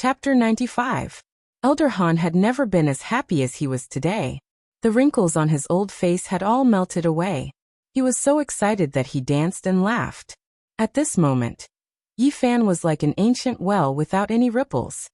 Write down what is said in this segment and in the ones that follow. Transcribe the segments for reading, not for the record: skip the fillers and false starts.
Chapter 95. Elder Han had never been as happy as he was today. The wrinkles on his old face had all melted away. He was so excited that he danced and laughed. At this moment, Yi Fan was like an ancient well without any ripples.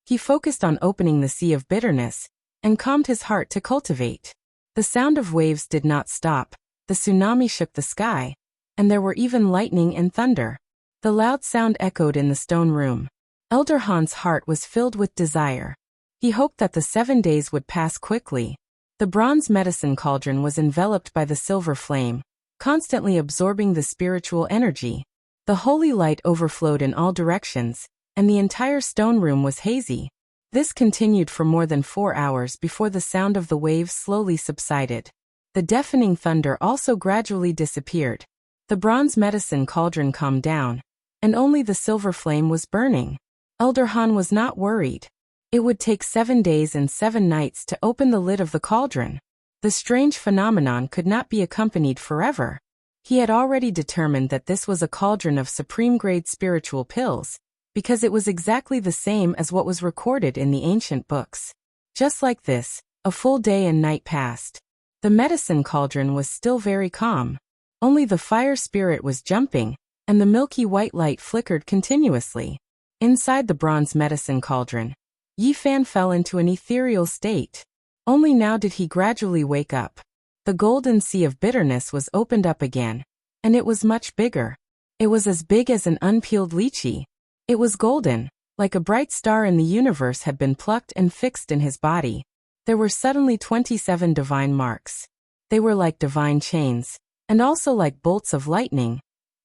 He focused on opening the sea of bitterness and calmed his heart to cultivate. The sound of waves did not stop, the tsunami shook the sky, and there were even lightning and thunder. The loud sound echoed in the stone room. Elder Han's heart was filled with desire. He hoped that the 7 days would pass quickly. The bronze medicine cauldron was enveloped by the silver flame, constantly absorbing the spiritual energy. The holy light overflowed in all directions, and the entire stone room was hazy. This continued for more than 4 hours before the sound of the waves slowly subsided. The deafening thunder also gradually disappeared. The bronze medicine cauldron calmed down, and only the silver flame was burning. Elder Han was not worried. It would take 7 days and 7 nights to open the lid of the cauldron. The strange phenomenon could not be accompanied forever. He had already determined that this was a cauldron of supreme-grade spiritual pills, because it was exactly the same as what was recorded in the ancient books. Just like this, a full day and night passed. The medicine cauldron was still very calm. Only the fire spirit was jumping, and the milky white light flickered continuously. Inside the bronze medicine cauldron, Yi Fan fell into an ethereal state. Only now did he gradually wake up. The golden sea of bitterness was opened up again, and it was much bigger. It was as big as an unpeeled lychee. It was golden, like a bright star in the universe had been plucked and fixed in his body. There were suddenly 27 divine marks. They were like divine chains, and also like bolts of lightning,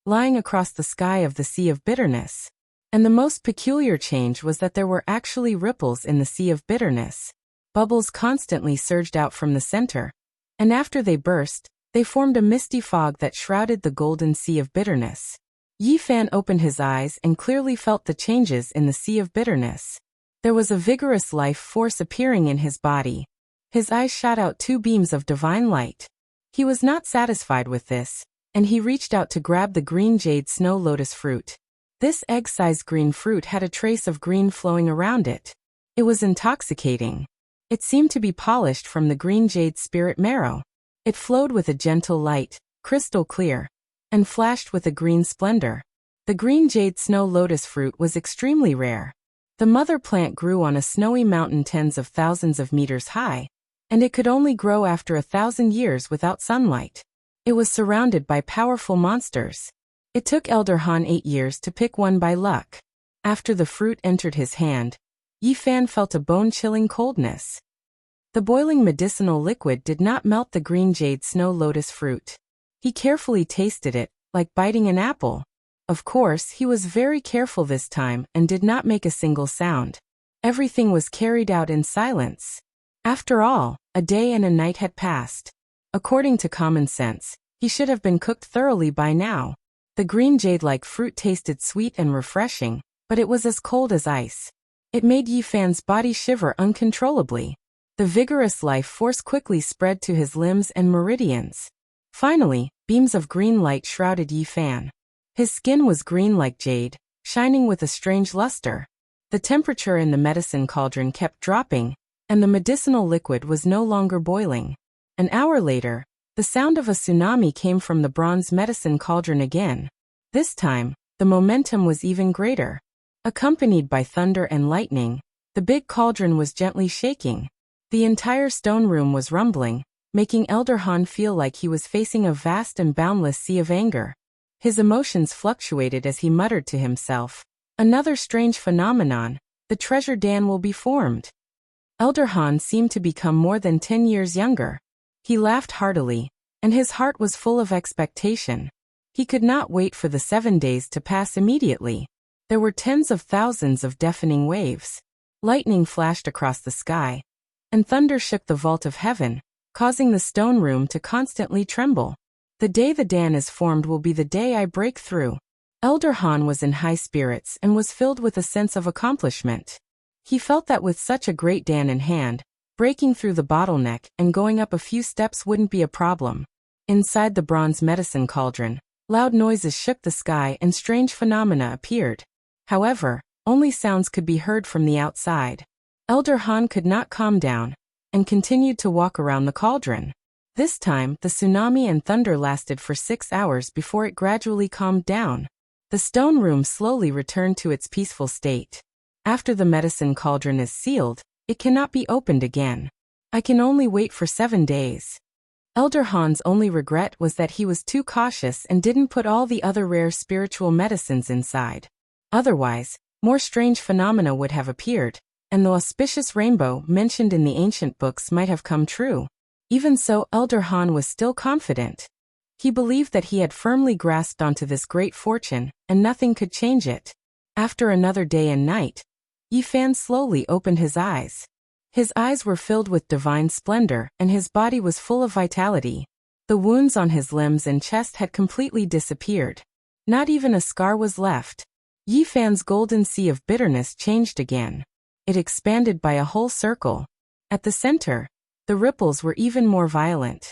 lying across the sky of the sea of bitterness. And the most peculiar change was that there were actually ripples in the sea of bitterness. Bubbles constantly surged out from the center, and after they burst, they formed a misty fog that shrouded the golden sea of bitterness. Yi Fan opened his eyes and clearly felt the changes in the sea of bitterness. There was a vigorous life force appearing in his body. His eyes shot out 2 beams of divine light. He was not satisfied with this, and he reached out to grab the green jade snow lotus fruit. This egg-sized green fruit had a trace of green flowing around it. It was intoxicating. It seemed to be polished from the green jade spirit marrow. It flowed with a gentle light, crystal clear, and flashed with a green splendor. The green jade snow lotus fruit was extremely rare. The mother plant grew on a snowy mountain tens of thousands of meters high, and it could only grow after 1,000 years without sunlight. It was surrounded by powerful monsters. It took Elder Han 8 years to pick one by luck. After the fruit entered his hand, Yi Fan felt a bone-chilling coldness. The boiling medicinal liquid did not melt the green jade snow lotus fruit. He carefully tasted it, like biting an apple. Of course, he was very careful this time and did not make a single sound. Everything was carried out in silence. After all, a day and a night had passed. According to common sense, he should have been cooked thoroughly by now. The green jade-like fruit tasted sweet and refreshing, but it was as cold as ice. It made Yi Fan's body shiver uncontrollably. The vigorous life force quickly spread to his limbs and meridians. Finally, beams of green light shrouded Yi Fan. His skin was green like jade, shining with a strange luster. The temperature in the medicine cauldron kept dropping, and the medicinal liquid was no longer boiling. An hour later, the sound of a tsunami came from the bronze medicine cauldron again. This time, the momentum was even greater. Accompanied by thunder and lightning, the big cauldron was gently shaking. The entire stone room was rumbling, making Elder Han feel like he was facing a vast and boundless sea of anger. His emotions fluctuated as he muttered to himself, "Another strange phenomenon, the treasure dam will be formed." Elder Han seemed to become more than 10 years younger. He laughed heartily, and his heart was full of expectation. He could not wait for the 7 days to pass immediately. There were tens of thousands of deafening waves. Lightning flashed across the sky, and thunder shook the vault of heaven, causing the stone room to constantly tremble. The day the dam is formed will be the day I break through. Elder Han was in high spirits and was filled with a sense of accomplishment. He felt that with such a great dam in hand, breaking through the bottleneck and going up a few steps wouldn't be a problem. Inside the bronze medicine cauldron, loud noises shook the sky and strange phenomena appeared. However, Only sounds could be heard from the outside. Elder Han could not calm down, and continued to walk around the cauldron. This time, the tsunami and thunder lasted for 6 hours before it gradually calmed down. The stone room slowly returned to its peaceful state. After the medicine cauldron is sealed, it cannot be opened again. I can only wait for 7 days. Elder Han's only regret was that he was too cautious and didn't put all the other rare spiritual medicines inside. Otherwise, more strange phenomena would have appeared, and the auspicious rainbow mentioned in the ancient books might have come true. Even so, Elder Han was still confident. He believed that he had firmly grasped onto this great fortune, and nothing could change it. After another day and night, Yi Fan slowly opened his eyes. His eyes were filled with divine splendor, and his body was full of vitality. The wounds on his limbs and chest had completely disappeared. Not even a scar was left. Yi Fan's golden sea of bitterness changed again. It expanded by a whole circle. At the center, the ripples were even more violent.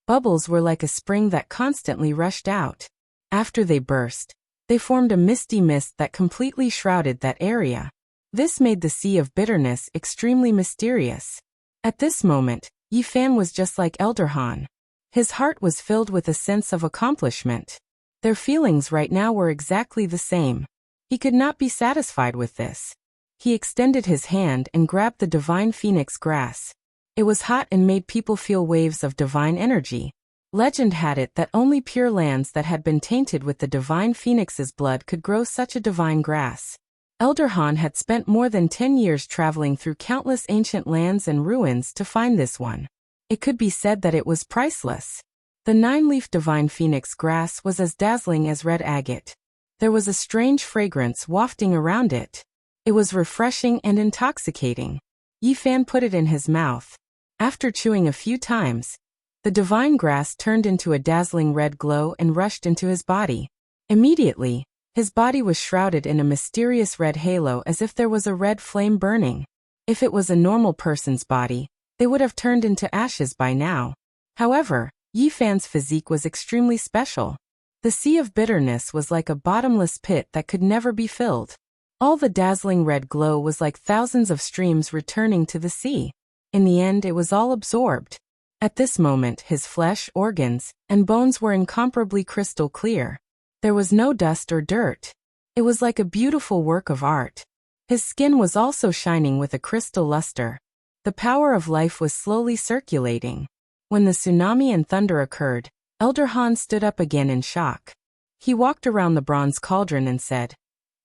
Bubbles were like a spring that constantly rushed out. After they burst, they formed a misty mist that completely shrouded that area. This made the sea of bitterness extremely mysterious. At this moment, Yi Fan was just like Elder Han. His heart was filled with a sense of accomplishment. Their feelings right now were exactly the same. He could not be satisfied with this. He extended his hand and grabbed the divine phoenix grass. It was hot and made people feel waves of divine energy. Legend had it that only pure lands that had been tainted with the divine phoenix's blood could grow such a divine grass. Elder Han had spent more than 10 years traveling through countless ancient lands and ruins to find this one. It could be said that it was priceless. The 9-leaf divine phoenix grass was as dazzling as red agate. There was a strange fragrance wafting around it. It was refreshing and intoxicating. Yi Fan put it in his mouth. After chewing a few times, the divine grass turned into a dazzling red glow and rushed into his body. Immediately, his body was shrouded in a mysterious red halo as if there was a red flame burning. If it was a normal person's body, they would have turned into ashes by now. However, Yi Fan's physique was extremely special. The sea of bitterness was like a bottomless pit that could never be filled. All the dazzling red glow was like thousands of streams returning to the sea. In the end, it was all absorbed. At this moment, his flesh, organs, and bones were incomparably crystal clear. There was no dust or dirt. It was like a beautiful work of art. His skin was also shining with a crystal luster. The power of life was slowly circulating. When the tsunami and thunder occurred, Elder Han stood up again in shock. He walked around the bronze cauldron and said,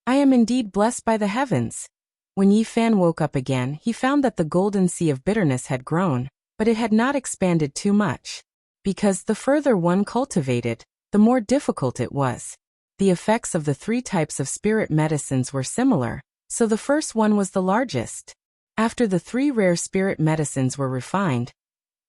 "I am indeed blessed by the heavens." When Yi Fan woke up again, he found that the golden sea of bitterness had grown, but it had not expanded too much. Because the further one cultivated, the more difficult it was. The effects of the 3 types of spirit medicines were similar, so the first one was the largest. After the 3 rare spirit medicines were refined,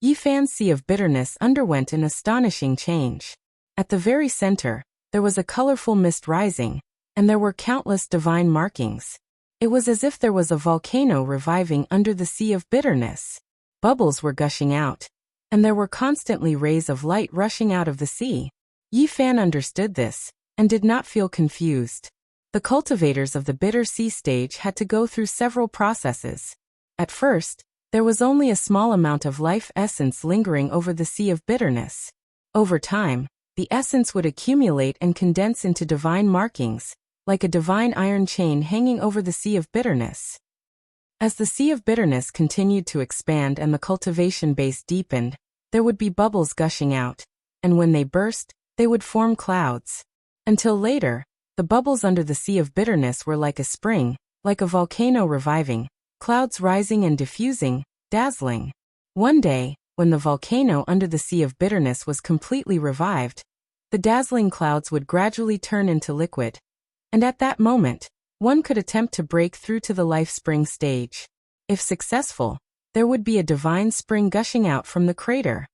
Yi Fan's sea of bitterness underwent an astonishing change. At the very center, there was a colorful mist rising, and there were countless divine markings. It was as if there was a volcano reviving under the sea of bitterness. Bubbles were gushing out, and there were constantly rays of light rushing out of the sea. Yi Fan understood this, and did not feel confused. The cultivators of the bitter sea stage had to go through several processes. At first, there was only a small amount of life essence lingering over the sea of bitterness. Over time, the essence would accumulate and condense into divine markings, like a divine iron chain hanging over the sea of bitterness. As the sea of bitterness continued to expand and the cultivation base deepened, there would be bubbles gushing out, and when they burst, they would form clouds. Until later, the bubbles under the sea of bitterness were like a spring, like a volcano reviving, clouds rising and diffusing, dazzling. One day, when the volcano under the sea of bitterness was completely revived, the dazzling clouds would gradually turn into liquid. And at that moment, one could attempt to break through to the life spring stage. If successful, there would be a divine spring gushing out from the crater.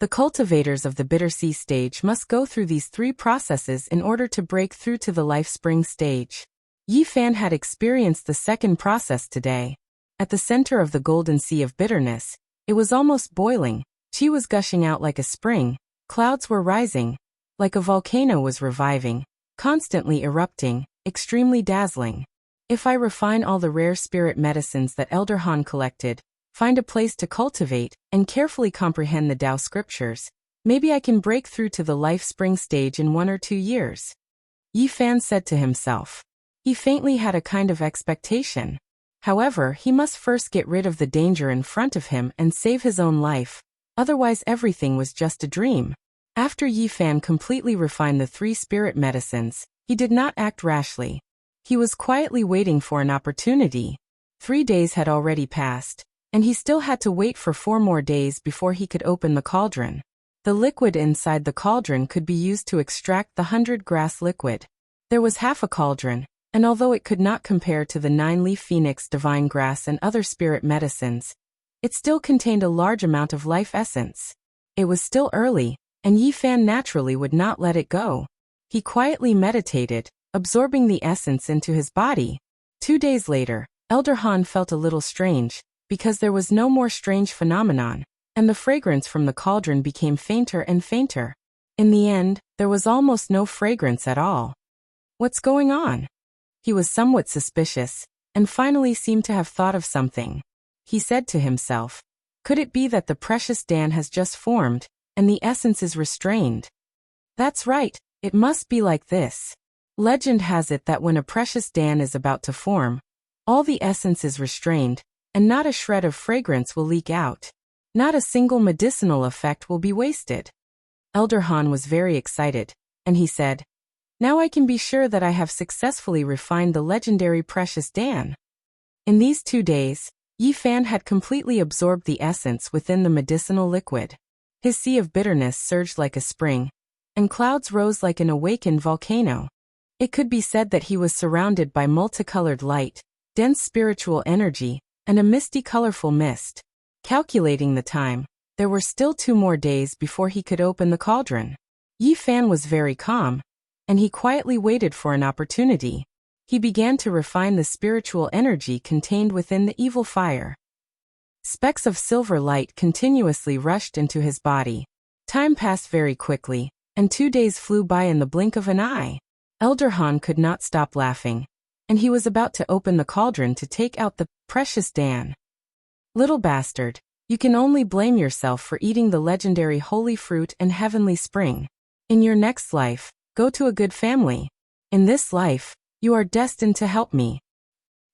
The cultivators of the bitter sea stage must go through these 3 processes in order to break through to the life spring stage. Yi Fan had experienced the second process today. At the center of the golden sea of bitterness, it was almost boiling. Qi was gushing out like a spring, clouds were rising, like a volcano was reviving, constantly erupting, extremely dazzling. If I refine all the rare spirit medicines that Elder Han collected, find a place to cultivate, and carefully comprehend the Tao scriptures, maybe I can break through to the life spring stage in 1 or 2 years. Yi Fan said to himself. He faintly had a kind of expectation. However, he must first get rid of the danger in front of him and save his own life, otherwise everything was just a dream. After Yi Fan completely refined the 3 spirit medicines, he did not act rashly. He was quietly waiting for an opportunity. 3 days had already passed, and he still had to wait for 4 more days before he could open the cauldron. The liquid inside the cauldron could be used to extract the 100 grass liquid. There was half a cauldron, and although it could not compare to the 9-leaf phoenix divine grass and other spirit medicines, it still contained a large amount of life essence. It was still early, and Yi Fan naturally would not let it go. He quietly meditated, absorbing the essence into his body. 2 days later, Elder Han felt a little strange, because there was no more strange phenomenon, and the fragrance from the cauldron became fainter and fainter. In the end, there was almost no fragrance at all. What's going on? He was somewhat suspicious, and finally seemed to have thought of something. He said to himself, could it be that the precious Dan has just formed, and the essence is restrained? That's right, it must be like this. Legend has it that when a precious Dan is about to form, all the essence is restrained, and not a shred of fragrance will leak out. Not a single medicinal effect will be wasted. Elder Han was very excited, and he said, now I can be sure that I have successfully refined the legendary precious Dan. In these 2 days, Yi Fan had completely absorbed the essence within the medicinal liquid. His sea of bitterness surged like a spring, and clouds rose like an awakened volcano. It could be said that he was surrounded by multicolored light, dense spiritual energy, and a misty colorful mist. Calculating the time, there were still 2 more days before he could open the cauldron. Yi Fan was very calm, and he quietly waited for an opportunity. He began to refine the spiritual energy contained within the evil fire. Specks of silver light continuously rushed into his body. Time passed very quickly, and 2 days flew by in the blink of an eye. Elder Han could not stop laughing, and he was about to open the cauldron to take out the precious Dan. Little bastard, you can only blame yourself for eating the legendary holy fruit and heavenly spring. In your next life, go to a good family. In this life, you are destined to help me.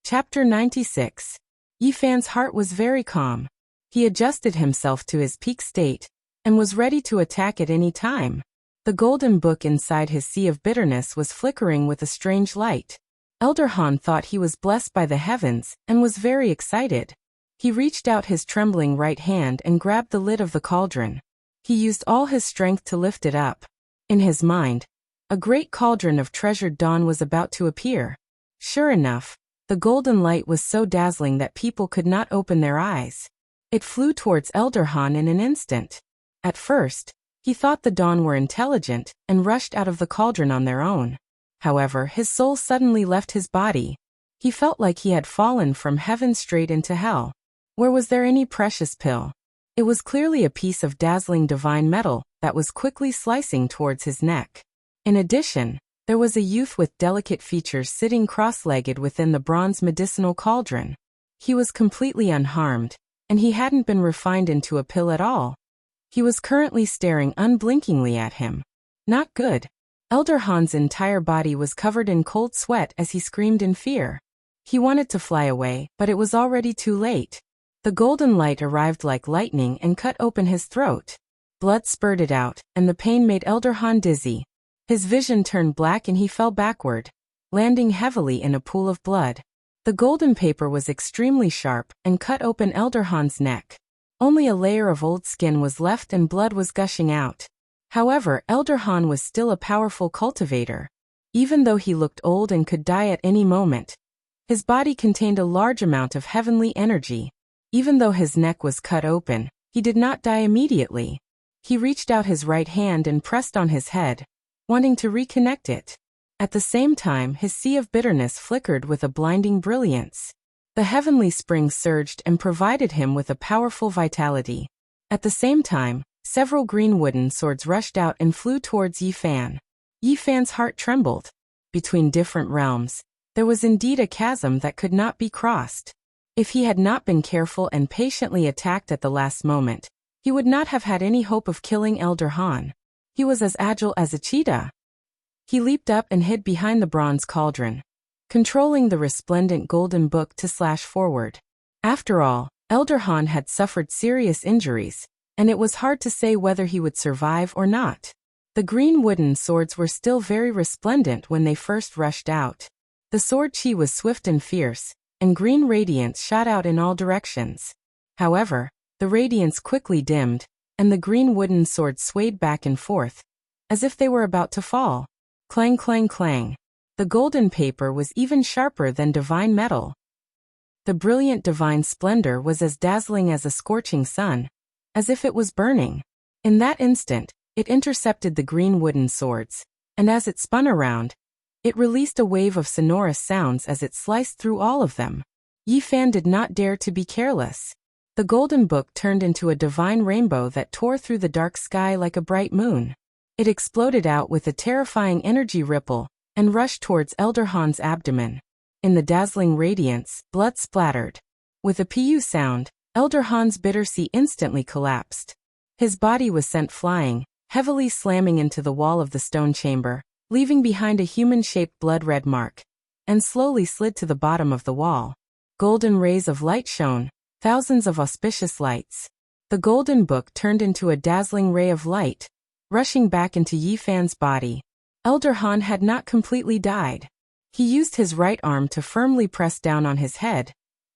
Chapter 96. Yi Fan's heart was very calm. He adjusted himself to his peak state, and was ready to attack at any time. The golden book inside his sea of bitterness was flickering with a strange light. Elder Han thought he was blessed by the heavens, and was very excited. He reached out his trembling right hand and grabbed the lid of the cauldron. He used all his strength to lift it up. In his mind, a great cauldron of treasured dawn was about to appear. Sure enough, the golden light was so dazzling that people could not open their eyes. It flew towards Elder Han in an instant. At first, he thought the dawn were intelligent, and rushed out of the cauldron on their own. However, his soul suddenly left his body. He felt like he had fallen from heaven straight into hell. Where was there any precious pill? It was clearly a piece of dazzling divine metal that was quickly slicing towards his neck. In addition, there was a youth with delicate features sitting cross-legged within the bronze medicinal cauldron. He was completely unharmed, and he hadn't been refined into a pill at all. He was currently staring unblinkingly at him. Not good. Elder Han's entire body was covered in cold sweat as he screamed in fear. He wanted to fly away, but it was already too late. The golden light arrived like lightning and cut open his throat. Blood spurted out, and the pain made Elder Han dizzy. His vision turned black and he fell backward, landing heavily in a pool of blood. The golden paper was extremely sharp and cut open Elder Han's neck. Only a layer of old skin was left and blood was gushing out. However, Elder Han was still a powerful cultivator. Even though he looked old and could die at any moment, his body contained a large amount of heavenly energy. Even though his neck was cut open, he did not die immediately. He reached out his right hand and pressed on his head, wanting to reconnect it. At the same time, his sea of bitterness flickered with a blinding brilliance. The heavenly spring surged and provided him with a powerful vitality. At the same time, several green wooden swords rushed out and flew towards Yi Fan. Yi Fan's heart trembled. Between different realms, There was indeed a chasm that could not be crossed. If he had not been careful and patiently attacked at the last moment, he would not have had any hope of killing Elder Han. He was as agile as a cheetah. He leaped up and hid behind the bronze cauldron, controlling the resplendent golden book to slash forward. After all, Elder Han had suffered serious injuries, and it was hard to say whether he would survive or not. The green wooden swords were still very resplendent when they first rushed out. The sword chi was swift and fierce, and green radiance shot out in all directions. However, the radiance quickly dimmed, and the green wooden swords swayed back and forth, as if they were about to fall. Clang, clang, clang. The golden paper was even sharper than divine metal. The brilliant divine splendor was as dazzling as a scorching sun, as if it was burning. In that instant, it intercepted the green wooden swords, and as it spun around, it released a wave of sonorous sounds as it sliced through all of them. Yi Fan did not dare to be careless. The golden book turned into a divine rainbow that tore through the dark sky like a bright moon. It exploded out with a terrifying energy ripple and rushed towards Elder Han's abdomen. In the dazzling radiance, blood splattered. With a pu sound, Elder Han's bitter sea instantly collapsed. His body was sent flying, heavily slamming into the wall of the stone chamber, leaving behind a human-shaped blood-red mark, and slowly slid to the bottom of the wall. Golden rays of light shone, thousands of auspicious lights. The golden book turned into a dazzling ray of light, rushing back into Yi Fan's body. Elder Han had not completely died. He used his right arm to firmly press down on his head,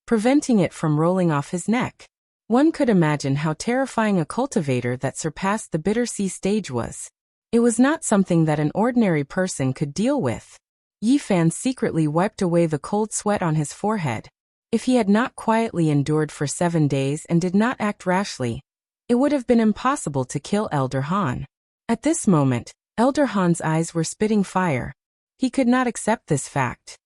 preventing it from rolling off his neck. One could imagine how terrifying a cultivator that surpassed the bitter sea stage was. It was not something that an ordinary person could deal with. Yi Fan secretly wiped away the cold sweat on his forehead. If he had not quietly endured for 7 days and did not act rashly, it would have been impossible to kill Elder Han. At this moment, Elder Han's eyes were spitting fire. He could not accept this fact.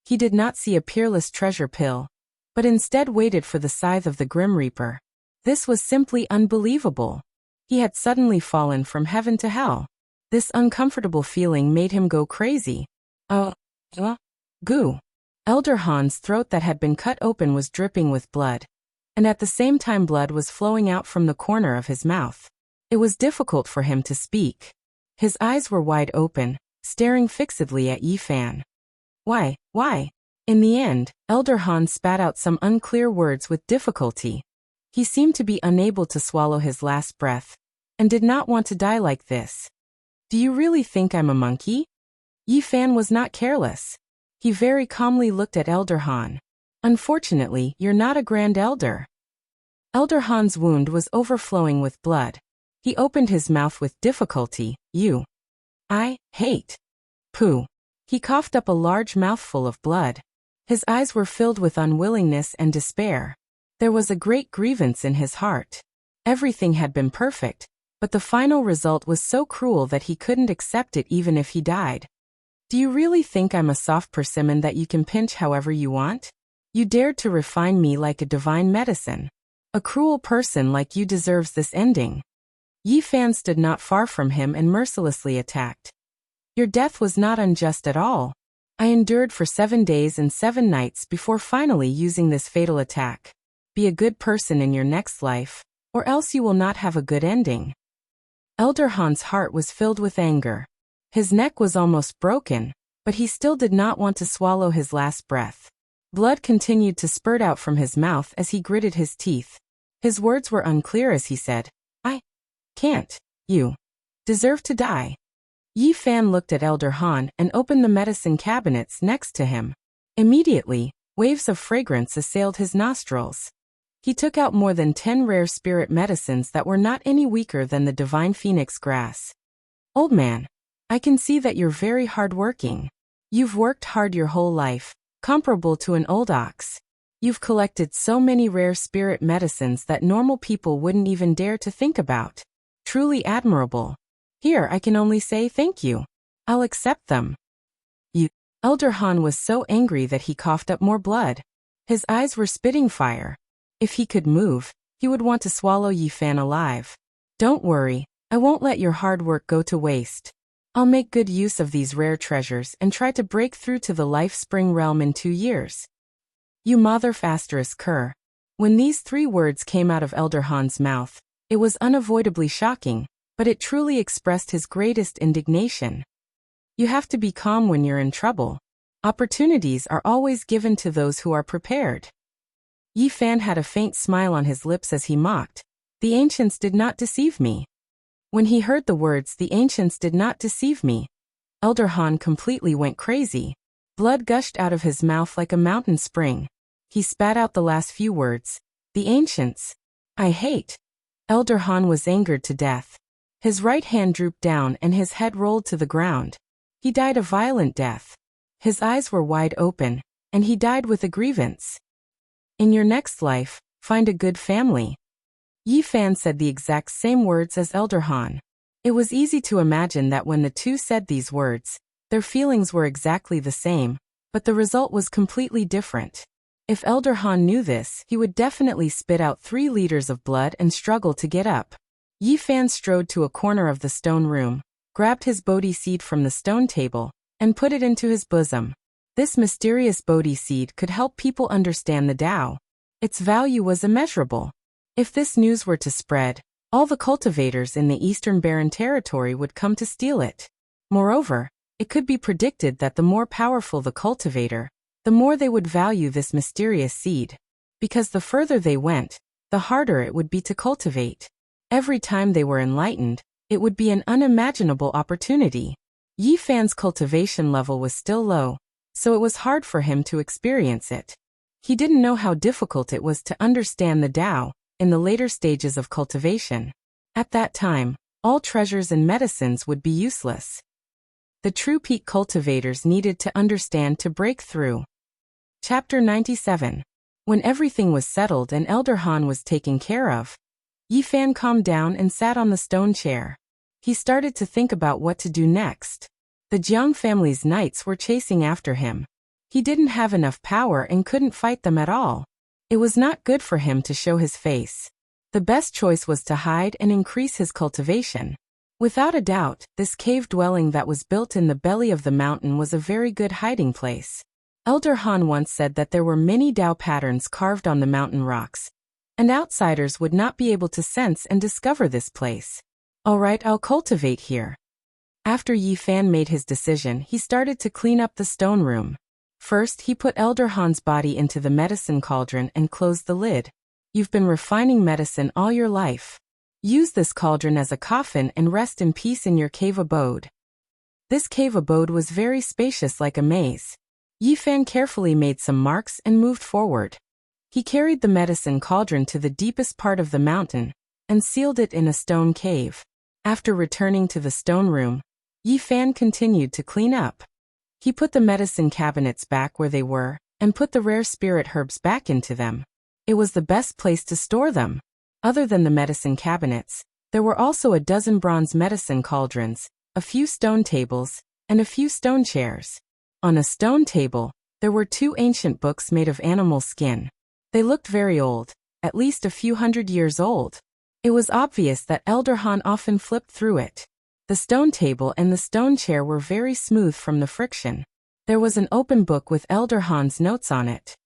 He did not see a peerless treasure pill, but instead waited for the scythe of the Grim Reaper. This was simply unbelievable. He had suddenly fallen from heaven to hell. This uncomfortable feeling made him go crazy. Goo. Elder Han's throat that had been cut open was dripping with blood, and at the same time blood was flowing out from the corner of his mouth. It was difficult for him to speak. His eyes were wide open, staring fixedly at Yi Fan. Why? In the end, Elder Han spat out some unclear words with difficulty. He seemed to be unable to swallow his last breath, and did not want to die like this. Do you really think I'm a monkey? Yi Fan was not careless. He very calmly looked at Elder Han. Unfortunately, you're not a grand elder. Elder Han's wound was overflowing with blood. He opened his mouth with difficulty. I hate. Pooh. He coughed up a large mouthful of blood. His eyes were filled with unwillingness and despair. There was a great grievance in his heart. Everything had been perfect, but the final result was so cruel that he couldn't accept it even if he died. Do you really think I'm a soft persimmon that you can pinch however you want? You dared to refine me like a divine medicine. A cruel person like you deserves this ending. Yi Fan stood not far from him and mercilessly attacked. Your death was not unjust at all. I endured for 7 days and 7 nights before finally using this fatal attack. Be a good person in your next life, or else you will not have a good ending. Elder Han's heart was filled with anger. His neck was almost broken, but he still did not want to swallow his last breath. Blood continued to spurt out from his mouth as he gritted his teeth. His words were unclear as he said, I can't. You deserve to die. Yi Fan looked at Elder Han and opened the medicine cabinets next to him. Immediately, waves of fragrance assailed his nostrils. He took out more than 10 rare spirit medicines that were not any weaker than the divine phoenix grass. Old man, I can see that you're very hard-working. You've worked hard your whole life, comparable to an old ox. You've collected so many rare spirit medicines that normal people wouldn't even dare to think about. Truly admirable. Here I can only say thank you. I'll accept them. Elder Han was so angry that he coughed up more blood. His eyes were spitting fire. If he could move, he would want to swallow Yi Fan alive. Don't worry, I won't let your hard work go to waste. I'll make good use of these rare treasures and try to break through to the Life Spring realm in 2 years. You mother asterisk cur. When these 3 words came out of Elder Han's mouth, it was unavoidably shocking, but it truly expressed his greatest indignation. You have to be calm when you're in trouble. Opportunities are always given to those who are prepared. Yi Fan had a faint smile on his lips as he mocked. The ancients did not deceive me. When he heard the words, the ancients did not deceive me, Elder Han completely went crazy. Blood gushed out of his mouth like a mountain spring. He spat out the last few words. The ancients. I hate. Elder Han was angered to death. His right hand drooped down and his head rolled to the ground. He died a violent death. His eyes were wide open, and he died with a grievance. In your next life, find a good family. Yi Fan said the exact same words as Elder Han. It was easy to imagine that when the two said these words, their feelings were exactly the same, but the result was completely different. If Elder Han knew this, he would definitely spit out 3 liters of blood and struggle to get up. Yi Fan strode to a corner of the stone room, grabbed his Bodhi seed from the stone table, and put it into his bosom. This mysterious Bodhi seed could help people understand the Tao. Its value was immeasurable. If this news were to spread, all the cultivators in the Eastern Barren Territory would come to steal it. Moreover, it could be predicted that the more powerful the cultivator, the more they would value this mysterious seed. Because the further they went, the harder it would be to cultivate. Every time they were enlightened, it would be an unimaginable opportunity. Yi Fan's cultivation level was still low, so it was hard for him to experience it. He didn't know how difficult it was to understand the Tao in the later stages of cultivation. At that time, all treasures and medicines would be useless. The true peak cultivators needed to understand to break through. Chapter 97. When everything was settled and Elder Han was taken care of, Yi Fan calmed down and sat on the stone chair. He started to think about what to do next. The Jiang family's knights were chasing after him. He didn't have enough power and couldn't fight them at all. It was not good for him to show his face. The best choice was to hide and increase his cultivation. Without a doubt, this cave dwelling that was built in the belly of the mountain was a very good hiding place. Elder Han once said that there were many Tao patterns carved on the mountain rocks, and outsiders would not be able to sense and discover this place. Alright, I'll cultivate here. After Yi Fan made his decision, he started to clean up the stone room. First, he put Elder Han's body into the medicine cauldron and closed the lid. You've been refining medicine all your life. Use this cauldron as a coffin and rest in peace in your cave abode. This cave abode was very spacious like a maze. Yi Fan carefully made some marks and moved forward. He carried the medicine cauldron to the deepest part of the mountain and sealed it in a stone cave. After returning to the stone room, Yi Fan continued to clean up. He put the medicine cabinets back where they were, and put the rare spirit herbs back into them. It was the best place to store them. Other than the medicine cabinets, there were also a dozen bronze medicine cauldrons, a few stone tables, and a few stone chairs. On a stone table, there were 2 ancient books made of animal skin. They looked very old, at least a few hundred years old. It was obvious that Elder Han often flipped through it. The stone table and the stone chair were very smooth from the friction. There was an open book with Elder Han's notes on it.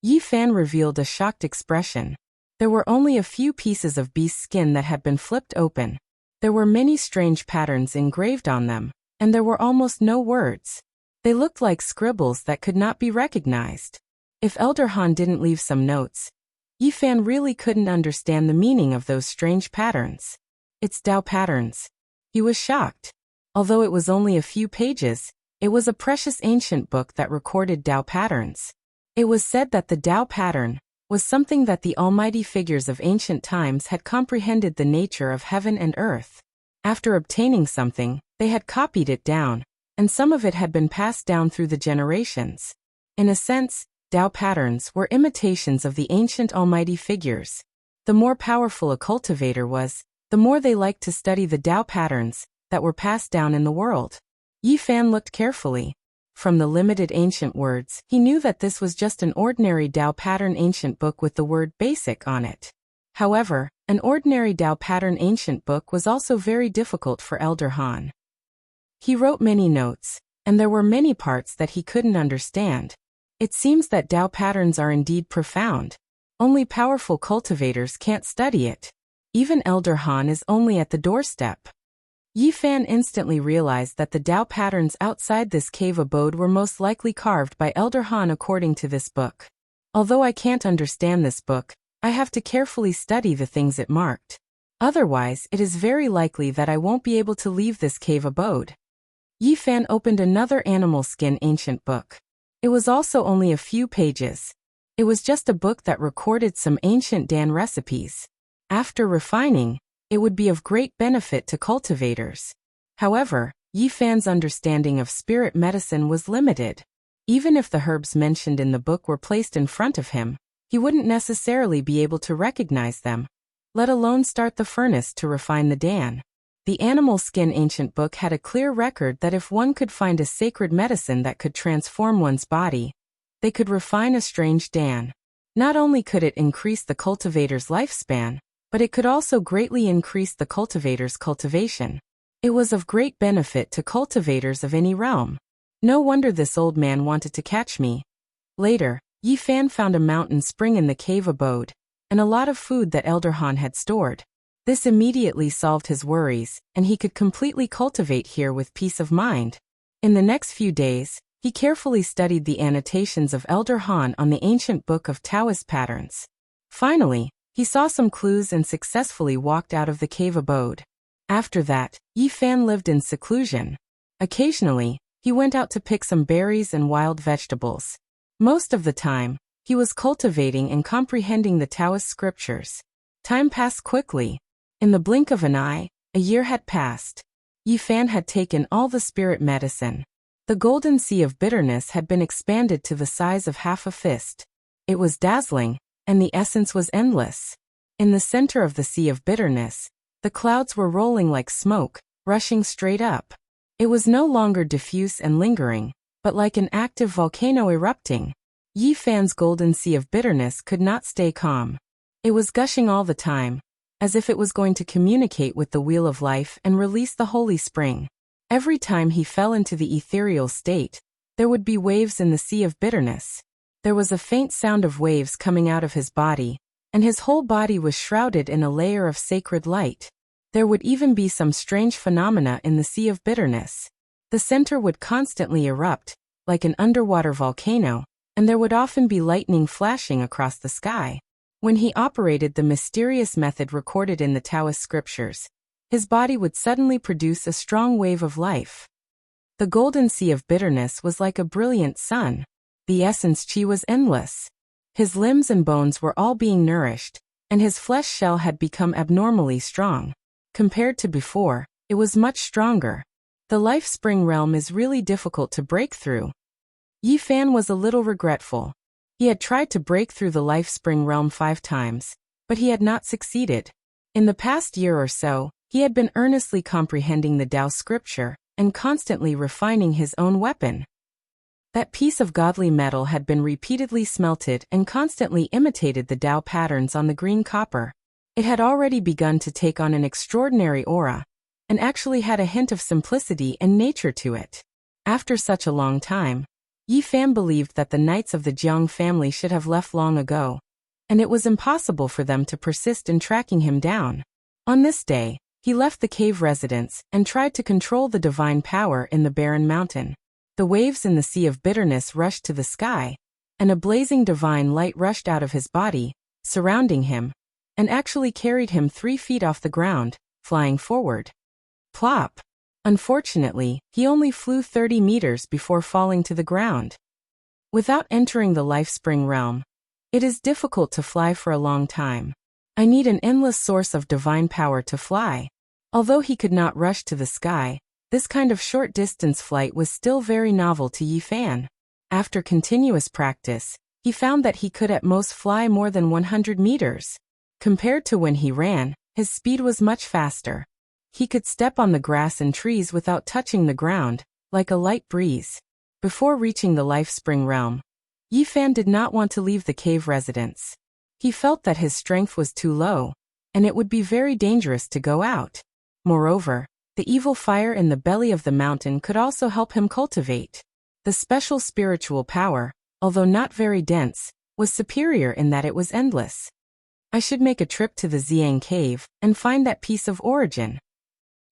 Yi Fan revealed a shocked expression. There were only a few pieces of beast skin that had been flipped open. There were many strange patterns engraved on them, and there were almost no words. They looked like scribbles that could not be recognized. If Elder Han didn't leave some notes, Yi Fan really couldn't understand the meaning of those strange patterns. It's Tao patterns. He was shocked. Although it was only a few pages, it was a precious ancient book that recorded Tao patterns. It was said that the Tao pattern was something that the almighty figures of ancient times had comprehended the nature of heaven and earth. After obtaining something, they had copied it down, and some of it had been passed down through the generations. In a sense, Tao patterns were imitations of the ancient almighty figures. The more powerful a cultivator was, the more they liked to study the Tao patterns that were passed down in the world. Yi Fan looked carefully. From the limited ancient words, he knew that this was just an ordinary Tao pattern ancient book with the word basic on it. However, an ordinary Tao pattern ancient book was also very difficult for Elder Han. He wrote many notes, and there were many parts that he couldn't understand. It seems that Tao patterns are indeed profound. Only powerful cultivators can't study it. Even Elder Han is only at the doorstep. Yi Fan instantly realized that the Tao patterns outside this cave abode were most likely carved by Elder Han according to this book. Although I can't understand this book, I have to carefully study the things it marked. Otherwise, it is very likely that I won't be able to leave this cave abode. Yi Fan opened another animal skin ancient book. It was also only a few pages. It was just a book that recorded some ancient Dan recipes. After refining, it would be of great benefit to cultivators. However, Yi Fan's understanding of spirit medicine was limited. Even if the herbs mentioned in the book were placed in front of him, he wouldn't necessarily be able to recognize them, let alone start the furnace to refine the Dan. The animal skin ancient book had a clear record that if one could find a sacred medicine that could transform one's body, they could refine a strange Dan. Not only could it increase the cultivator's lifespan, but it could also greatly increase the cultivator's cultivation. It was of great benefit to cultivators of any realm. No wonder this old man wanted to catch me. Later, Yi Fan found a mountain spring in the cave abode, and a lot of food that Elder Han had stored. This immediately solved his worries, and he could completely cultivate here with peace of mind. In the next few days, he carefully studied the annotations of Elder Han on the ancient book of Taoist patterns. Finally, he saw some clues and successfully walked out of the cave abode. After that, Yi Fan lived in seclusion. Occasionally, he went out to pick some berries and wild vegetables. Most of the time, he was cultivating and comprehending the Taoist scriptures. Time passed quickly. In the blink of an eye, a year had passed. Yi Fan had taken all the spirit medicine. The golden sea of bitterness had been expanded to the size of half a fist. It was dazzling, and the essence was endless. In the center of the sea of bitterness, the clouds were rolling like smoke, rushing straight up. It was no longer diffuse and lingering, but like an active volcano erupting. Yi Fan's golden sea of bitterness could not stay calm. It was gushing all the time, as if it was going to communicate with the wheel of life and release the holy spring. Every time he fell into the ethereal state, there would be waves in the sea of bitterness. There was a faint sound of waves coming out of his body, and his whole body was shrouded in a layer of sacred light. There would even be some strange phenomena in the sea of bitterness. The center would constantly erupt, like an underwater volcano, and there would often be lightning flashing across the sky. When he operated the mysterious method recorded in the Taoist scriptures, his body would suddenly produce a strong wave of life. The golden sea of bitterness was like a brilliant sun. The essence qi was endless. His limbs and bones were all being nourished, and his flesh shell had become abnormally strong. Compared to before, it was much stronger. The life spring realm is really difficult to break through. Yi Fan was a little regretful. He had tried to break through the life spring realm 5 times, but he had not succeeded. In the past year or so, he had been earnestly comprehending the Tao scripture and constantly refining his own weapon. That piece of godly metal had been repeatedly smelted and constantly imitated the Tao patterns on the green copper. It had already begun to take on an extraordinary aura, and actually had a hint of simplicity and nature to it. After such a long time, Yi Fan believed that the knights of the Jiang family should have left long ago, and it was impossible for them to persist in tracking him down. On this day, he left the cave residence and tried to control the divine power in the barren mountain. The waves in the sea of bitterness rushed to the sky, and a blazing divine light rushed out of his body, surrounding him, and actually carried him 3 feet off the ground, flying forward. Plop! Unfortunately, he only flew 30 meters before falling to the ground. Without entering the life spring realm, it is difficult to fly for a long time. I need an endless source of divine power to fly. Although he could not rush to the sky, this kind of short-distance flight was still very novel to Yi Fan. After continuous practice, he found that he could at most fly more than 100 meters. Compared to when he ran, his speed was much faster. He could step on the grass and trees without touching the ground, like a light breeze. Before reaching the life spring realm, Yi Fan did not want to leave the cave residence. He felt that his strength was too low, and it would be very dangerous to go out. Moreover, The evil fire in the belly of the mountain could also help him cultivate. The special spiritual power, although not very dense, was superior in that it was endless. I should make a trip to the Xiang cave and find that piece of origin.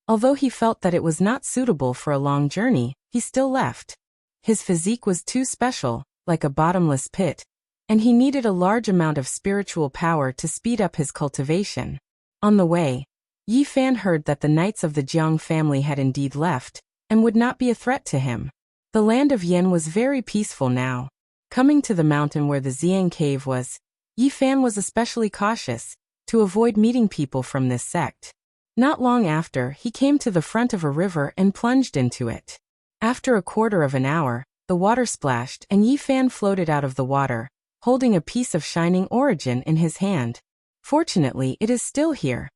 Although he felt that it was not suitable for a long journey, he still left. His physique was too special, like a bottomless pit, and he needed a large amount of spiritual power to speed up his cultivation. On the way, Yi Fan heard that the knights of the Jiang family had indeed left, and would not be a threat to him. The land of Yin was very peaceful now. Coming to the mountain where the Xiang cave was, Yi Fan was especially cautious, to avoid meeting people from this sect. Not long after, he came to the front of a river and plunged into it. After a quarter of an hour, the water splashed and Yi Fan floated out of the water, holding a piece of shining origin in his hand. Fortunately, it is still here.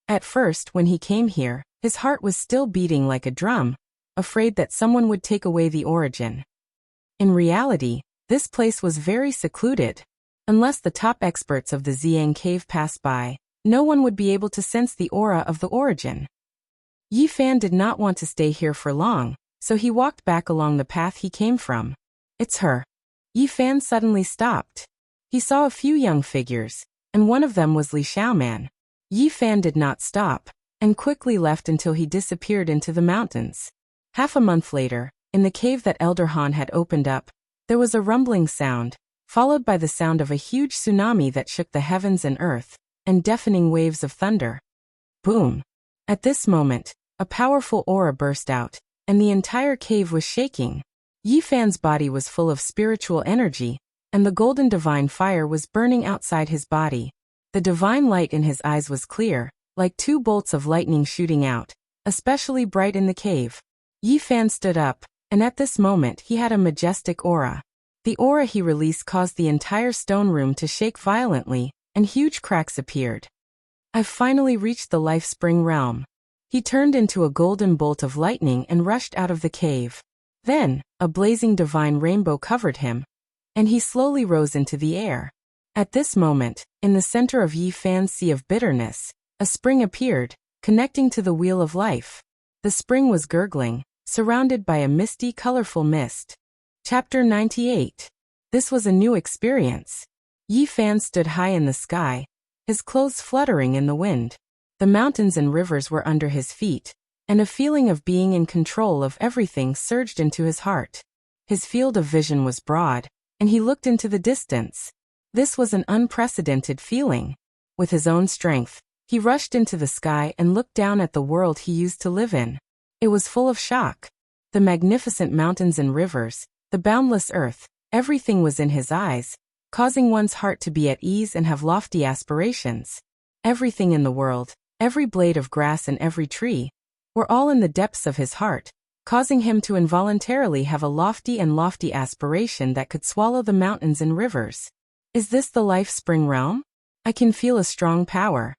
At first, when he came here, his heart was still beating like a drum, afraid that someone would take away the origin. In reality, this place was very secluded. Unless the top experts of the Xiang cave passed by, no one would be able to sense the aura of the origin. Yi Fan did not want to stay here for long, so he walked back along the path he came from. It's her. Yi Fan suddenly stopped. He saw a few young figures, and one of them was Li Xiaoman. Yi Fan did not stop, and quickly left until he disappeared into the mountains. Half a month later, in the cave that Elder Han had opened up, there was a rumbling sound, followed by the sound of a huge tsunami that shook the heavens and earth, and deafening waves of thunder. Boom! At this moment, a powerful aura burst out, and the entire cave was shaking. Yi Fan's body was full of spiritual energy, and the golden divine fire was burning outside his body. The divine light in his eyes was clear, like two bolts of lightning shooting out, especially bright in the cave. Yi Fan stood up, and at this moment he had a majestic aura. The aura he released caused the entire stone room to shake violently, and huge cracks appeared. I've finally reached the life spring realm. He turned into a golden bolt of lightning and rushed out of the cave. Then, a blazing divine rainbow covered him, and he slowly rose into the air. At this moment, in the center of Yi Fan's sea of bitterness, a spring appeared, connecting to the wheel of life. The spring was gurgling, surrounded by a misty, colorful mist. Chapter 98. This was a new experience. Yi Fan stood high in the sky, his clothes fluttering in the wind. The mountains and rivers were under his feet, and a feeling of being in control of everything surged into his heart. His field of vision was broad, and he looked into the distance. This was an unprecedented feeling. With his own strength, he rushed into the sky and looked down at the world he used to live in. It was full of shock. The magnificent mountains and rivers, the boundless earth, everything was in his eyes, causing one's heart to be at ease and have lofty aspirations. Everything in the world, every blade of grass and every tree, were all in the depths of his heart, causing him to involuntarily have a lofty aspiration that could swallow the mountains and rivers. Is this the life spring realm? I can feel a strong power.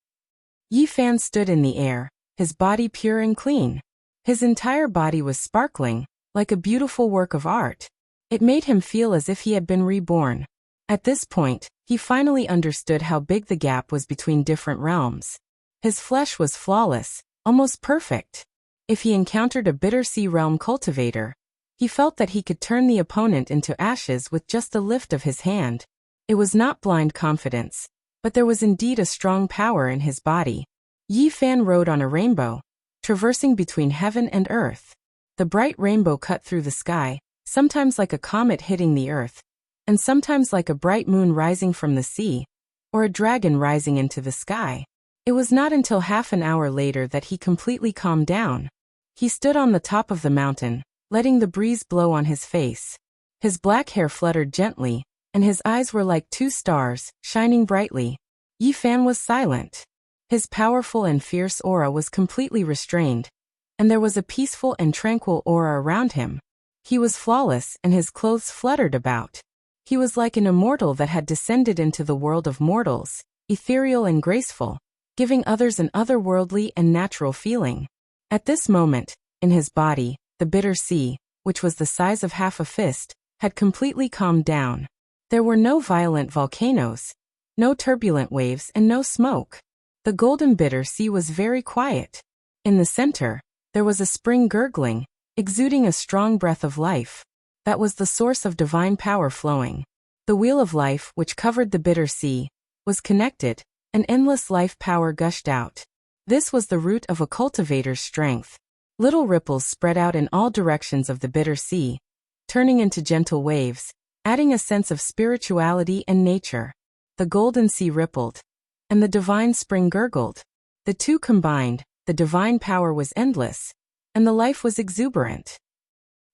Yi Fan stood in the air, his body pure and clean. His entire body was sparkling, like a beautiful work of art. It made him feel as if he had been reborn. At this point, he finally understood how big the gap was between different realms. His flesh was flawless, almost perfect. If he encountered a bitter sea realm cultivator, he felt that he could turn the opponent into ashes with just a lift of his hand. It was not blind confidence, but there was indeed a strong power in his body. Yi Fan rode on a rainbow, traversing between heaven and earth. The bright rainbow cut through the sky, sometimes like a comet hitting the earth, and sometimes like a bright moon rising from the sea, or a dragon rising into the sky. It was not until half an hour later that he completely calmed down. He stood on the top of the mountain, letting the breeze blow on his face. His black hair fluttered gently, and his eyes were like two stars, shining brightly. Yi Fan was silent. His powerful and fierce aura was completely restrained, and there was a peaceful and tranquil aura around him. He was flawless and his clothes fluttered about. He was like an immortal that had descended into the world of mortals, ethereal and graceful, giving others an otherworldly and natural feeling. At this moment, in his body, the bitter sea, which was the size of half a fist, had completely calmed down. There were no violent volcanoes, no turbulent waves and no smoke. The golden bitter sea was very quiet. In the center, There was a spring gurgling, exuding a strong breath of life. That was the source of divine power flowing. The wheel of life, which covered the bitter sea, was connected, and endless life power gushed out. This was the root of a cultivator's strength. Little ripples spread out in all directions of the bitter sea, turning into gentle waves, adding a sense of spirituality and nature. The golden sea rippled, and the divine spring gurgled. The two combined, the divine power was endless, and the life was exuberant.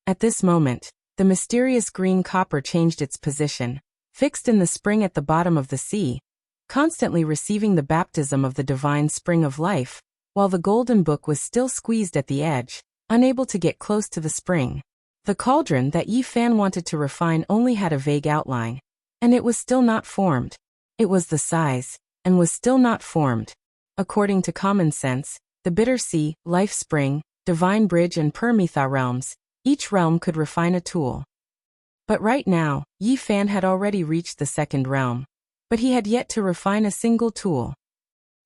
At this moment, the mysterious green copper changed its position, fixed in the spring at the bottom of the sea, constantly receiving the baptism of the divine spring of life, while the golden book was still squeezed at the edge, unable to get close to the spring. The cauldron that Yi Fan wanted to refine only had a vague outline, and it was still not formed. It was the size, and was still not formed. According to common sense, the bitter sea, life spring, divine bridge and Permitha realms, each realm could refine a tool. But right now, Yi Fan had already reached the second realm, but he had yet to refine a single tool.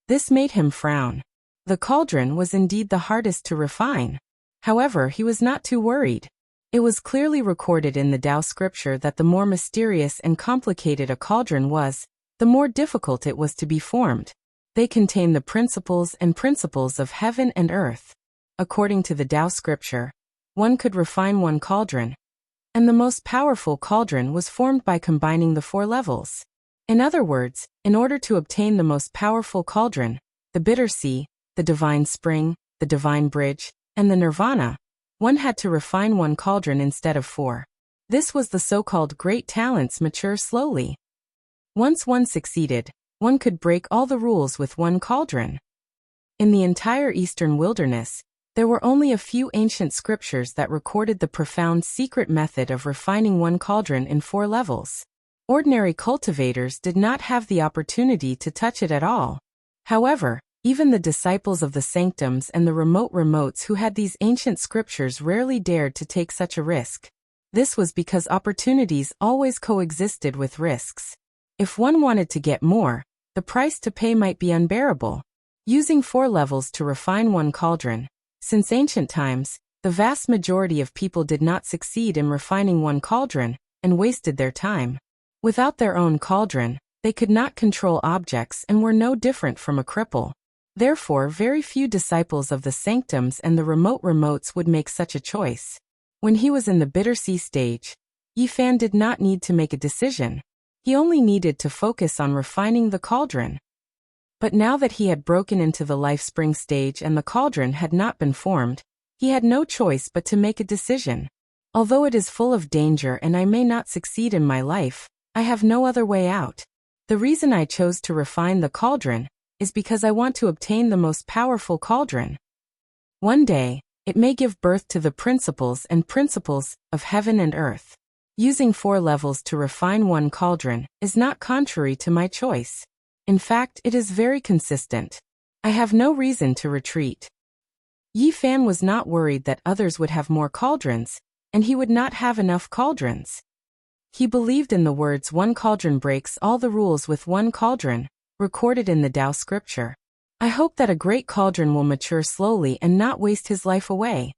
This made him frown. The cauldron was indeed the hardest to refine. However, he was not too worried. It was clearly recorded in the Tao scripture that the more mysterious and complicated a cauldron was, the more difficult it was to be formed. They contain the principles of heaven and earth. According to the Tao scripture, one could refine one cauldron, and the most powerful cauldron was formed by combining the 4 levels. In other words, in order to obtain the most powerful cauldron, the bitter sea, the divine spring, the divine bridge, and the nirvana, one had to refine one cauldron instead of 4. This was the so-called great talents mature slowly. Once one succeeded, one could break all the rules with one cauldron. In the entire eastern wilderness, there were only a few ancient scriptures that recorded the profound secret method of refining one cauldron in 4 levels. Ordinary cultivators did not have the opportunity to touch it at all. However, even the disciples of the sanctums and the remotes who had these ancient scriptures rarely dared to take such a risk. This was because opportunities always coexisted with risks. If one wanted to get more, the price to pay might be unbearable. Using 4 levels to refine one cauldron. Since ancient times, the vast majority of people did not succeed in refining one cauldron, and wasted their time. Without their own cauldron, they could not control objects and were no different from a cripple. Therefore, very few disciples of the sanctums and the remotes would make such a choice. When he was in the bitter sea stage, Yi Fan did not need to make a decision. He only needed to focus on refining the cauldron. But now that he had broken into the life spring stage and the cauldron had not been formed, he had no choice but to make a decision. Although it is full of danger and I may not succeed in my life, I have no other way out. The reason I chose to refine the cauldron is because I want to obtain the most powerful cauldron. One day, it may give birth to the principles of heaven and earth. Using 4 levels to refine one cauldron is not contrary to my choice. In fact, it is very consistent. I have no reason to retreat. Yi Fan was not worried that others would have more cauldrons, and he would not have enough cauldrons. He believed in the words "one cauldron breaks all the rules with one cauldron," recorded in the Tao scripture. I hope that a great cauldron will mature slowly and not waste his life away.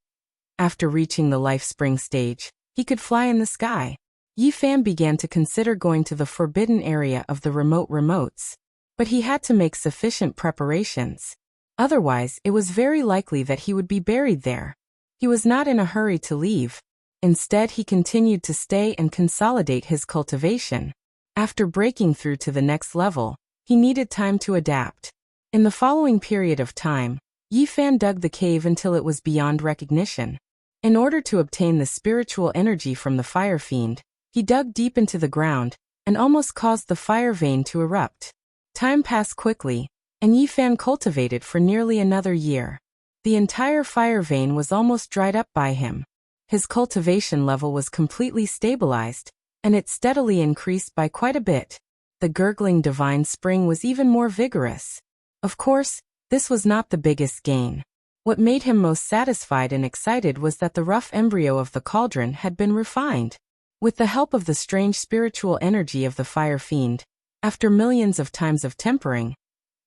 After reaching the life spring stage, he could fly in the sky. Yi Fan began to consider going to the forbidden area of the remotes. But he had to make sufficient preparations. Otherwise, it was very likely that he would be buried there. He was not in a hurry to leave. Instead, he continued to stay and consolidate his cultivation. After breaking through to the next level, he needed time to adapt. In the following period of time, Yi Fan dug the cave until it was beyond recognition. In order to obtain the spiritual energy from the fire fiend, he dug deep into the ground and almost caused the fire vein to erupt. Time passed quickly, and Yi Fan cultivated for nearly another year. The entire fire vein was almost dried up by him. His cultivation level was completely stabilized, and it steadily increased by quite a bit. The gurgling divine spring was even more vigorous. Of course, this was not the biggest gain. What made him most satisfied and excited was that the rough embryo of the cauldron had been refined. With the help of the strange spiritual energy of the fire fiend, after millions of times of tempering,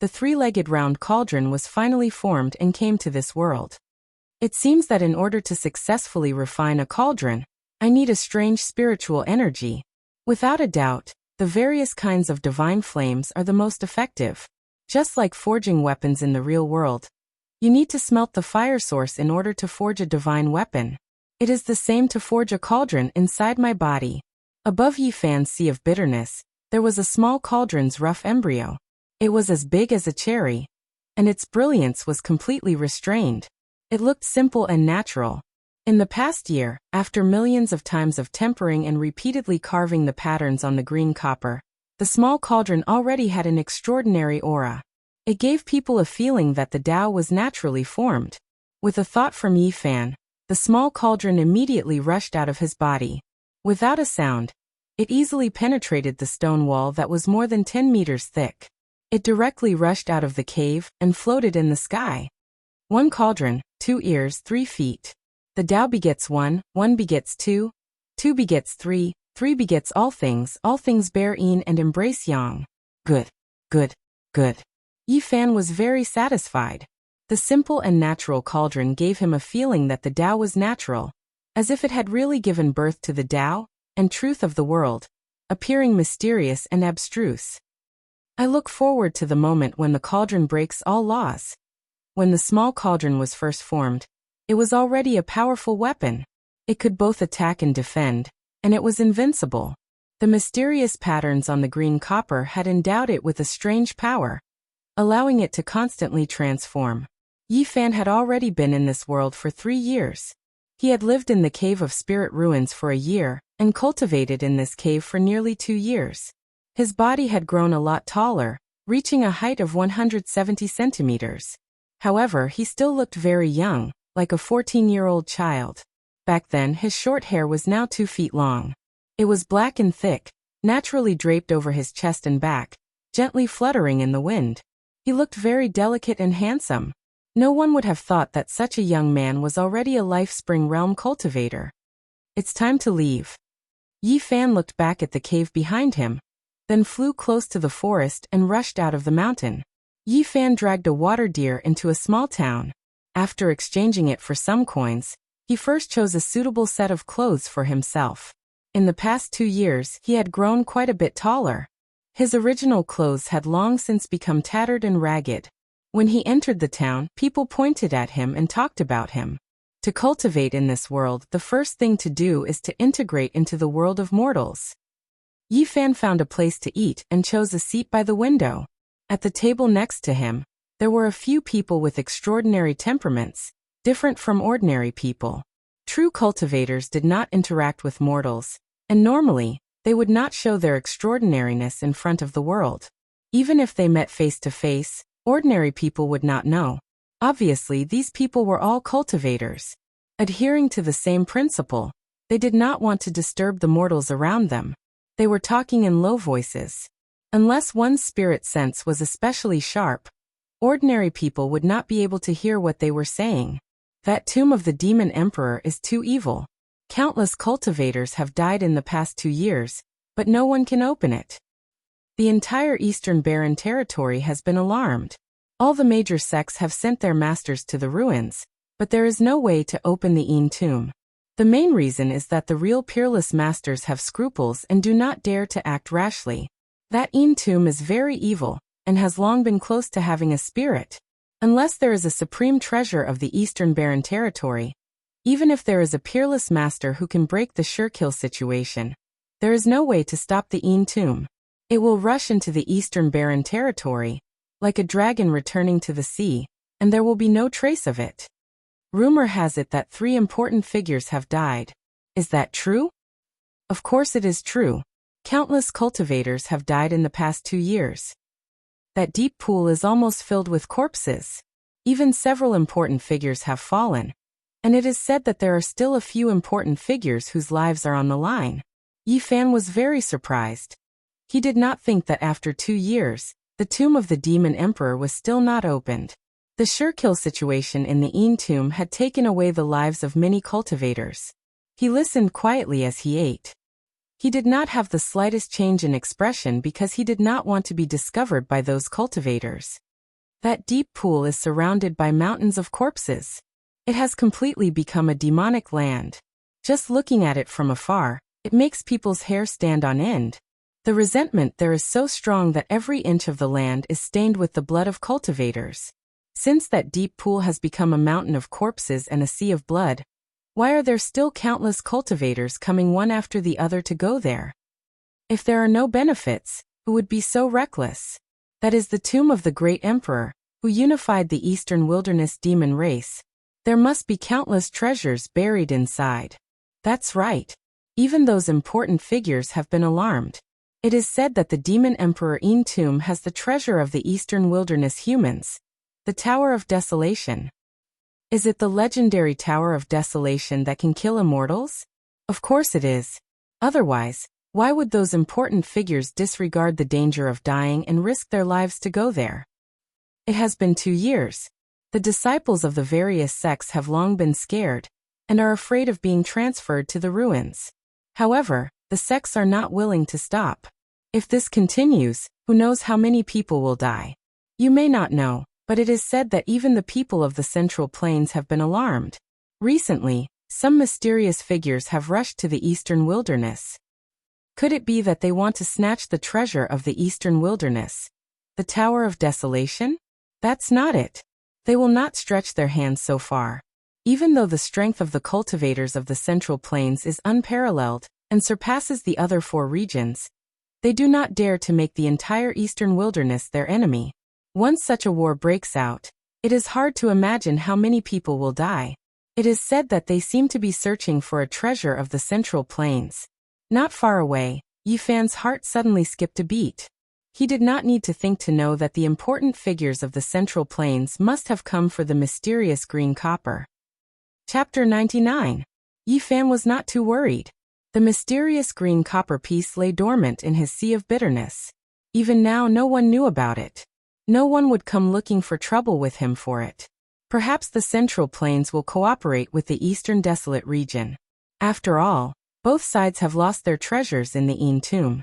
the 3-legged round cauldron was finally formed and came to this world. It seems that in order to successfully refine a cauldron, I need a strange spiritual energy. Without a doubt, the various kinds of divine flames are the most effective. Just like forging weapons in the real world, you need to smelt the fire source in order to forge a divine weapon. It is the same to forge a cauldron inside my body. Above Yi Fan's sea of bitterness, there was a small cauldron's rough embryo. It was as big as a cherry, and its brilliance was completely restrained. It looked simple and natural. In the past year, after millions of times of tempering and repeatedly carving the patterns on the green copper, the small cauldron already had an extraordinary aura. It gave people a feeling that the Tao was naturally formed. With a thought from Yi Fan, the small cauldron immediately rushed out of his body. Without a sound, it easily penetrated the stone wall that was more than 10 meters thick. It directly rushed out of the cave and floated in the sky. One cauldron, 2 ears, 3 feet. The Tao begets one begets two begets three begets all things bear yin and embrace yang. Good, good, good. Yi Fan was very satisfied. The simple and natural cauldron gave him a feeling that the Tao was natural, as if it had really given birth to the Tao and truth of the world, appearing mysterious and abstruse. I look forward to the moment when the cauldron breaks all laws. When the small cauldron was first formed, it was already a powerful weapon. It could both attack and defend, and it was invincible. The mysterious patterns on the green copper had endowed it with a strange power, allowing it to constantly transform. Yi Fan had already been in this world for 3 years. He had lived in the Cave of Spirit Ruins for a year, and cultivated in this cave for nearly 2 years. His body had grown a lot taller, reaching a height of 170 centimeters. However, he still looked very young, like a 14-year-old child. Back then, his short hair was now 2 feet long. It was black and thick, naturally draped over his chest and back, gently fluttering in the wind. He looked very delicate and handsome. No one would have thought that such a young man was already a Life Spring Realm cultivator. It's time to leave. Yi Fan looked back at the cave behind him, then flew close to the forest and rushed out of the mountain. Yi Fan dragged a water deer into a small town. After exchanging it for some coins, he first chose a suitable set of clothes for himself. In the past 2 years, he had grown quite a bit taller. His original clothes had long since become tattered and ragged. When he entered the town, people pointed at him and talked about him. To cultivate in this world, the first thing to do is to integrate into the world of mortals. Yi Fan found a place to eat and chose a seat by the window. At the table next to him, there were a few people with extraordinary temperaments, different from ordinary people. True cultivators did not interact with mortals, and normally, they would not show their extraordinariness in front of the world. Even if they met face to face, ordinary people would not know. Obviously, these people were all cultivators. Adhering to the same principle, they did not want to disturb the mortals around them. They were talking in low voices. Unless one's spirit sense was especially sharp, ordinary people would not be able to hear what they were saying. That tomb of the demon emperor is too evil. Countless cultivators have died in the past 2 years, but no one can open it. The entire Eastern Barren territory has been alarmed. All the major sects have sent their masters to the ruins, but there is no way to open the Yin tomb. The main reason is that the real peerless masters have scruples and do not dare to act rashly. That Yin tomb is very evil, and has long been close to having a spirit. Unless there is a supreme treasure of the Eastern Barren territory, even if there is a peerless master who can break the sure-kill situation, there is no way to stop the Yin tomb. It will rush into the Eastern Barren territory, like a dragon returning to the sea, and there will be no trace of it. Rumor has it that 3 important figures have died. Is that true? Of course it is true. Countless cultivators have died in the past 2 years. That deep pool is almost filled with corpses. Even several important figures have fallen, and it is said that there are still a few important figures whose lives are on the line. Yi Fan was very surprised. He did not think that after 2 years, the tomb of the demon emperor was still not opened. The sure-kill situation in the Yin tomb had taken away the lives of many cultivators. He listened quietly as he ate. He did not have the slightest change in expression because he did not want to be discovered by those cultivators. That deep pool is surrounded by mountains of corpses. It has completely become a demonic land. Just looking at it from afar, it makes people's hair stand on end. The resentment there is so strong that every inch of the land is stained with the blood of cultivators. Since that deep pool has become a mountain of corpses and a sea of blood, why are there still countless cultivators coming one after the other to go there? If there are no benefits, who would be so reckless? That is the tomb of the great emperor, who unified the eastern wilderness demon race. There must be countless treasures buried inside. That's right. Even those important figures have been alarmed. It is said that the demon emperor tomb has the treasure of the eastern wilderness humans, the Tower of Desolation. Is it the legendary Tower of Desolation that can kill immortals? Of course it is. Otherwise, why would those important figures disregard the danger of dying and risk their lives to go there? It has been 2 years. The disciples of the various sects have long been scared, and are afraid of being transferred to the ruins. However, the sects are not willing to stop. If this continues, who knows how many people will die? You may not know, but it is said that even the people of the Central Plains have been alarmed. Recently, some mysterious figures have rushed to the eastern wilderness. Could it be that they want to snatch the treasure of the eastern wilderness? The Tower of Desolation? That's not it. They will not stretch their hands so far. Even though the strength of the cultivators of the Central Plains is unparalleled and surpasses the other 4 regions, they do not dare to make the entire eastern wilderness their enemy. Once such a war breaks out, it is hard to imagine how many people will die. It is said that they seem to be searching for a treasure of the Central Plains. Not far away, Yi Fan's heart suddenly skipped a beat. He did not need to think to know that the important figures of the Central Plains must have come for the mysterious green copper. Chapter 99. Yi Fan was not too worried. The mysterious green copper piece lay dormant in his sea of bitterness. Even now no one knew about it. No one would come looking for trouble with him for it. Perhaps the Central Plains will cooperate with the Eastern Desolate region. After all, both sides have lost their treasures in the tomb.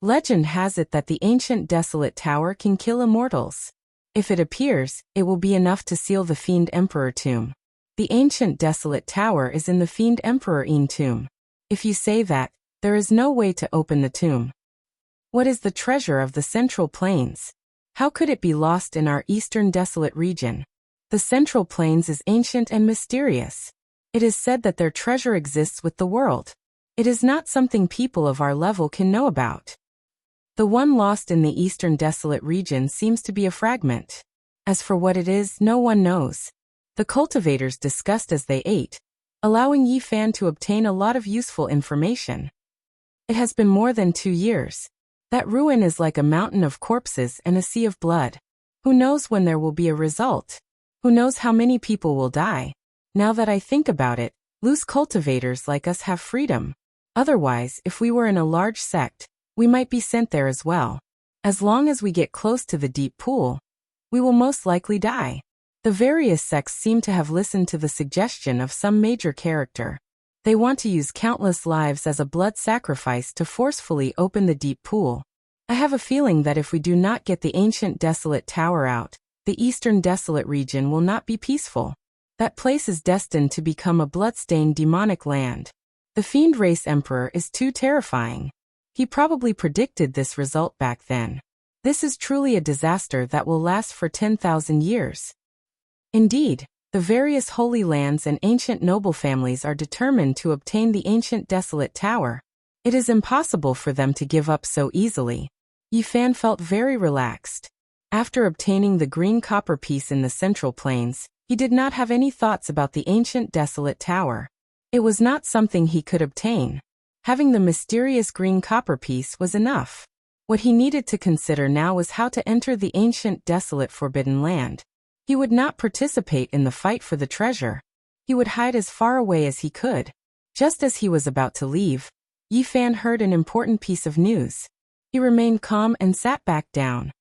Legend has it that the ancient Desolate Tower can kill immortals. If it appears, it will be enough to seal the Fiend Emperor tomb. The ancient Desolate Tower is in the Fiend Emperor tomb. If you say that, there is no way to open the tomb. What is the treasure of the Central Plains? How could it be lost in our Eastern Desolate region? The Central Plains is ancient and mysterious. It is said that their treasure exists with the world. It is not something people of our level can know about. The one lost in the Eastern Desolate region seems to be a fragment. As for what it is, no one knows. The cultivators discussed as they ate, allowing Yi Fan to obtain a lot of useful information. It has been more than 2 years. That ruin is like a mountain of corpses and a sea of blood. Who knows when there will be a result? Who knows how many people will die? Now that I think about it, loose cultivators like us have freedom. Otherwise, if we were in a large sect, we might be sent there as well. As long as we get close to the deep pool, we will most likely die. The various sects seem to have listened to the suggestion of some major character. They want to use countless lives as a blood sacrifice to forcefully open the deep pool. I have a feeling that if we do not get the ancient Desolate Tower out, the Eastern Desolate region will not be peaceful. That place is destined to become a bloodstained demonic land. The Fiend Race Emperor is too terrifying. He probably predicted this result back then. This is truly a disaster that will last for 10,000 years. Indeed, the various holy lands and ancient noble families are determined to obtain the ancient Desolate Tower. It is impossible for them to give up so easily. Yi Fan felt very relaxed. After obtaining the green copper piece in the Central Plains, he did not have any thoughts about the ancient Desolate Tower. It was not something he could obtain. Having the mysterious green copper piece was enough. What he needed to consider now was how to enter the ancient Desolate Forbidden Land. He would not participate in the fight for the treasure. He would hide as far away as he could. Just as he was about to leave, Yi Fan heard an important piece of news. He remained calm and sat back down.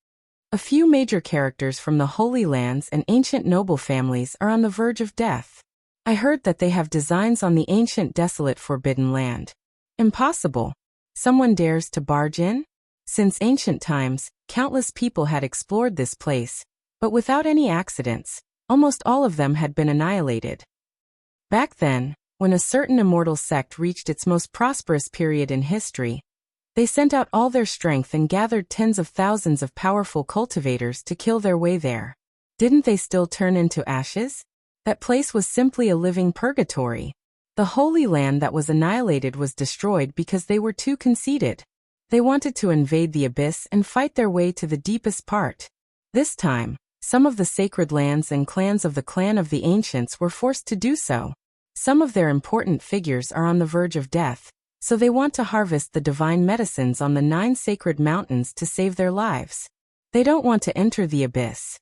A few major characters from the Holy Lands and ancient noble families are on the verge of death. I heard that they have designs on the ancient Desolate Forbidden Land. Impossible. Someone dares to barge in? Since ancient times, countless people had explored this place, but without any accidents. Almost all of them had been annihilated. Back then, when a certain immortal sect reached its most prosperous period in history, they sent out all their strength and gathered tens of thousands of powerful cultivators to kill their way there. Didn't they still turn into ashes? That place was simply a living purgatory. The Holy Land that was annihilated was destroyed because they were too conceited. They wanted to invade the abyss and fight their way to the deepest part. This time, some of the sacred lands and clans of the clan of the ancients were forced to do so. Some of their important figures are on the verge of death, so they want to harvest the divine medicines on the 9 sacred mountains to save their lives. They don't want to enter the abyss.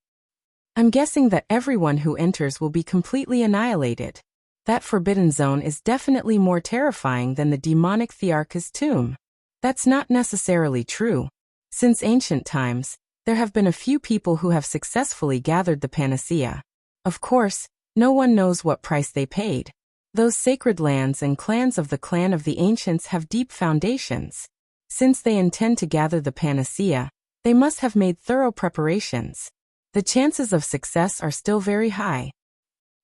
I'm guessing that everyone who enters will be completely annihilated. That forbidden zone is definitely more terrifying than the demonic Thearch's tomb. That's not necessarily true. Since ancient times, there have been a few people who have successfully gathered the panacea. Of course, no one knows what price they paid. Those sacred lands and clans of the clan of the ancients have deep foundations. Since they intend to gather the panacea, they must have made thorough preparations. The chances of success are still very high.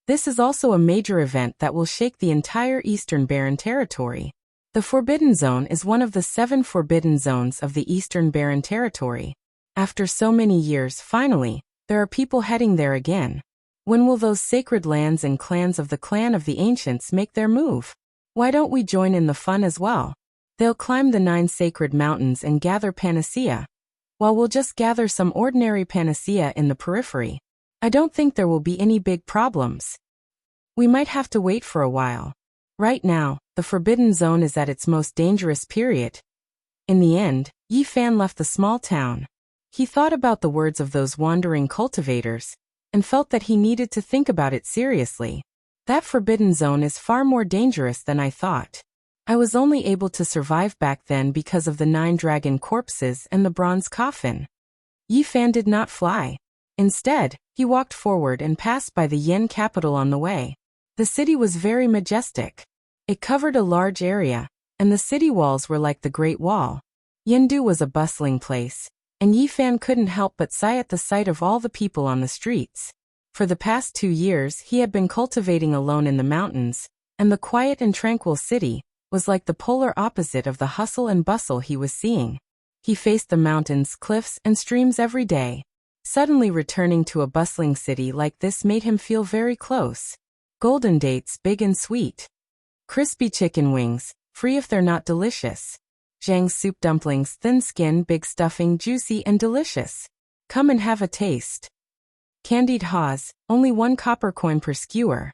This is also a major event that will shake the entire Eastern Barren Territory. The Forbidden Zone is one of the 7 forbidden zones of the Eastern Barren Territory. After so many years, finally, there are people heading there again. When will those sacred lands and clans of the clan of the ancients make their move? Why don't we join in the fun as well? They'll climb the 9 sacred mountains and gather panacea, while we'll just gather some ordinary panacea in the periphery. I don't think there will be any big problems. We might have to wait for a while. Right now, the Forbidden Zone is at its most dangerous period. In the end, Yi Fan left the small town. He thought about the words of those wandering cultivators, and felt that he needed to think about it seriously. That Forbidden Zone is far more dangerous than I thought. I was only able to survive back then because of the 9 dragon corpses and the bronze coffin. Yi Fan did not fly. Instead, he walked forward and passed by the Yen capital on the way. The city was very majestic. It covered a large area, and the city walls were like the Great Wall. Yendu was a bustling place, and Yi Fan couldn't help but sigh at the sight of all the people on the streets. For the past 2 years he had been cultivating alone in the mountains, and the quiet and tranquil city was like the polar opposite of the hustle and bustle he was seeing. He faced the mountains, cliffs, and streams every day. Suddenly returning to a bustling city like this made him feel very close. Golden dates, big and sweet. Crispy chicken wings, free if they're not delicious. Zhang's soup dumplings, thin skin, big stuffing, juicy and delicious. Come and have a taste. Candied haws, only 1 copper coin per skewer.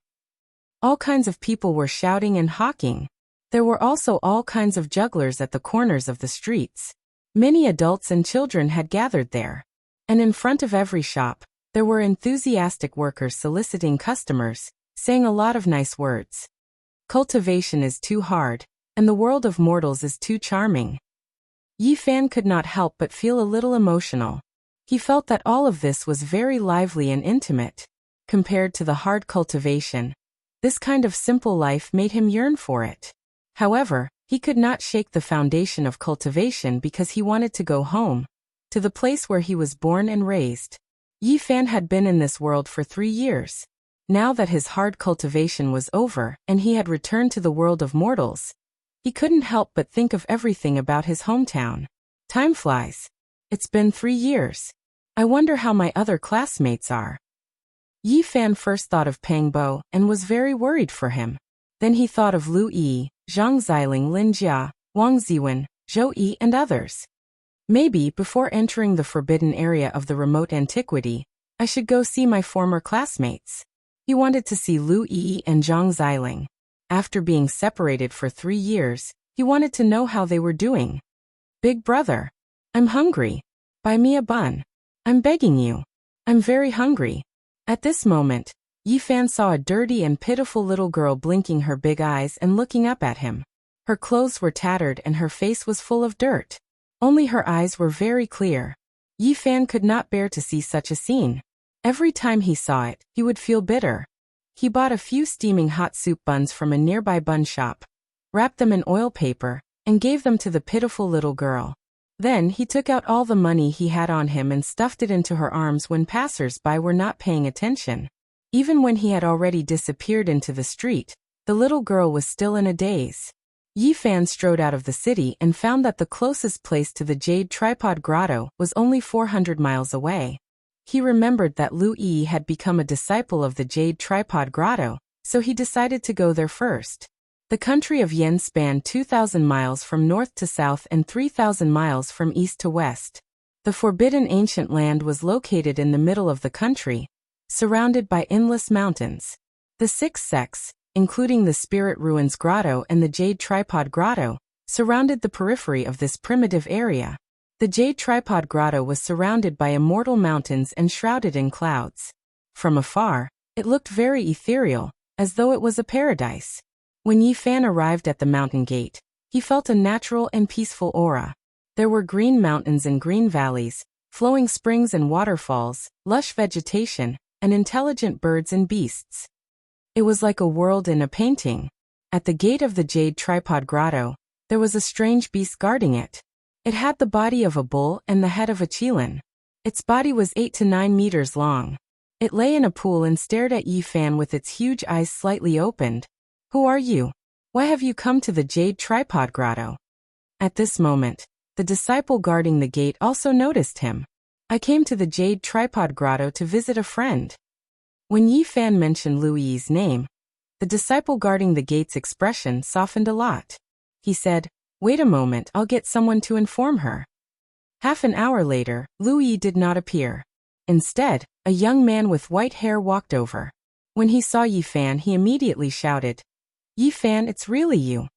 All kinds of people were shouting and hawking. There were also all kinds of jugglers at the corners of the streets. Many adults and children had gathered there. And in front of every shop, there were enthusiastic workers soliciting customers, saying a lot of nice words. Cultivation is too hard, and the world of mortals is too charming. Yi Fan could not help but feel a little emotional. He felt that all of this was very lively and intimate. Compared to the hard cultivation, this kind of simple life made him yearn for it. However, he could not shake the foundation of cultivation because he wanted to go home, to the place where he was born and raised. Yi Fan had been in this world for 3 years. Now that his hard cultivation was over and he had returned to the world of mortals, he couldn't help but think of everything about his hometown. Time flies. It's been 3 years. I wonder how my other classmates are. Yi Fan first thought of Pang Bo and was very worried for him. Then he thought of Lu Yi, Zhang Xiling, Lin Jia, Wang Ziwen, Zhou Yi and others. Maybe before entering the forbidden area of the remote antiquity, I should go see my former classmates. He wanted to see Lu Yi and Zhang Xiling. After being separated for 3 years, he wanted to know how they were doing. Big brother, I'm hungry. Buy me a bun. I'm begging you. I'm very hungry. At this moment, Yi Fan saw a dirty and pitiful little girl blinking her big eyes and looking up at him. Her clothes were tattered and her face was full of dirt. Only her eyes were very clear. Yi Fan could not bear to see such a scene. Every time he saw it, he would feel bitter. He bought a few steaming hot soup buns from a nearby bun shop, wrapped them in oil paper, and gave them to the pitiful little girl. Then he took out all the money he had on him and stuffed it into her arms when passers-by were not paying attention. Even when he had already disappeared into the street, the little girl was still in a daze. Yi Fan strode out of the city and found that the closest place to the Jade Tripod Grotto was only 400 miles away. He remembered that Lu Yi had become a disciple of the Jade Tripod Grotto, so he decided to go there first. The country of Yen spanned 2,000 miles from north to south and 3,000 miles from east to west. The forbidden ancient land was located in the middle of the country, surrounded by endless mountains. The 6 sects, including the Spirit Ruins Grotto and the Jade Tripod Grotto, surrounded the periphery of this primitive area. The Jade Tripod Grotto was surrounded by immortal mountains and shrouded in clouds. From afar, it looked very ethereal, as though it was a paradise. When Yi Fan arrived at the mountain gate, he felt a natural and peaceful aura. There were green mountains and green valleys, flowing springs and waterfalls, lush vegetation, and intelligent birds and beasts. It was like a world in a painting. At the gate of the Jade Tripod Grotto, there was a strange beast guarding it. It had the body of a bull and the head of a qilin. Its body was 8 to 9 meters long. It lay in a pool and stared at Yi Fan with its huge eyes slightly opened. "Who are you? Why have you come to the Jade Tripod Grotto?" At this moment, the disciple guarding the gate also noticed him. "I came to the Jade Tripod Grotto to visit a friend." When Yi Fan mentioned Lu Yi's name, the disciple guarding the gate's expression softened a lot. He said, "Wait a moment, I'll get someone to inform her." Half an hour later, Lu Yi did not appear. Instead, a young man with white hair walked over. When he saw Yi Fan, he immediately shouted, "Yi Fan, it's really you."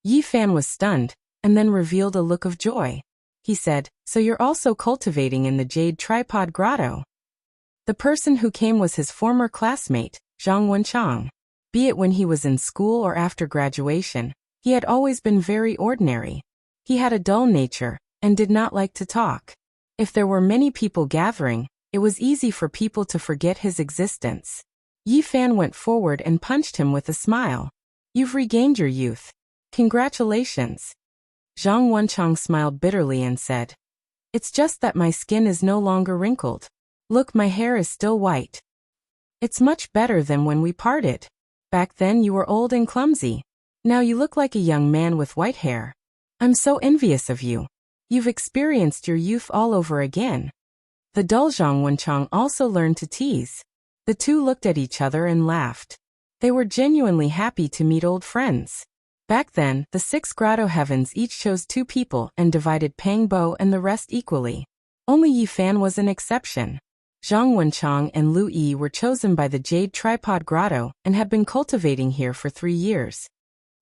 Yi Fan was stunned, and then revealed a look of joy. He said, "So you're also cultivating in the Jade Tripod Grotto?" The person who came was his former classmate, Zhang Wenchang. Be it when he was in school or after graduation, he had always been very ordinary. He had a dull nature, and did not like to talk. If there were many people gathering, it was easy for people to forget his existence. Yi Fan went forward and punched him with a smile. "You've regained your youth. Congratulations." Zhang Wenchang smiled bitterly and said, "It's just that my skin is no longer wrinkled. Look, my hair is still white. It's much better than when we parted. Back then you were old and clumsy. Now you look like a young man with white hair. I'm so envious of you. You've experienced your youth all over again." The dull Zhang Wenchang also learned to tease. The two looked at each other and laughed. They were genuinely happy to meet old friends. Back then, the 6 grotto heavens each chose 2 people and divided Pangbo and the rest equally. Only Yi Fan was an exception. Zhang Wenchang and Lu Yi were chosen by the Jade Tripod Grotto and had been cultivating here for 3 years.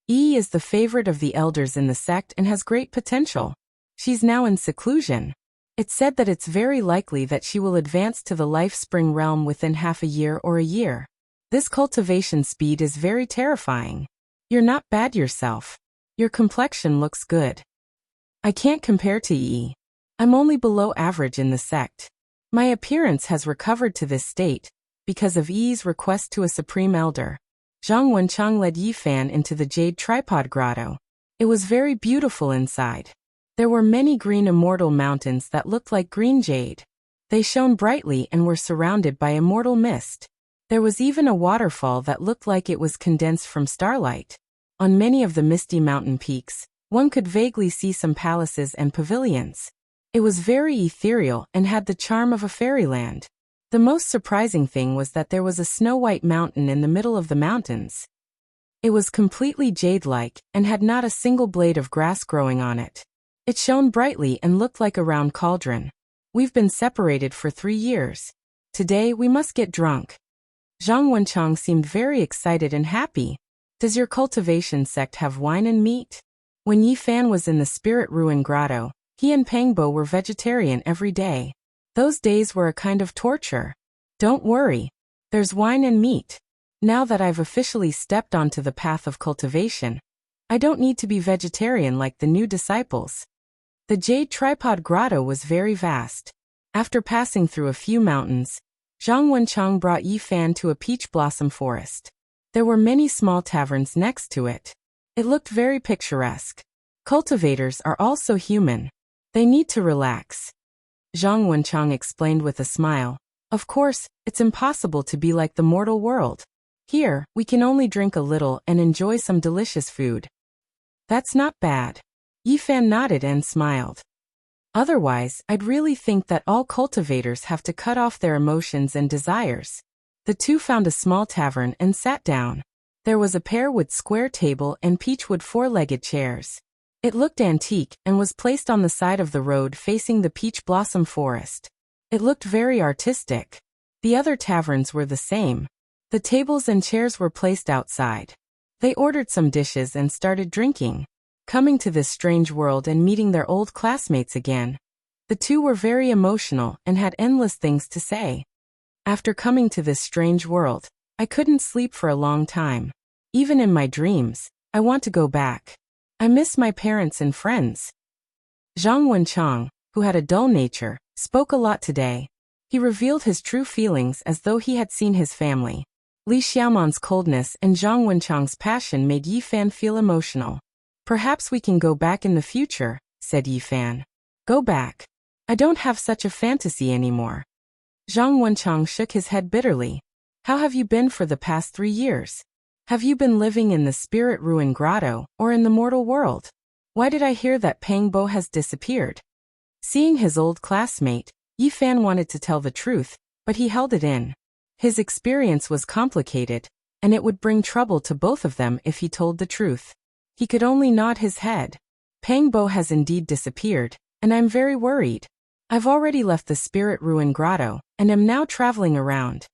Yi is the favorite of the elders in the sect and has great potential. She's now in seclusion. It's said that it's very likely that she will advance to the Life Spring realm within half a year or a year. This cultivation speed is very terrifying. You're not bad yourself. Your complexion looks good. I can't compare to Yi. I'm only below average in the sect. My appearance has recovered to this state because of Yi's request to a supreme elder. Zhang Wenchang led Yi Fan into the Jade Tripod Grotto. It was very beautiful inside. There were many green immortal mountains that looked like green jade. They shone brightly and were surrounded by immortal mist. There was even a waterfall that looked like it was condensed from starlight. On many of the misty mountain peaks, one could vaguely see some palaces and pavilions. It was very ethereal and had the charm of a fairyland. The most surprising thing was that there was a snow-white mountain in the middle of the mountains. It was completely jade-like and had not a single blade of grass growing on it. It shone brightly and looked like a round cauldron. We've been separated for 3 years. Today we must get drunk. Zhang Wenchang seemed very excited and happy. Does your cultivation sect have wine and meat? When Yi Fan was in the Spirit Ruin Grotto, he and Pangbo were vegetarian every day. Those days were a kind of torture. Don't worry. There's wine and meat. Now that I've officially stepped onto the path of cultivation, I don't need to be vegetarian like the new disciples. The Jade Tripod Grotto was very vast. After passing through a few mountains, Zhang Wenchang brought Yi Fan to a peach blossom forest. There were many small taverns next to it. It looked very picturesque. Cultivators are also human. They need to relax. Zhang Wenchang explained with a smile. Of course, it's impossible to be like the mortal world. Here, we can only drink a little and enjoy some delicious food. That's not bad. Yifan nodded and smiled. Otherwise, I'd really think that all cultivators have to cut off their emotions and desires. The two found a small tavern and sat down. There was a pear-wood square table and peach-wood four-legged chairs. It looked antique and was placed on the side of the road facing the peach blossom forest. It looked very artistic. The other taverns were the same. The tables and chairs were placed outside. They ordered some dishes and started drinking. Coming to this strange world and meeting their old classmates again. The two were very emotional and had endless things to say. After coming to this strange world, I couldn't sleep for a long time. Even in my dreams, I want to go back. I miss my parents and friends. Zhang Wenchang, who had a dull nature, spoke a lot today. He revealed his true feelings as though he had seen his family. Li Xiaoman's coldness and Zhang Wenchang's passion made Yifan feel emotional. Perhaps we can go back in the future, said Yifan. Go back. I don't have such a fantasy anymore. Zhang Wenchang shook his head bitterly. How have you been for the past 3 years? Have you been living in the spirit ruin grotto, or in the mortal world? Why did I hear that Pang Bo has disappeared? Seeing his old classmate, Yifan wanted to tell the truth, but he held it in. His experience was complicated, and it would bring trouble to both of them if he told the truth. He could only nod his head. Pang Bo has indeed disappeared, and I'm very worried. I've already left the spirit ruin grotto, and am now traveling around.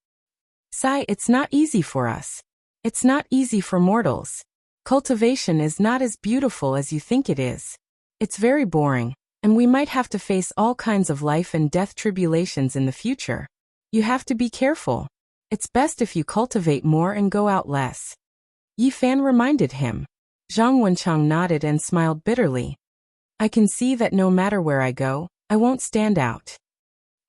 Sai, it's not easy for us. It's not easy for mortals. Cultivation is not as beautiful as you think it is. It's very boring, and we might have to face all kinds of life and death tribulations in the future. You have to be careful. It's best if you cultivate more and go out less. Yifan reminded him. Zhang Wenchang nodded and smiled bitterly. I can see that no matter where I go, I won't stand out.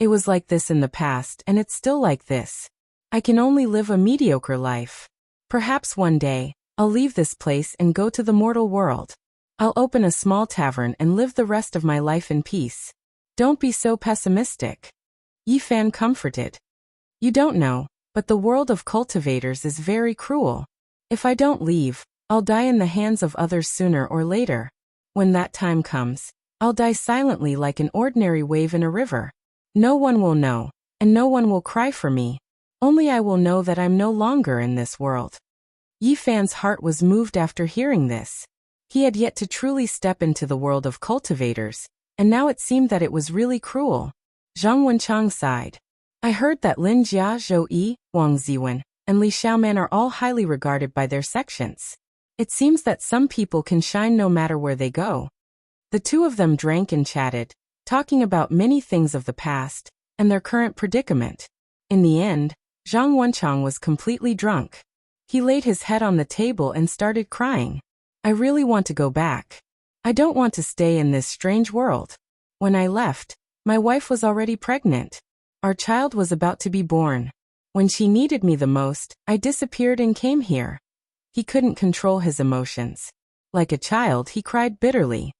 It was like this in the past and it's still like this. I can only live a mediocre life. Perhaps one day, I'll leave this place and go to the mortal world. I'll open a small tavern and live the rest of my life in peace. Don't be so pessimistic. Yifan comforted. You don't know, but the world of cultivators is very cruel. If I don't leave, I'll die in the hands of others sooner or later. When that time comes, I'll die silently like an ordinary wave in a river. No one will know, and no one will cry for me. Only I will know that I'm no longer in this world. Yifan's heart was moved after hearing this. He had yet to truly step into the world of cultivators, and now it seemed that it was really cruel. Zhang Wenchang sighed. I heard that Lin Jia, Zhou Yi, Wang Ziwen, and Li Xiaoman are all highly regarded by their sections. It seems that some people can shine no matter where they go. The two of them drank and chatted, talking about many things of the past, and their current predicament. In the end, Zhang Wenchang was completely drunk. He laid his head on the table and started crying. I really want to go back. I don't want to stay in this strange world. When I left, my wife was already pregnant. Our child was about to be born. When she needed me the most, I disappeared and came here. He couldn't control his emotions. Like a child, he cried bitterly.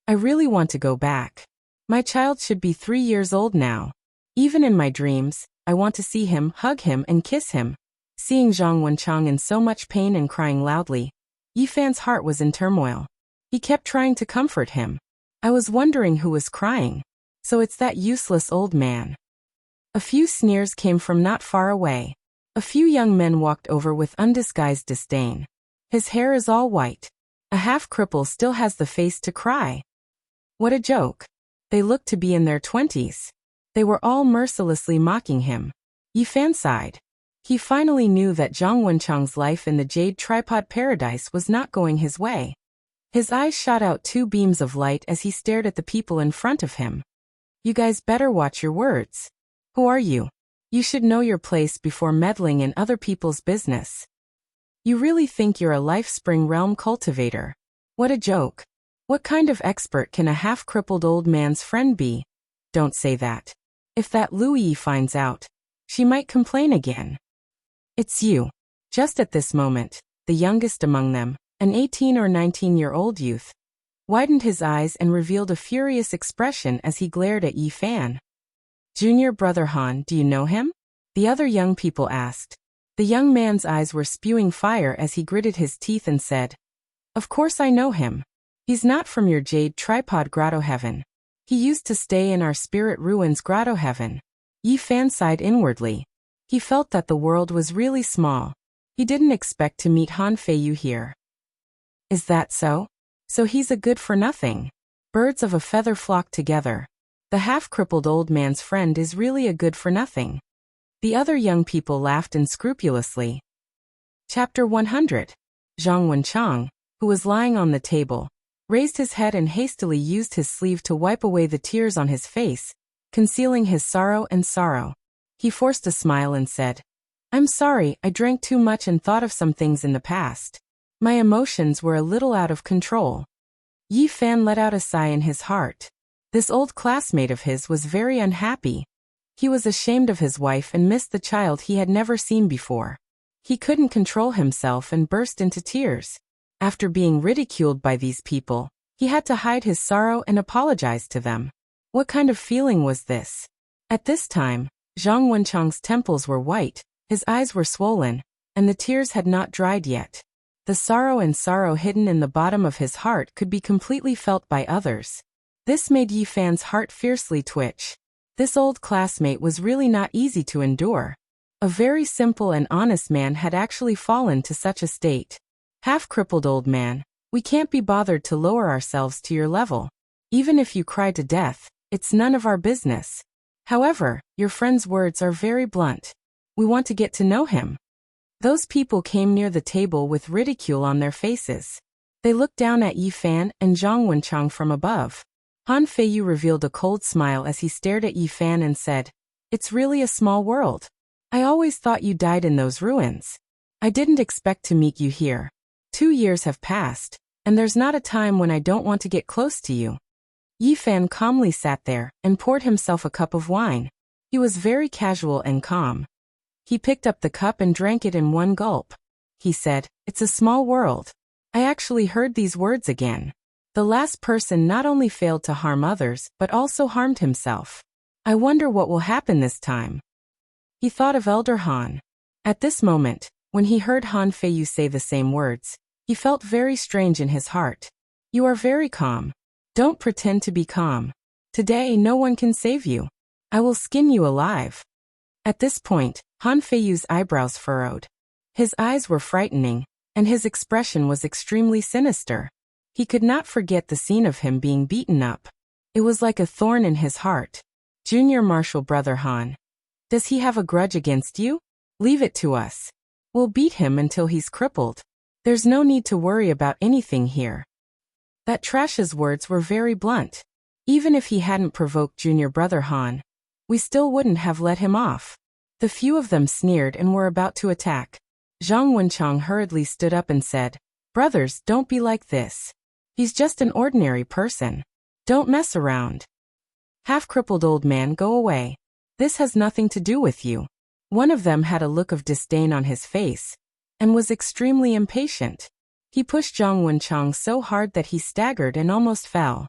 I really want to go back. My child should be 3 years old now. Even in my dreams, I want to see him, hug him, and kiss him. Seeing Zhang Wenchang in so much pain and crying loudly, Yifan's heart was in turmoil. He kept trying to comfort him. I was wondering who was crying. So it's that useless old man. A few sneers came from not far away. A few young men walked over with undisguised disdain. His hair is all white. A half-cripple still has the face to cry. What a joke. They looked to be in their 20s. They were all mercilessly mocking him. Yifan sighed. He finally knew that Zhang Wenchang's life in the Jade Tripod Paradise was not going his way. His eyes shot out 2 beams of light as he stared at the people in front of him. You guys better watch your words. Who are you? You should know your place before meddling in other people's business. You really think you're a Life Spring Realm cultivator? What a joke. What kind of expert can a half-crippled old man's friend be? Don't say that. If that Louis finds out, she might complain again. It's you. Just at this moment, the youngest among them, an 18 or 19-year-old youth, widened his eyes and revealed a furious expression as he glared at Yifan. Junior brother Han, do you know him? The other young people asked. The young man's eyes were spewing fire as he gritted his teeth and said, Of course I know him. He's not from your jade tripod grotto heaven. He used to stay in our spirit ruins grotto heaven. Yi Fan sighed inwardly. He felt that the world was really small. He didn't expect to meet Han Feiyu here. Is that so? So he's a good-for-nothing. Birds of a feather flock together. The half-crippled old man's friend is really a good-for-nothing. The other young people laughed unscrupulously. Chapter 100. Zhang Wenchang, who was lying on the table, raised his head and hastily used his sleeve to wipe away the tears on his face, concealing his sorrow. He forced a smile and said, I'm sorry, I drank too much and thought of some things in the past. My emotions were a little out of control. Yi Fan let out a sigh in his heart. This old classmate of his was very unhappy. He was ashamed of his wife and missed the child he had never seen before. He couldn't control himself and burst into tears. After being ridiculed by these people, he had to hide his sorrow and apologize to them. What kind of feeling was this? At this time, Zhang Wenchang's temples were white, his eyes were swollen, and the tears had not dried yet. The sorrow hidden in the bottom of his heart could be completely felt by others. This made Yi Fan's heart fiercely twitch. This old classmate was really not easy to endure. A very simple and honest man had actually fallen to such a state. Half-crippled old man, we can't be bothered to lower ourselves to your level. Even if you cry to death, it's none of our business. However, your friend's words are very blunt. We want to get to know him. Those people came near the table with ridicule on their faces. They looked down at Yi Fan and Zhang Wenchang from above. Han Feiyu revealed a cold smile as he stared at Yi Fan and said, It's really a small world. I always thought you died in those ruins. I didn't expect to meet you here. 2 years have passed, and there's not a time when I don't want to get close to you. Yi Fan calmly sat there and poured himself a cup of wine. He was very casual and calm. He picked up the cup and drank it in one gulp. He said, It's a small world. I actually heard these words again. The last person not only failed to harm others, but also harmed himself. I wonder what will happen this time. He thought of Elder Han. At this moment, when he heard Han Feiyu say the same words, he felt very strange in his heart. You are very calm. Don't pretend to be calm. Today no one can save you. I will skin you alive. At this point, Han Feiyu's eyebrows furrowed. His eyes were frightening, and his expression was extremely sinister. He could not forget the scene of him being beaten up. It was like a thorn in his heart. Junior Marshal Brother Han. Does he have a grudge against you? Leave it to us. We'll beat him until he's crippled. There's no need to worry about anything here. That trash's words were very blunt. Even if he hadn't provoked Junior Brother Han, we still wouldn't have let him off. The few of them sneered and were about to attack. Zhang Wenchang hurriedly stood up and said, Brothers, don't be like this. He's just an ordinary person. Don't mess around. Half-crippled old man, go away. This has nothing to do with you. One of them had a look of disdain on his face, and was extremely impatient. He pushed Zhang Wenchang so hard that he staggered and almost fell.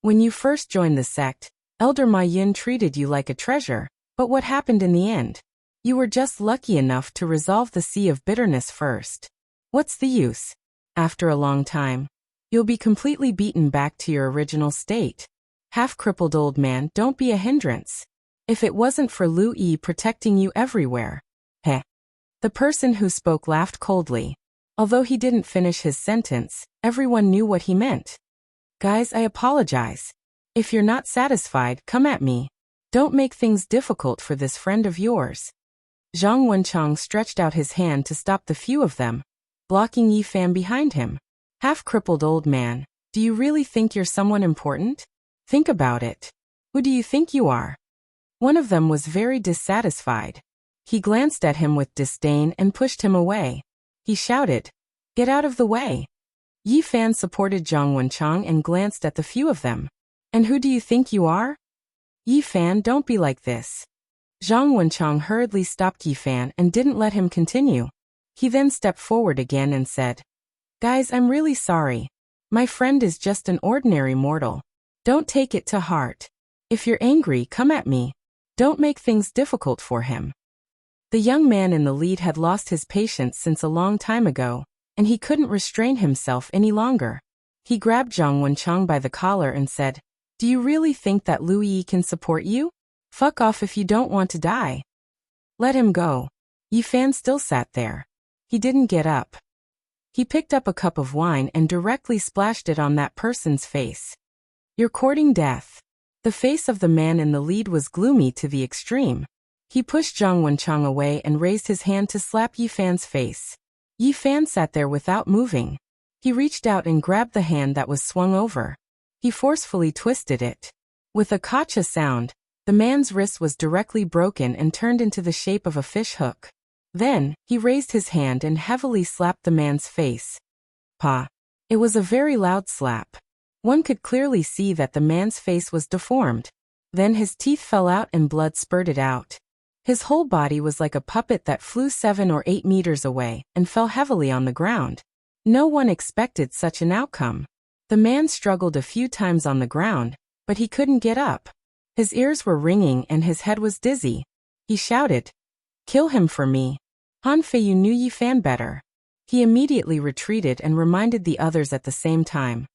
When you first joined the sect, Elder Ma Yin treated you like a treasure, but what happened in the end? You were just lucky enough to resolve the sea of bitterness first. What's the use? After a long time, you'll be completely beaten back to your original state. Half-crippled old man, don't be a hindrance. If it wasn't for Lu Yi protecting you everywhere. Heh. The person who spoke laughed coldly. Although he didn't finish his sentence, everyone knew what he meant. Guys, I apologize. If you're not satisfied, come at me. Don't make things difficult for this friend of yours. Zhang Wenchang stretched out his hand to stop the few of them, blocking Yi Fan behind him. Half-crippled old man, do you really think you're someone important? Think about it. Who do you think you are? One of them was very dissatisfied. He glanced at him with disdain and pushed him away. He shouted, Get out of the way. Yi Fan supported Zhang Wenchang and glanced at the few of them. And who do you think you are? Yi Fan, don't be like this. Zhang Wenchang hurriedly stopped Yi Fan and didn't let him continue. He then stepped forward again and said, Guys, I'm really sorry. My friend is just an ordinary mortal. Don't take it to heart. If you're angry, come at me. Don't make things difficult for him. The young man in the lead had lost his patience since a long time ago, and he couldn't restrain himself any longer. He grabbed Zhang Wenchang by the collar and said, "Do you really think that Lu Yi can support you? Fuck off if you don't want to die." Let him go. Yi Fan still sat there. He didn't get up. He picked up a cup of wine and directly splashed it on that person's face. "You're courting death." The face of the man in the lead was gloomy to the extreme. He pushed Zhang Wenchang away and raised his hand to slap Yi Fan's face. Yi Fan sat there without moving. He reached out and grabbed the hand that was swung over. He forcefully twisted it. With a kacha sound, the man's wrist was directly broken and turned into the shape of a fish hook. Then, he raised his hand and heavily slapped the man's face. Pa! It was a very loud slap. One could clearly see that the man's face was deformed. Then his teeth fell out and blood spurted out. His whole body was like a puppet that flew 7 or 8 meters away and fell heavily on the ground. No one expected such an outcome. The man struggled a few times on the ground, but he couldn't get up. His ears were ringing and his head was dizzy. He shouted, "Kill him for me." Han Feiyu knew Yi Fan better. He immediately retreated and reminded the others at the same time.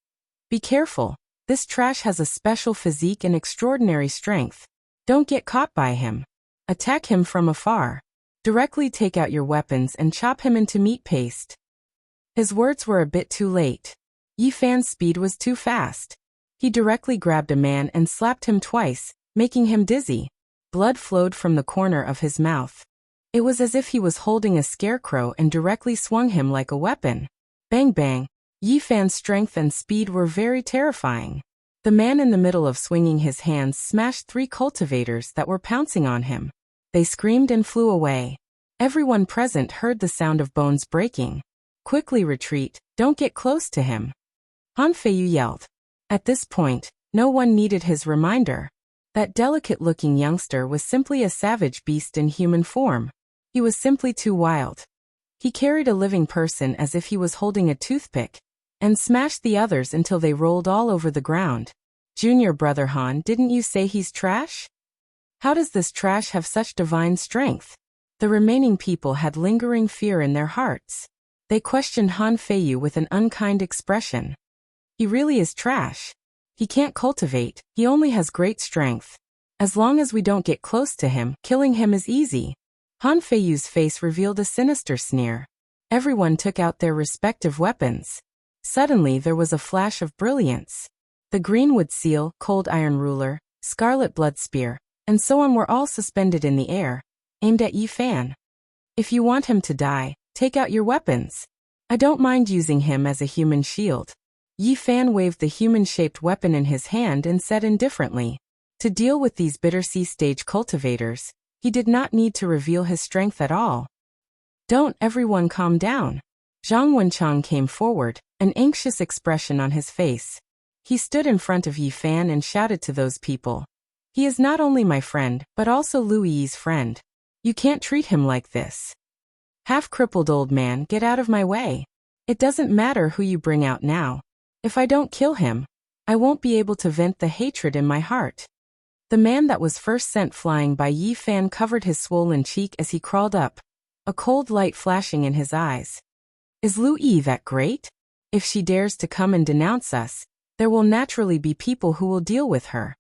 "Be careful, this trash has a special physique and extraordinary strength. Don't get caught by him. Attack him from afar. Directly take out your weapons and chop him into meat paste." His words were a bit too late. Yi Fan's speed was too fast. He directly grabbed a man and slapped him twice, making him dizzy. Blood flowed from the corner of his mouth. It was as if he was holding a scarecrow and directly swung him like a weapon. Bang bang. Yi Fan's strength and speed were very terrifying. The man in the middle of swinging his hands smashed 3 cultivators that were pouncing on him. They screamed and flew away. Everyone present heard the sound of bones breaking. "Quickly retreat, don't get close to him," Han Feiyu yelled. At this point, no one needed his reminder. That delicate-looking youngster was simply a savage beast in human form. He was simply too wild. He carried a living person as if he was holding a toothpick, and smashed the others until they rolled all over the ground. "Junior brother Han, didn't you say he's trash? How does this trash have such divine strength?" The remaining people had lingering fear in their hearts. They questioned Han Feiyu with an unkind expression. "He really is trash. He can't cultivate, he only has great strength. As long as we don't get close to him, killing him is easy." Han Feiyu's face revealed a sinister sneer. Everyone took out their respective weapons. Suddenly there was a flash of brilliance. The greenwood seal, cold iron ruler, scarlet blood spear, and so on were all suspended in the air, aimed at Yi Fan. "If you want him to die, take out your weapons. I don't mind using him as a human shield." Yi Fan waved the human-shaped weapon in his hand and said indifferently, "To deal with these Bittersea stage cultivators, he did not need to reveal his strength at all." "Don't everyone calm down." Zhang Wenchang came forward, an anxious expression on his face. He stood in front of Yi Fan and shouted to those people, "He is not only my friend, but also Lu Yi's friend. You can't treat him like this. Half-crippled old man, get out of my way. It doesn't matter who you bring out now. If I don't kill him, I won't be able to vent the hatred in my heart." The man that was first sent flying by Yi Fan covered his swollen cheek as he crawled up, a cold light flashing in his eyes. "Is Lu Yi that great? If she dares to come and denounce us, there will naturally be people who will deal with her."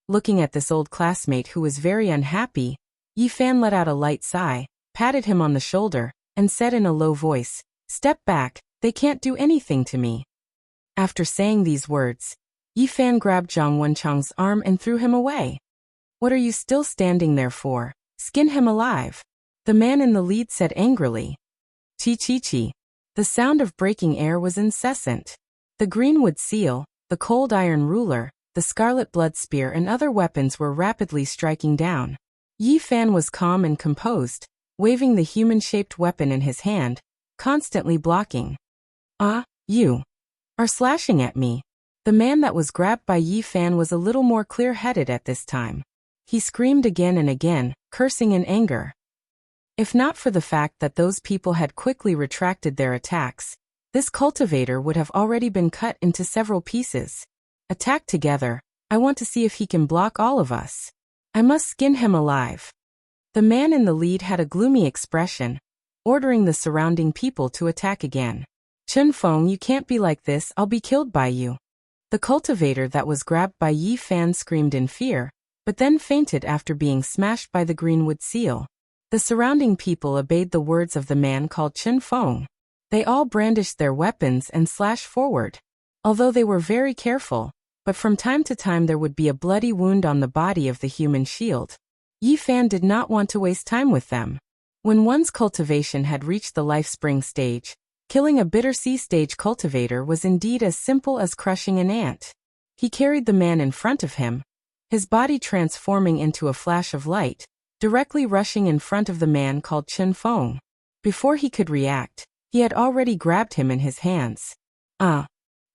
Looking at this old classmate who was very unhappy, Yi Fan let out a light sigh, patted him on the shoulder, and said in a low voice, "Step back, they can't do anything to me." After saying these words, Yi Fan grabbed Zhang Wenchang's arm and threw him away. "What are you still standing there for? Skin him alive," the man in the lead said angrily. Chi-chi-chi. The sound of breaking air was incessant. The greenwood seal, the cold iron ruler, the scarlet blood spear and other weapons were rapidly striking down. Yi Fan was calm and composed, waving the human-shaped weapon in his hand, constantly blocking. "Ah, you are slashing at me." The man that was grabbed by Yi Fan was a little more clear-headed at this time. He screamed again and again, cursing in anger. If not for the fact that those people had quickly retracted their attacks, this cultivator would have already been cut into several pieces. "Attack together, I want to see if he can block all of us." I must skin him alive. The man in the lead had a gloomy expression, ordering the surrounding people to attack again. Chen Feng, you can't be like this, I'll be killed by you. The cultivator that was grabbed by Yi Fan screamed in fear, but then fainted after being smashed by the greenwood seal. The surrounding people obeyed the words of the man called Chen Feng. They all brandished their weapons and slashed forward. Although they were very careful, but from time to time there would be a bloody wound on the body of the human shield. Yi Fan did not want to waste time with them. When one's cultivation had reached the life spring stage, killing a bitter sea stage cultivator was indeed as simple as crushing an ant. He carried the man in front of him, his body transforming into a flash of light, directly rushing in front of the man called Chen Feng. Before he could react, he had already grabbed him in his hands.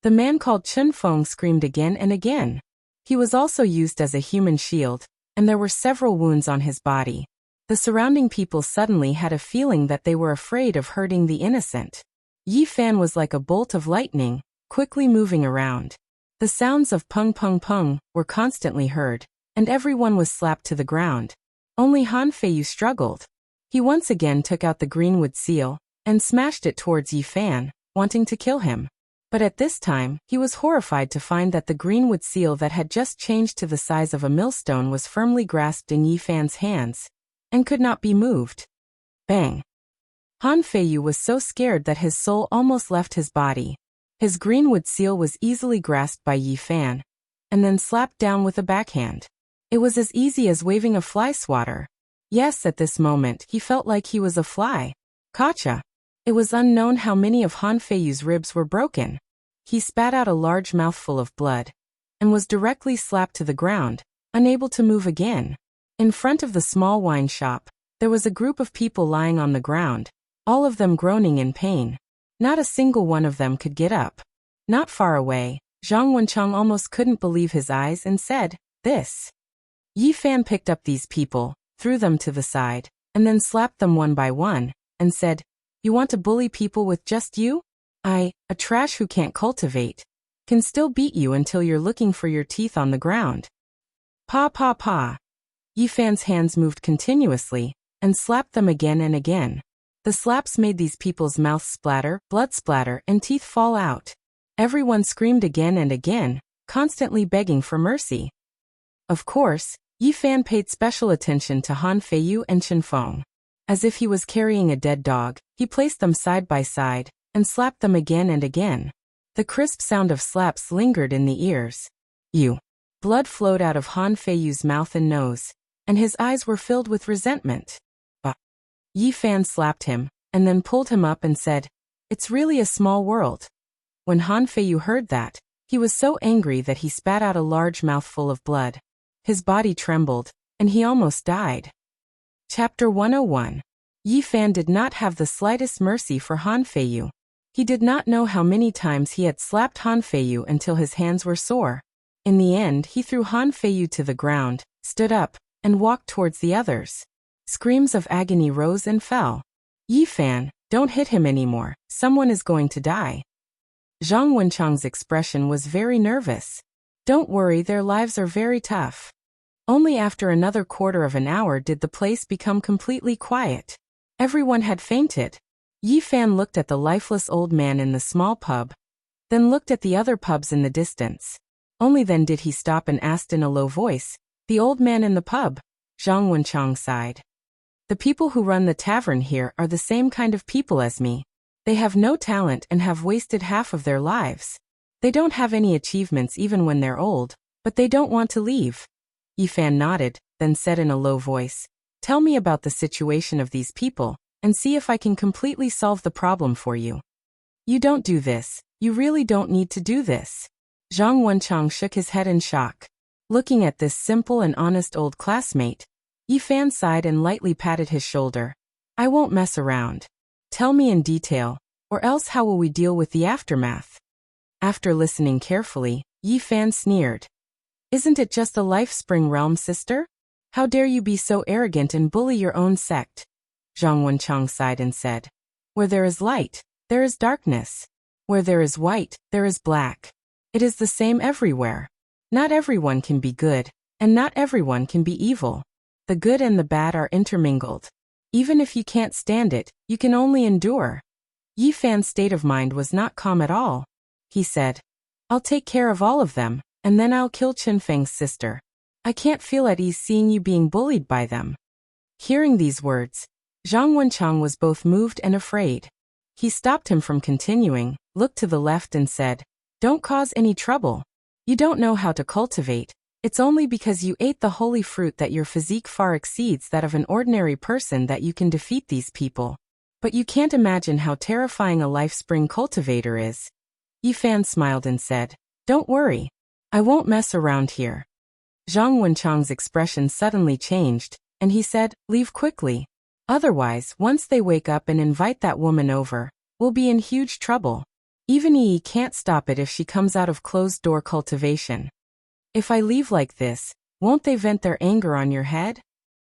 The man called Chen Feng screamed again and again. He was also used as a human shield, and there were several wounds on his body. The surrounding people suddenly had a feeling that they were afraid of hurting the innocent. Yi Fan was like a bolt of lightning, quickly moving around. The sounds of pung pung pung were constantly heard, and everyone was slapped to the ground. Only Han Feiyu struggled. He once again took out the greenwood seal and smashed it towards Yi Fan, wanting to kill him. But at this time, he was horrified to find that the greenwood seal that had just changed to the size of a millstone was firmly grasped in Yi Fan's hands, and could not be moved. Bang! Han Feiyu was so scared that his soul almost left his body. His greenwood seal was easily grasped by Yi Fan, and then slapped down with a backhand. It was as easy as waving a fly swatter. Yes, at this moment, he felt like he was a fly. Gotcha! It was unknown how many of Han Feiyu's ribs were broken. He spat out a large mouthful of blood, and was directly slapped to the ground, unable to move again. In front of the small wine shop, there was a group of people lying on the ground, all of them groaning in pain. Not a single one of them could get up. Not far away, Zhang Wencheng almost couldn't believe his eyes and said, "This." Yi Fan picked up these people, threw them to the side, and then slapped them one by one, and said, "You want to bully people with just you? A trash who can't cultivate, can still beat you until you're looking for your teeth on the ground." Pa pa pa. Yi Fan's hands moved continuously, and slapped them again and again. The slaps made these people's mouths splatter, blood splatter, and teeth fall out. Everyone screamed again and again, constantly begging for mercy. Of course, Yi Fan paid special attention to Han Feiyu and Chen Feng. As if he was carrying a dead dog, he placed them side by side, and slapped them again and again. The crisp sound of slaps lingered in the ears. Blood flowed out of Han Feiyu's mouth and nose, and his eyes were filled with resentment. Yi Fan slapped him, and then pulled him up and said, "It's really a small world." When Han Feiyu heard that, he was so angry that he spat out a large mouthful of blood. His body trembled, and he almost died. Chapter 101. Yi Fan did not have the slightest mercy for Han Feiyu. He did not know how many times he had slapped Han Feiyu until his hands were sore. In the end, he threw Han Feiyu to the ground, stood up, and walked towards the others. Screams of agony rose and fell. "Yi Fan, don't hit him anymore, someone is going to die." Zhang Wencheng's expression was very nervous. "Don't worry, their lives are very tough." Only after another quarter of an hour did the place become completely quiet. Everyone had fainted. Yi Fan looked at the lifeless old man in the small pub, then looked at the other pubs in the distance. Only then did he stop and asked in a low voice, "The old man in the pub?" Zhang Wencheng sighed. "The people who run the tavern here are the same kind of people as me. They have no talent and have wasted half of their lives. They don't have any achievements even when they're old, but they don't want to leave." Yi Fan nodded, then said in a low voice, "Tell me about the situation of these people, and see if I can completely solve the problem for you." "You don't do this. You really don't need to do this." Zhang Wencheng shook his head in shock. Looking at this simple and honest old classmate, Yi Fan sighed and lightly patted his shoulder. "I won't mess around. Tell me in detail, or else how will we deal with the aftermath?" After listening carefully, Yi Fan sneered. "Isn't it just a life spring realm, sister? How dare you be so arrogant and bully your own sect?" Zhang Wencheng sighed and said, "Where there is light, there is darkness. Where there is white, there is black. It is the same everywhere. Not everyone can be good, And not everyone can be evil. The good and the bad are intermingled. Even if you can't stand it, you can only endure. Yi Fan's state of mind was not calm at all. He said, I'll take care of all of them, and then I'll kill Qinfeng's sister. I can't feel at ease seeing you being bullied by them. Hearing these words, Zhang Wenchang was both moved and afraid. He stopped him from continuing, looked to the left and said, Don't cause any trouble. You don't know how to cultivate. It's only because you ate the holy fruit that your physique far exceeds that of an ordinary person that you can defeat these people. But you can't imagine how terrifying a life spring cultivator is. Yi Fan smiled and said, Don't worry. I won't mess around here. Zhang Wenchang's expression suddenly changed, and he said, Leave quickly. Otherwise, once they wake up and invite that woman over, we'll be in huge trouble. Even Yi can't stop it if she comes out of closed-door cultivation. If I leave like this, won't they vent their anger on your head?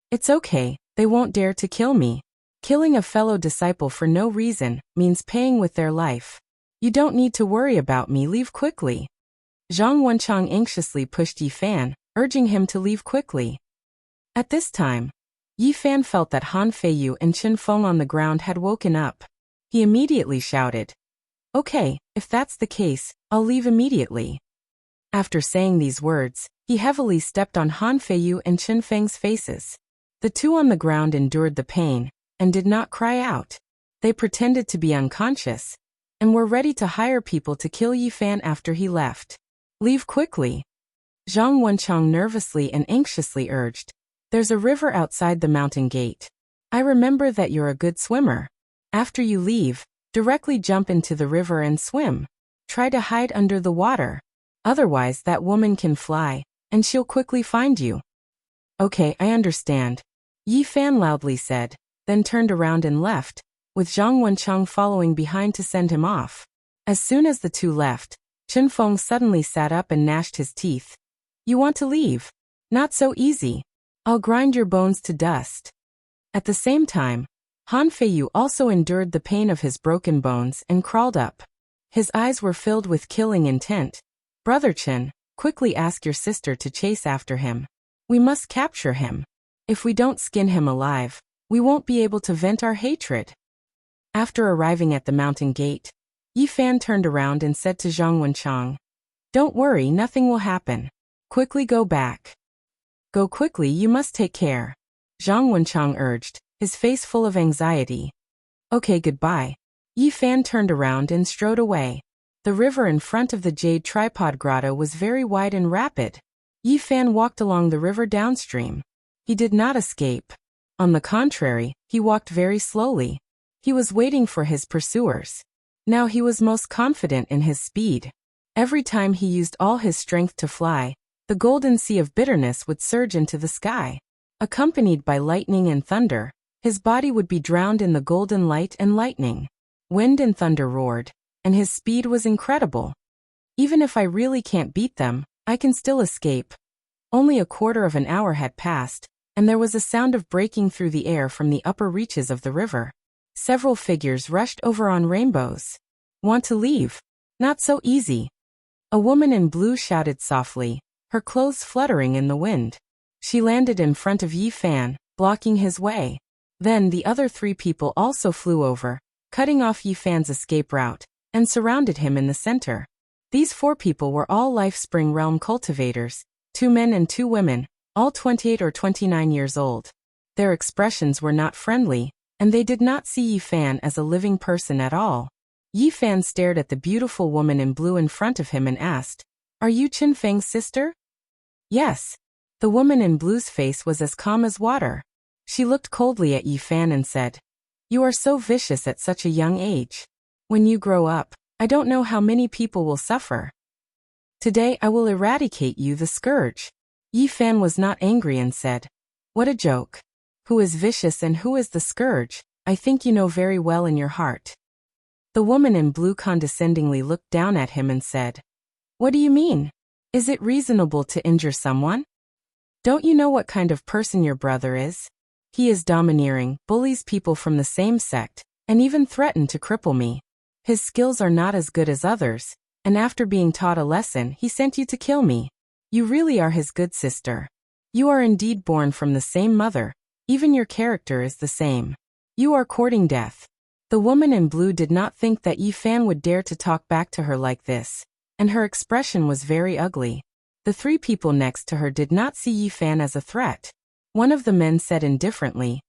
It's okay, they won't dare to kill me. Killing a fellow disciple for no reason means paying with their life. You don't need to worry about me, leave quickly. Zhang Wenchang anxiously pushed Yi Fan, urging him to leave quickly. At this time, Yi Fan felt that Han Feiyu and Qin Feng on the ground had woken up. He immediately shouted, Okay, if that's the case, I'll leave immediately. After saying these words, he heavily stepped on Han Feiyu and Qin Feng's faces. The two on the ground endured the pain, and did not cry out. They pretended to be unconscious, and were ready to hire people to kill Yi Fan after he left. Leave quickly. Zhang Wenchang nervously and anxiously urged, There's a river outside the mountain gate. I remember that you're a good swimmer. After you leave, directly jump into the river and swim. Try to hide under the water. Otherwise that woman can fly, and she'll quickly find you. Okay, I understand. Yi Fan loudly said, then turned around and left, with Zhang Wenchang following behind to send him off. As soon as the two left, Qin Feng suddenly sat up and gnashed his teeth. You want to leave? Not so easy. I'll grind your bones to dust. At the same time, Han Feiyu also endured the pain of his broken bones and crawled up. His eyes were filled with killing intent. Brother Qin, quickly ask your sister to chase after him. We must capture him. If we don't skin him alive, we won't be able to vent our hatred. After arriving at the mountain gate, Yi Fan turned around and said to Zhang Wenchang, Don't worry, nothing will happen. Quickly go back. Go quickly, you must take care. Zhang Wenchang urged, his face full of anxiety. Okay, goodbye. Yi Fan turned around and strode away. The river in front of the jade tripod grotto was very wide and rapid. Yi Fan walked along the river downstream. He did not escape. On the contrary, he walked very slowly. He was waiting for his pursuers. Now he was most confident in his speed. Every time he used all his strength to fly, the golden sea of bitterness would surge into the sky. Accompanied by lightning and thunder, his body would be drowned in the golden light and lightning. Wind and thunder roared, and his speed was incredible. Even if I really can't beat them, I can still escape. Only a quarter of an hour had passed, and there was a sound of breaking through the air from the upper reaches of the river. Several figures rushed over on rainbows. Want to leave? Not so easy. A woman in blue shouted softly, her clothes fluttering in the wind. She landed in front of Yi Fan, blocking his way. Then the other three people also flew over, cutting off Yi Fan's escape route, and surrounded him in the center. These four people were all Life Spring Realm cultivators, 2 men and 2 women, all 28 or 29 years old. Their expressions were not friendly, and they did not see Yi Fan as a living person at all. Yi Fan stared at the beautiful woman in blue in front of him and asked, Are you Qin Feng's sister? Yes. The woman in blue's face was as calm as water. She looked coldly at Yi Fan and said, You are so vicious at such a young age. When you grow up, I don't know how many people will suffer. Today I will eradicate you, the scourge. Yi Fan was not angry and said, What a joke. Who is vicious and who is the scourge? I think you know very well in your heart. The woman in blue condescendingly looked down at him and said, What do you mean? Is it reasonable to injure someone? Don't you know what kind of person your brother is? He is domineering, bullies people from the same sect, and even threatened to cripple me. His skills are not as good as others, and after being taught a lesson he sent you to kill me. You really are his good sister. You are indeed born from the same mother. Even your character is the same. You are courting death. The woman in blue did not think that Yi Fan would dare to talk back to her like this, and her expression was very ugly. The three people next to her did not see Yi Fan as a threat. One of the men said indifferently,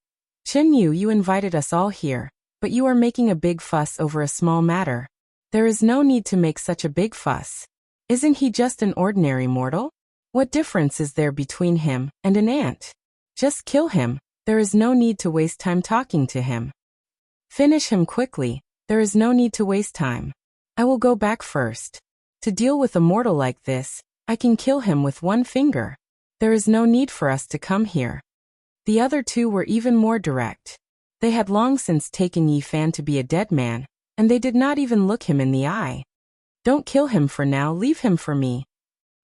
Chen Yu, you invited us all here, but you are making a big fuss over a small matter. There is no need to make such a big fuss. Isn't he just an ordinary mortal? What difference is there between him and an ant? Just kill him. There is no need to waste time talking to him. Finish him quickly. There is no need to waste time. I will go back first. To deal with a mortal like this, I can kill him with one finger. There is no need for us to come here. The other two were even more direct. They had long since taken Yi Fan to be a dead man, and they did not even look him in the eye. Don't kill him for now, leave him for me.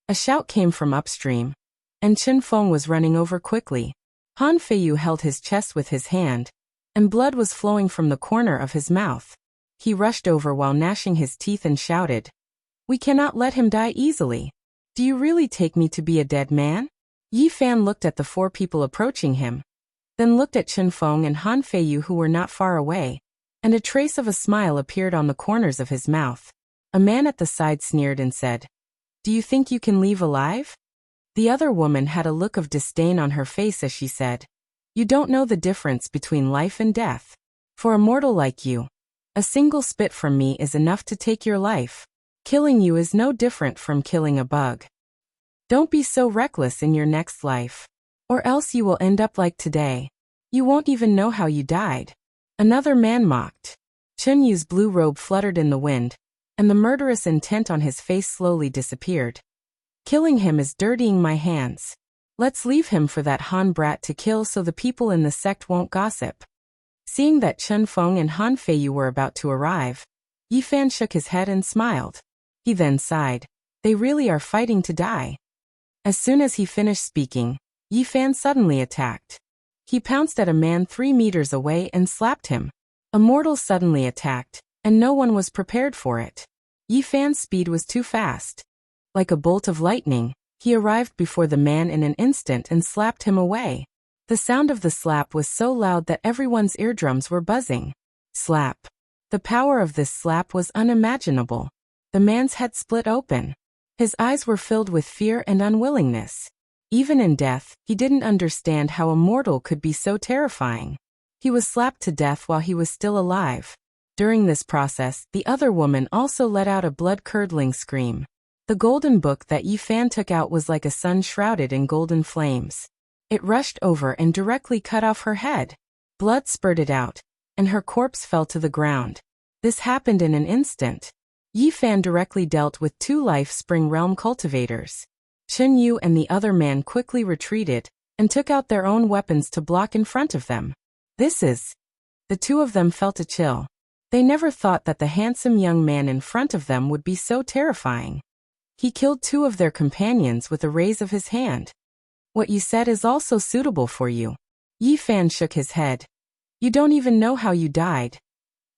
A shout came from upstream, and Chen Feng was running over quickly. Han Feiyu held his chest with his hand, and blood was flowing from the corner of his mouth. He rushed over while gnashing his teeth and shouted, We cannot let him die easily. Do you really take me to be a dead man? Yi Fan looked at the four people approaching him, then looked at Chen Feng and Han Feiyu who were not far away, and a trace of a smile appeared on the corners of his mouth. A man at the side sneered and said, Do you think you can leave alive? The other woman had a look of disdain on her face as she said, You don't know the difference between life and death. For a mortal like you, a single spit from me is enough to take your life. Killing you is no different from killing a bug. Don't be so reckless in your next life, or else you will end up like today. You won't even know how you died. Another man mocked. Chen Yu's blue robe fluttered in the wind, and the murderous intent on his face slowly disappeared. Killing him is dirtying my hands. Let's leave him for that Han brat to kill so the people in the sect won't gossip. Seeing that Chen Feng and Han Feiyu were about to arrive, Yi Fan shook his head and smiled. He then sighed. They really are fighting to die. As soon as he finished speaking, Yi Fan suddenly attacked. He pounced at a man 3 meters away and slapped him. A mortal suddenly attacked, and no one was prepared for it. Yi Fan's speed was too fast. Like a bolt of lightning, he arrived before the man in an instant and slapped him away. The sound of the slap was so loud that everyone's eardrums were buzzing. Slap. The power of this slap was unimaginable. The man's head split open. His eyes were filled with fear and unwillingness. Even in death, he didn't understand how a mortal could be so terrifying. He was slapped to death while he was still alive. During this process, the other woman also let out a blood-curdling scream. The golden book that Yi Fan took out was like a sun shrouded in golden flames. It rushed over and directly cut off her head. Blood spurted out, and her corpse fell to the ground. This happened in an instant. Yi Fan directly dealt with 2 Life Spring Realm cultivators. Chen Yu and the other man quickly retreated, and took out their own weapons to block in front of them. The 2 of them felt a chill. They never thought that the handsome young man in front of them would be so terrifying. He killed 2 of their companions with a raise of his hand. What you said is also suitable for you. Yi Fan shook his head. You don't even know how you died.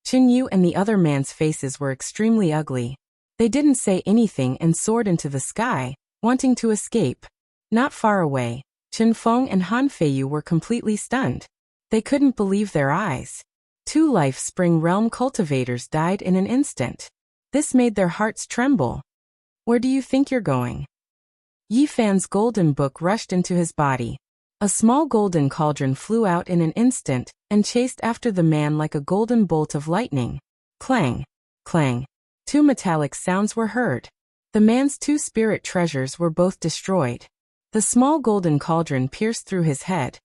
Chen Yu and the other man's faces were extremely ugly. They didn't say anything and soared into the sky, wanting to escape. Not far away, Chen Feng and Han Feiyu were completely stunned. They couldn't believe their eyes. 2 Life Spring Realm cultivators died in an instant. This made their hearts tremble. Where do you think you're going? Yi Fan's golden book rushed into his body. A small golden cauldron flew out in an instant and chased after the man like a golden bolt of lightning. Clang, clang. 2 metallic sounds were heard. The man's 2 spirit treasures were both destroyed. The small golden cauldron pierced through his head,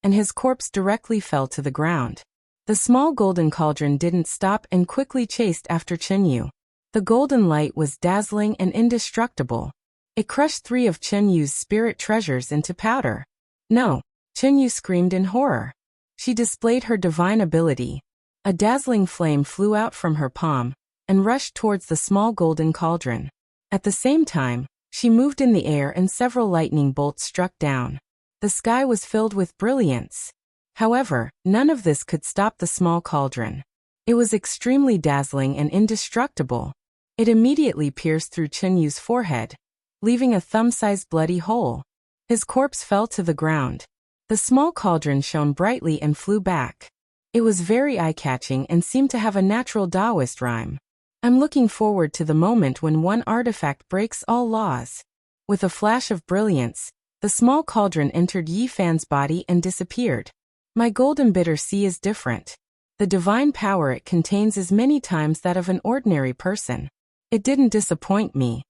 and his corpse directly fell to the ground. The small golden cauldron didn't stop and quickly chased after Chen Yu. The golden light was dazzling and indestructible. It crushed 3 of Chen Yu's spirit treasures into powder. No! Chen Yu screamed in horror. She displayed her divine ability. A dazzling flame flew out from her palm and rushed towards the small golden cauldron. At the same time, she moved in the air and several lightning bolts struck down. The sky was filled with brilliance. However, none of this could stop the small cauldron. It was extremely dazzling and indestructible. It immediately pierced through Chen Yu's forehead, leaving a thumb-sized bloody hole. His corpse fell to the ground. The small cauldron shone brightly and flew back. It was very eye-catching and seemed to have a natural Taoist rhyme. I'm looking forward to the moment when one artifact breaks all laws. With a flash of brilliance, the small cauldron entered Yi Fan's body and disappeared. My golden bitter sea is different. The divine power it contains is many times that of an ordinary person. It didn't disappoint me.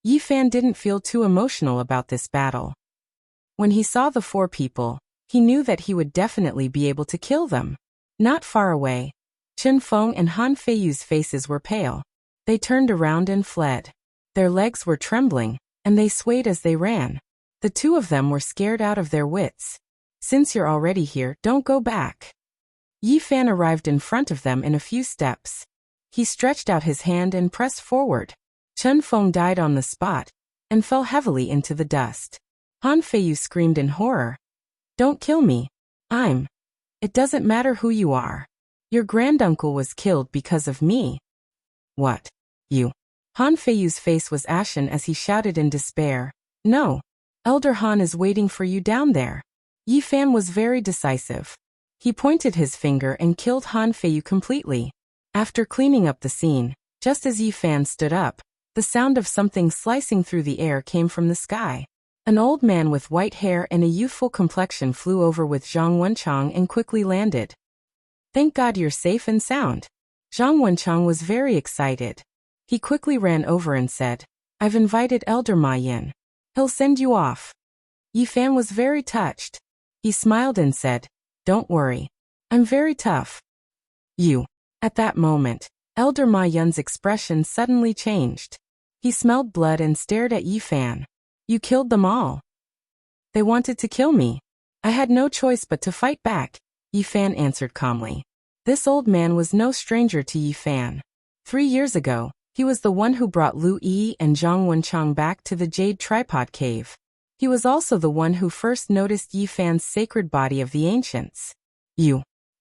Yi Fan didn't feel too emotional about this battle. When he saw the 4 people, he knew that he would definitely be able to kill them. Not far away, Chen Feng and Han Feiyu's faces were pale. They turned around and fled. Their legs were trembling, and they swayed as they ran. The 2 of them were scared out of their wits. Since you're already here, don't go back. Yi Fan arrived in front of them in a few steps. He stretched out his hand and pressed forward. Chen Feng died on the spot, and fell heavily into the dust. Han Feiyu screamed in horror. Don't kill me. It doesn't matter who you are. Your granduncle was killed because of me. What? You? Han Feiyu's face was ashen as he shouted in despair. No. Elder Han is waiting for you down there. Yi Fan was very decisive. He pointed his finger and killed Han Feiyu completely. After cleaning up the scene, just as Yi Fan stood up, the sound of something slicing through the air came from the sky. An old man with white hair and a youthful complexion flew over with Zhang Wenchang and quickly landed. Thank God you're safe and sound. Zhang Wenchang was very excited. He quickly ran over and said, I've invited Elder Ma Yin. He'll send you off. Yi Fan was very touched. He smiled and said, Don't worry. I'm very tough. You. At that moment, Elder Ma Yun's expression suddenly changed. He smelled blood and stared at Yi Fan. You killed them all. They wanted to kill me. I had no choice but to fight back, Yi Fan answered calmly. This old man was no stranger to Yi Fan. 3 years ago, he was the one who brought Lu Yi and Zhang Wenchang back to the Jade Tripod Cave. He was also the one who first noticed Yi Fan's sacred body of the ancients.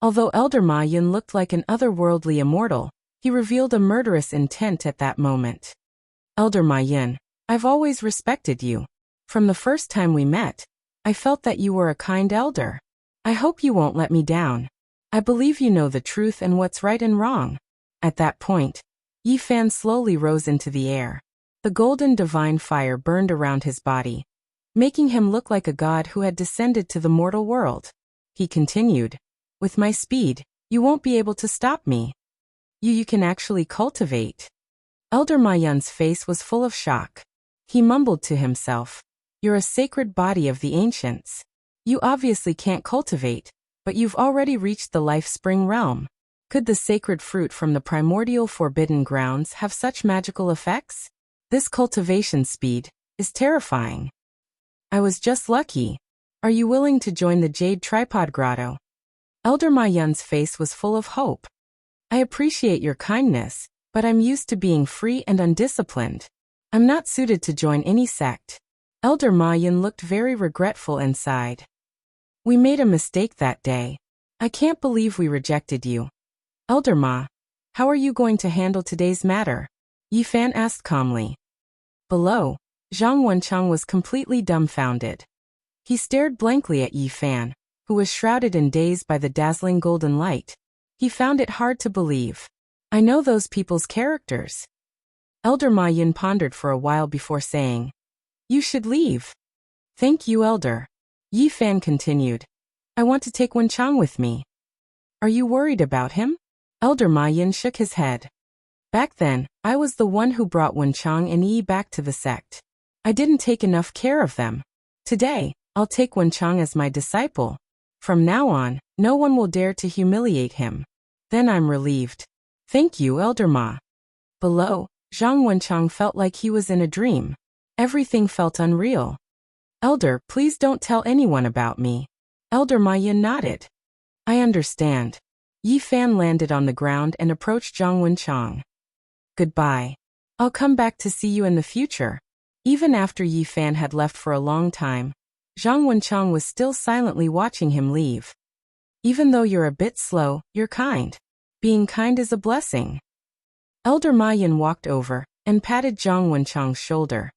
Although Elder Ma Yun looked like an otherworldly immortal, he revealed a murderous intent at that moment. Elder Ma Yun, I've always respected you. From the first time we met, I felt that you were a kind elder. I hope you won't let me down. I believe you know the truth and what's right and wrong. At that point, Yi Fan slowly rose into the air. The golden divine fire burned around his body, making him look like a god who had descended to the mortal world. He continued, With my speed, you won't be able to stop me. You can actually cultivate. Elder Ma Yun's face was full of shock. He mumbled to himself, You're a sacred body of the ancients. You obviously can't cultivate, but you've already reached the life spring realm. Could the sacred fruit from the primordial forbidden grounds have such magical effects? This cultivation speed is terrifying. I was just lucky. Are you willing to join the Jade Tripod Grotto? Elder Ma Yun's face was full of hope. I appreciate your kindness, but I'm used to being free and undisciplined. I'm not suited to join any sect. Elder Ma Yun looked very regretful and sighed. We made a mistake that day. I can't believe we rejected you. Elder Ma, how are you going to handle today's matter? Yi Fan asked calmly. Below, Zhang Wenchang was completely dumbfounded. He stared blankly at Yi Fan, who was shrouded in daze by the dazzling golden light. He found it hard to believe. I know those people's characters. Elder Ma Yun pondered for a while before saying, You should leave. Thank you, Elder. Yi Fan continued. I want to take Wenchang with me. Are you worried about him? Elder Ma Yun shook his head. Back then, I was the one who brought Wenchang and Yi back to the sect. I didn't take enough care of them. Today, I'll take Wenchang as my disciple. From now on, no one will dare to humiliate him. Then I'm relieved. Thank you, Elder Ma. Below, Zhang Wenchang felt like he was in a dream. Everything felt unreal. Elder, please don't tell anyone about me. Elder Ma Yun nodded. I understand. Yi Fan landed on the ground and approached Zhang Wenchang. Goodbye. I'll come back to see you in the future. Even after Yi Fan had left for a long time, Zhang Wenchang was still silently watching him leave. Even though you're a bit slow, you're kind. Being kind is a blessing. Elder Ma Yun walked over and patted Zhang Wenchang's shoulder.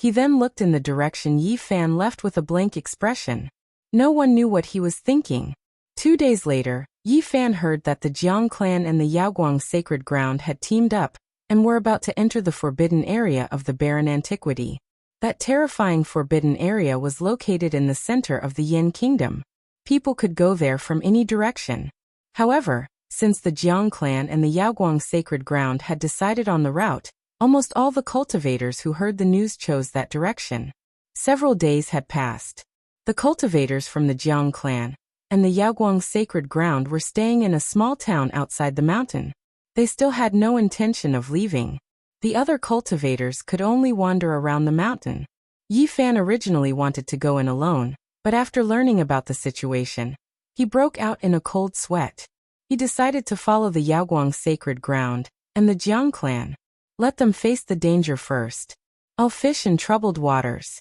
He then looked in the direction Yi Fan left with a blank expression. No one knew what he was thinking. 2 days later, Yi Fan heard that the Jiang clan and the Yaoguang sacred ground had teamed up and were about to enter the forbidden area of the barren antiquity. That terrifying forbidden area was located in the center of the Yin kingdom. People could go there from any direction. However, since the Jiang clan and the Yaoguang sacred ground had decided on the route, almost all the cultivators who heard the news chose that direction. Several days had passed. The cultivators from the Jiang clan and the Yaoguang sacred ground were staying in a small town outside the mountain. They still had no intention of leaving. The other cultivators could only wander around the mountain. Yi Fan originally wanted to go in alone, but after learning about the situation, he broke out in a cold sweat. He decided to follow the Yaoguang sacred ground and the Jiang clan. Let them face the danger first. I'll fish in troubled waters.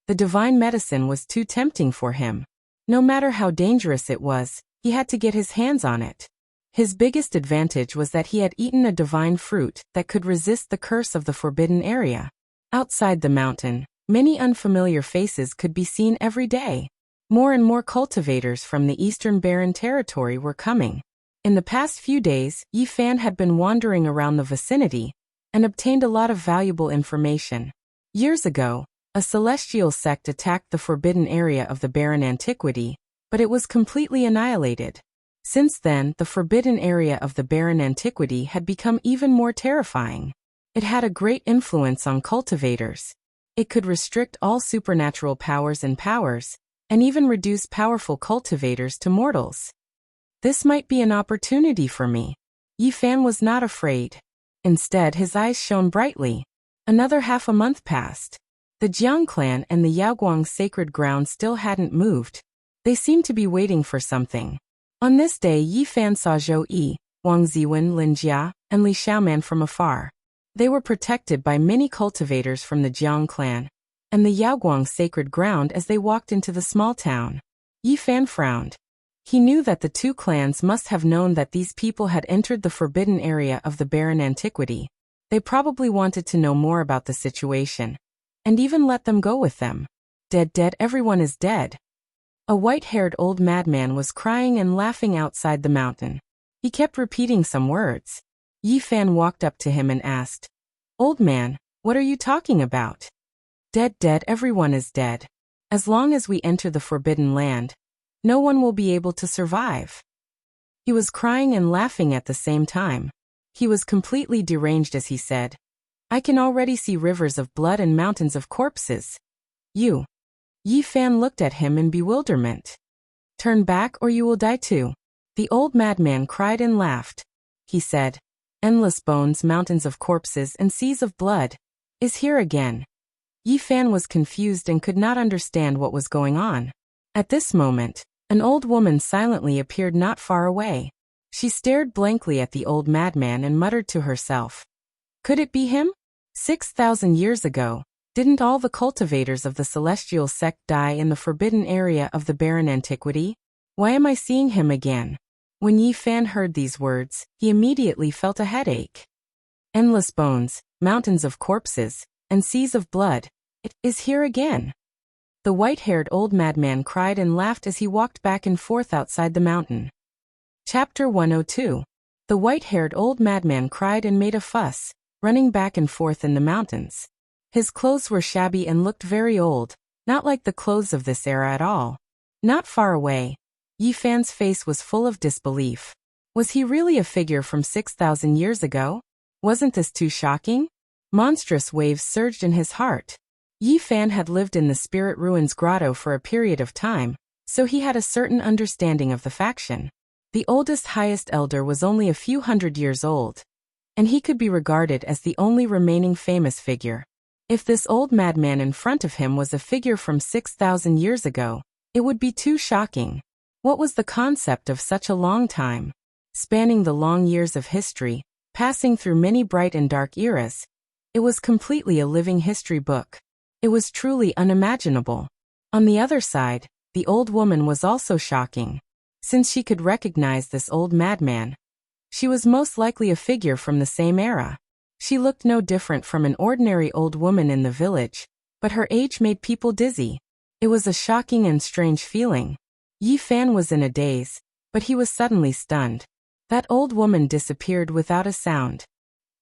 The divine medicine was too tempting for him. No matter how dangerous it was, he had to get his hands on it. His biggest advantage was that he had eaten a divine fruit that could resist the curse of the forbidden area. Outside the mountain, many unfamiliar faces could be seen every day. More and more cultivators from the eastern barren territory were coming. In the past few days, Yi Fan had been wandering around the vicinity and obtained a lot of valuable information. Years ago, a celestial sect attacked the forbidden area of the barren antiquity, but it was completely annihilated. Since then, the forbidden area of the barren antiquity had become even more terrifying. It had a great influence on cultivators. It could restrict all supernatural powers and even reduce powerful cultivators to mortals. This might be an opportunity for me. Yi Fan was not afraid. Instead, his eyes shone brightly. Another half a month passed. The Jiang clan and the Yaoguang sacred ground still hadn't moved. They seemed to be waiting for something. On this day, Yi Fan saw Zhou Yi, Wang Ziwen, Lin Jia, and Li Xiaoman from afar. They were protected by many cultivators from the Jiang clan and the Yaoguang sacred ground as they walked into the small town. Yi Fan frowned. He knew that the two clans must have known that these people had entered the forbidden area of the barren antiquity. They probably wanted to know more about the situation, and even let them go with them. Dead, everyone is dead. A white-haired old madman was crying and laughing outside the mountain. He kept repeating some words. Yi Fan walked up to him and asked, "Old man, what are you talking about?" Dead, everyone is dead. As long as we enter the forbidden land, no one will be able to survive. He was crying and laughing at the same time. He was completely deranged as he said, "I can already see rivers of blood and mountains of corpses." You. Yi Fan looked at him in bewilderment. "Turn back or you will die too." The old madman cried and laughed. He said, "Endless bones, mountains of corpses, and seas of blood is here again." Yi Fan was confused and could not understand what was going on. At this moment, an old woman silently appeared not far away. She stared blankly at the old madman and muttered to herself. Could it be him? 6,000 years ago, didn't all the cultivators of the celestial sect die in the forbidden area of the barren antiquity? Why am I seeing him again? When Yi Fan heard these words, he immediately felt a headache. Endless bones, mountains of corpses, and seas of blood. It is here again. The white-haired old madman cried and laughed as he walked back and forth outside the mountain. Chapter 102. The white-haired old madman cried and made a fuss, running back and forth in the mountains. His clothes were shabby and looked very old, not like the clothes of this era at all. Not far away, Yi Fan's face was full of disbelief. Was he really a figure from 6,000 years ago? Wasn't this too shocking? Monstrous waves surged in his heart. Yi Fan had lived in the Spirit Ruins grotto for a period of time, so he had a certain understanding of the faction. The oldest highest elder was only a few hundred years old, and he could be regarded as the only remaining famous figure. If this old madman in front of him was a figure from 6,000 years ago, it would be too shocking. What was the concept of such a long time? Spanning the long years of history, passing through many bright and dark eras, it was completely a living history book. It was truly unimaginable. On the other side, the old woman was also shocking. Since she could recognize this old madman, she was most likely a figure from the same era. She looked no different from an ordinary old woman in the village, but her age made people dizzy. It was a shocking and strange feeling. Yi Fan was in a daze, but he was suddenly stunned. That old woman disappeared without a sound.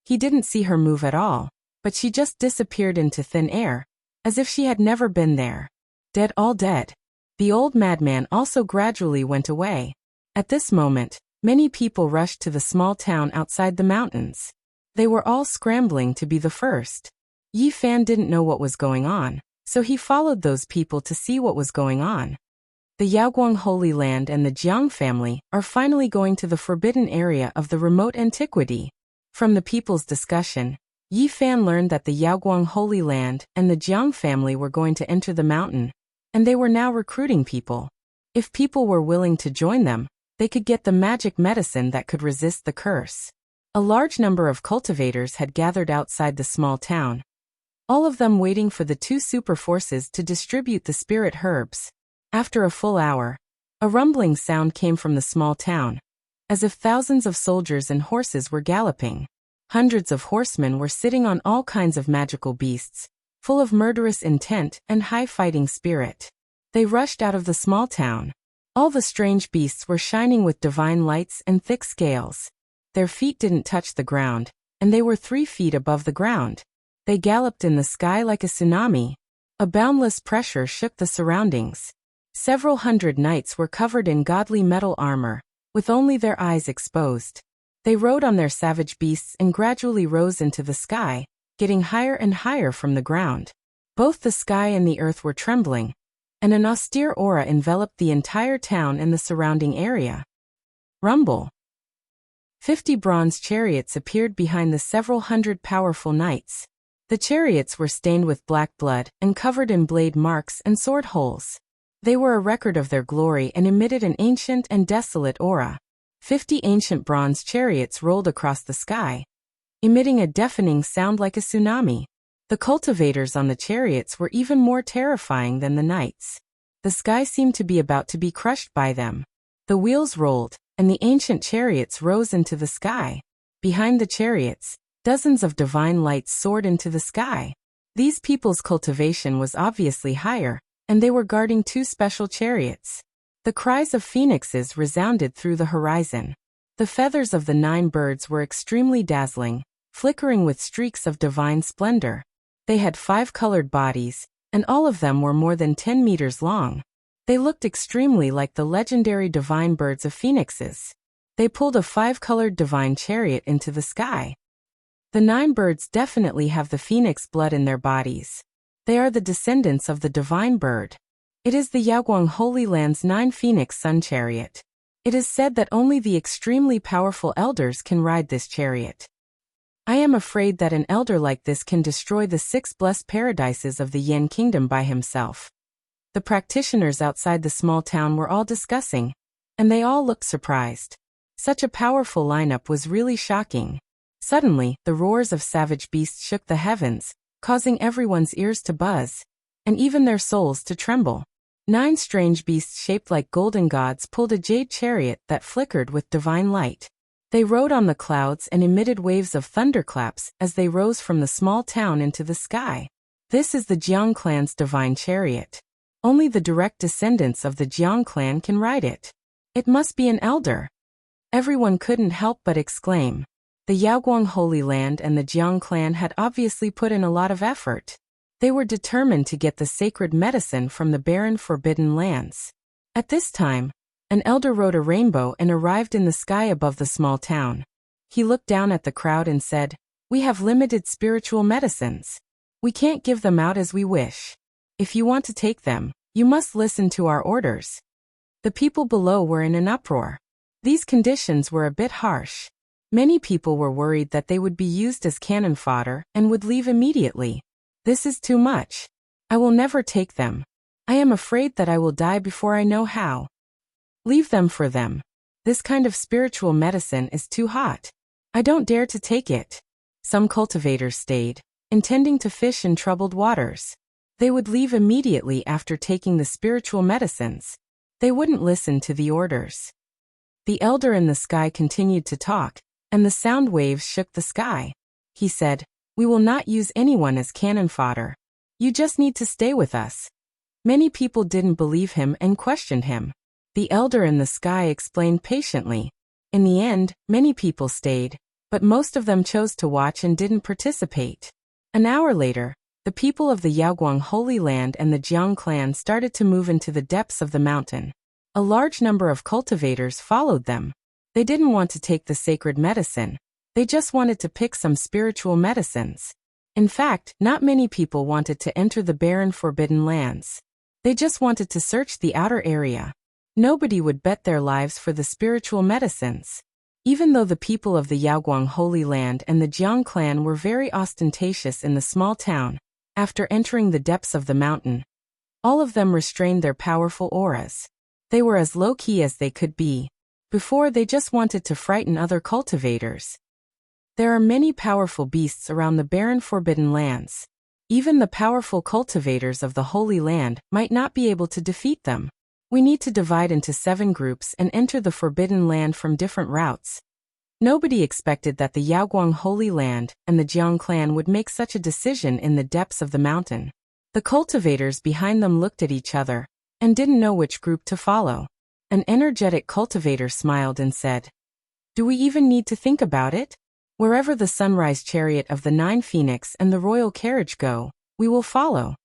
He didn't see her move at all, but she just disappeared into thin air, as if she had never been there. Dead, all dead. The old madman also gradually went away. At this moment, many people rushed to the small town outside the mountains. They were all scrambling to be the first. Yi Fan didn't know what was going on, so he followed those people to see what was going on. The Yaoguang Holy Land and the Jiang family are finally going to the forbidden area of the remote antiquity. From the people's discussion, Yi Fan learned that the Yaoguang Holy Land and the Jiang family were going to enter the mountain, and they were now recruiting people. If people were willing to join them, they could get the magic medicine that could resist the curse. A large number of cultivators had gathered outside the small town, all of them waiting for the two super forces to distribute the spirit herbs. After a full hour, a rumbling sound came from the small town, as if thousands of soldiers and horses were galloping. Hundreds of horsemen were sitting on all kinds of magical beasts, full of murderous intent and high fighting spirit. They rushed out of the small town. All the strange beasts were shining with divine lights and thick scales. Their feet didn't touch the ground, and they were 3 feet above the ground. They galloped in the sky like a tsunami. A boundless pressure shook the surroundings. Several hundred knights were covered in godly metal armor, with only their eyes exposed. They rode on their savage beasts and gradually rose into the sky, getting higher and higher from the ground. Both the sky and the earth were trembling, and an austere aura enveloped the entire town and the surrounding area. Rumble. 50 bronze chariots appeared behind the several hundred powerful knights. The chariots were stained with black blood and covered in blade marks and sword holes. They were a record of their glory and emitted an ancient and desolate aura. 50 ancient bronze chariots rolled across the sky, emitting a deafening sound like a tsunami. The cultivators on the chariots were even more terrifying than the knights. The sky seemed to be about to be crushed by them. The wheels rolled, and the ancient chariots rose into the sky. Behind the chariots, dozens of divine lights soared into the sky. These people's cultivation was obviously higher, and they were guarding 2 special chariots. The cries of phoenixes resounded through the horizon. The feathers of the 9 birds were extremely dazzling, flickering with streaks of divine splendor. They had 5 colored bodies, and all of them were more than 10 meters long. They looked extremely like the legendary divine birds of phoenixes. They pulled a 5-colored divine chariot into the sky. The 9 birds definitely have the phoenix blood in their bodies. They are the descendants of the divine bird. It is the Yaoguang Holy Land's 9 phoenix sun chariot. It is said that only the extremely powerful elders can ride this chariot. I am afraid that an elder like this can destroy the 6 blessed paradises of the Yin Kingdom by himself. The practitioners outside the small town were all discussing, and they all looked surprised. Such a powerful lineup was really shocking. Suddenly, the roars of savage beasts shook the heavens, causing everyone's ears to buzz, and even their souls to tremble. 9 strange beasts shaped like golden gods pulled a jade chariot that flickered with divine light. They rode on the clouds and emitted waves of thunderclaps as they rose from the small town into the sky. This is the Jiang clan's divine chariot. Only the direct descendants of the Jiang clan can ride it. It must be an elder. Everyone couldn't help but exclaim. The Yaoguang Holy Land and the Jiang clan had obviously put in a lot of effort. They were determined to get the sacred medicine from the barren forbidden lands. At this time, an elder rode a rainbow and arrived in the sky above the small town. He looked down at the crowd and said, "We have limited spiritual medicines. We can't give them out as we wish. If you want to take them, you must listen to our orders." The people below were in an uproar. These conditions were a bit harsh. Many people were worried that they would be used as cannon fodder and would leave immediately. This is too much. I will never take them. I am afraid that I will die before I know how. Leave them for them. This kind of spiritual medicine is too hot. I don't dare to take it. Some cultivators stayed, intending to fish in troubled waters. They would leave immediately after taking the spiritual medicines. They wouldn't listen to the orders. The elder in the sky continued to talk, and the sound waves shook the sky. He said, "We will not use anyone as cannon fodder. You just need to stay with us. Many people didn't believe him and questioned him. The elder in the sky explained patiently. In the end, many people stayed, but most of them chose to watch and didn't participate. An hour later, the people of the Yaoguang Holy Land and the Jiang clan started to move into the depths of the mountain. A large number of cultivators followed them. They didn't want to take the sacred medicine. They just wanted to pick some spiritual medicines. In fact, not many people wanted to enter the barren forbidden lands. They just wanted to search the outer area. Nobody would bet their lives for the spiritual medicines. Even though the people of the Yaoguang Holy Land and the Jiang clan were very ostentatious in the small town, after entering the depths of the mountain, all of them restrained their powerful auras. They were as low-key as they could be. Before, they just wanted to frighten other cultivators. There are many powerful beasts around the barren forbidden lands. Even the powerful cultivators of the Holy Land might not be able to defeat them. We need to divide into 7 groups and enter the Forbidden Land from different routes. Nobody expected that the Yaoguang Holy Land and the Jiang clan would make such a decision in the depths of the mountain. The cultivators behind them looked at each other and didn't know which group to follow. An energetic cultivator smiled and said, "Do we even need to think about it? Wherever the sunrise chariot of the 9 Phoenix and the royal carriage go, we will follow."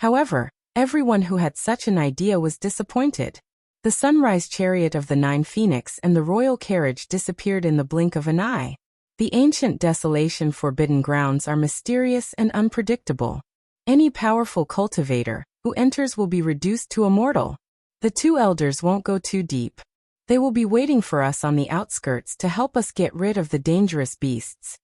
However, everyone who had such an idea was disappointed. The sunrise chariot of the 9 Phoenix and the royal carriage disappeared in the blink of an eye. The ancient desolation forbidden grounds are mysterious and unpredictable. Any powerful cultivator who enters will be reduced to a mortal. The 2 elders won't go too deep. They will be waiting for us on the outskirts to help us get rid of the dangerous beasts.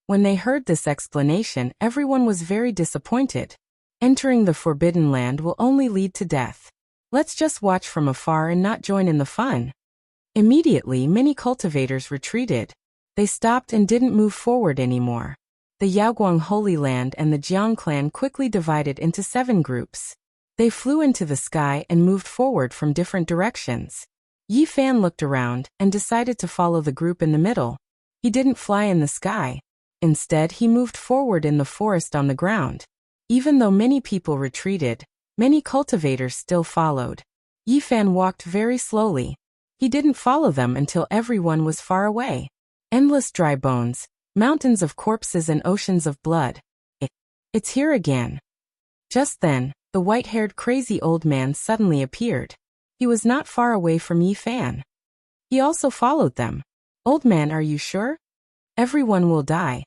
When they heard this explanation, everyone was very disappointed. Entering the Forbidden Land will only lead to death. Let's just watch from afar and not join in the fun. Immediately, many cultivators retreated. They stopped and didn't move forward anymore. The Yaoguang Holy Land and the Jiang clan quickly divided into 7 groups. They flew into the sky and moved forward from different directions. Yi Fan looked around and decided to follow the group in the middle. He didn't fly in the sky. Instead, he moved forward in the forest on the ground. Even though many people retreated, many cultivators still followed. Yi Fan walked very slowly. He didn't follow them until everyone was far away. Endless dry bones, mountains of corpses and oceans of blood. It's here again. Just then, the white-haired crazy old man suddenly appeared. He was not far away from Yi Fan. He also followed them. "Old man, are you sure? Everyone will die."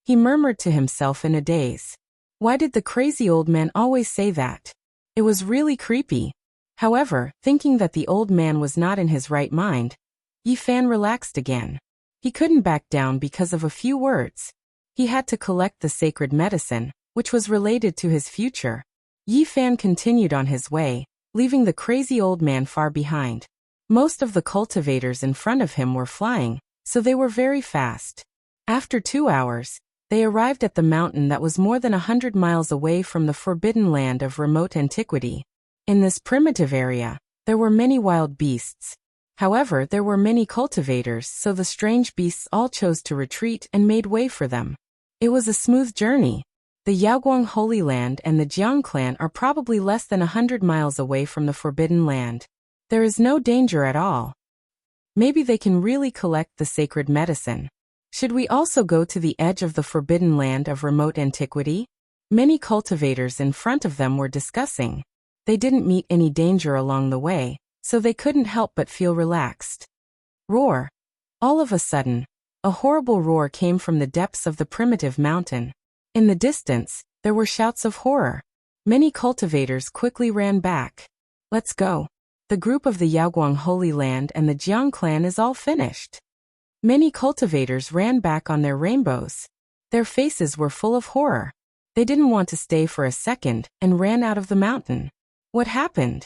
He murmured to himself in a daze. Why did the crazy old man always say that? It was really creepy. However, thinking that the old man was not in his right mind, Yi Fan relaxed again. He couldn't back down because of a few words. He had to collect the sacred medicine, which was related to his future. Yi Fan continued on his way, leaving the crazy old man far behind. Most of the cultivators in front of him were flying, so they were very fast. After 2 hours, they arrived at the mountain that was more than 100 miles away from the forbidden land of remote antiquity. In this primitive area, there were many wild beasts. However, there were many cultivators, so the strange beasts all chose to retreat and made way for them. It was a smooth journey. The Yaoguang Holy Land and the Jiang clan are probably less than 100 miles away from the Forbidden Land. There is no danger at all. Maybe they can really collect the sacred medicine. Should we also go to the edge of the Forbidden Land of remote antiquity? Many cultivators in front of them were discussing. They didn't meet any danger along the way, so they couldn't help but feel relaxed. Roar! All of a sudden, a horrible roar came from the depths of the primitive mountain. In the distance, there were shouts of horror. Many cultivators quickly ran back. Let's go. The group of the Yaoguang Holy Land and the Jiang clan is all finished. Many cultivators ran back on their rainbows. Their faces were full of horror. They didn't want to stay for a second and ran out of the mountain. What happened?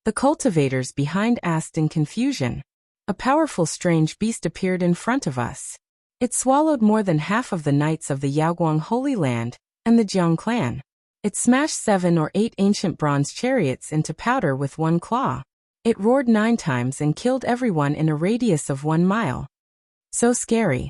The cultivators behind asked in confusion. A powerful strange beast appeared in front of us. It swallowed more than half of the knights of the Yaoguang Holy Land and the Jiang clan. It smashed 7 or 8 ancient bronze chariots into powder with one claw. It roared 9 times and killed everyone in a radius of 1 mile. So scary.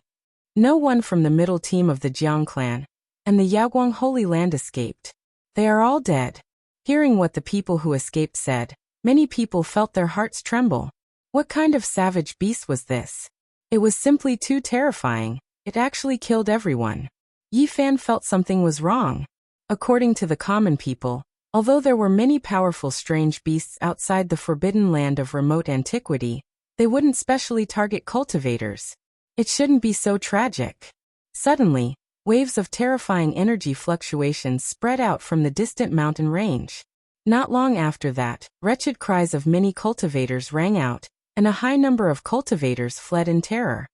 No one from the middle team of the Jiang clan and the Yaoguang Holy Land escaped. They are all dead. Hearing what the people who escaped said, many people felt their hearts tremble. What kind of savage beast was this? It was simply too terrifying. It actually killed everyone. Yi Fan felt something was wrong. According to the common people, although there were many powerful strange beasts outside the forbidden land of remote antiquity, they wouldn't specially target cultivators. It shouldn't be so tragic. Suddenly, waves of terrifying energy fluctuations spread out from the distant mountain range. Not long after that, wretched cries of many cultivators rang out, and a high number of cultivators fled in terror.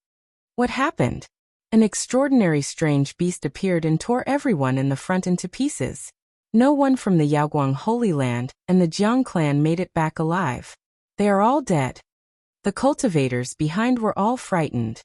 What happened? An extraordinary strange beast appeared and tore everyone in the front into pieces. No one from the Yaoguang Holy Land and the Jiang clan made it back alive. They are all dead. The cultivators behind were all frightened.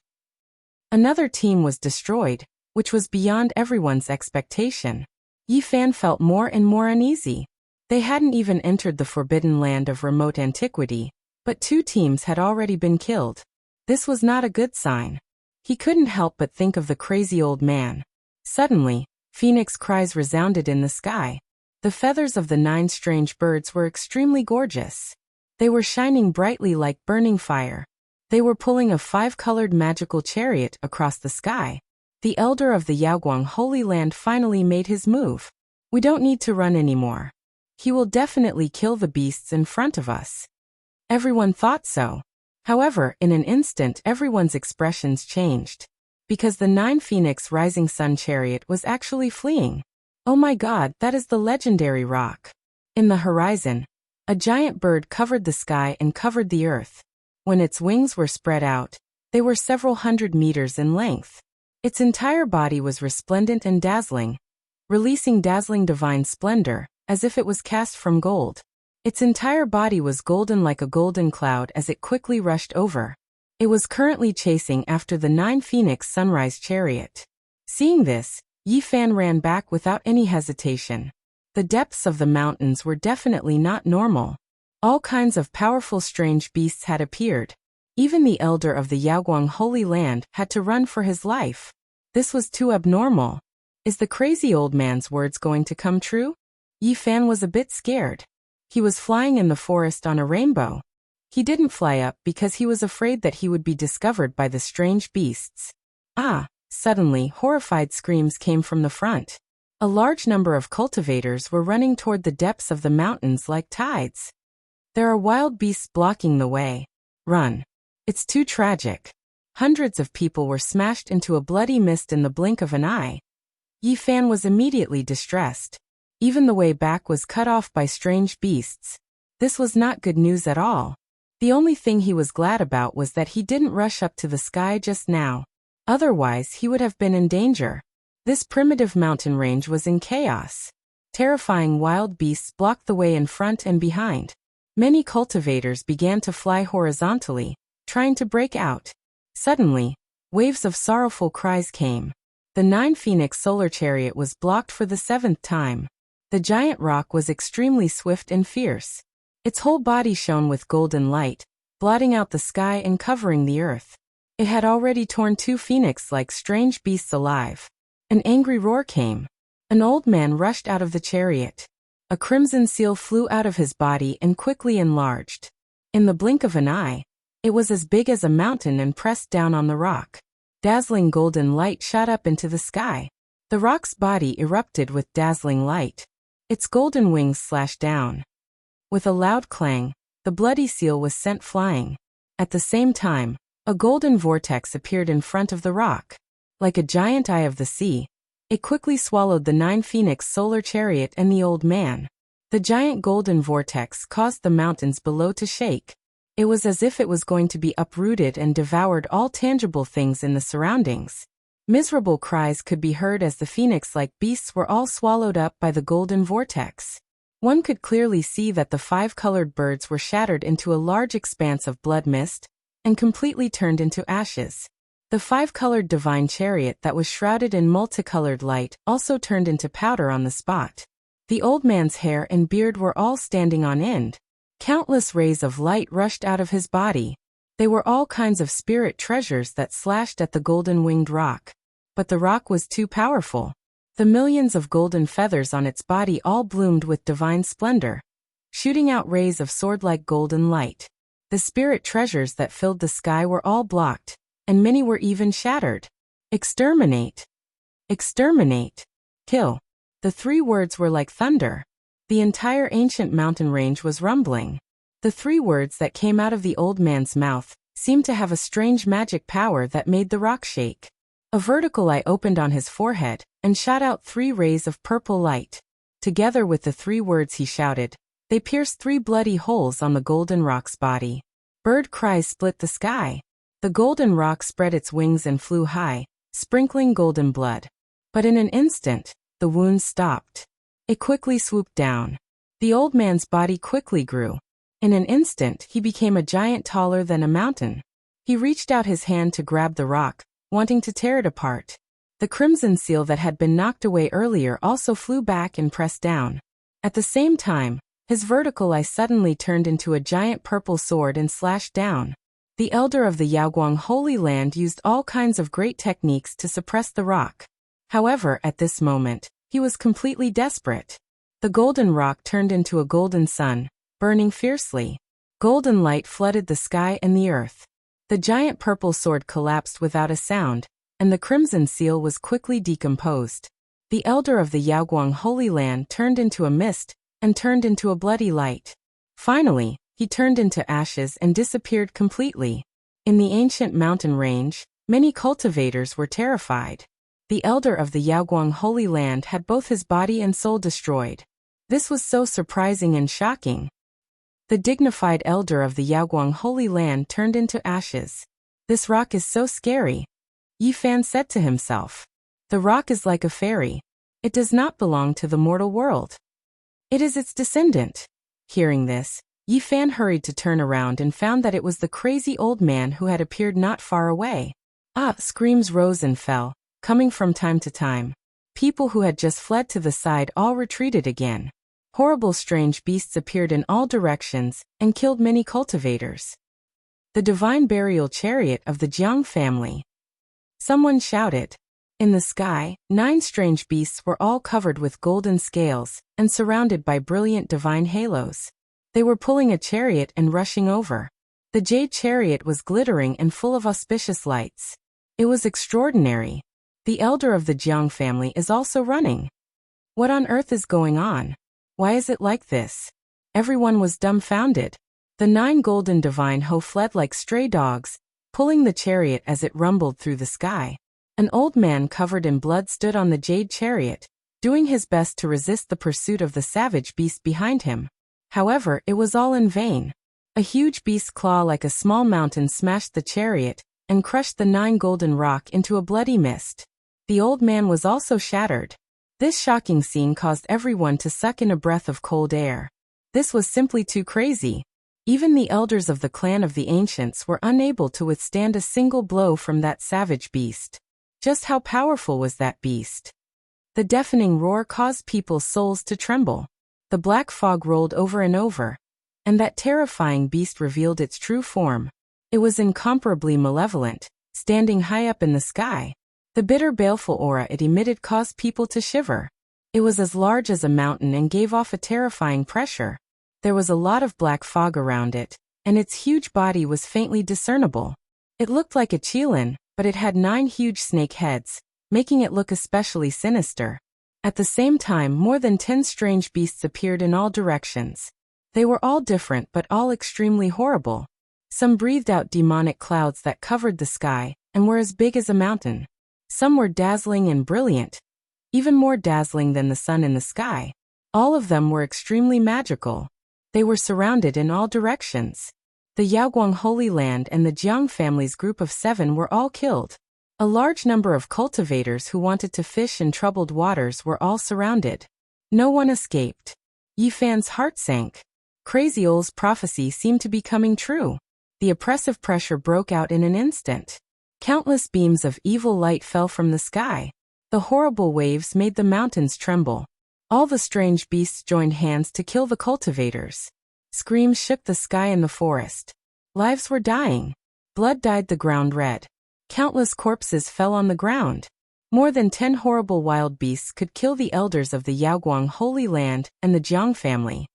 Another team was destroyed, which was beyond everyone's expectation. Yi Fan felt more and more uneasy. They hadn't even entered the forbidden land of remote antiquity, but 2 teams had already been killed. This was not a good sign. He couldn't help but think of the crazy old man. Suddenly, phoenix cries resounded in the sky. The feathers of the 9 strange birds were extremely gorgeous. They were shining brightly like burning fire. They were pulling a 5-colored magical chariot across the sky. The elder of the Yaoguang Holy Land finally made his move. We don't need to run anymore. He will definitely kill the beasts in front of us. Everyone thought so. However, in an instant everyone's expressions changed. Because the 9 Phoenix Rising Sun chariot was actually fleeing. Oh my god, that is the legendary rock. In the horizon, a giant bird covered the sky and covered the earth. When its wings were spread out, they were several hundred meters in length. Its entire body was resplendent and dazzling, releasing dazzling divine splendor, as if it was cast from gold. Its entire body was golden like a golden cloud as it quickly rushed over. It was currently chasing after the 9 Phoenix Sunrise chariot. Seeing this, Yi Fan ran back without any hesitation. The depths of the mountains were definitely not normal. All kinds of powerful strange beasts had appeared. Even the elder of the Yaoguang Holy Land had to run for his life. This was too abnormal. Is the crazy old man's words going to come true? Yi Fan was a bit scared. He was flying in the forest on a rainbow. He didn't fly up because he was afraid that he would be discovered by the strange beasts. Suddenly, horrified screams came from the front. A large number of cultivators were running toward the depths of the mountains like tides. There are wild beasts blocking the way. Run. It's too tragic. Hundreds of people were smashed into a bloody mist in the blink of an eye. Yi Fan was immediately distressed. Even the way back was cut off by strange beasts. This was not good news at all. The only thing he was glad about was that he didn't rush up to the sky just now. Otherwise, he would have been in danger. This primitive mountain range was in chaos. Terrifying wild beasts blocked the way in front and behind. Many cultivators began to fly horizontally, trying to break out. Suddenly, waves of sorrowful cries came. The 9 Phoenix solar chariot was blocked for the 7th time. The giant rock was extremely swift and fierce. Its whole body shone with golden light, blotting out the sky and covering the earth. It had already torn 2 phoenix-like strange beasts alive. An angry roar came. An old man rushed out of the chariot. A crimson seal flew out of his body and quickly enlarged. In the blink of an eye, it was as big as a mountain and pressed down on the rock. Dazzling golden light shot up into the sky. The rock's body erupted with dazzling light. Its golden wings slashed down. With a loud clang, the bloody seal was sent flying. At the same time, a golden vortex appeared in front of the rock. Like a giant eye of the sea, it quickly swallowed the 9 Phoenix solar chariot and the old man. The giant golden vortex caused the mountains below to shake. It was as if it was going to be uprooted and devoured all tangible things in the surroundings. Miserable cries could be heard as the phoenix-like beasts were all swallowed up by the golden vortex. One could clearly see that the 5-colored birds were shattered into a large expanse of blood mist and completely turned into ashes. The 5-colored divine chariot that was shrouded in multicolored light also turned into powder on the spot. The old man's hair and beard were all standing on end. Countless rays of light rushed out of his body. They were all kinds of spirit treasures that slashed at the golden-winged rock. But the rock was too powerful. The millions of golden feathers on its body all bloomed with divine splendor, shooting out rays of sword-like golden light. The spirit treasures that filled the sky were all blocked, and many were even shattered. Exterminate! Exterminate! Kill! The three words were like thunder. The entire ancient mountain range was rumbling. The three words that came out of the old man's mouth seemed to have a strange magic power that made the rock shake. A vertical eye opened on his forehead and shot out 3 rays of purple light. Together with the 3 words he shouted, they pierced 3 bloody holes on the golden rock's body. Bird cries split the sky. The golden rock spread its wings and flew high, sprinkling golden blood. But in an instant, the wounds stopped. It quickly swooped down. The old man's body quickly grew. In an instant, he became a giant taller than a mountain. He reached out his hand to grab the rock, wanting to tear it apart. The crimson seal that had been knocked away earlier also flew back and pressed down. At the same time, his vertical eye suddenly turned into a giant purple sword and slashed down. The elder of the Yaoguang Holy Land used all kinds of great techniques to suppress the rock. However, at this moment, he was completely desperate. The golden rock turned into a golden sun, burning fiercely. Golden light flooded the sky and the earth. The giant purple sword collapsed without a sound, and the crimson seal was quickly decomposed. The elder of the Yaoguang Holy Land turned into a mist and turned into a bloody light. Finally, he turned into ashes and disappeared completely. In the ancient mountain range, many cultivators were terrified. The elder of the Yaoguang Holy Land had both his body and soul destroyed. This was so surprising and shocking. The dignified elder of the Yaoguang Holy Land turned into ashes. This rock is so scary, Yi Fan said to himself. The rock is like a fairy. It does not belong to the mortal world. It is its descendant. Hearing this, Yi Fan hurried to turn around and found that it was the crazy old man who had appeared not far away. Ah! Screams rose and fell, coming from time to time. People who had just fled to the side all retreated again. Horrible strange beasts appeared in all directions and killed many cultivators. The divine burial chariot of the Jiang family. Someone shouted. In the sky, 9 strange beasts were all covered with golden scales and surrounded by brilliant divine halos. They were pulling a chariot and rushing over. The jade chariot was glittering and full of auspicious lights. It was extraordinary. The elder of the Jiang family is also running. What on earth is going on? Why is it like this? Everyone was dumbfounded. The 9 golden divine Ho fled like stray dogs, pulling the chariot as it rumbled through the sky. An old man covered in blood stood on the jade chariot, doing his best to resist the pursuit of the savage beast behind him. However, it was all in vain. A huge beast's claw like a small mountain smashed the chariot and crushed the 9 golden rock into a bloody mist. The old man was also shattered. This shocking scene caused everyone to suck in a breath of cold air. This was simply too crazy. Even the elders of the clan of the ancients were unable to withstand a single blow from that savage beast. Just how powerful was that beast? The deafening roar caused people's souls to tremble. The black fog rolled over and over, and that terrifying beast revealed its true form. It was incomparably malevolent, standing high up in the sky. The bitter baleful aura it emitted caused people to shiver. It was as large as a mountain and gave off a terrifying pressure. There was a lot of black fog around it, and its huge body was faintly discernible. It looked like a qilin, but it had 9 huge snake heads, making it look especially sinister. At the same time, more than 10 strange beasts appeared in all directions. They were all different but all extremely horrible. Some breathed out demonic clouds that covered the sky and were as big as a mountain. Some were dazzling and brilliant, even more dazzling than the sun in the sky. All of them were extremely magical. They were surrounded in all directions. The Yaoguang Holy Land and the Jiang family's group of 7 were all killed. A large number of cultivators who wanted to fish in troubled waters were all surrounded. No one escaped. Yi Fan's heart sank. Crazy Ol's prophecy seemed to be coming true. The oppressive pressure broke out in an instant. Countless beams of evil light fell from the sky. The horrible waves made the mountains tremble. All the strange beasts joined hands to kill the cultivators. Screams shook the sky and the forest. Lives were dying. Blood dyed the ground red. Countless corpses fell on the ground. More than 10 horrible wild beasts could kill the elders of the Yaoguang Holy Land and the Jiang family.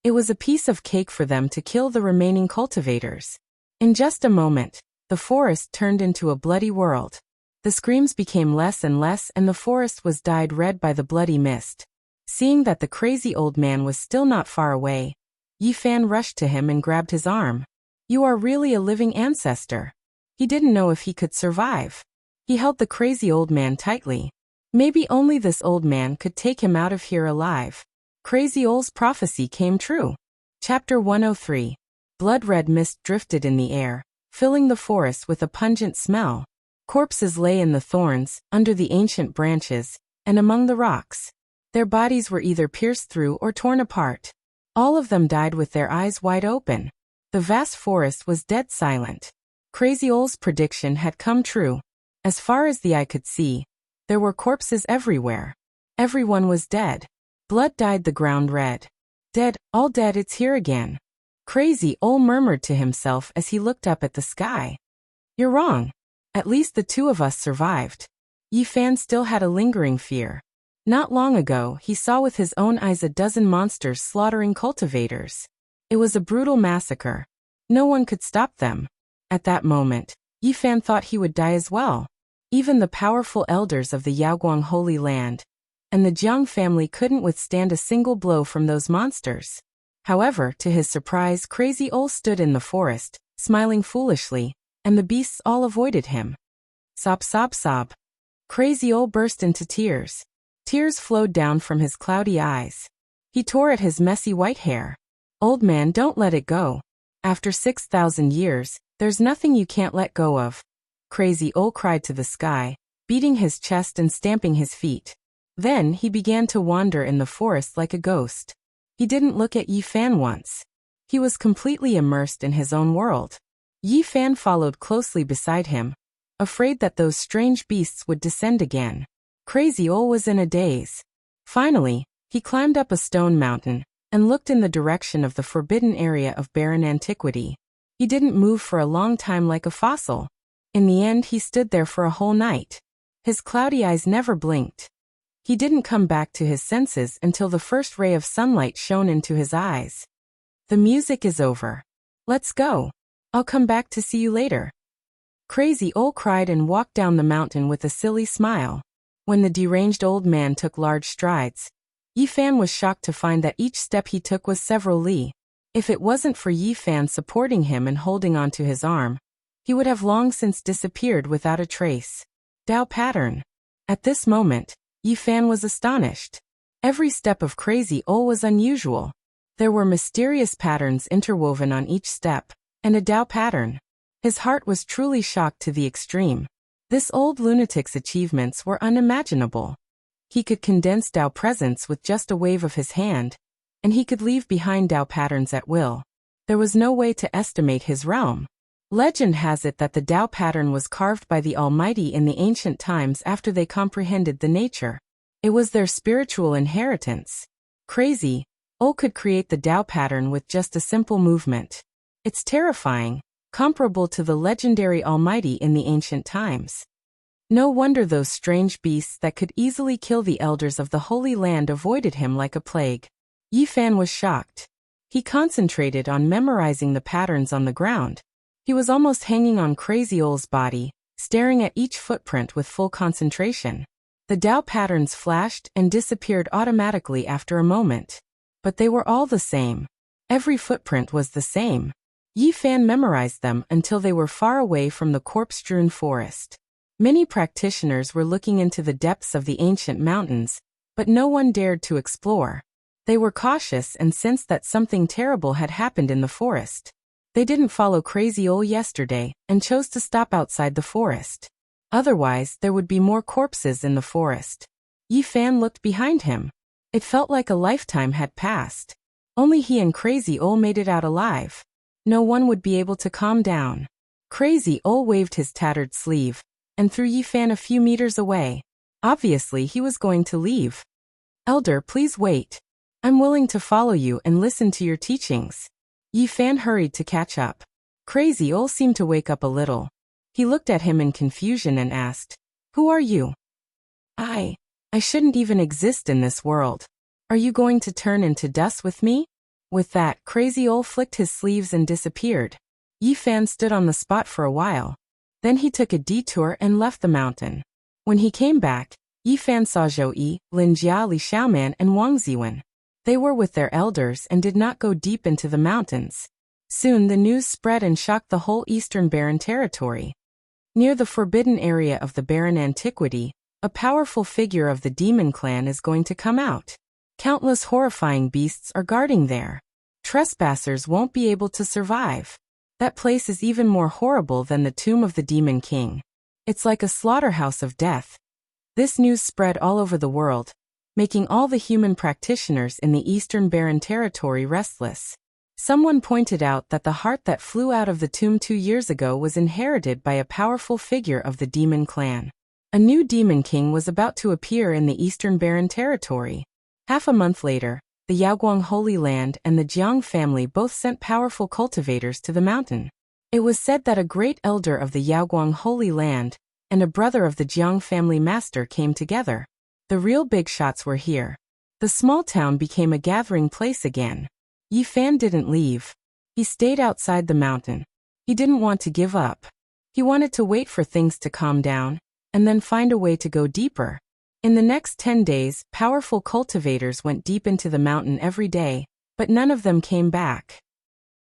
It was a piece of cake for them to kill the remaining cultivators. In just a moment, the forest turned into a bloody world. The screams became less and less, and the forest was dyed red by the bloody mist. Seeing that the crazy old man was still not far away, Yi Fan rushed to him and grabbed his arm. "You are really a living ancestor." He didn't know if he could survive. He held the crazy old man tightly. Maybe only this old man could take him out of here alive. Crazy Ole's prophecy came true. Chapter 103. Blood-red mist drifted in the air, filling the forest with a pungent smell. Corpses lay in the thorns, under the ancient branches, and among the rocks. Their bodies were either pierced through or torn apart. All of them died with their eyes wide open. The vast forest was dead silent. Crazy Ole's prediction had come true. As far as the eye could see, there were corpses everywhere. Everyone was dead. Blood dyed the ground red. Dead, all dead, it's here again. Crazy Ole murmured to himself as he looked up at the sky. "You're wrong. At least the two of us survived." Yi Fan still had a lingering fear. Not long ago, he saw with his own eyes a dozen monsters slaughtering cultivators. It was a brutal massacre. No one could stop them. At that moment, Yi Fan thought he would die as well. Even the powerful elders of the Yaoguang Holy Land and the Jiang family couldn't withstand a single blow from those monsters. However, to his surprise, Crazy Ole stood in the forest, smiling foolishly, and the beasts all avoided him. Sob, sob, sob. Crazy Ole burst into tears. Tears flowed down from his cloudy eyes. He tore at his messy white hair. "Old man, don't let it go. After 6,000 years, there's nothing you can't let go of." Crazy Ole cried to the sky, beating his chest and stamping his feet. Then he began to wander in the forest like a ghost. He didn't look at Yi Fan once. He was completely immersed in his own world. Yi Fan followed closely beside him, afraid that those strange beasts would descend again. Crazy Ole was in a daze. Finally, he climbed up a stone mountain and looked in the direction of the forbidden area of barren antiquity. He didn't move for a long time like a fossil. In the end, he stood there for a whole night. His cloudy eyes never blinked. He didn't come back to his senses until the first ray of sunlight shone into his eyes. "The music is over. Let's go. I'll come back to see you later." Crazy Ole cried and walked down the mountain with a silly smile. When the deranged old man took large strides, Yi Fan was shocked to find that each step he took was several li. If it wasn't for Yi Fan supporting him and holding onto his arm, he would have long since disappeared without a trace. Dao pattern. At this moment, Yi Fan was astonished. Every step of Crazy Ole was unusual. There were mysterious patterns interwoven on each step, and a Dao pattern. His heart was truly shocked to the extreme. This old lunatic's achievements were unimaginable. He could condense Dao presence with just a wave of his hand, and he could leave behind Dao patterns at will. There was no way to estimate his realm. Legend has it that the Dao pattern was carved by the Almighty in the ancient times after they comprehended the nature. It was their spiritual inheritance. Crazy Ole could create the Dao pattern with just a simple movement. It's terrifying, comparable to the legendary Almighty in the ancient times. No wonder those strange beasts that could easily kill the elders of the Holy Land avoided him like a plague. Yi Fan was shocked. He concentrated on memorizing the patterns on the ground. He was almost hanging on Crazy Ole's body, staring at each footprint with full concentration. The Dao patterns flashed and disappeared automatically after a moment. But they were all the same. Every footprint was the same. Yi Fan memorized them until they were far away from the corpse-strewn forest. Many practitioners were looking into the depths of the ancient mountains, but no one dared to explore. They were cautious and sensed that something terrible had happened in the forest. They didn't follow Crazy Ole yesterday and chose to stop outside the forest. Otherwise, there would be more corpses in the forest. Yi Fan looked behind him. It felt like a lifetime had passed. Only he and Crazy Ole made it out alive. No one would be able to calm down. Crazy Ole waved his tattered sleeve and threw Yi Fan a few meters away. Obviously, he was going to leave. "Elder, please wait. I'm willing to follow you and listen to your teachings." Yi Fan hurried to catch up. Crazy Ole seemed to wake up a little. He looked at him in confusion and asked, "Who are you? I shouldn't even exist in this world. Are you going to turn into dust with me? With that, Crazy Ol flicked his sleeves and disappeared. Yi Fan stood on the spot for a while. Then he took a detour and left the mountain. When he came back, Yi Fan saw Zhou Yi, Lin Jia, Li Xiaoman, and Wang Ziwen. They were with their elders and did not go deep into the mountains. Soon the news spread and shocked the whole Eastern Barren territory. Near the forbidden area of the barren antiquity, a powerful figure of the demon clan is going to come out. Countless horrifying beasts are guarding there. Trespassers won't be able to survive. That place is even more horrible than the tomb of the Demon King. It's like a slaughterhouse of death. This news spread all over the world, making all the human practitioners in the Eastern Barren territory restless. Someone pointed out that the heart that flew out of the tomb 2 years ago was inherited by a powerful figure of the demon clan. A new demon king was about to appear in the Eastern Barren territory. Half a month later, the Yaoguang Holy Land and the Jiang family both sent powerful cultivators to the mountain. It was said that a great elder of the Yaoguang Holy Land and a brother of the Jiang family master came together. The real big shots were here. The small town became a gathering place again. Yi Fan didn't leave. He stayed outside the mountain. He didn't want to give up. He wanted to wait for things to calm down, and then find a way to go deeper. In the next 10 days, powerful cultivators went deep into the mountain every day, but none of them came back.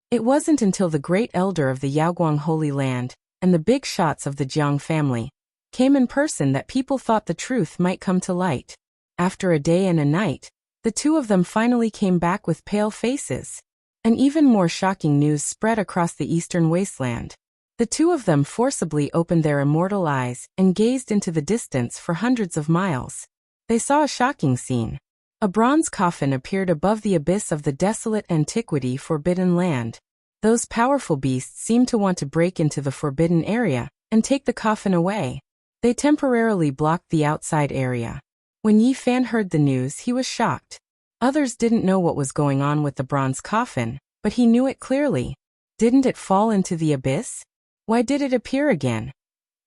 It wasn't until the great elder of the Yaoguang Holy Land and the big shots of the Jiang family came in person that people thought the truth might come to light. After a day and a night, the two of them finally came back with pale faces. An even more shocking news spread across the eastern wasteland. The two of them forcibly opened their immortal eyes and gazed into the distance for hundreds of miles. They saw a shocking scene. A bronze coffin appeared above the abyss of the desolate antiquity forbidden land. Those powerful beasts seemed to want to break into the forbidden area and take the coffin away. They temporarily blocked the outside area. When Yi Fan heard the news, he was shocked. Others didn't know what was going on with the bronze coffin, but he knew it clearly. Didn't it fall into the abyss? Why did it appear again?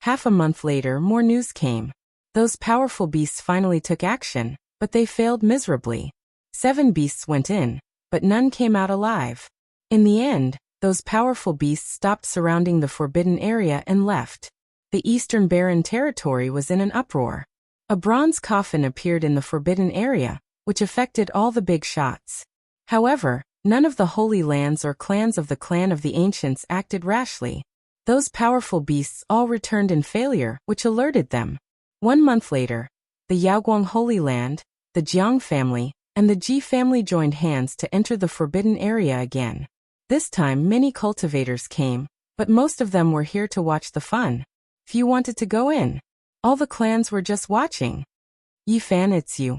Half a month later, more news came. Those powerful beasts finally took action, but they failed miserably. 7 beasts went in, but none came out alive. In the end, those powerful beasts stopped surrounding the forbidden area and left. The Eastern Barren territory was in an uproar. A bronze coffin appeared in the forbidden area, which affected all the big shots. However, none of the holy lands or clans of the clan of the ancients acted rashly. Those powerful beasts all returned in failure, which alerted them. 1 month later, the Yaoguang Holy Land, the Jiang family, and the Ji family joined hands to enter the forbidden area again. This time many cultivators came, but most of them were here to watch the fun. Few wanted to go in. All the clans were just watching. Yi Fan, it's you.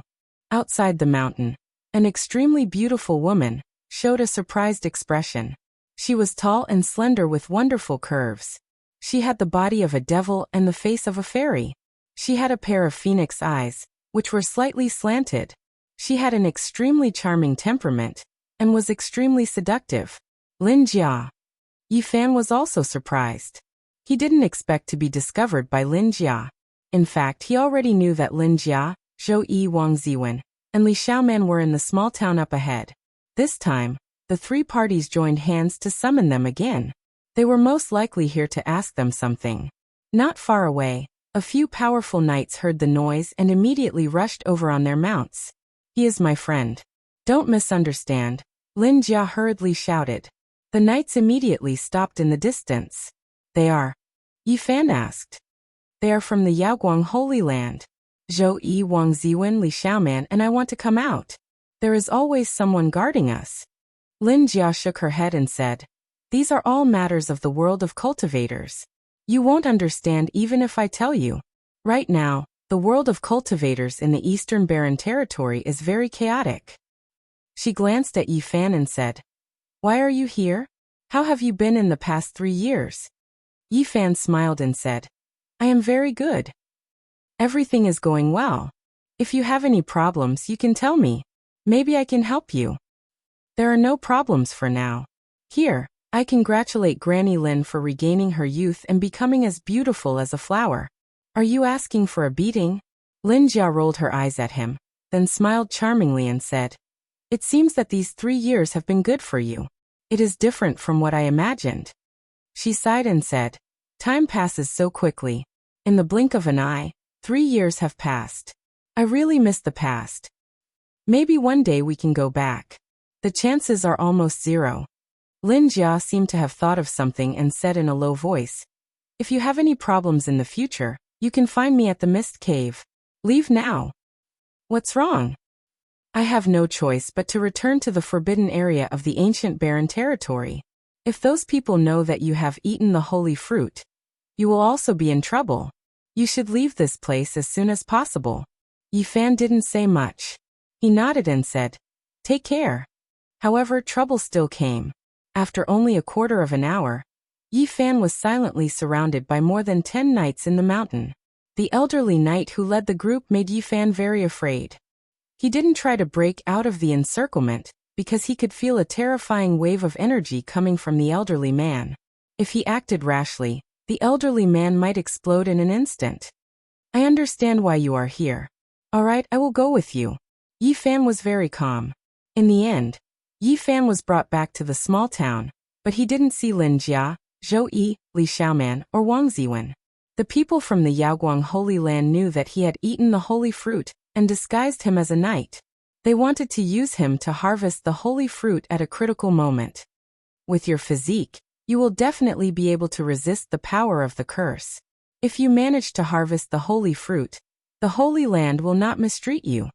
Outside the mountain, an extremely beautiful woman showed a surprised expression. She was tall and slender with wonderful curves. She had the body of a devil and the face of a fairy. She had a pair of phoenix eyes, which were slightly slanted. She had an extremely charming temperament and was extremely seductive. Lin Jia. Yi Fan was also surprised. He didn't expect to be discovered by Lin Jia. In fact, he already knew that Lin Jia, Zhou Yi, Wang Ziwen, and Li Xiaoman were in the small town up ahead. This time, the 3 parties joined hands to summon them again. They were most likely here to ask them something. Not far away, a few powerful knights heard the noise and immediately rushed over on their mounts. He is my friend. Don't misunderstand, Lin Jia hurriedly shouted. The knights immediately stopped in the distance. They are? Yi Fan asked. They are from the Yaoguang Holy Land. Zhou Yi, Wang Ziwen, Li Xiaoman, and I want to come out. There is always someone guarding us. Lin Jia shook her head and said, These are all matters of the world of cultivators. You won't understand even if I tell you. Right now, the world of cultivators in the Eastern Barren territory is very chaotic. She glanced at Yi Fan and said, Why are you here? How have you been in the past 3 years? Yi Fan smiled and said, I am very good. Everything is going well. If you have any problems, you can tell me. Maybe I can help you. There are no problems for now. Here, I congratulate Granny Lin for regaining her youth and becoming as beautiful as a flower. Are you asking for a beating? Lin Jia rolled her eyes at him, then smiled charmingly and said, "It seems that these 3 years have been good for you. It is different from what I imagined." She sighed and said, "Time passes so quickly. In the blink of an eye, 3 years have passed. I really miss the past. Maybe one day we can go back. The chances are almost zero." Lin Jia seemed to have thought of something and said in a low voice, "If you have any problems in the future, you can find me at the Mist Cave. Leave now." "What's wrong?" "I have no choice but to return to the forbidden area of the ancient barren territory. If those people know that you have eaten the holy fruit, you will also be in trouble. You should leave this place as soon as possible." Yi Fan didn't say much. He nodded and said, "Take care." However, trouble still came. After only a quarter of an hour, Yi Fan was silently surrounded by more than 10 knights in the mountain. The elderly knight who led the group made Yi Fan very afraid. He didn't try to break out of the encirclement, because he could feel a terrifying wave of energy coming from the elderly man. If he acted rashly, the elderly man might explode in an instant. "I understand why you are here. All right, I will go with you." Yi Fan was very calm. In the end, Yi Fan was brought back to the small town, but he didn't see Lin Jia, Zhou Yi, Li Xiaoman, or Wang Ziwen. The people from the Yaoguang Holy Land knew that he had eaten the holy fruit and disguised him as a knight. They wanted to use him to harvest the holy fruit at a critical moment. With your physique, you will definitely be able to resist the power of the curse. If you manage to harvest the holy fruit, the Holy Land will not mistreat you."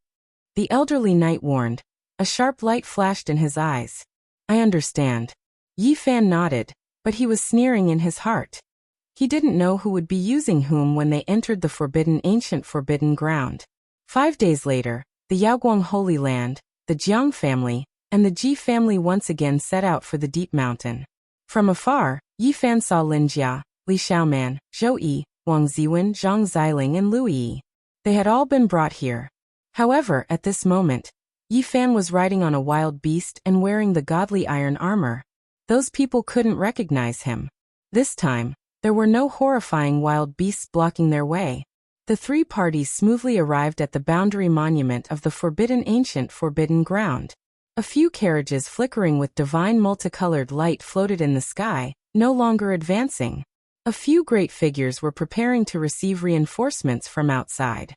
The elderly knight warned. A sharp light flashed in his eyes. "I understand." Yi Fan nodded, but he was sneering in his heart. He didn't know who would be using whom when they entered the ancient forbidden ground. 5 days later, the Yaoguang Holy Land, the Jiang family, and the Ji family once again set out for the deep mountain. From afar, Yi Fan saw Lin Jia, Li Xiaoman, Zhou Yi, Wang Ziwen, Zhang Xiling, and Lu Yi. They had all been brought here. However, at this moment, Yi Fan was riding on a wild beast and wearing the godly iron armor. Those people couldn't recognize him. This time, there were no horrifying wild beasts blocking their way. The 3 parties smoothly arrived at the boundary monument of the ancient forbidden ground. A few carriages flickering with divine multicolored light floated in the sky, no longer advancing. A few great figures were preparing to receive reinforcements from outside.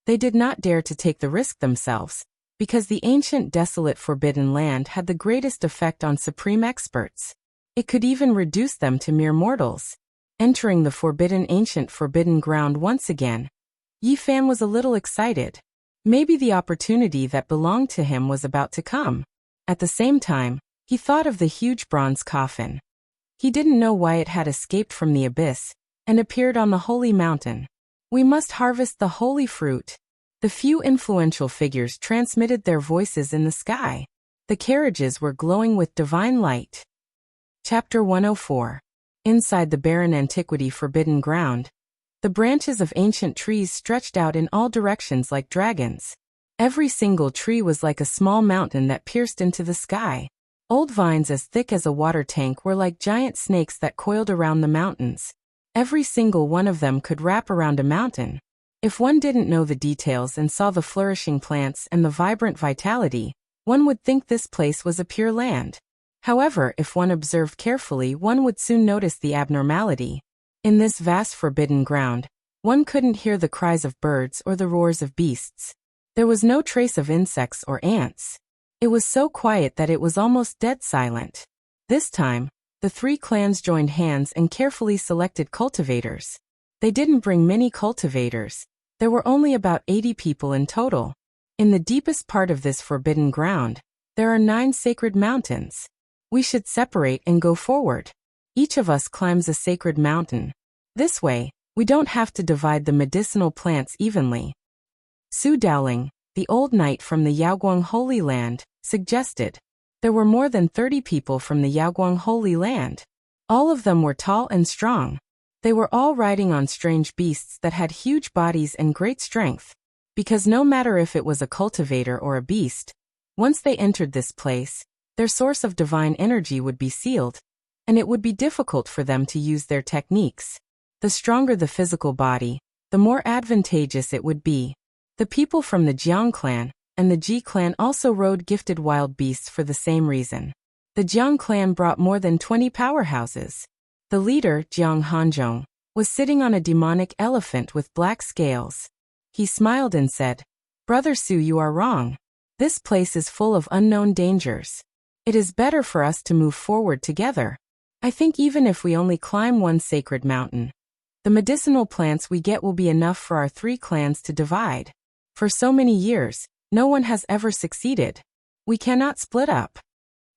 They did not dare to take the risk themselves, because the ancient desolate forbidden land had the greatest effect on supreme experts. It could even reduce them to mere mortals. Entering the ancient forbidden ground once again, Yi Fan was a little excited. Maybe the opportunity that belonged to him was about to come. At the same time, he thought of the huge bronze coffin. He didn't know why it had escaped from the abyss and appeared on the holy mountain. "We must harvest the holy fruit." The few influential figures transmitted their voices in the sky. The carriages were glowing with divine light. Chapter 104. Inside the barren antiquity forbidden ground, the branches of ancient trees stretched out in all directions like dragons. Every single tree was like a small mountain that pierced into the sky. Old vines as thick as a water tank were like giant snakes that coiled around the mountains. Every single one of them could wrap around a mountain. If one didn't know the details and saw the flourishing plants and the vibrant vitality, one would think this place was a pure land. However, if one observed carefully, one would soon notice the abnormality. In this vast forbidden ground, one couldn't hear the cries of birds or the roars of beasts. There was no trace of insects or ants. It was so quiet that it was almost dead silent. This time, the 3 clans joined hands and carefully selected cultivators. They didn't bring many cultivators. There were only about 80 people in total. In the deepest part of this forbidden ground, there are 9 sacred mountains. We should separate and go forward. Each of us climbs a sacred mountain. This way, we don't have to divide the medicinal plants evenly. Su Dowling, the old knight from the Yaoguang Holy Land, suggested. There were more than 30 people from the Yaoguang Holy Land. All of them were tall and strong. They were all riding on strange beasts that had huge bodies and great strength. Because no matter if it was a cultivator or a beast, once they entered this place, their source of divine energy would be sealed, and it would be difficult for them to use their techniques. The stronger the physical body, the more advantageous it would be. The people from the Jiang clan and the Ji clan also rode gifted wild beasts for the same reason. The Jiang clan brought more than 20 powerhouses. The leader, Jiang Hanzhong, was sitting on a demonic elephant with black scales. He smiled and said, "Brother Su, you are wrong. This place is full of unknown dangers. It is better for us to move forward together. I think even if we only climb one sacred mountain, the medicinal plants we get will be enough for our 3 clans to divide. For so many years, no one has ever succeeded. We cannot split up."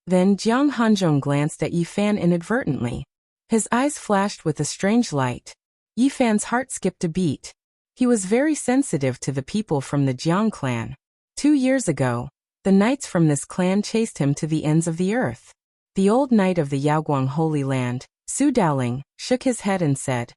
Then Jiang Hanzhong glanced at Yi Fan inadvertently. His eyes flashed with a strange light. Yi Fan's heart skipped a beat. He was very sensitive to the people from the Jiang clan. 2 years ago, the knights from this clan chased him to the ends of the earth. The old knight of the Yaoguang Holy Land, Su Daoling, shook his head and said,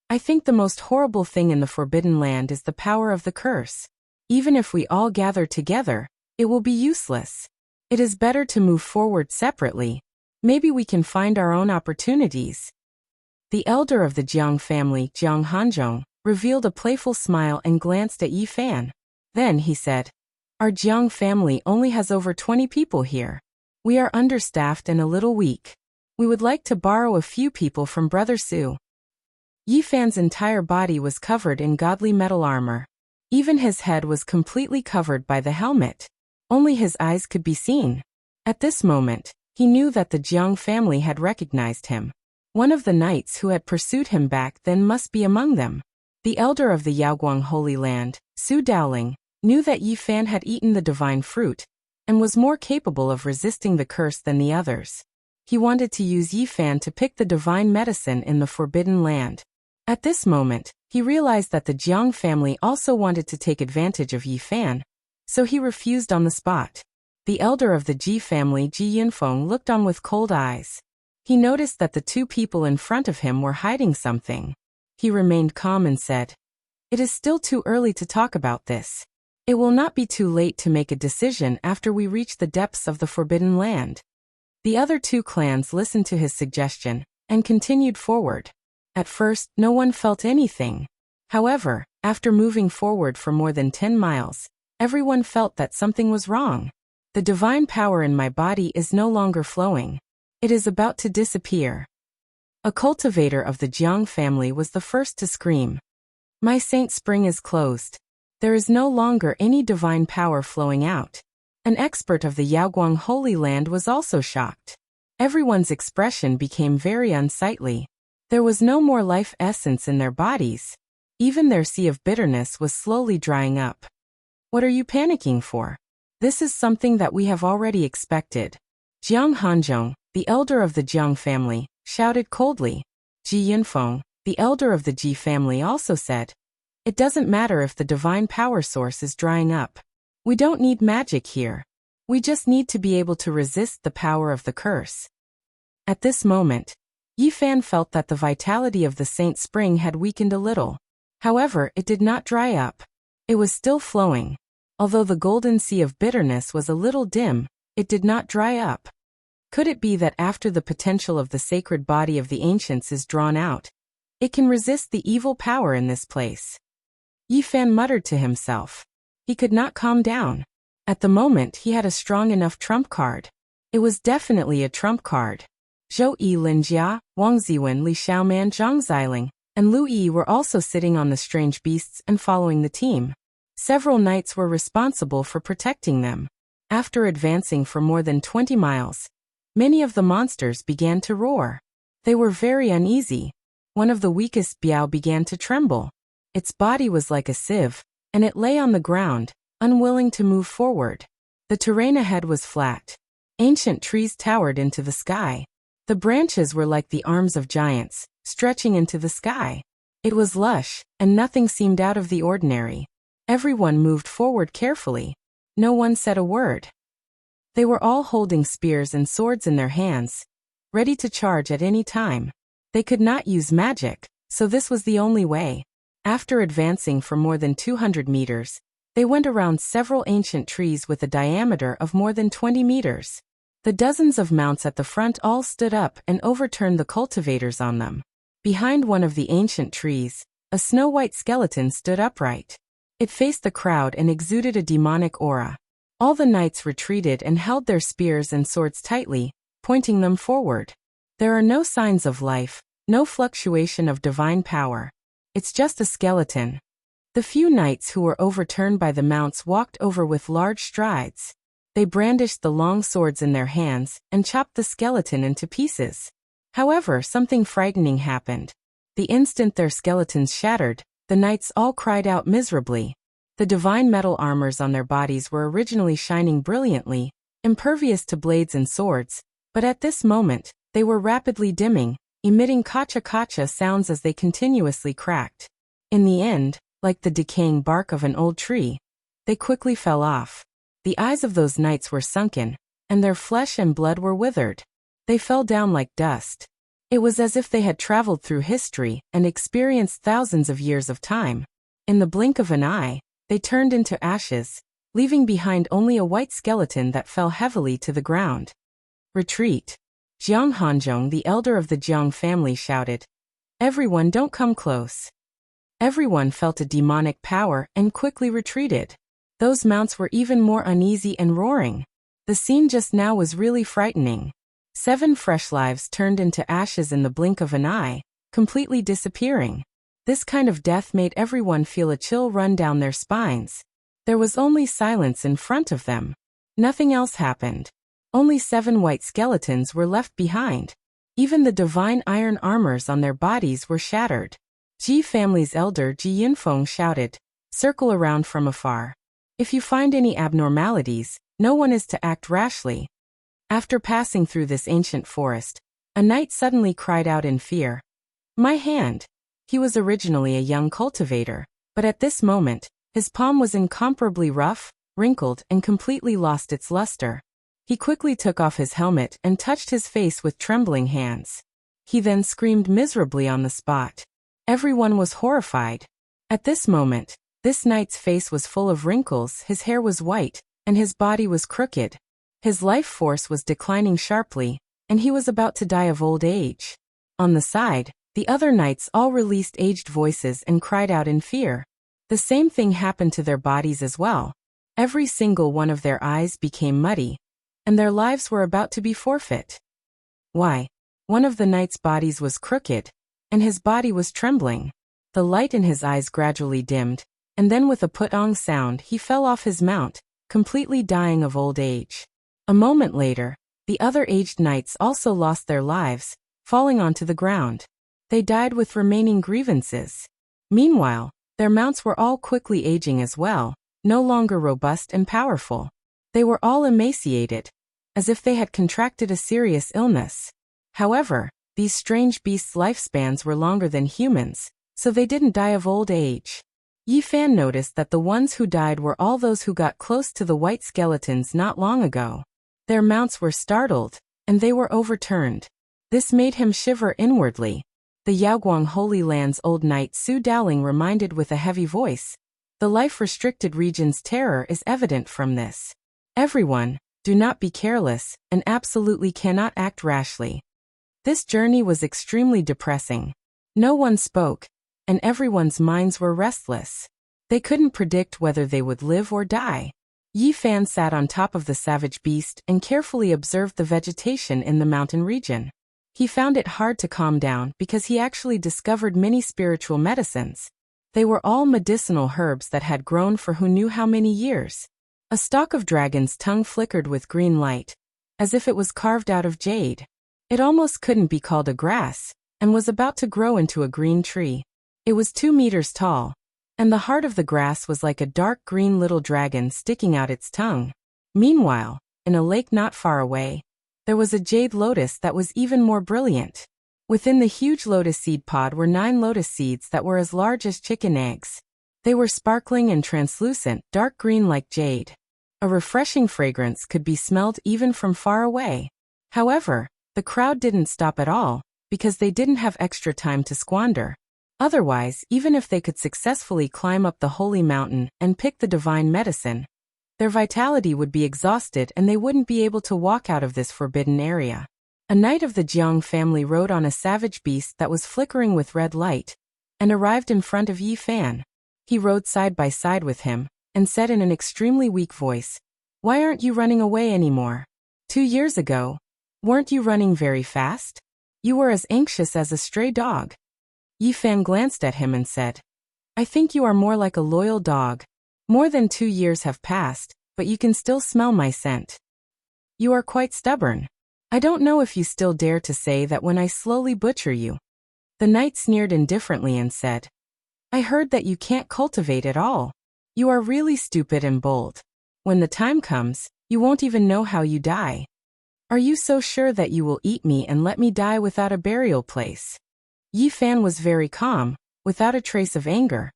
"I think the most horrible thing in the Forbidden Land is the power of the curse. Even if we all gather together, it will be useless. It is better to move forward separately. Maybe we can find our own opportunities." The elder of the Jiang family, Jiang Hanzhong, revealed a playful smile and glanced at Yi Fan. Then he said, "Our Jiang family only has over 20 people here. We are understaffed and a little weak. We would like to borrow a few people from Brother Su." Yi Fan's entire body was covered in godly metal armor. Even his head was completely covered by the helmet. Only his eyes could be seen. At this moment, he knew that the Jiang family had recognized him. One of the knights who had pursued him back then must be among them. The elder of the Yaoguang Holy Land, Su Daoling, knew that Yi Fan had eaten the divine fruit and was more capable of resisting the curse than the others. He wanted to use Yi Fan to pick the divine medicine in the Forbidden Land. At this moment, he realized that the Jiang family also wanted to take advantage of Yi Fan, so he refused on the spot. The elder of the Ji family, Ji Yunfeng, looked on with cold eyes. He noticed that the 2 people in front of him were hiding something. He remained calm and said, "It is still too early to talk about this. It will not be too late to make a decision after we reach the depths of the Forbidden Land." The other 2 clans listened to his suggestion and continued forward. At first, no one felt anything. However, after moving forward for more than 10 miles, everyone felt that something was wrong. The divine power in my body is no longer flowing. It is about to disappear. A cultivator of the Jiang family was the first to scream, "My saint spring is closed. There is no longer any divine power flowing out." An expert of the Yaoguang Holy Land was also shocked. Everyone's expression became very unsightly. There was no more life essence in their bodies. Even their sea of bitterness was slowly drying up. "What are you panicking for? This is something that we have already expected." Jiang Hanzhong, the elder of the Jiang family, shouted coldly. Ji Yunfeng, the elder of the Ji family, also said, "It doesn't matter if the divine power source is drying up. We don't need magic here. We just need to be able to resist the power of the curse." At this moment, Yi Fan felt that the vitality of the Saint Spring had weakened a little. However, it did not dry up. It was still flowing. Although the golden sea of bitterness was a little dim, it did not dry up. Could it be that after the potential of the sacred body of the ancients is drawn out, it can resist the evil power in this place? Yi Fan muttered to himself. He could not calm down. At the moment, he had a strong enough trump card. It was definitely a trump card. Zhou Yi Linjia, Wang Ziwen, Li Xiaoman, Zhang Xiling, and Lu Yi were also sitting on the strange beasts and following the team. Several knights were responsible for protecting them. After advancing for more than 20 miles, many of the monsters began to roar. They were very uneasy. One of the weakest Biao began to tremble. Its body was like a sieve, and it lay on the ground, unwilling to move forward. The terrain ahead was flat. Ancient trees towered into the sky. The branches were like the arms of giants, stretching into the sky. It was lush, and nothing seemed out of the ordinary. Everyone moved forward carefully. No one said a word. They were all holding spears and swords in their hands, ready to charge at any time. They could not use magic, so this was the only way. After advancing for more than 200 meters, they went around several ancient trees with a diameter of more than 20 meters. The dozens of mounts at the front all stood up and overturned the cultivators on them. Behind one of the ancient trees, A snow-white skeleton stood upright. It faced the crowd and exuded a demonic aura. All the knights retreated and held their spears and swords tightly, pointing them forward. There are no signs of life, no fluctuation of divine power. It's just a skeleton. The few knights who were overturned by the mounts walked over with large strides. They brandished the long swords in their hands and chopped the skeleton into pieces. However, something frightening happened. The instant their skeletons shattered, the knights all cried out miserably. The divine metal armors on their bodies were originally shining brilliantly, impervious to blades and swords, but at this moment, they were rapidly dimming, emitting kacha-kacha sounds as they continuously cracked. In the end, like the decaying bark of an old tree, they quickly fell off. The eyes of those knights were sunken, and their flesh and blood were withered. They fell down like dust. It was as if they had traveled through history and experienced thousands of years of time. In the blink of an eye, they turned into ashes, leaving behind only a white skeleton that fell heavily to the ground. Retreat. Jiang Hanzhong, the elder of the Jiang family, shouted. Everyone, don't come close. Everyone felt a demonic power and quickly retreated. Those mounts were even more uneasy and roaring. The scene just now was really frightening. 7 fresh lives turned into ashes in the blink of an eye, completely disappearing. This kind of death made everyone feel a chill run down their spines. There was only silence in front of them. Nothing else happened. Only 7 white skeletons were left behind. Even the divine iron armors on their bodies were shattered. Ji family's elder Ji Yunfeng shouted, "Circle around from afar. If you find any abnormalities, no one is to act rashly." After passing through this ancient forest, a knight suddenly cried out in fear. "My hand!" He was originally a young cultivator, but at this moment, his palm was incomparably rough, wrinkled, and completely lost its luster. He quickly took off his helmet and touched his face with trembling hands. He then screamed miserably on the spot. Everyone was horrified. At this moment, this knight's face was full of wrinkles, his hair was white, and his body was crooked. His life force was declining sharply, and he was about to die of old age. On the side, the other knights all released aged voices and cried out in fear. The same thing happened to their bodies as well. Every single one of their eyes became muddy, and their lives were about to be forfeit. Why? One of the knights' bodies was crooked, and his body was trembling. The light in his eyes gradually dimmed, and then with a put-ong sound he fell off his mount, completely dying of old age. A moment later, the other aged knights also lost their lives, falling onto the ground. They died with remaining grievances. Meanwhile, their mounts were all quickly aging as well, no longer robust and powerful. They were all emaciated, as if they had contracted a serious illness. However, these strange beasts' lifespans were longer than humans, so they didn't die of old age. Yi Fan noticed that the ones who died were all those who got close to the white skeletons not long ago. Their mounts were startled, and they were overturned. This made him shiver inwardly. The Yaoguang Holy Land's old knight Su Dowling reminded with a heavy voice. The life-restricted region's terror is evident from this. Everyone, do not be careless, and absolutely cannot act rashly. This journey was extremely depressing. No one spoke, and everyone's minds were restless. They couldn't predict whether they would live or die. Yi Fan sat on top of the savage beast and carefully observed the vegetation in the mountain region. He found it hard to calm down because he actually discovered many spiritual medicines. They were all medicinal herbs that had grown for who knew how many years. A stalk of dragon's tongue flickered with green light, as if it was carved out of jade. It almost couldn't be called a grass, and was about to grow into a green tree. It was 2 meters tall, and the heart of the grass was like a dark green little dragon sticking out its tongue. Meanwhile, in a lake not far away, there was a jade lotus that was even more brilliant. Within the huge lotus seed pod were 9 lotus seeds that were as large as chicken eggs. They were sparkling and translucent, dark green like jade. A refreshing fragrance could be smelled even from far away. However, the crowd didn't stop at all, because they didn't have extra time to squander. Otherwise, even if they could successfully climb up the holy mountain and pick the divine medicine, their vitality would be exhausted and they wouldn't be able to walk out of this forbidden area. A knight of the Jiang family rode on a savage beast that was flickering with red light, and arrived in front of Yi Fan. He rode side by side with him, and said in an extremely weak voice, "Why aren't you running away anymore? 2 years ago, weren't you running very fast? You were as anxious as a stray dog." Yi Fan glanced at him and said, "I think you are more like a loyal dog. More than 2 years have passed, but you can still smell my scent. You are quite stubborn. I don't know if you still dare to say that when I slowly butcher you." The knight sneered indifferently and said, "I heard that you can't cultivate at all. You are really stupid and bold. When the time comes, you won't even know how you die. Are you so sure that you will eat me and let me die without a burial place?" Yi Fan was very calm, without a trace of anger.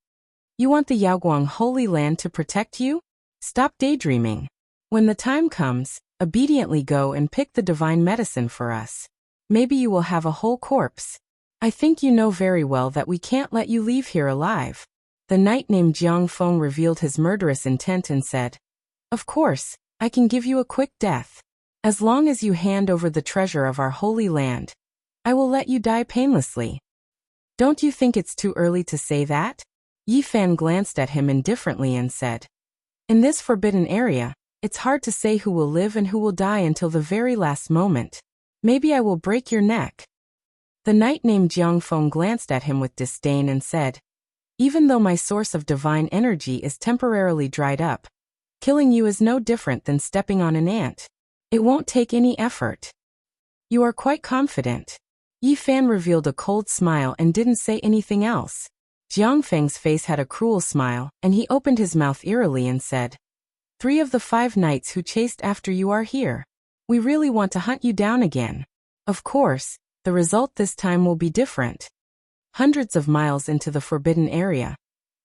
"You want the Yaoguang Holy Land to protect you? Stop daydreaming. When the time comes, obediently go and pick the divine medicine for us. Maybe you will have a whole corpse. I think you know very well that we can't let you leave here alive." The knight named Jiang Feng revealed his murderous intent and said, "Of course, I can give you a quick death. As long as you hand over the treasure of our holy land, I will let you die painlessly." "Don't you think it's too early to say that?" Yi Fan glanced at him indifferently and said, "In this forbidden area, it's hard to say who will live and who will die until the very last moment. Maybe I will break your neck." The knight named Jiang Feng glanced at him with disdain and said, "Even though my source of divine energy is temporarily dried up, killing you is no different than stepping on an ant. It won't take any effort." "You are quite confident." Yi Fan revealed a cold smile and didn't say anything else. Jiang Feng's face had a cruel smile, and he opened his mouth eerily and said, "3 of the 5 knights who chased after you are here. We really want to hunt you down again. Of course, the result this time will be different." Hundreds of miles into the forbidden area,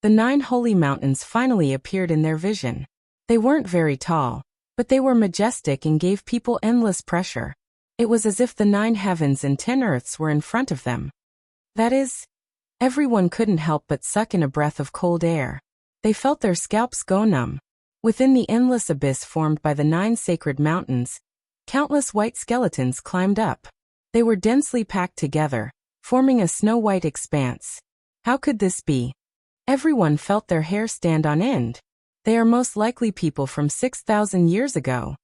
the 9 holy mountains finally appeared in their vision. They weren't very tall, but they were majestic and gave people endless pressure. It was as if the 9 heavens and 10 earths were in front of them. That is, everyone couldn't help but suck in a breath of cold air. They felt their scalps go numb. Within the endless abyss formed by the 9 sacred mountains, countless white skeletons climbed up. They were densely packed together, forming a snow-white expanse. How could this be? Everyone felt their hair stand on end. They are most likely people from 6,000 years ago.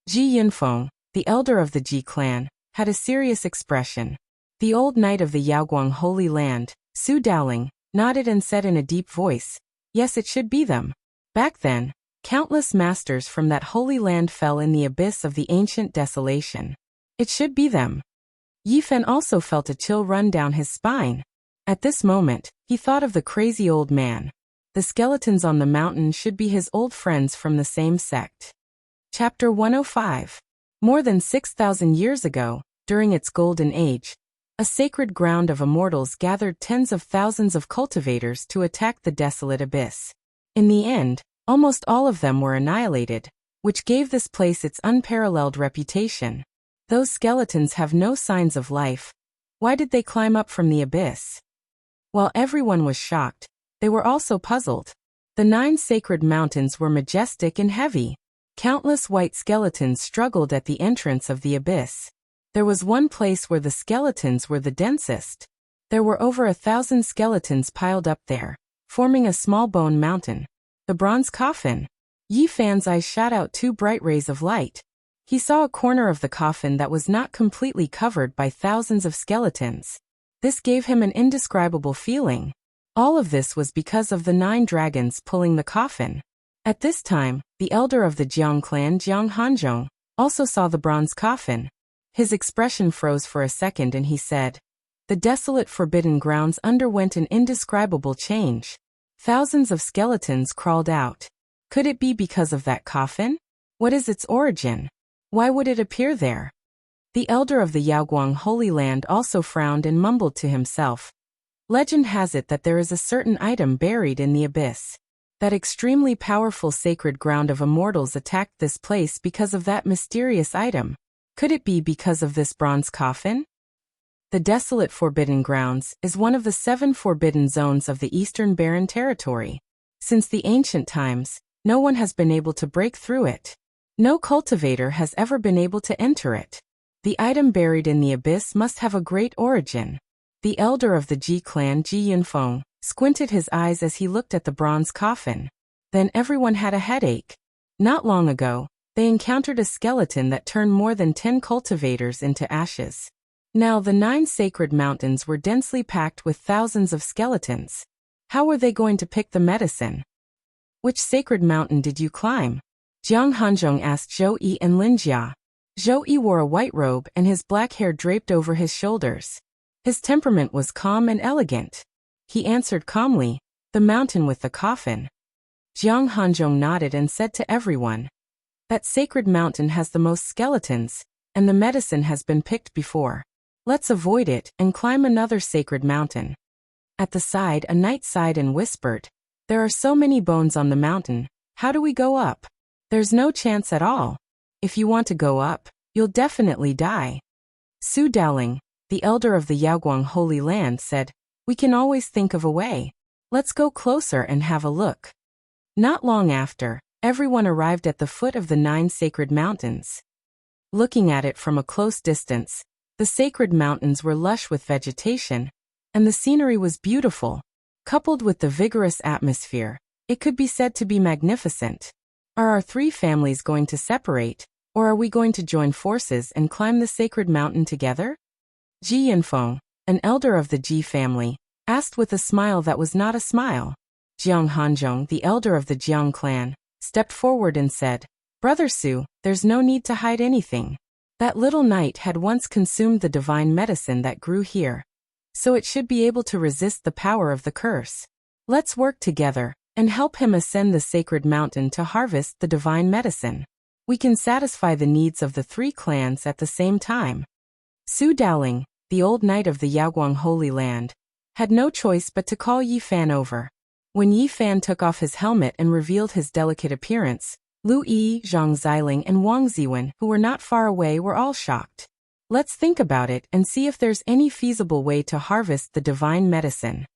Ji Yunfeng, the elder of the Ji clan, had a serious expression. The old knight of the Yaoguang Holy Land, Su Dowling, nodded and said in a deep voice, "Yes, it should be them." Back then, countless masters from that holy land fell in the abyss of the ancient desolation. It should be them. Yi Fan also felt a chill run down his spine. At this moment, he thought of the crazy old man. The skeletons on the mountain should be his old friends from the same sect. Chapter 105. More than 6,000 years ago, during its golden age, a sacred ground of immortals gathered tens of thousands of cultivators to attack the desolate abyss. In the end, almost all of them were annihilated, which gave this place its unparalleled reputation. Those skeletons have no signs of life. Why did they climb up from the abyss? While everyone was shocked, they were also puzzled. The 9 sacred mountains were majestic and heavy. Countless white skeletons struggled at the entrance of the abyss. There was one place where the skeletons were the densest. There were over 1,000 skeletons piled up there, forming a small bone mountain. The bronze coffin. Yi Fan's eyes shot out 2 bright rays of light. He saw a corner of the coffin that was not completely covered by thousands of skeletons. This gave him an indescribable feeling. All of this was because of the 9 dragons pulling the coffin. At this time, the elder of the Jiang clan, Jiang Hanzhong, also saw the bronze coffin. His expression froze for a second and he said, "The desolate forbidden grounds underwent an indescribable change. Thousands of skeletons crawled out. Could it be because of that coffin? What is its origin? Why would it appear there?" The elder of the Yaoguang Holy Land also frowned and mumbled to himself. Legend has it that there is a certain item buried in the abyss. That extremely powerful sacred ground of immortals attacked this place because of that mysterious item. Could it be because of this bronze coffin? The desolate Forbidden Grounds is one of the 7 forbidden zones of the Eastern Barren Territory. Since the ancient times, no one has been able to break through it. No cultivator has ever been able to enter it. The item buried in the abyss must have a great origin. the elder of the Ji clan, Ji Yunfeng, squinted his eyes as he looked at the bronze coffin. Then everyone had a headache. Not long ago, they encountered a skeleton that turned more than 10 cultivators into ashes. Now the 9 sacred mountains were densely packed with thousands of skeletons. How were they going to pick the medicine? Which sacred mountain did you climb? Jiang Hanzhong asked Zhou Yi and Lin Jia. Zhou Yi wore a white robe and his black hair draped over his shoulders. His temperament was calm and elegant. He answered calmly, "The mountain with the coffin." Jiang Hanzhong nodded and said to everyone, "That sacred mountain has the most skeletons, and the medicine has been picked before. Let's avoid it and climb another sacred mountain." At the side, a knight sighed and whispered, "There are so many bones on the mountain, how do we go up? There's no chance at all. If you want to go up, you'll definitely die." Su Daoling, the elder of the Yaoguang Holy Land, said, "We can always think of a way. Let's go closer and have a look." Not long after, everyone arrived at the foot of the 9 sacred mountains. Looking at it from a close distance, the sacred mountains were lush with vegetation, and the scenery was beautiful. Coupled with the vigorous atmosphere, it could be said to be magnificent. Are our 3 families going to separate, or are we going to join forces and climb the sacred mountain together? Ji Yunfeng, an elder of the Ji family, asked with a smile that was not a smile. Jiang Hanzhong, the elder of the Jiang clan, stepped forward and said, "Brother Su, there's no need to hide anything. That little knight had once consumed the divine medicine that grew here, so it should be able to resist the power of the curse. Let's work together and help him ascend the sacred mountain to harvest the divine medicine. We can satisfy the needs of the 3 clans at the same time." Su Daoling, the old knight of the Yaoguang Holy Land, had no choice but to call Yi Fan over. When Yi Fan took off his helmet and revealed his delicate appearance, Lu Yi, Zhang Xiling, and Wang Ziwen, who were not far away, were all shocked. "Let's think about it and see if there's any feasible way to harvest the divine medicine."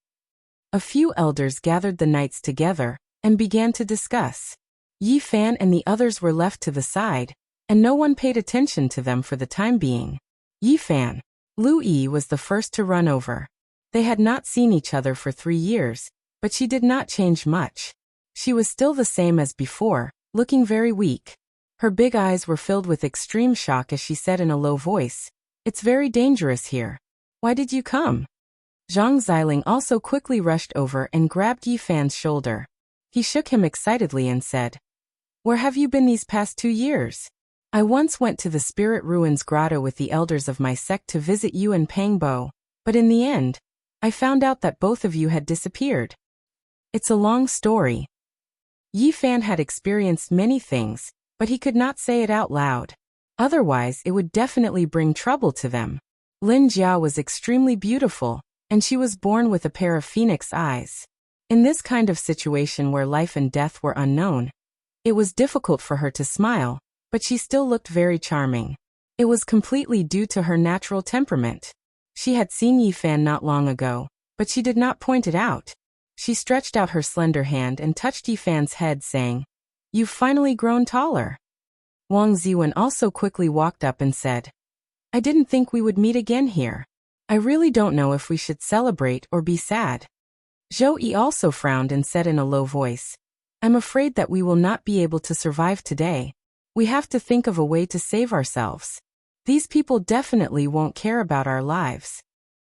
A few elders gathered the knights together and began to discuss. Yi Fan and the others were left to the side, and no one paid attention to them for the time being. Yi Fan. Lu Yi was the first to run over. They had not seen each other for 3 years, but she did not change much. She was still the same as before, looking very weak. Her big eyes were filled with extreme shock as she said in a low voice, "It's very dangerous here. Why did you come?" Zhang Xiling also quickly rushed over and grabbed Yi Fan's shoulder. He shook him excitedly and said, "Where have you been these past 2 years? I once went to the Spirit Ruins Grotto with the elders of my sect to visit you and Pangbo, but in the end, I found out that both of you had disappeared. It's a long story." Yi Fan had experienced many things, but he could not say it out loud. Otherwise, it would definitely bring trouble to them. Lin Jia was extremely beautiful, and she was born with a pair of phoenix eyes. In this kind of situation where life and death were unknown, it was difficult for her to smile, but she still looked very charming. It was completely due to her natural temperament. She had seen Yi Fan not long ago, but she did not point it out. She stretched out her slender hand and touched Yi Fan's head, saying, "You've finally grown taller." Wang Ziwen also quickly walked up and said, "I didn't think we would meet again here. I really don't know if we should celebrate or be sad." Zhou Yi also frowned and said in a low voice, "I'm afraid that we will not be able to survive today. We have to think of a way to save ourselves. These people definitely won't care about our lives."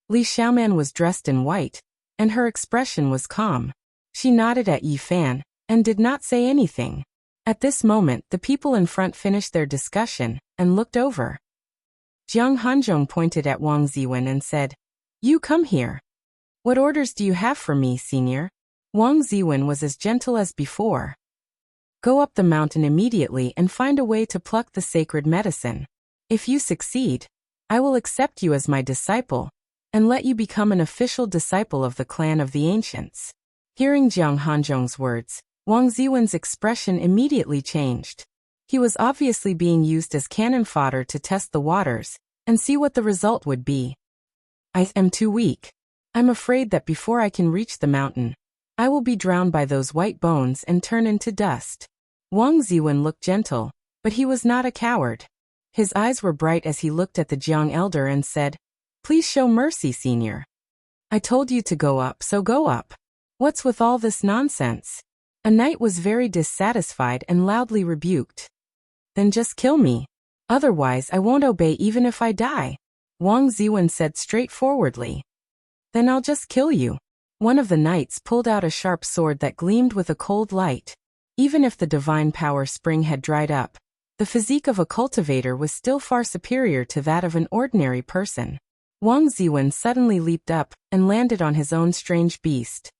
Li Xiaoman was dressed in white, and her expression was calm. She nodded at Yi Fan, and did not say anything. At this moment, the people in front finished their discussion, and looked over. Jiang Hanzhong pointed at Wang Ziwen and said, "You come here. What orders do you have for me, senior?" Wang Ziwen was as gentle as before. "Go up the mountain immediately and find a way to pluck the sacred medicine. If you succeed, I will accept you as my disciple, and let you become an official disciple of the clan of the ancients." Hearing Jiang Hanzhong's words, Wang Ziwen's expression immediately changed. He was obviously being used as cannon fodder to test the waters, and see what the result would be. "I am too weak. I'm afraid that before I can reach the mountain, I will be drowned by those white bones and turn into dust." Wang Ziwen looked gentle, but he was not a coward. His eyes were bright as he looked at the Jiang elder and said, "Please show mercy, senior. I told you to go up, so go up. What's with all this nonsense? A knight was very dissatisfied and loudly rebuked. Then just kill me. Otherwise I won't obey even if I die, Wang Ziwen said straightforwardly. Then I'll just kill you. One of the knights pulled out a sharp sword that gleamed with a cold light. Even if the divine power spring had dried up, the physique of a cultivator was still far superior to that of an ordinary person. Wang Ziwen suddenly leaped up and landed on his own strange beast.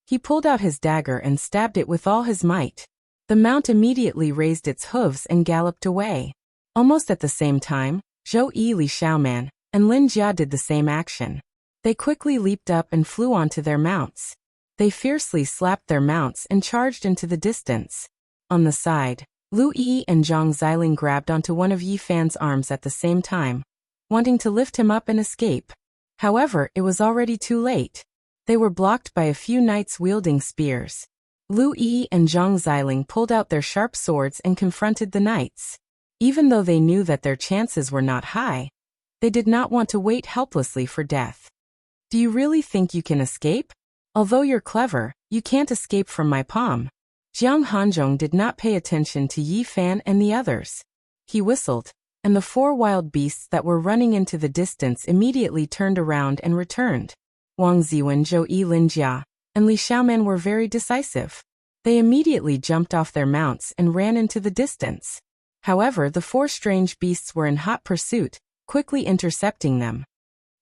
He pulled out his dagger and stabbed it with all his might. The mount immediately raised its hooves and galloped away. Almost at the same time, Zhou Yi Li Xiaoman and Lin Jia did the same action. They quickly leaped up and flew onto their mounts. They fiercely slapped their mounts and charged into the distance. On the side, Lu Yi and Zhang Xiling grabbed onto one of Yi Fan's arms at the same time, wanting to lift him up and escape. However, it was already too late. They were blocked by a few knights wielding spears. Lu Yi and Zhang Xiling pulled out their sharp swords and confronted the knights. Even though they knew that their chances were not high, they did not want to wait helplessly for death. Do you really think you can escape? Although you're clever, you can't escape from my palm. Jiang Hanzhong did not pay attention to Yi Fan and the others. He whistled, and the 4 wild beasts that were running into the distance immediately turned around and returned. Wang Ziwen, Zhou Yi, Lin Jia, and Li Xiaoman were very decisive. They immediately jumped off their mounts and ran into the distance. However, the 4 strange beasts were in hot pursuit, quickly intercepting them.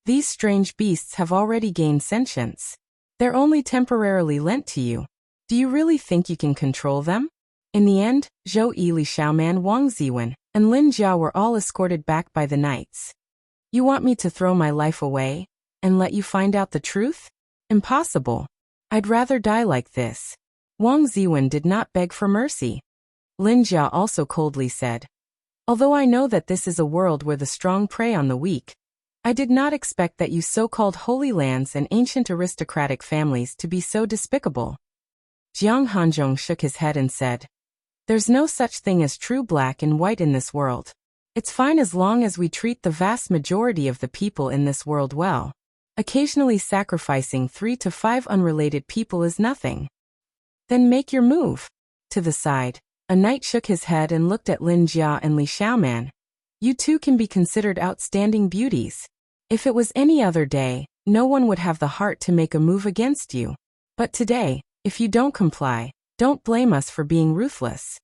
These strange beasts have already gained sentience. They're only temporarily lent to you. Do you really think you can control them? In the end, Zhou Yi, Li Xiaoman, Wang Ziwen, and Lin Jia were all escorted back by the knights. You want me to throw my life away and let you find out the truth? Impossible. I'd rather die like this. Wang Ziwen did not beg for mercy. Lin Jia also coldly said, although I know that this is a world where the strong prey on the weak, I did not expect that you so-called holy lands and ancient aristocratic families to be so despicable. Jiang Hanzhong shook his head and said, there's no such thing as true black and white in this world. It's fine as long as we treat the vast majority of the people in this world well. Occasionally sacrificing 3 to 5 unrelated people is nothing. Then make your move. To the side, a knight shook his head and looked at Lin Jia and Li Xiaoman. You two can be considered outstanding beauties. If it was any other day, no one would have the heart to make a move against you. But today, if you don't comply, don't blame us for being ruthless.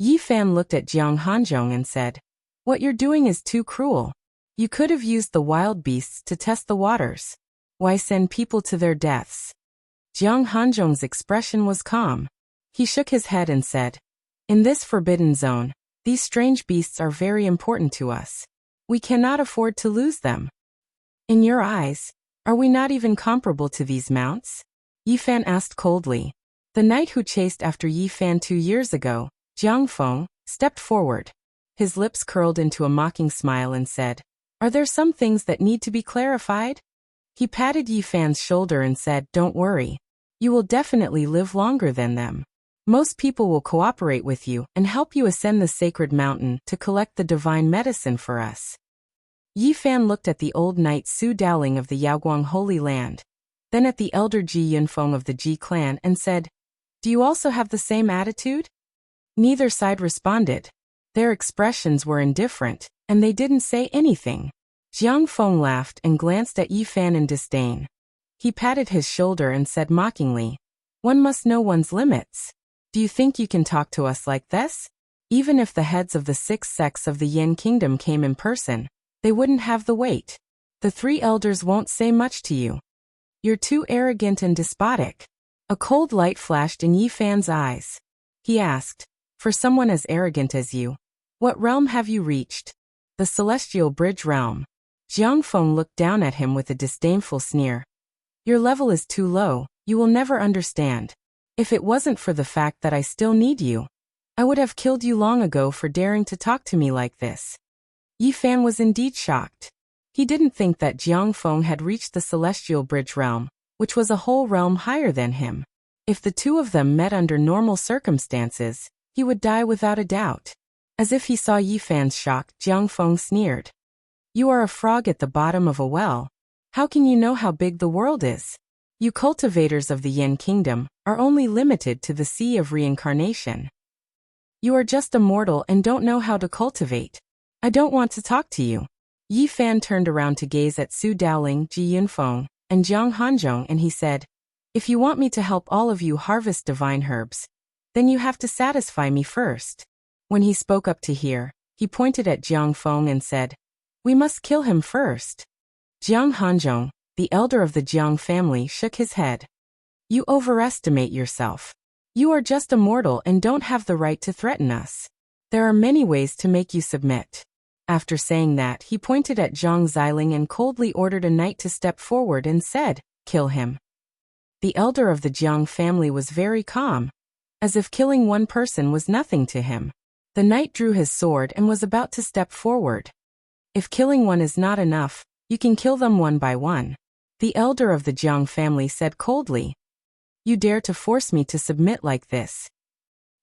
Yi Fan looked at Jiang Hanzhong and said, what you're doing is too cruel. You could have used the wild beasts to test the waters. Why send people to their deaths? Jiang Hanzhong's expression was calm. He shook his head and said, in this forbidden zone, these strange beasts are very important to us. We cannot afford to lose them. In your eyes, are we not even comparable to these mounts? Yi Fan asked coldly. The knight who chased after Yi Fan 2 years ago, Jiang Feng, stepped forward. His lips curled into a mocking smile and said, are there some things that need to be clarified? He patted Yi Fan's shoulder and said, don't worry. You will definitely live longer than them. Most people will cooperate with you and help you ascend the sacred mountain to collect the divine medicine for us. Yi Fan looked at the old knight Su Dowling of the Yaoguang Holy Land, then at the elder Ji Yunfeng of the Ji clan and said, do you also have the same attitude? Neither side responded. Their expressions were indifferent, and they didn't say anything. Jiang Feng laughed and glanced at Yi Fan in disdain. He patted his shoulder and said mockingly, one must know one's limits. Do you think you can talk to us like this? Even if the heads of the 6 sects of the Yin Kingdom came in person, they wouldn't have the weight. The 3 elders won't say much to you. You're too arrogant and despotic. A cold light flashed in Yi Fan's eyes. He asked, for someone as arrogant as you, what realm have you reached? The Celestial Bridge realm. Jiang Feng looked down at him with a disdainful sneer. Your level is too low, you will never understand. If it wasn't for the fact that I still need you, I would have killed you long ago for daring to talk to me like this. Yi Fan was indeed shocked. He didn't think that Jiang Feng had reached the Celestial Bridge realm, which was a whole realm higher than him. If the two of them met under normal circumstances, he would die without a doubt. As if he saw Yi Fan's shock, Jiang Feng sneered. You are a frog at the bottom of a well. How can you know how big the world is? You cultivators of the Yin Kingdom are only limited to the sea of reincarnation. You are just a mortal and don't know how to cultivate. I don't want to talk to you. Yi Fan turned around to gaze at Su Daoling, Ji Yunfeng, and Jiang Hanzhong, and he said, if you want me to help all of you harvest divine herbs, then you have to satisfy me first. When he spoke up to hear, he pointed at Jiang Feng and said, we must kill him first. Jiang Hanzhong, the elder of the Jiang family, shook his head. You overestimate yourself. You are just a mortal and don't have the right to threaten us. There are many ways to make you submit. After saying that, he pointed at Zhang Xiling and coldly ordered a knight to step forward and said, kill him. The elder of the Jiang family was very calm, as if killing one person was nothing to him. The knight drew his sword and was about to step forward. If killing one is not enough, you can kill them one by one. The elder of the Jiang family said coldly. You dare to force me to submit like this?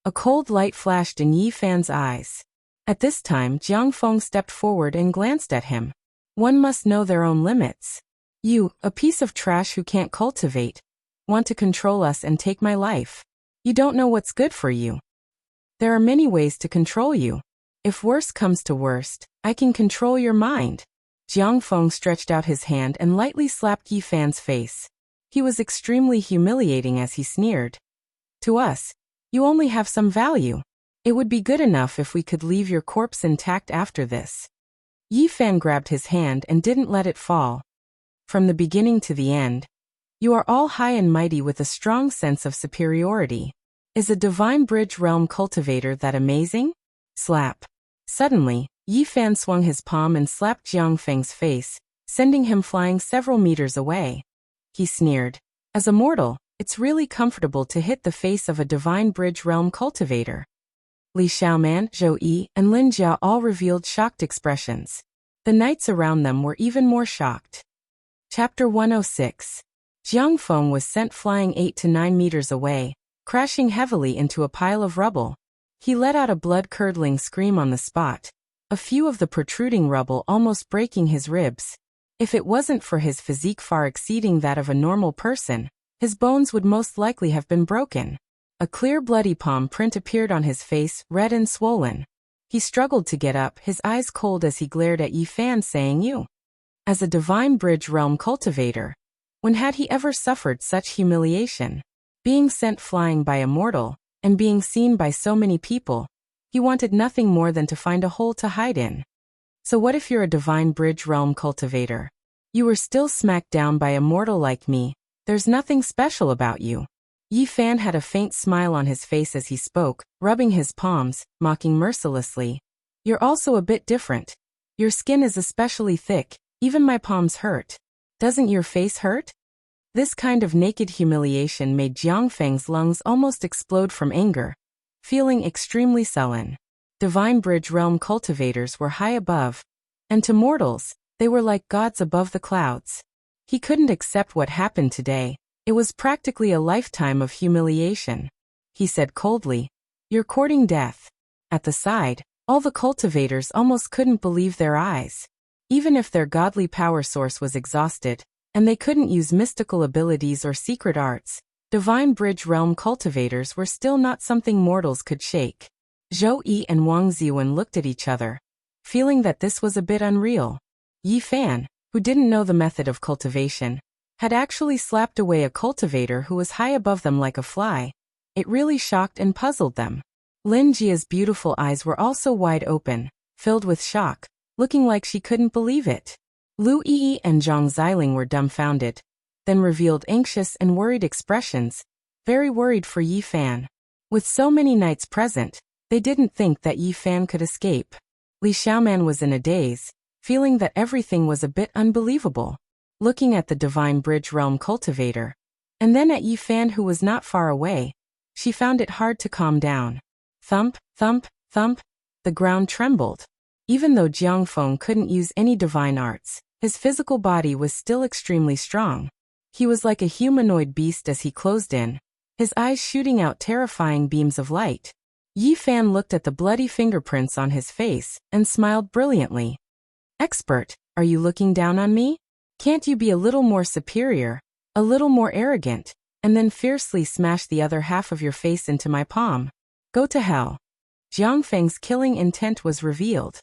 A cold light flashed in Yi Fan's eyes. At this time, Jiang Feng stepped forward and glanced at him. One must know their own limits. You, a piece of trash who can't cultivate, want to control us and take my life. You don't know what's good for you. There are many ways to control you. If worst comes to worst, I can control your mind. Jiang Feng stretched out his hand and lightly slapped Yi Fan's face. He was extremely humiliating as he sneered. To us, you only have some value. It would be good enough if we could leave your corpse intact after this. Yi Fan grabbed his hand and didn't let it fall. From the beginning to the end, you are all high and mighty with a strong sense of superiority. Is a divine bridge realm cultivator that amazing? Slap. Suddenly, Yi Fan swung his palm and slapped Jiang Feng's face, sending him flying several meters away. He sneered. As a mortal, it's really comfortable to hit the face of a divine bridge realm cultivator. Li Xiaoman, Zhou Yi, and Lin Jia all revealed shocked expressions. The knights around them were even more shocked. Chapter 106. Jiang Feng was sent flying 8 to 9 meters away, crashing heavily into a pile of rubble. He let out a blood-curdling scream on the spot, a few of the protruding rubble almost breaking his ribs. If it wasn't for his physique far exceeding that of a normal person, his bones would most likely have been broken. A clear bloody palm print appeared on his face, red and swollen. He struggled to get up, his eyes cold as he glared at Yi Fan, saying, You. As a divine bridge realm cultivator, when had he ever suffered such humiliation? Being sent flying by a mortal, and being seen by so many people, he wanted nothing more than to find a hole to hide in. So what if you're a divine bridge realm cultivator? You were still smacked down by a mortal like me. There's nothing special about you. Yi Fan had a faint smile on his face as he spoke, rubbing his palms, mocking mercilessly. You're also a bit different. Your skin is especially thick, even my palms hurt. Doesn't your face hurt? This kind of naked humiliation made Jiang Feng's lungs almost explode from anger, feeling extremely sullen. Divine bridge realm cultivators were high above, and to mortals, they were like gods above the clouds. He couldn't accept what happened today. It was practically a lifetime of humiliation. He said coldly, You're courting death. At the side, all the cultivators almost couldn't believe their eyes. Even if their godly power source was exhausted, and they couldn't use mystical abilities or secret arts, divine bridge realm cultivators were still not something mortals could shake. Zhou Yi and Wang Ziwen looked at each other, feeling that this was a bit unreal. Yi Fan, who didn't know the method of cultivation, had actually slapped away a cultivator who was high above them like a fly. It really shocked and puzzled them. Lin Jia's beautiful eyes were also wide open, filled with shock, looking like she couldn't believe it. Lu Yi and Zhang Xiling were dumbfounded, then revealed anxious and worried expressions, very worried for Yi Fan. With so many knights present, they didn't think that Yi Fan could escape. Li Xiaoman was in a daze, feeling that everything was a bit unbelievable. Looking at the divine bridge realm cultivator, and then at Yi Fan who was not far away, she found it hard to calm down. Thump, thump, thump, the ground trembled. Even though Jiang Feng couldn't use any divine arts, his physical body was still extremely strong. He was like a humanoid beast as he closed in, his eyes shooting out terrifying beams of light. Yi Fan looked at the bloody fingerprints on his face and smiled brilliantly. Expert, are you looking down on me? Can't you be a little more superior, a little more arrogant, and then fiercely smash the other half of your face into my palm? Go to hell. Jiang Feng's killing intent was revealed.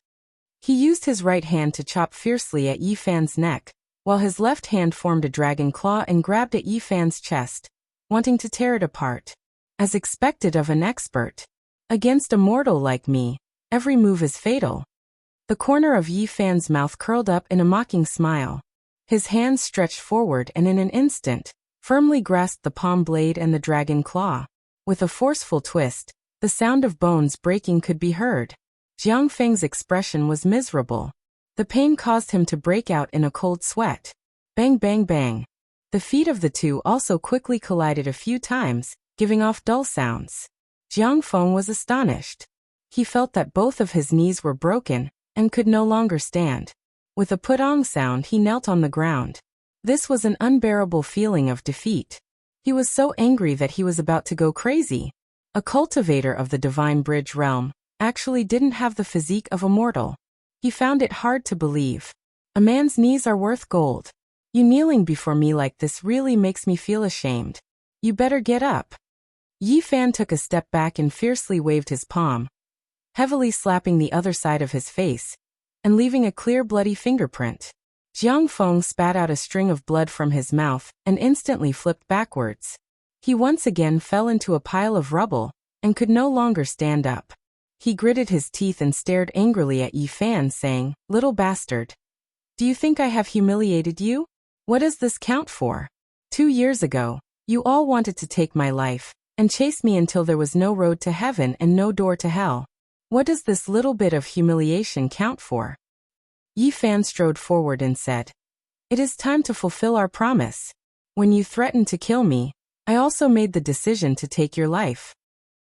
He used his right hand to chop fiercely at Yi Fan's neck, while his left hand formed a dragon claw and grabbed at Yi Fan's chest, wanting to tear it apart. As expected of an expert. Against a mortal like me, every move is fatal. The corner of Yi Fan's mouth curled up in a mocking smile. His hands stretched forward and in an instant, firmly grasped the palm blade and the dragon claw. With a forceful twist, the sound of bones breaking could be heard. Jiang Feng's expression was miserable. The pain caused him to break out in a cold sweat. Bang bang bang. The feet of the two also quickly collided a few times, giving off dull sounds. Jiang Feng was astonished. He felt that both of his knees were broken, and could no longer stand. With a put-ong sound he knelt on the ground. This was an unbearable feeling of defeat. He was so angry that he was about to go crazy. A cultivator of the Divine Bridge realm actually didn't have the physique of a mortal. He found it hard to believe. A man's knees are worth gold. You kneeling before me like this really makes me feel ashamed. You better get up. Yi Fan took a step back and fiercely waved his palm, heavily slapping the other side of his face, and leaving a clear bloody fingerprint. Jiang Feng spat out a string of blood from his mouth and instantly flipped backwards. He once again fell into a pile of rubble and could no longer stand up. He gritted his teeth and stared angrily at Yi Fan, saying, "Little bastard. Do you think I have humiliated you? What does this count for? 2 years ago, you all wanted to take my life and chase me until there was no road to heaven and no door to hell. What does this little bit of humiliation count for?" Yi Fan strode forward and said, "It is time to fulfill our promise. When you threatened to kill me, I also made the decision to take your life."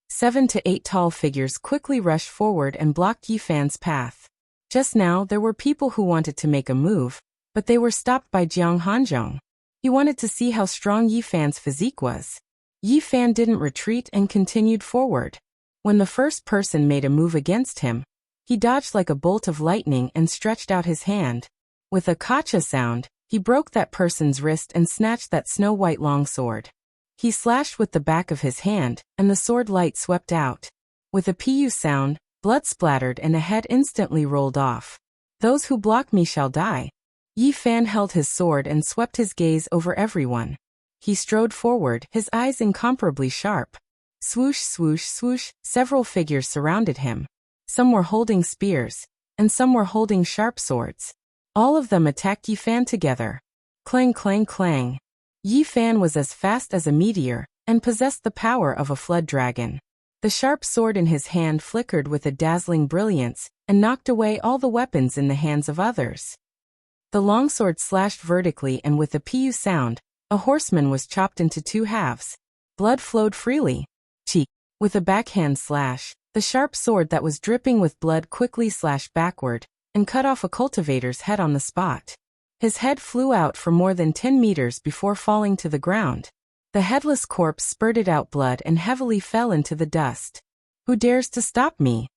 7 to 8 tall figures quickly rushed forward and blocked Yi Fan's path. Just now there were people who wanted to make a move, but they were stopped by Jiang Hanzhong. He wanted to see how strong Yi Fan's physique was. Yi Fan didn't retreat and continued forward. When the first person made a move against him, he dodged like a bolt of lightning and stretched out his hand. With a kacha sound, he broke that person's wrist and snatched that snow-white longsword. He slashed with the back of his hand, and the sword light swept out. With a pu sound, blood splattered and a head instantly rolled off. "Those who block me shall die." Yi Fan held his sword and swept his gaze over everyone. He strode forward, his eyes incomparably sharp. Swoosh, swoosh, swoosh, several figures surrounded him. Some were holding spears, and some were holding sharp swords. All of them attacked Yi Fan together. Clang, clang, clang. Yi Fan was as fast as a meteor, and possessed the power of a flood dragon. The sharp sword in his hand flickered with a dazzling brilliance, and knocked away all the weapons in the hands of others. The longsword slashed vertically, and with a pu sound, a horseman was chopped into 2 halves. Blood flowed freely. Cheek. With a backhand slash, the sharp sword that was dripping with blood quickly slashed backward, and cut off a cultivator's head on the spot. His head flew out for more than 10 meters before falling to the ground. The headless corpse spurted out blood and heavily fell into the dust. "Who dares to stop me?"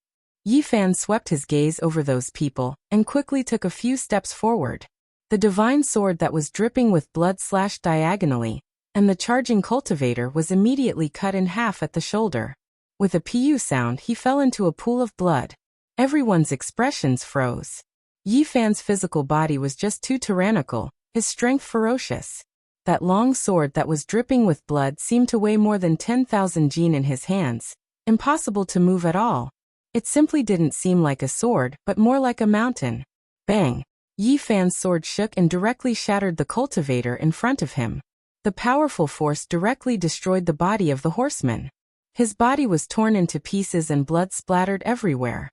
Yi Fan swept his gaze over those people, and quickly took a few steps forward. The divine sword that was dripping with blood slashed diagonally, and the charging cultivator was immediately cut in half at the shoulder. With a pu sound, he fell into a pool of blood. Everyone's expressions froze. Yi Fan's physical body was just too tyrannical, his strength ferocious. That long sword that was dripping with blood seemed to weigh more than 10,000 jin in his hands, impossible to move at all. It simply didn't seem like a sword, but more like a mountain. Bang! Yi Fan's sword shook and directly shattered the cultivator in front of him. The powerful force directly destroyed the body of the horseman. His body was torn into pieces and blood splattered everywhere.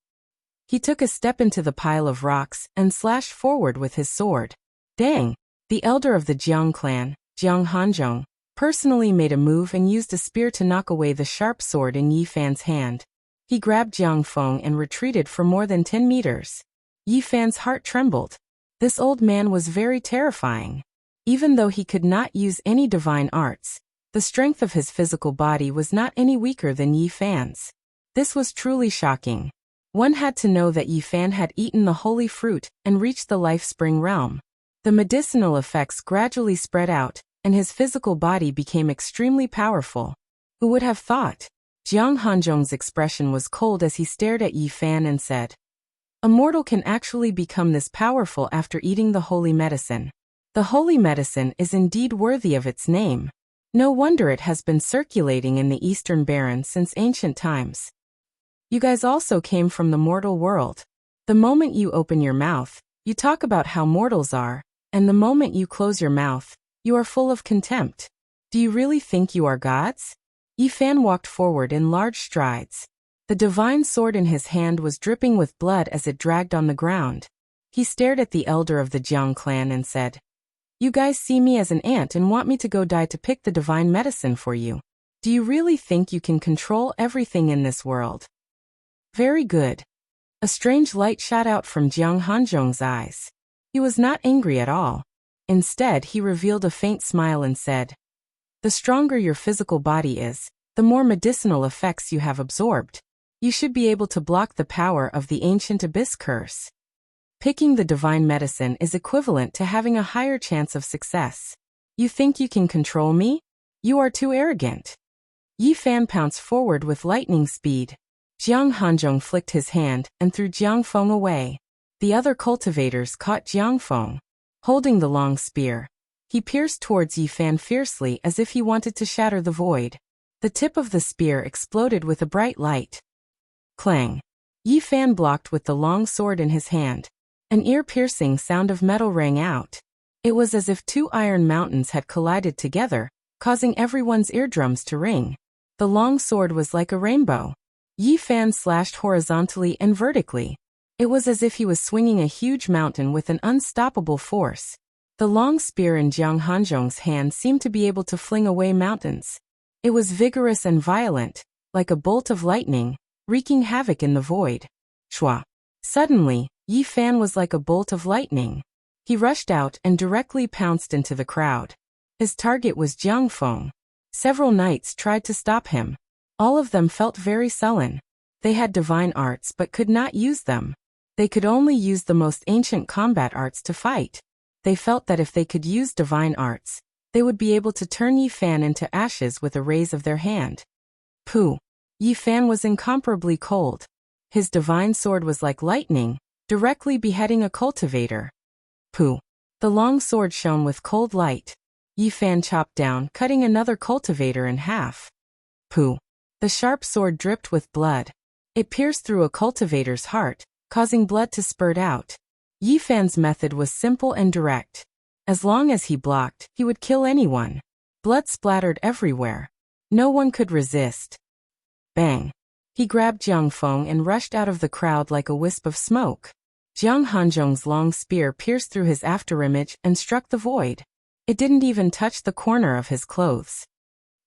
He took a step into the pile of rocks and slashed forward with his sword. Dang! The elder of the Jiang clan, Jiang Hanzhong, personally made a move and used a spear to knock away the sharp sword in Yi Fan's hand. He grabbed Jiang Feng and retreated for more than 10 meters. Yi Fan's heart trembled. This old man was very terrifying. Even though he could not use any divine arts, the strength of his physical body was not any weaker than Yi Fan's. This was truly shocking. One had to know that Yi Fan had eaten the holy fruit and reached the life spring realm. The medicinal effects gradually spread out, and his physical body became extremely powerful. Who would have thought? Jiang Hanzhong's expression was cold as he stared at Yi Fan and said, "A mortal can actually become this powerful after eating the holy medicine. The holy medicine is indeed worthy of its name. No wonder it has been circulating in the Eastern Barren since ancient times. You guys also came from the mortal world. The moment you open your mouth, you talk about how mortals are, and the moment you close your mouth, you are full of contempt. Do you really think you are gods?" Yi Fan walked forward in large strides. The divine sword in his hand was dripping with blood as it dragged on the ground. He stared at the elder of the Jiang clan and said, "You guys see me as an ant and want me to go die to pick the divine medicine for you. Do you really think you can control everything in this world?" "Very good." A strange light shot out from Jiang Hanzhong's eyes. He was not angry at all. Instead, he revealed a faint smile and said, "The stronger your physical body is, the more medicinal effects you have absorbed. You should be able to block the power of the ancient abyss curse. Picking the divine medicine is equivalent to having a higher chance of success. You think you can control me? You are too arrogant." Yi Fan pounced forward with lightning speed. Jiang Hanzhong flicked his hand and threw Jiang Feng away. The other cultivators caught Jiang Feng. Holding the long spear, he pierced towards Yi Fan fiercely as if he wanted to shatter the void. The tip of the spear exploded with a bright light. Clang! Yi Fan blocked with the long sword in his hand. An ear-piercing sound of metal rang out. It was as if two iron mountains had collided together, causing everyone's eardrums to ring. The long sword was like a rainbow. Yi Fan slashed horizontally and vertically. It was as if he was swinging a huge mountain with an unstoppable force. The long spear in Jiang Hanzhong's hand seemed to be able to fling away mountains. It was vigorous and violent, like a bolt of lightning, wreaking havoc in the void. Shua! Suddenly, Yi Fan was like a bolt of lightning. He rushed out and directly pounced into the crowd. His target was Jiang Feng. Several knights tried to stop him. All of them felt very sullen. They had divine arts but could not use them. They could only use the most ancient combat arts to fight. They felt that if they could use divine arts, they would be able to turn Yi Fan into ashes with a raise of their hand. Pooh! Yi Fan was incomparably cold. His divine sword was like lightning, directly beheading a cultivator. Pooh! The long sword shone with cold light. Yi Fan chopped down, cutting another cultivator in half. Pooh! The sharp sword dripped with blood. It pierced through a cultivator's heart, causing blood to spurt out. Yi Fan's method was simple and direct. As long as he blocked, he would kill anyone. Blood splattered everywhere. No one could resist. Bang! He grabbed Jiang Feng and rushed out of the crowd like a wisp of smoke. Jiang Hanzhong's long spear pierced through his afterimage and struck the void. It didn't even touch the corner of his clothes.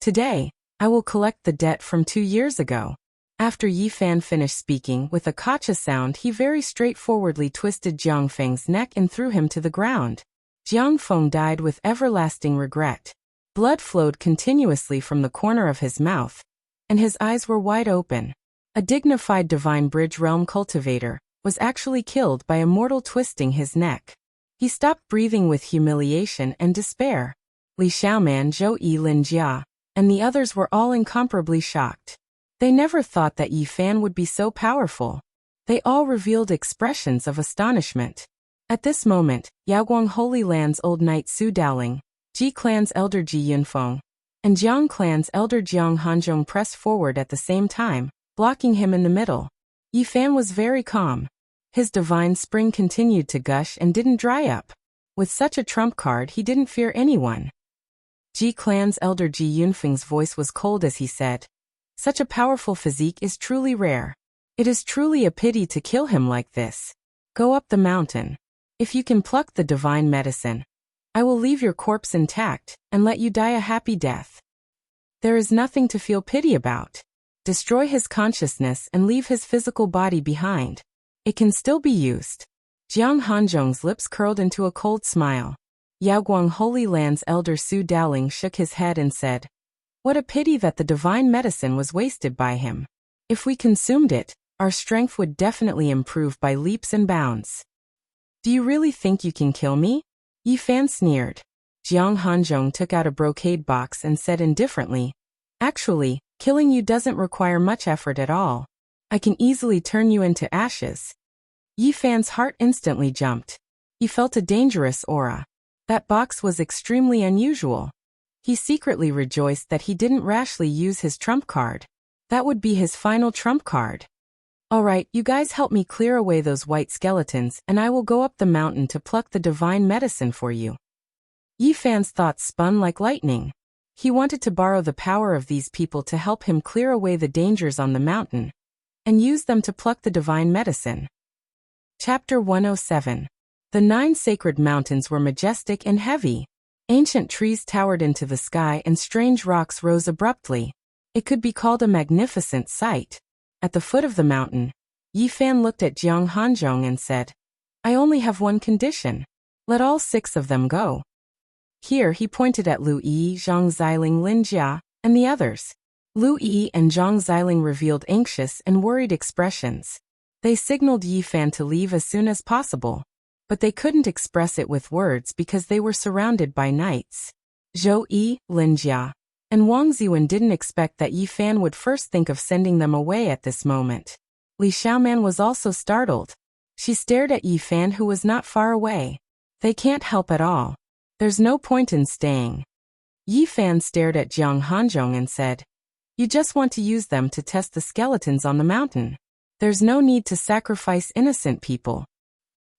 "Today, I will collect the debt from 2 years ago." After Yi Fan finished speaking with a gotcha sound, he very straightforwardly twisted Jiang Feng's neck and threw him to the ground. Jiang Feng died with everlasting regret. Blood flowed continuously from the corner of his mouth, and his eyes were wide open. A dignified divine bridge realm cultivator was actually killed by a mortal twisting his neck. He stopped breathing with humiliation and despair. Li Xiaoman, Zhou Yi Lin Jia, and the others were all incomparably shocked. They never thought that Yi Fan would be so powerful. They all revealed expressions of astonishment. At this moment, Yaoguang Holy Land's old knight Su Daoling, Ji Clan's elder Ji Yunfeng, and Jiang Clan's elder Jiang Hanzhong pressed forward at the same time, blocking him in the middle. Yi Fan was very calm. His divine spring continued to gush and didn't dry up. With such a trump card, he didn't fear anyone. Ji Clan's elder Ji Yunfeng's voice was cold as he said, "Such a powerful physique is truly rare. It is truly a pity to kill him like this. Go up the mountain. If you can pluck the divine medicine, I will leave your corpse intact and let you die a happy death. There is nothing to feel pity about. Destroy his consciousness and leave his physical body behind. It can still be used." Jiang Hanzhong's lips curled into a cold smile. Yaoguang Holy Land's elder Su Daoling shook his head and said, "What a pity that the divine medicine was wasted by him. If we consumed it, our strength would definitely improve by leaps and bounds." "Do you really think you can kill me?" Yi Fan sneered. Jiang Hanzhong took out a brocade box and said indifferently, "Actually, killing you doesn't require much effort at all. I can easily turn you into ashes." Yi Fan's heart instantly jumped. He felt a dangerous aura. That box was extremely unusual. He secretly rejoiced that he didn't rashly use his trump card. That would be his final trump card. "Alright, you guys help me clear away those white skeletons and I will go up the mountain to pluck the divine medicine for you." Yi Fan's thoughts spun like lightning. He wanted to borrow the power of these people to help him clear away the dangers on the mountain, and use them to pluck the divine medicine. Chapter 107. The 9 sacred mountains were majestic and heavy. Ancient trees towered into the sky and strange rocks rose abruptly. It could be called a magnificent sight. At the foot of the mountain, Yi Fan looked at Jiang Hanzhong and said, "I only have one condition. Let all 6 of them go." Here he pointed at Lu Yi, Zhang Xiling, Lin Jia, and the others. Lu Yi and Zhang Xiling revealed anxious and worried expressions. They signaled Yi Fan to leave as soon as possible, but they couldn't express it with words because they were surrounded by knights. Zhou Yi, Lin Jia, and Wang Ziwen didn't expect that Yi Fan would first think of sending them away at this moment. Li Xiaoman was also startled. She stared at Yi Fan, who was not far away. "They can't help at all. There's no point in staying." Yi Fan stared at Jiang Hanzhong and said, "You just want to use them to test the skeletons on the mountain. There's no need to sacrifice innocent people.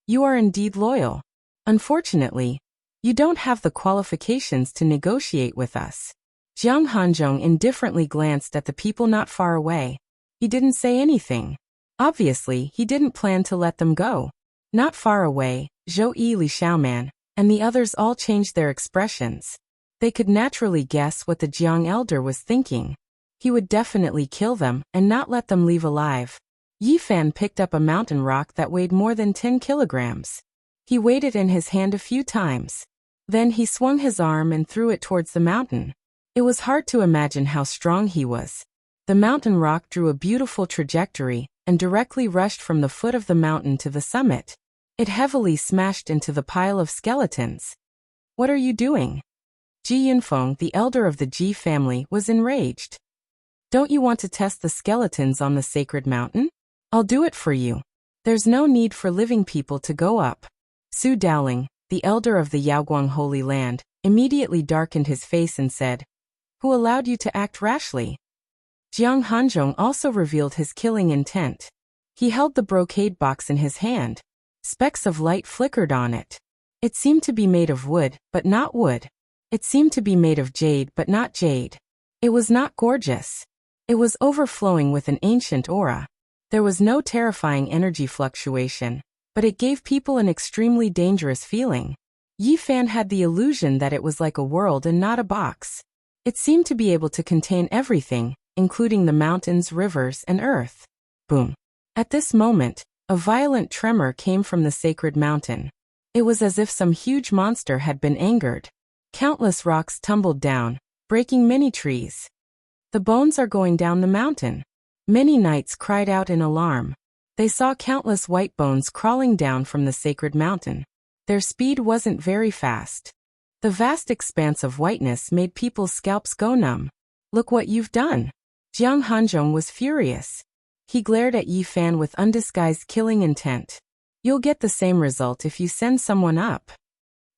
You are indeed loyal. Unfortunately, you don't have the qualifications to negotiate with us." Jiang Hanzhong indifferently glanced at the people not far away. He didn't say anything. Obviously, he didn't plan to let them go. Not far away, Zhou Yi, Li Xiaoman, and the others all changed their expressions. They could naturally guess what the Jiang elder was thinking. He would definitely kill them and not let them leave alive. Yi Fan picked up a mountain rock that weighed more than 10 kilograms. He weighed it in his hand a few times. Then he swung his arm and threw it towards the mountain. It was hard to imagine how strong he was. The mountain rock drew a beautiful trajectory and directly rushed from the foot of the mountain to the summit. It heavily smashed into the pile of skeletons. "What are you doing?" Ji Yunfeng, the elder of the Ji family, was enraged. "Don't you want to test the skeletons on the sacred mountain? I'll do it for you. There's no need for living people to go up." Su Daoling, the elder of the Yaoguang Holy Land, immediately darkened his face and said, "Who allowed you to act rashly?" Jiang Hanzhong also revealed his killing intent. He held the brocade box in his hand. Specks of light flickered on it. It seemed to be made of wood, but not wood. It seemed to be made of jade, but not jade. It was not gorgeous. It was overflowing with an ancient aura. There was no terrifying energy fluctuation, but it gave people an extremely dangerous feeling. Yi Fan had the illusion that it was like a world and not a box. It seemed to be able to contain everything, including the mountains, rivers, and earth. Boom. At this moment, a violent tremor came from the sacred mountain. It was as if some huge monster had been angered. Countless rocks tumbled down, breaking many trees. "The bones are going down the mountain." Many knights cried out in alarm. They saw countless white bones crawling down from the sacred mountain. Their speed wasn't very fast. The vast expanse of whiteness made people's scalps go numb. "Look what you've done." Jiang Hanzhong was furious. He glared at Yi Fan with undisguised killing intent. "You'll get the same result if you send someone up.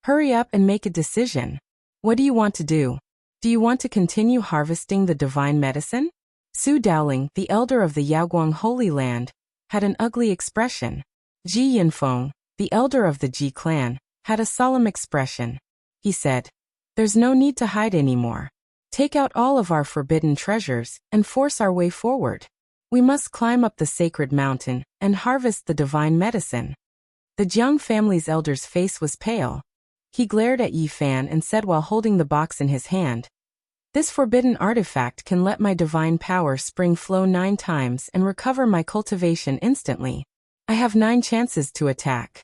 Hurry up and make a decision. What do you want to do? Do you want to continue harvesting the divine medicine?" Su Daoling, the elder of the Yaoguang Holy Land, had an ugly expression. Ji Yunfeng, the elder of the Ji clan, had a solemn expression. He said, "There's no need to hide anymore. Take out all of our forbidden treasures and force our way forward. We must climb up the sacred mountain and harvest the divine medicine." The Jiang family's elder's face was pale. He glared at Yi Fan and said while holding the box in his hand, "This forbidden artifact can let my divine power spring flow 9 times and recover my cultivation instantly. I have 9 chances to attack."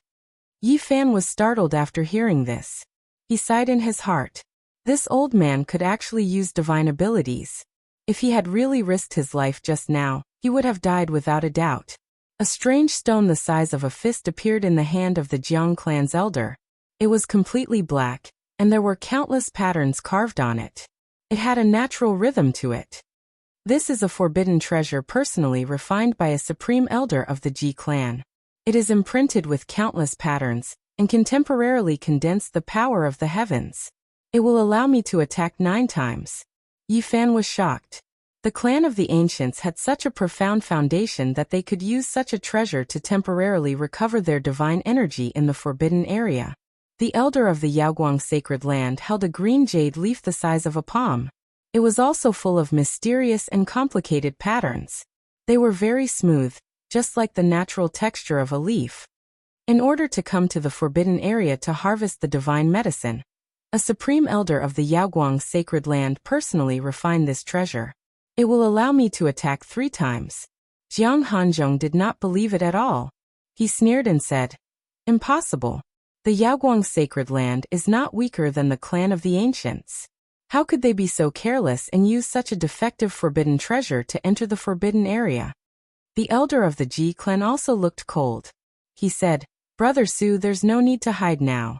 Yi Fan was startled after hearing this. He sighed in his heart. This old man could actually use divine abilities. If he had really risked his life just now, he would have died without a doubt. A strange stone the size of a fist appeared in the hand of the Jiang clan's elder. It was completely black, and there were countless patterns carved on it. It had a natural rhythm to it. This is a forbidden treasure personally refined by a supreme elder of the Ji clan. It is imprinted with countless patterns, and can temporarily condense the power of the heavens. It will allow me to attack 9 times. Yi Fan was shocked. The clan of the ancients had such a profound foundation that they could use such a treasure to temporarily recover their divine energy in the forbidden area. The elder of the Yaoguang sacred land held a green jade leaf the size of a palm. It was also full of mysterious and complicated patterns. They were very smooth, just like the natural texture of a leaf. In order to come to the forbidden area to harvest the divine medicine, a supreme elder of the Yaoguang sacred land personally refined this treasure. It will allow me to attack 3 times. Jiang Hanzhong did not believe it at all. He sneered and said, "Impossible. The Yaoguang sacred land is not weaker than the clan of the ancients. How could they be so careless and use such a defective forbidden treasure to enter the forbidden area?" The elder of the Ji clan also looked cold. He said, "Brother Su, there's no need to hide now.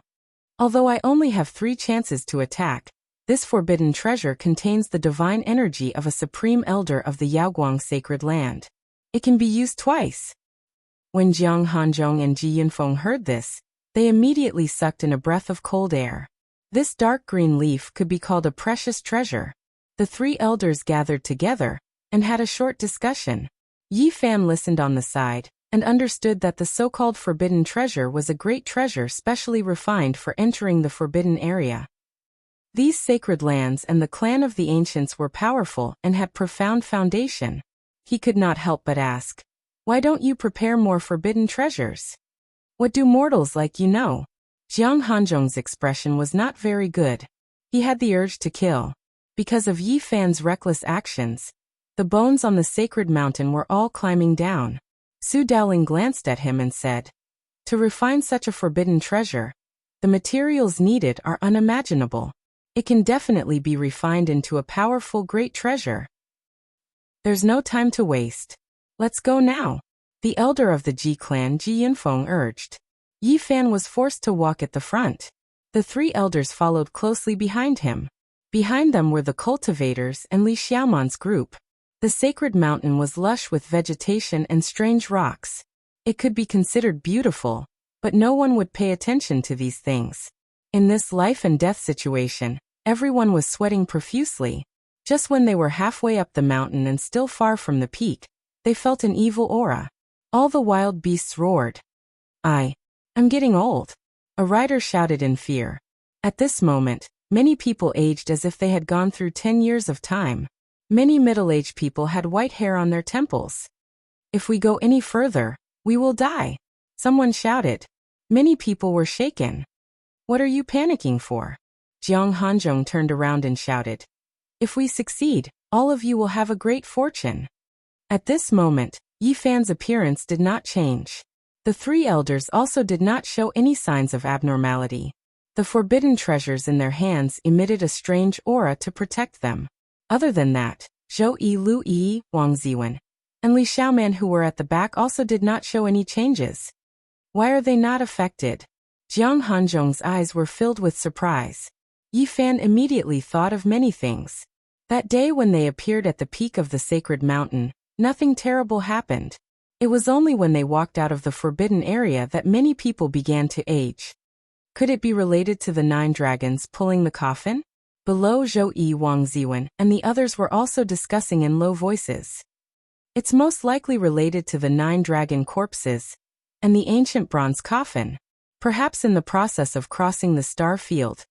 Although I only have 3 chances to attack, this forbidden treasure contains the divine energy of a supreme elder of the Yaoguang sacred land. It can be used twice." When Jiang Hanzhong and Ji Yunfeng heard this, they immediately sucked in a breath of cold air. This dark green leaf could be called a precious treasure. The 3 elders gathered together and had a short discussion. Yi Fan listened on the side and understood that the so-called forbidden treasure was a great treasure specially refined for entering the forbidden area. These sacred lands and the clan of the ancients were powerful and had profound foundation. He could not help but ask, "Why don't you prepare more forbidden treasures? What do mortals like you know?" Jiang Hanzhong's expression was not very good. He had the urge to kill. Because of Yi Fan's reckless actions, the bones on the sacred mountain were all climbing down. Su Daoling glanced at him and said, "To refine such a forbidden treasure, the materials needed are unimaginable. It can definitely be refined into a powerful great treasure. There's no time to waste. Let's go now," the elder of the Ji clan, Ji Yunfeng, urged. Yi Fan was forced to walk at the front. The 3 elders followed closely behind him. Behind them were the cultivators and Li Xiaoman's group. The sacred mountain was lush with vegetation and strange rocks. It could be considered beautiful, but no one would pay attention to these things. In this life and death situation, everyone was sweating profusely. Just when they were halfway up the mountain and still far from the peak, they felt an evil aura. All the wild beasts roared. I'm getting old," a rider shouted in fear. At this moment, many people aged as if they had gone through 10 years of time. Many middle-aged people had white hair on their temples. "If we go any further, we will die," someone shouted. Many people were shaken. "What are you panicking for?" Jiang Hanzhong turned around and shouted. "If we succeed, all of you will have a great fortune." At this moment, Yi Fan's appearance did not change. The 3 elders also did not show any signs of abnormality. The forbidden treasures in their hands emitted a strange aura to protect them. Other than that, Zhou Yi, Lu Yi, Wang Ziwen, and Li Xiaoman, who were at the back, also did not show any changes. Why are they not affected? Jiang Hanzhong's eyes were filled with surprise. Yi Fan immediately thought of many things. That day when they appeared at the peak of the sacred mountain, nothing terrible happened. It was only when they walked out of the forbidden area that many people began to age. Could it be related to the 9 dragons pulling the coffin? Below, Zhou Yi, Wang Ziwen, and the others were also discussing in low voices. It's most likely related to the 9 dragon corpses and the ancient bronze coffin. Perhaps in the process of crossing the star field,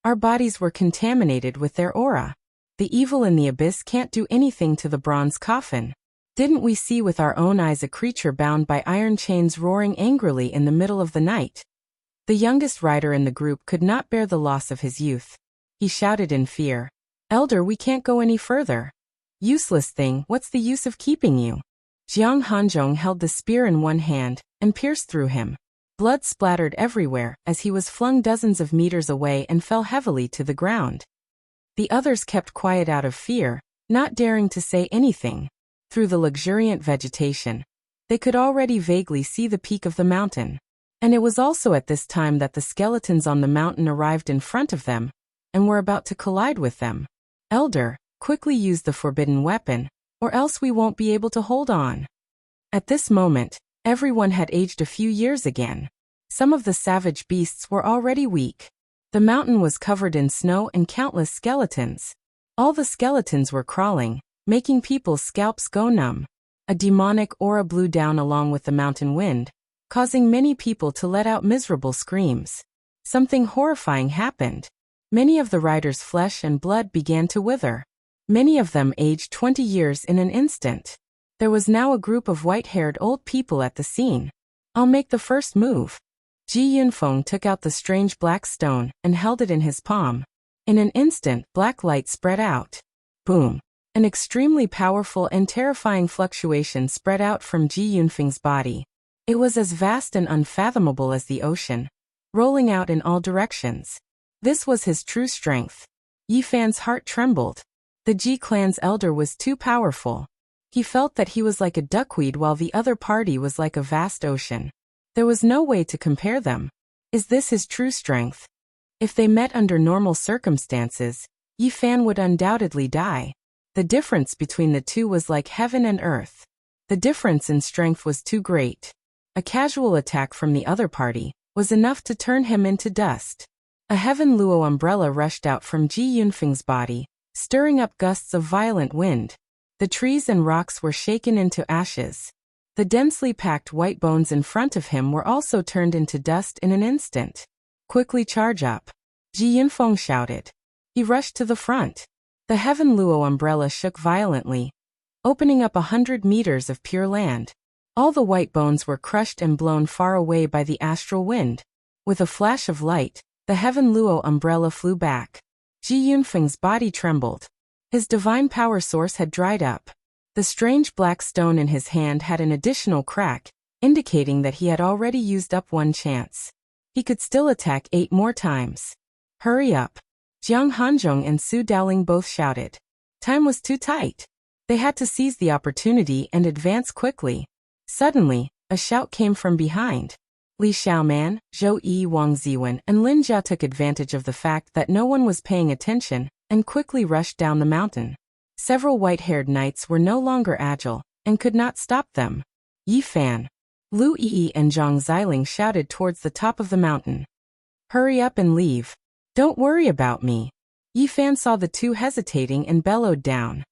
our bodies were contaminated with their aura. The evil in the abyss can't do anything to the bronze coffin. Didn't we see with our own eyes a creature bound by iron chains roaring angrily in the middle of the night? The youngest rider in the group could not bear the loss of his youth. He shouted in fear, "Elder, we can't go any further." "Useless thing, what's the use of keeping you?" Jiang Hanzhong held the spear in one hand and pierced through him. Blood splattered everywhere as he was flung dozens of meters away and fell heavily to the ground. The others kept quiet out of fear, not daring to say anything. Through the luxuriant vegetation, they could already vaguely see the peak of the mountain. And it was also at this time that the skeletons on the mountain arrived in front of them and were about to collide with them. Elder, quickly use the forbidden weapon, or else we won't be able to hold on. At this moment, everyone had aged a few years again. Some of the savage beasts were already weak. The mountain was covered in snow and countless skeletons. All the skeletons were crawling, making people's scalps go numb. A demonic aura blew down along with the mountain wind, causing many people to let out miserable screams. Something horrifying happened. Many of the riders' flesh and blood began to wither. Many of them aged 20 years in an instant. There was now a group of white-haired old people at the scene. I'll make the first move. Ji Yunfeng took out the strange black stone and held it in his palm. In an instant, black light spread out. Boom! An extremely powerful and terrifying fluctuation spread out from Ji Yunfeng's body. It was as vast and unfathomable as the ocean, rolling out in all directions. This was his true strength. Yi Fan's heart trembled. The Ji clan's elder was too powerful. He felt that he was like a duckweed while the other party was like a vast ocean. There was no way to compare them. Is this his true strength? If they met under normal circumstances, Yi Fan would undoubtedly die. The difference between the two was like heaven and earth. The difference in strength was too great. A casual attack from the other party was enough to turn him into dust. A heaven luo umbrella rushed out from Ji Yunfeng's body, stirring up gusts of violent wind. The trees and rocks were shaken into ashes. The densely packed white bones in front of him were also turned into dust in an instant. Quickly charge up! Ji Yunfeng shouted. He rushed to the front. The heaven luo umbrella shook violently, opening up 100 meters of pure land. All the white bones were crushed and blown far away by the astral wind. With a flash of light, the heaven luo umbrella flew back. Ji Yunfeng's body trembled. His divine power source had dried up. The strange black stone in his hand had an additional crack, indicating that he had already used up one chance. He could still attack 8 more times. Hurry up! Jiang Hanzhong and Su Daoling both shouted. Time was too tight. They had to seize the opportunity and advance quickly. Suddenly, a shout came from behind. Li Xiaoman, Zhou Yi, Wang Ziwen, and Lin Jia took advantage of the fact that no one was paying attention and quickly rushed down the mountain. Several white-haired knights were no longer agile and could not stop them. Yi Fan, Lu Yi, and Zhang Xiling shouted towards the top of the mountain. Hurry up and leave. Don't worry about me. Yi Fan saw the two hesitating and bellowed down.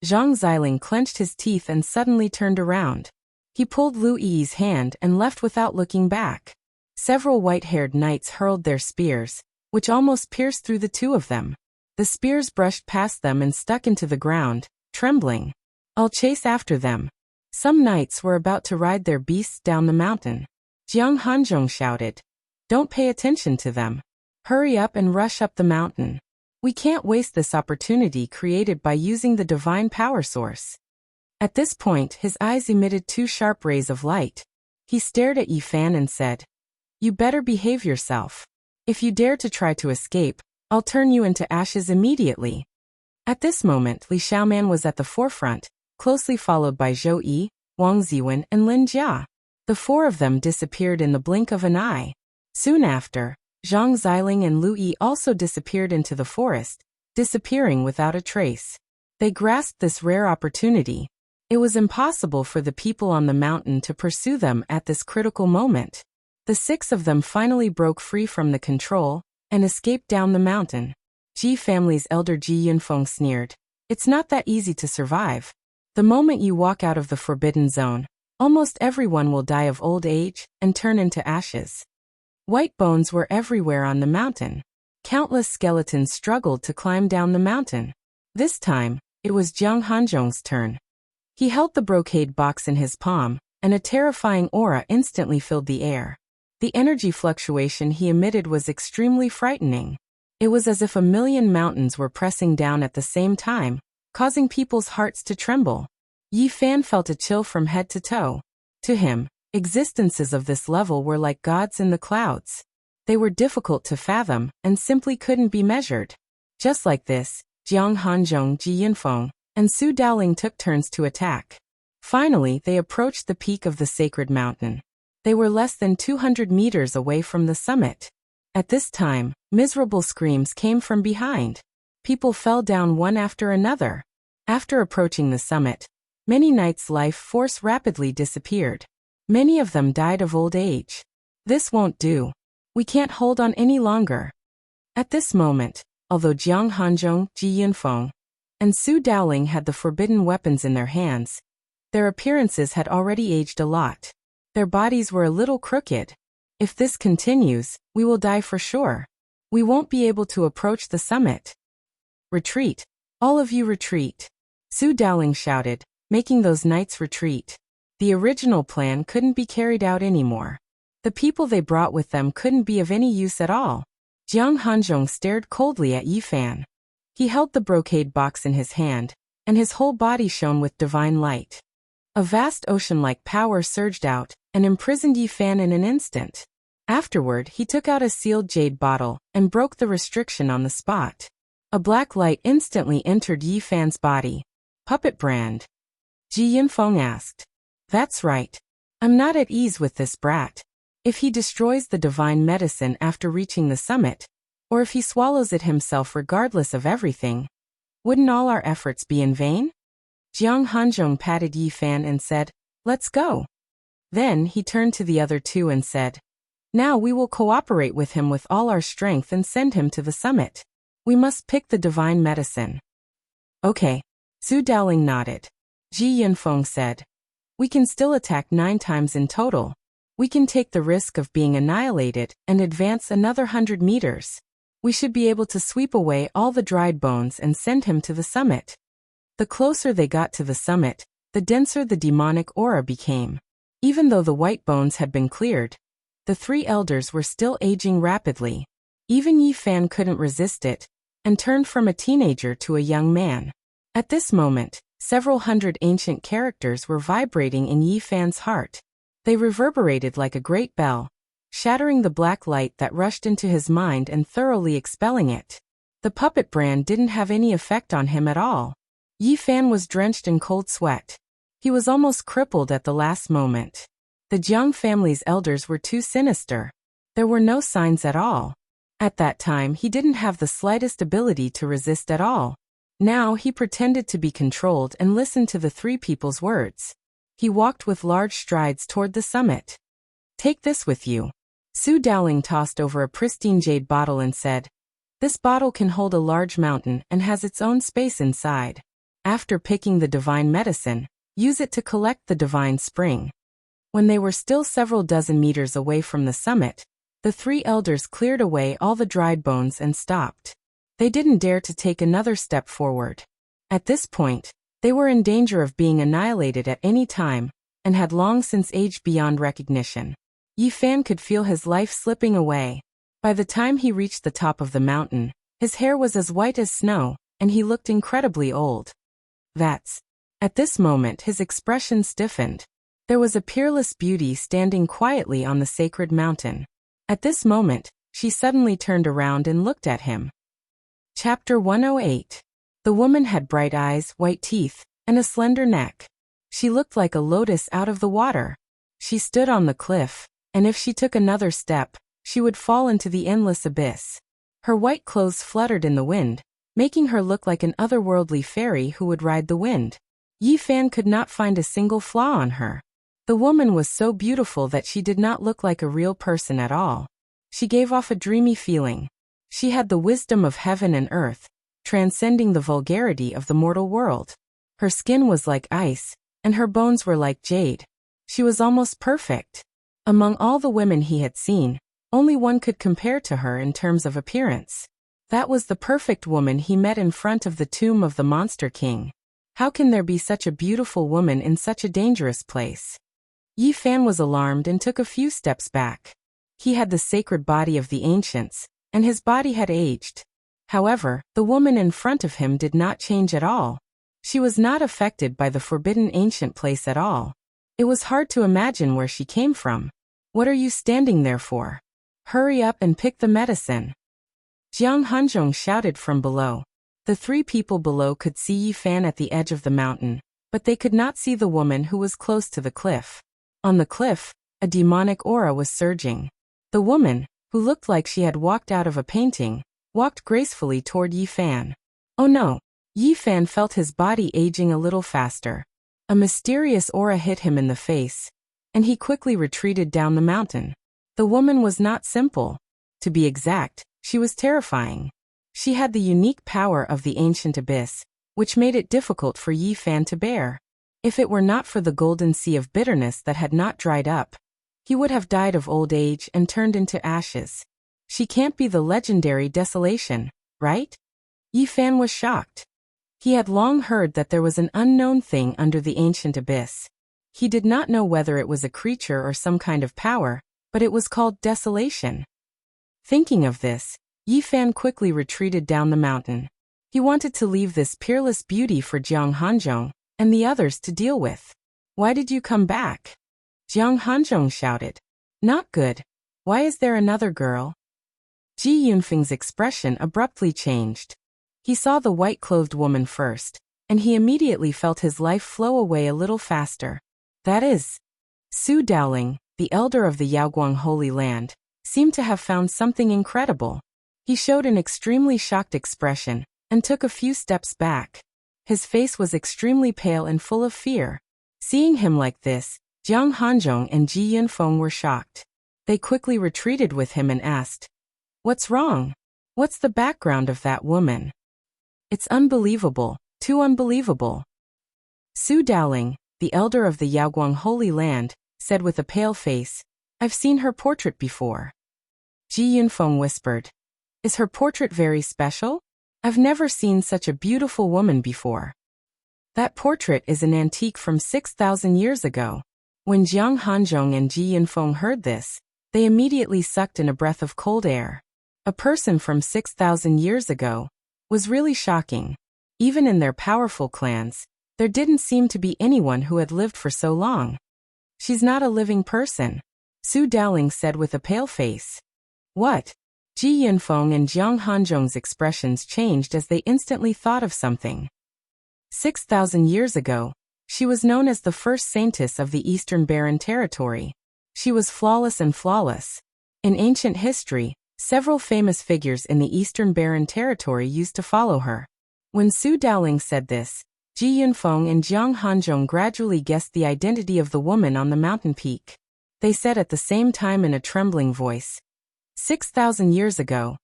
Zhang Xiling clenched his teeth and suddenly turned around. He pulled Lu Yi's hand and left without looking back. Several white-haired knights hurled their spears, which almost pierced through the two of them. The spears brushed past them and stuck into the ground, trembling. I'll chase after them. Some knights were about to ride their beasts down the mountain. Jiang Hanzhong shouted. Don't pay attention to them. Hurry up and rush up the mountain. We can't waste this opportunity created by using the divine power source. At this point, his eyes emitted 2 sharp rays of light. He stared at Yi Fan and said, You better behave yourself. If you dare to try to escape, I'll turn you into ashes immediately. At this moment, Li Xiaoman was at the forefront, closely followed by Zhou Yi, Wang Ziwen, and Lin Jia. The 4 of them disappeared in the blink of an eye. Soon after, Zhang Xiling and Lu Yi also disappeared into the forest, disappearing without a trace. They grasped this rare opportunity. It was impossible for the people on the mountain to pursue them at this critical moment. The 6 of them finally broke free from the control and escaped down the mountain. Ji family's elder Ji Yunfeng sneered. It's not that easy to survive. The moment you walk out of the forbidden zone, almost everyone will die of old age and turn into ashes. White bones were everywhere on the mountain. Countless skeletons struggled to climb down the mountain. This time, it was Jiang Hanzhong's turn. He held the brocade box in his palm, and a terrifying aura instantly filled the air. The energy fluctuation he emitted was extremely frightening. It was as if a million mountains were pressing down at the same time, causing people's hearts to tremble. Yi Fan felt a chill from head to toe. To him, existences of this level were like gods in the clouds. They were difficult to fathom and simply couldn't be measured. Just like this, Jiang Hanzhong, Ji Yunfeng, and Su Daoling took turns to attack. Finally, they approached the peak of the sacred mountain. They were less than 200 meters away from the summit. At this time, miserable screams came from behind. People fell down one after another. After approaching the summit, many knights' life force rapidly disappeared. Many of them died of old age. This won't do. We can't hold on any longer. At this moment, although Jiang Hanzhong, Ji Yunfeng, and Su Dowling had the forbidden weapons in their hands, their appearances had already aged a lot. Their bodies were a little crooked. If this continues, we will die for sure. We won't be able to approach the summit. Retreat. All of you retreat. Su Dowling shouted, making those knights retreat. The original plan couldn't be carried out anymore. The people they brought with them couldn't be of any use at all. Jiang Hanzhong stared coldly at Yi Fan. He held the brocade box in his hand, and his whole body shone with divine light. A vast ocean-like power surged out and imprisoned Yi Fan in an instant. Afterward, he took out a sealed jade bottle and broke the restriction on the spot. A black light instantly entered Yi Fan's body. Puppet brand. Ji Yunfeng asked. That's right. I'm not at ease with this brat. If he destroys the divine medicine after reaching the summit, or if he swallows it himself regardless of everything, wouldn't all our efforts be in vain? Jiang Hanzhong patted Yi Fan and said, let's go. Then he turned to the other two and said, now we will cooperate with him with all our strength and send him to the summit. We must pick the divine medicine. Okay. Su Dowling nodded. Ji Yunfeng said, we can still attack 9 times in total. We can take the risk of being annihilated and advance another 100 meters. We should be able to sweep away all the dried bones and send him to the summit. The closer they got to the summit, the denser the demonic aura became. Even though the white bones had been cleared, the 3 elders were still aging rapidly. Even Yi Fan couldn't resist it, and turned from a teenager to a young man. At this moment, several hundred ancient characters were vibrating in Yi Fan's heart. They reverberated like a great bell, shattering the black light that rushed into his mind and thoroughly expelling it. The puppet brand didn't have any effect on him at all. Yi Fan was drenched in cold sweat. He was almost crippled at the last moment. The Jiang family's elders were too sinister. There were no signs at all. At that time he didn't have the slightest ability to resist at all. Now he pretended to be controlled and listened to the 3 people's words. He walked with large strides toward the summit. Take this with you. Su Dowling tossed over a pristine jade bottle and said, this bottle can hold a large mountain and has its own space inside. After picking the divine medicine, use it to collect the divine spring. When they were still several dozen meters away from the summit, the 3 elders cleared away all the dried bones and stopped. They didn't dare to take another step forward. At this point, they were in danger of being annihilated at any time, and had long since aged beyond recognition. Yi Fan could feel his life slipping away. By the time he reached the top of the mountain, his hair was as white as snow, and he looked incredibly old. At this moment his expression stiffened. There was a peerless beauty standing quietly on the sacred mountain. At this moment, she suddenly turned around and looked at him. Chapter 108. The woman had bright eyes, white teeth, and a slender neck. She looked like a lotus out of the water. She stood on the cliff, and if she took another step, she would fall into the endless abyss. Her white clothes fluttered in the wind, making her look like an otherworldly fairy who would ride the wind. Yi Fan could not find a single flaw on her. The woman was so beautiful that she did not look like a real person at all. She gave off a dreamy feeling. She had the wisdom of heaven and earth, transcending the vulgarity of the mortal world. Her skin was like ice, and her bones were like jade. She was almost perfect. Among all the women he had seen, only one could compare to her in terms of appearance. That was the perfect woman he met in front of the tomb of the Monster King. How can there be such a beautiful woman in such a dangerous place? Yi Fan was alarmed and took a few steps back. He had the sacred body of the ancients, and his body had aged. However, the woman in front of him did not change at all. She was not affected by the forbidden ancient place at all. It was hard to imagine where she came from. What are you standing there for? Hurry up and pick the medicine. Jiang Hanzhong shouted from below. The 3 people below could see Yi Fan at the edge of the mountain, but they could not see the woman who was close to the cliff. On the cliff, A demonic aura was surging. The woman, who looked like she had walked out of a painting, walked gracefully toward Yi Fan. Oh no! Yi Fan felt his body aging a little faster. A mysterious aura hit him in the face, and he quickly retreated down the mountain. The woman was not simple. To be exact, she was terrifying. She had the unique power of the ancient abyss, which made it difficult for Yi Fan to bear. If it were not for the golden sea of bitterness that had not dried up, he would have died of old age and turned into ashes. She can't be the legendary Desolation, right? Yi Fan was shocked. He had long heard that there was an unknown thing under the ancient abyss. He did not know whether it was a creature or some kind of power, but it was called Desolation. Thinking of this, Yi Fan quickly retreated down the mountain. He wanted to leave this peerless beauty for Jiang Hanzhong and the others to deal with. Why did you come back? Jiang Hanzhong shouted. Not good. Why is there another girl? Ji Yunfeng's expression abruptly changed. He saw the white-clothed woman first, and he immediately felt his life flow away a little faster. That is, Su Daoling, the elder of the Yaoguang Holy Land, seemed to have found something incredible. He showed an extremely shocked expression and took a few steps back. His face was extremely pale and full of fear. Seeing him like this, Jiang Hanzhong and Ji Yunfeng were shocked. They quickly retreated with him and asked, "What's wrong? What's the background of that woman?" "It's unbelievable, too unbelievable." Su Daoling, the elder of the Yaoguang Holy Land, said with a pale face, "I've seen her portrait before." Ji Yunfeng whispered, "Is her portrait very special? I've never seen such a beautiful woman before." "That portrait is an antique from 6,000 years ago." When Jiang Hanzhong and Ji Yunfeng heard this, they immediately sucked in a breath of cold air. A person from 6,000 years ago was really shocking. Even in their powerful clans, there didn't seem to be anyone who had lived for so long. "She's not a living person," Su Daoling said with a pale face. "What?" Ji Yunfeng and Jiang Hanzhong's expressions changed as they instantly thought of something. 6,000 years ago, she was known as the first saintess of the Eastern Barren Territory. She was flawless and flawless. In ancient history, several famous figures in the Eastern Barren Territory used to follow her. When Su Daoling said this, Ji Yunfeng and Jiang Hanzhong gradually guessed the identity of the woman on the mountain peak. They said at the same time in a trembling voice, 6,000 years ago,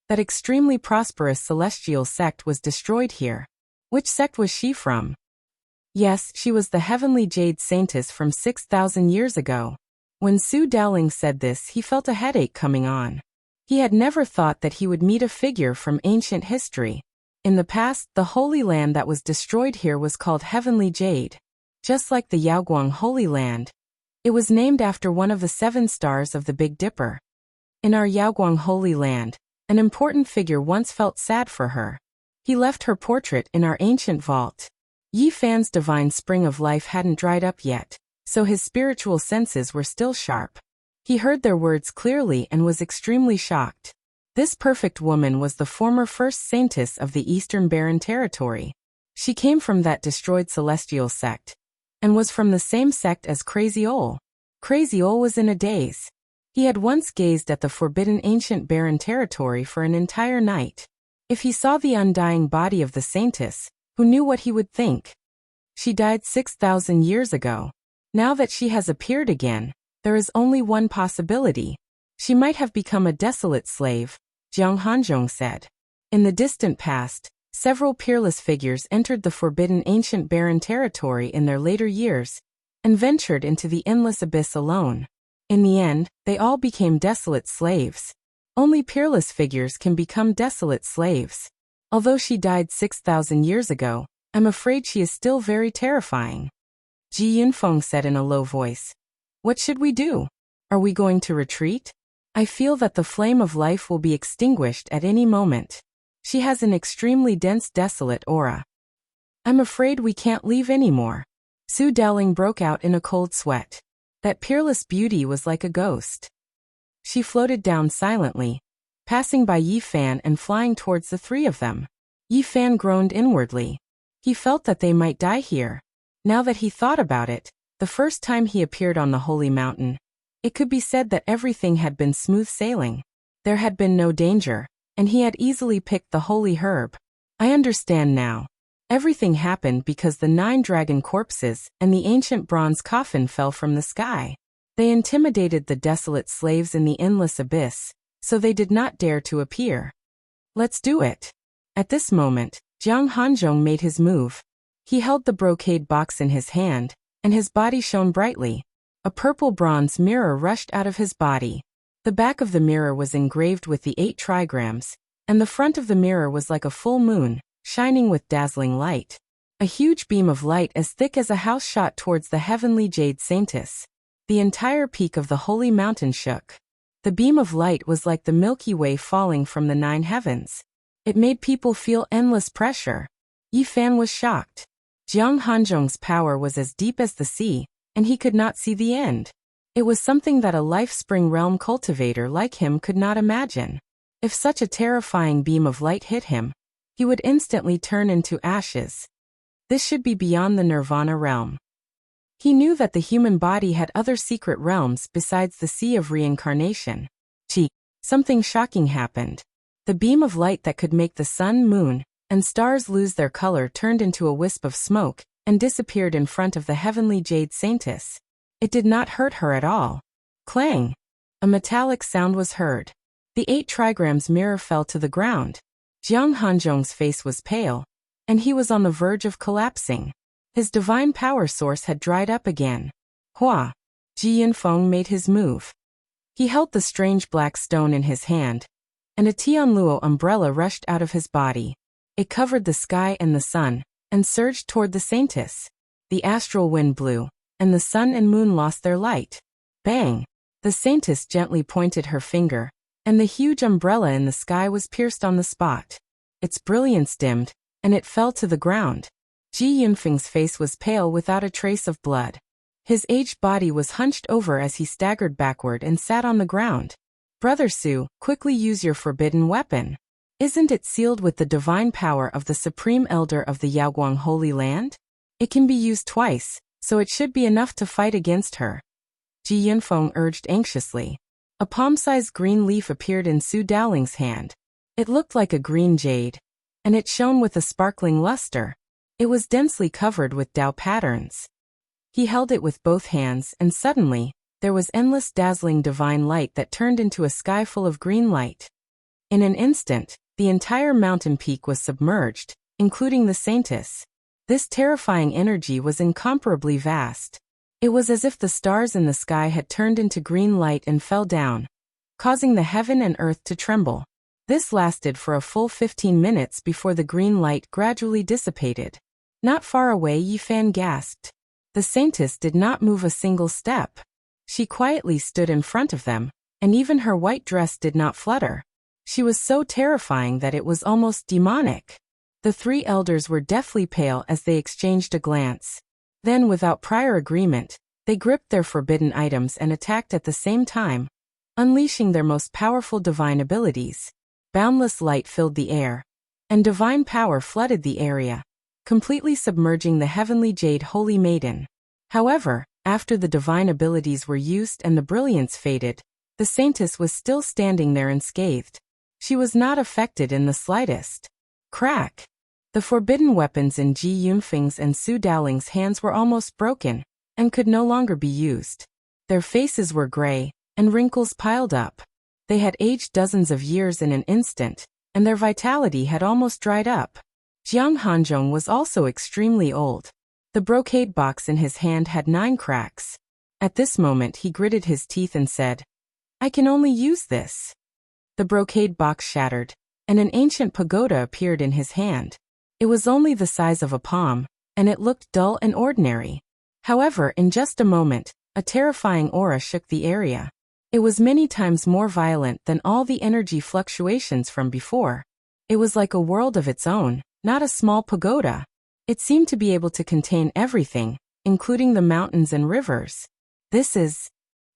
that extremely prosperous celestial sect was destroyed here. Which sect was she from? Yes, she was the heavenly jade saintess from 6,000 years ago. When Su Daoling said this, he felt a headache coming on. He had never thought that he would meet a figure from ancient history. In the past, the Holy Land that was destroyed here was called Heavenly Jade. Just like the Yaoguang Holy Land, it was named after one of the 7 stars of the Big Dipper. In our Yaoguang Holy Land, an important figure once felt sad for her. He left her portrait in our ancient vault. Yi Fan's divine spring of life hadn't dried up yet, so his spiritual senses were still sharp. He heard their words clearly and was extremely shocked. This perfect woman was the former first saintess of the Eastern Barren Territory. She came from that destroyed celestial sect, and was from the same sect as Crazy Ol. Crazy Ol was in a daze. He had once gazed at the forbidden ancient barren territory for an entire night. If he saw the undying body of the saintess, who knew what he would think? She died 6,000 years ago. Now that she has appeared again, there is only one possibility. She might have become a desolate slave, Jiang Hanzhong said. In the distant past, several peerless figures entered the forbidden ancient barren territory in their later years, and ventured into the endless abyss alone. In the end, they all became desolate slaves. Only peerless figures can become desolate slaves. Although she died 6,000 years ago, I'm afraid she is still very terrifying. Ji Yunfeng said in a low voice. What should we do? Are we going to retreat? I feel that the flame of life will be extinguished at any moment. She has an extremely dense desolate aura. I'm afraid we can't leave anymore. Su Daoling broke out in a cold sweat. That peerless beauty was like a ghost. She floated down silently, passing by Yi Fan and flying towards the 3 of them. Yi Fan groaned inwardly. He felt that they might die here. Now that he thought about it, the first time he appeared on the holy mountain, It could be said that everything had been smooth sailing. There had been no danger, and he had easily picked the holy herb. I understand now. Everything happened because the 9 dragon corpses and the ancient bronze coffin fell from the sky. They intimidated the desolate slaves in the endless abyss, so they did not dare to appear. Let's do it. At this moment, Jiang Hanzhong made his move. He held the brocade box in his hand, and his body shone brightly. A purple bronze mirror rushed out of his body. The back of the mirror was engraved with the 8 trigrams, and the front of the mirror was like a full moon, shining with dazzling light. A huge beam of light as thick as a house shot towards the heavenly jade saintess. The entire peak of the holy mountain shook. The beam of light was like the Milky Way falling from the 9 heavens. It made people feel endless pressure. Yi Fan was shocked. Jiang Hanzhong's power was as deep as the sea, and he could not see the end. It was something that a life-spring realm cultivator like him could not imagine. If such a terrifying beam of light hit him, he would instantly turn into ashes. This should be beyond the Nirvana realm. He knew that the human body had other secret realms besides the sea of reincarnation. Something shocking happened. The beam of light that could make the sun, moon, and stars lose their color turned into a wisp of smoke and disappeared in front of the heavenly jade saintess. It did not hurt her at all. Clang! A metallic sound was heard. The 8 trigrams mirror fell to the ground. Jiang Hanzhong's face was pale, and he was on the verge of collapsing. His divine power source had dried up again. Hua! Ji Yunfeng made his move. He held the strange black stone in his hand, and a Tianluo umbrella rushed out of his body. It covered the sky and the sun, and surged toward the saintess. The astral wind blew, and the sun and moon lost their light. Bang! The saintess gently pointed her finger, and the huge umbrella in the sky was pierced on the spot. Its brilliance dimmed, and it fell to the ground. Ji Yunfeng's face was pale without a trace of blood. His aged body was hunched over as he staggered backward and sat on the ground. Brother Su, quickly use your forbidden weapon. Isn't it sealed with the divine power of the Supreme Elder of the Yaoguang Holy Land? It can be used twice, so it should be enough to fight against her. Ji Yunfeng urged anxiously. A palm-sized green leaf appeared in Su Dowling's hand. It looked like a green jade, and it shone with a sparkling luster. It was densely covered with Dao patterns. He held it with both hands, and suddenly, there was endless dazzling divine light that turned into a sky full of green light. In an instant, the entire mountain peak was submerged, including the saintess. This terrifying energy was incomparably vast. It was as if the stars in the sky had turned into green light and fell down, causing the heaven and earth to tremble. This lasted for a full 15 minutes before the green light gradually dissipated. Not far away, Yi Fan gasped. The saintess did not move a single step. She quietly stood in front of them, and even her white dress did not flutter. She was so terrifying that it was almost demonic. The 3 elders were deathly pale as they exchanged a glance. Then, without prior agreement, they gripped their forbidden items and attacked at the same time, unleashing their most powerful divine abilities. Boundless light filled the air, and divine power flooded the area, completely submerging the heavenly jade holy maiden. However, after the divine abilities were used and the brilliance faded, the saintess was still standing there unscathed. She was not affected in the slightest. Crack! The forbidden weapons in Ji Yunfeng's and Su Dowling's hands were almost broken, and could no longer be used. Their faces were gray, and wrinkles piled up. They had aged dozens of years in an instant, and their vitality had almost dried up. Jiang Hanzhong was also extremely old. The brocade box in his hand had 9 cracks. At this moment he gritted his teeth and said, "I can only use this." The brocade box shattered, and an ancient pagoda appeared in his hand. It was only the size of a palm, and it looked dull and ordinary. However, in just a moment, a terrifying aura shook the area. It was many times more violent than all the energy fluctuations from before. It was like a world of its own, not a small pagoda. It seemed to be able to contain everything, including the mountains and rivers. This is...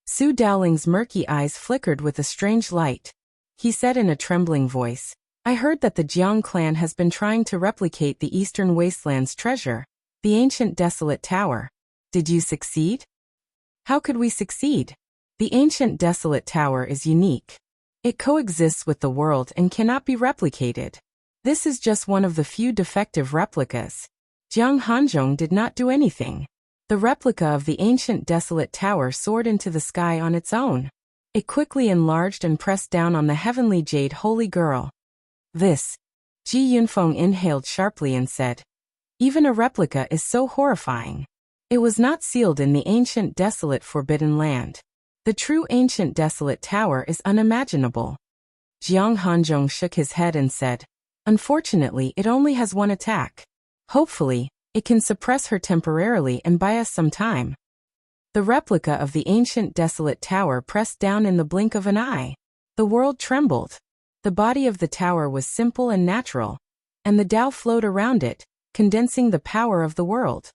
Su Dowling's murky eyes flickered with a strange light. He said in a trembling voice, "I heard that the Jiang clan has been trying to replicate the Eastern Wasteland's treasure, the ancient desolate tower. Did you succeed?" "How could we succeed?" The ancient desolate tower is unique. It coexists with the world and cannot be replicated. This is just one of the few defective replicas. Jiang Hanzhong did not do anything. The replica of the ancient desolate tower soared into the sky on its own. It quickly enlarged and pressed down on the heavenly jade holy girl. This. Ji Yunfeng inhaled sharply and said, "Even a replica is so horrifying." It was not sealed in the ancient desolate forbidden land. The true ancient desolate tower is unimaginable. Jiang Hanzhong shook his head and said, "Unfortunately, it only has one attack. Hopefully, it can suppress her temporarily and buy us some time." The replica of the ancient desolate tower pressed down in the blink of an eye. The world trembled. The body of the tower was simple and natural, and the Tao flowed around it, condensing the power of the world.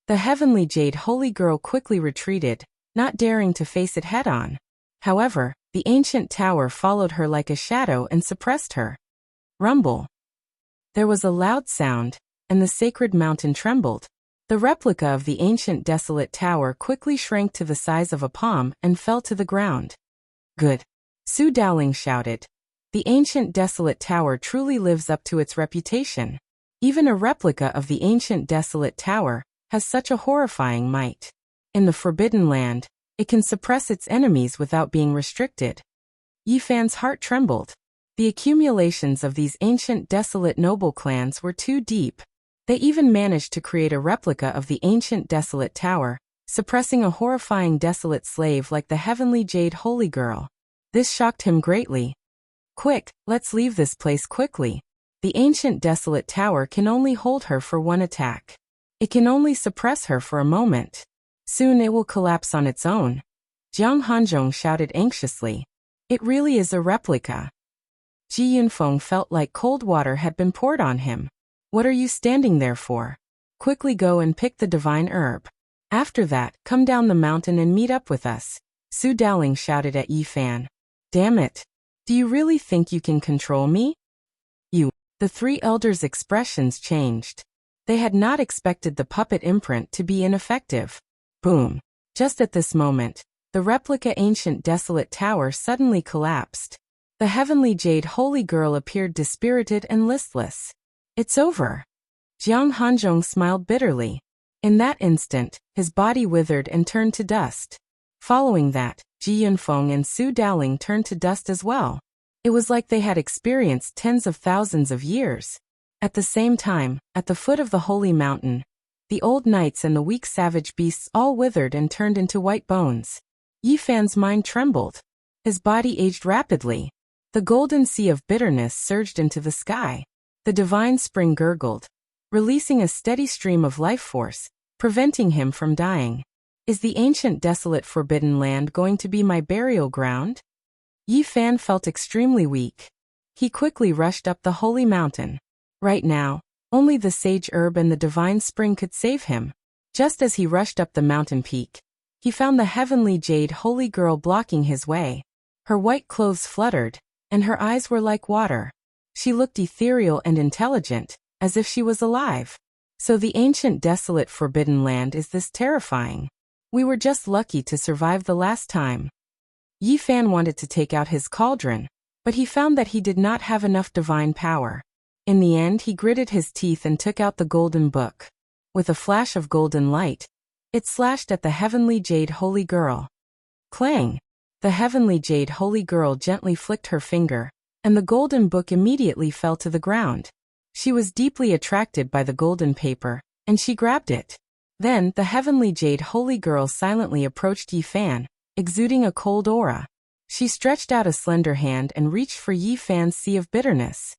The heavenly jade holy girl quickly retreated, not daring to face it head-on. However, the ancient tower followed her like a shadow and suppressed her. Rumble. There was a loud sound, and the sacred mountain trembled. The replica of the ancient desolate tower quickly shrank to the size of a palm and fell to the ground. "Good," Su Daoling shouted. "The ancient desolate tower truly lives up to its reputation. Even a replica of the ancient desolate tower has such a horrifying might. In the Forbidden Land, it can suppress its enemies without being restricted." Yi Fan's heart trembled. The accumulations of these ancient desolate noble clans were too deep. They even managed to create a replica of the ancient desolate tower, suppressing a horrifying desolate slave like the heavenly jade holy girl. This shocked him greatly. "Quick, let's leave this place quickly. The ancient desolate tower can only hold her for one attack. It can only suppress her for a moment. Soon it will collapse on its own." Jiang Hanzhong shouted anxiously. "It really is a replica." Ji Yunfeng felt like cold water had been poured on him. "What are you standing there for? Quickly go and pick the divine herb. After that, come down the mountain and meet up with us," Su Daoling shouted at Yi Fan. "Damn it. Do you really think you can control me? You." The three elders' expressions changed. They had not expected the puppet imprint to be ineffective. Boom. Just at this moment, the replica ancient desolate tower suddenly collapsed. The heavenly jade holy girl appeared dispirited and listless. "It's over." Jiang Hanzhong smiled bitterly. In that instant, his body withered and turned to dust. Following that, Ji Yunfeng and Su Daoling turned to dust as well. It was like they had experienced tens of thousands of years. At the same time, at the foot of the holy mountain, the old knights and the weak savage beasts all withered and turned into white bones. Yi Fan's mind trembled. His body aged rapidly. The golden sea of bitterness surged into the sky. The divine spring gurgled, releasing a steady stream of life force, preventing him from dying. Is the ancient desolate forbidden land going to be my burial ground? Yi Fan felt extremely weak. He quickly rushed up the holy mountain. Right now, only the sage herb and the divine spring could save him. Just as he rushed up the mountain peak, he found the heavenly jade holy girl blocking his way. Her white clothes fluttered, and her eyes were like water. She looked ethereal and intelligent, as if she was alive. So the ancient desolate forbidden land is this terrifying. We were just lucky to survive the last time. Yi Fan wanted to take out his cauldron, but he found that he did not have enough divine power. In the end, he gritted his teeth and took out the golden book. With a flash of golden light, it slashed at the heavenly jade holy girl. Clang! The heavenly jade holy girl gently flicked her finger, and the golden book immediately fell to the ground. She was deeply attracted by the golden paper, and she grabbed it. Then, the heavenly jade holy girl silently approached Yi Fan, exuding a cold aura. She stretched out a slender hand and reached for Yi Fan's sea of bitterness.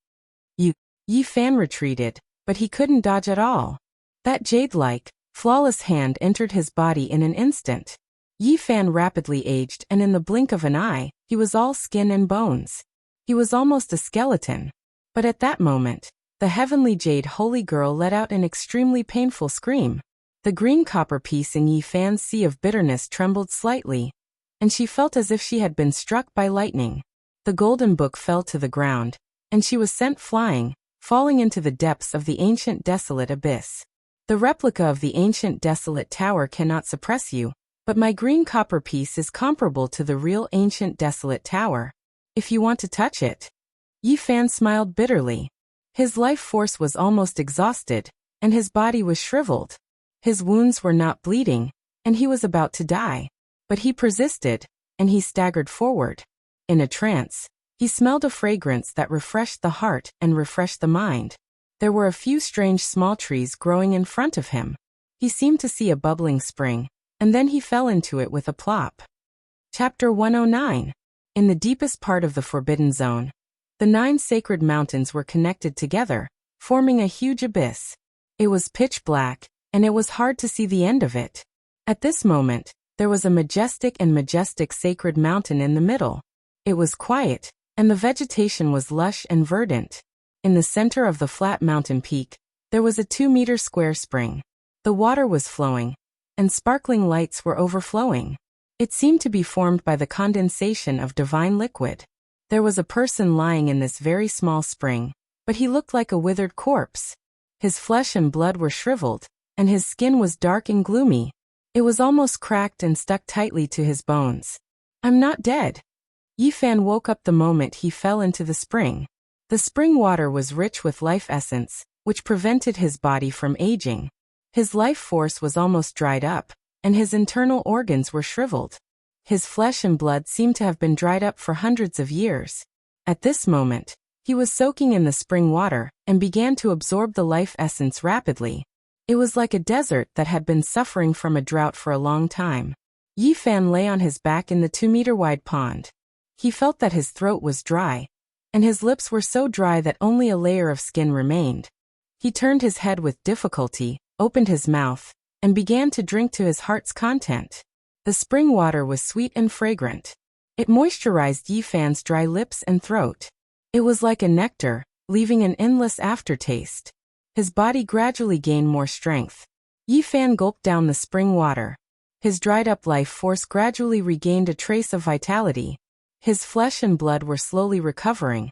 Yi Fan retreated, but he couldn't dodge at all. That jade-like, flawless hand entered his body in an instant. Yi Fan rapidly aged, and in the blink of an eye, he was all skin and bones. He was almost a skeleton. But at that moment, the heavenly jade holy girl let out an extremely painful scream. The green copper piece in Yi Fan's sea of bitterness trembled slightly, and she felt as if she had been struck by lightning. The golden book fell to the ground, and she was sent flying, falling into the depths of the ancient desolate abyss. The replica of the ancient desolate tower cannot suppress you. But my green copper piece is comparable to the real ancient desolate tower. If you want to touch it. Yi Fan smiled bitterly. His life force was almost exhausted, and his body was shriveled. His wounds were not bleeding, and he was about to die. But he persisted, and he staggered forward. In a trance, he smelled a fragrance that refreshed the heart and refreshed the mind. There were a few strange small trees growing in front of him. He seemed to see a bubbling spring, and then he fell into it with a plop. Chapter 109. In the deepest part of the Forbidden Zone, the 9 sacred mountains were connected together, forming a huge abyss. It was pitch black, and it was hard to see the end of it. At this moment, there was a majestic sacred mountain in the middle. It was quiet, and the vegetation was lush and verdant. In the center of the flat mountain peak, there was a 2-meter square spring. The water was flowing, and sparkling lights were overflowing. It seemed to be formed by the condensation of divine liquid. There was a person lying in this very small spring, but he looked like a withered corpse. His flesh and blood were shriveled, and his skin was dark and gloomy. It was almost cracked and stuck tightly to his bones. "I'm not dead." Yi Fan woke up the moment he fell into the spring. The spring water was rich with life essence, which prevented his body from aging. His life force was almost dried up, and his internal organs were shriveled. His flesh and blood seemed to have been dried up for hundreds of years. At this moment, he was soaking in the spring water and began to absorb the life essence rapidly. It was like a desert that had been suffering from a drought for a long time. Yi Fan lay on his back in the 2-meter-wide pond. He felt that his throat was dry, and his lips were so dry that only a layer of skin remained. He turned his head with difficulty, opened his mouth, and began to drink to his heart's content. The spring water was sweet and fragrant. It moisturized Yi Fan's dry lips and throat. It was like a nectar, leaving an endless aftertaste. His body gradually gained more strength. Yi Fan gulped down the spring water. His dried-up life force gradually regained a trace of vitality. His flesh and blood were slowly recovering,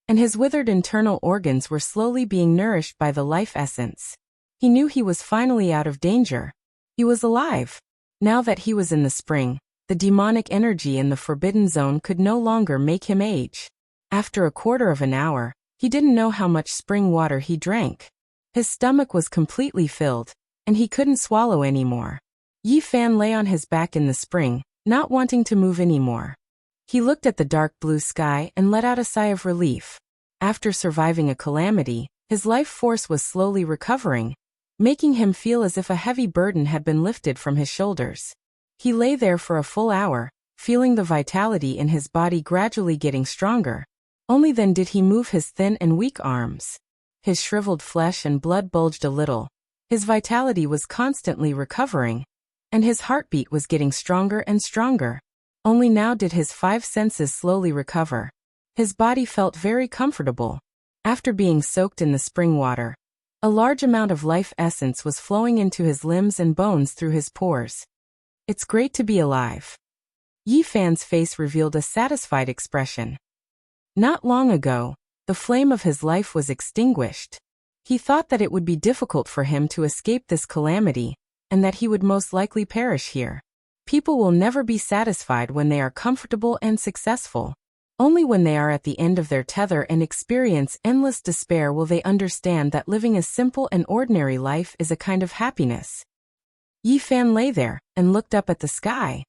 and his withered internal organs were slowly being nourished by the life essence. He knew he was finally out of danger. He was alive. Now that he was in the spring, the demonic energy in the Forbidden Zone could no longer make him age. After a quarter of an hour, he didn't know how much spring water he drank. His stomach was completely filled, and he couldn't swallow anymore. Yi Fan lay on his back in the spring, not wanting to move anymore. He looked at the dark blue sky and let out a sigh of relief. After surviving a calamity, his life force was slowly recovering, making him feel as if a heavy burden had been lifted from his shoulders. He lay there for a full hour, feeling the vitality in his body gradually getting stronger. Only then did he move his thin and weak arms. His shriveled flesh and blood bulged a little. His vitality was constantly recovering, and his heartbeat was getting stronger and stronger. Only now did his 5 senses slowly recover. His body felt very comfortable. After being soaked in the spring water, a large amount of life essence was flowing into his limbs and bones through his pores. "It's great to be alive." Yi Fan's face revealed a satisfied expression. Not long ago, the flame of his life was extinguished. He thought that it would be difficult for him to escape this calamity, and that he would most likely perish here. People will never be satisfied when they are comfortable and successful. Only when they are at the end of their tether and experience endless despair will they understand that living a simple and ordinary life is a kind of happiness. Yi Fan lay there and looked up at the sky.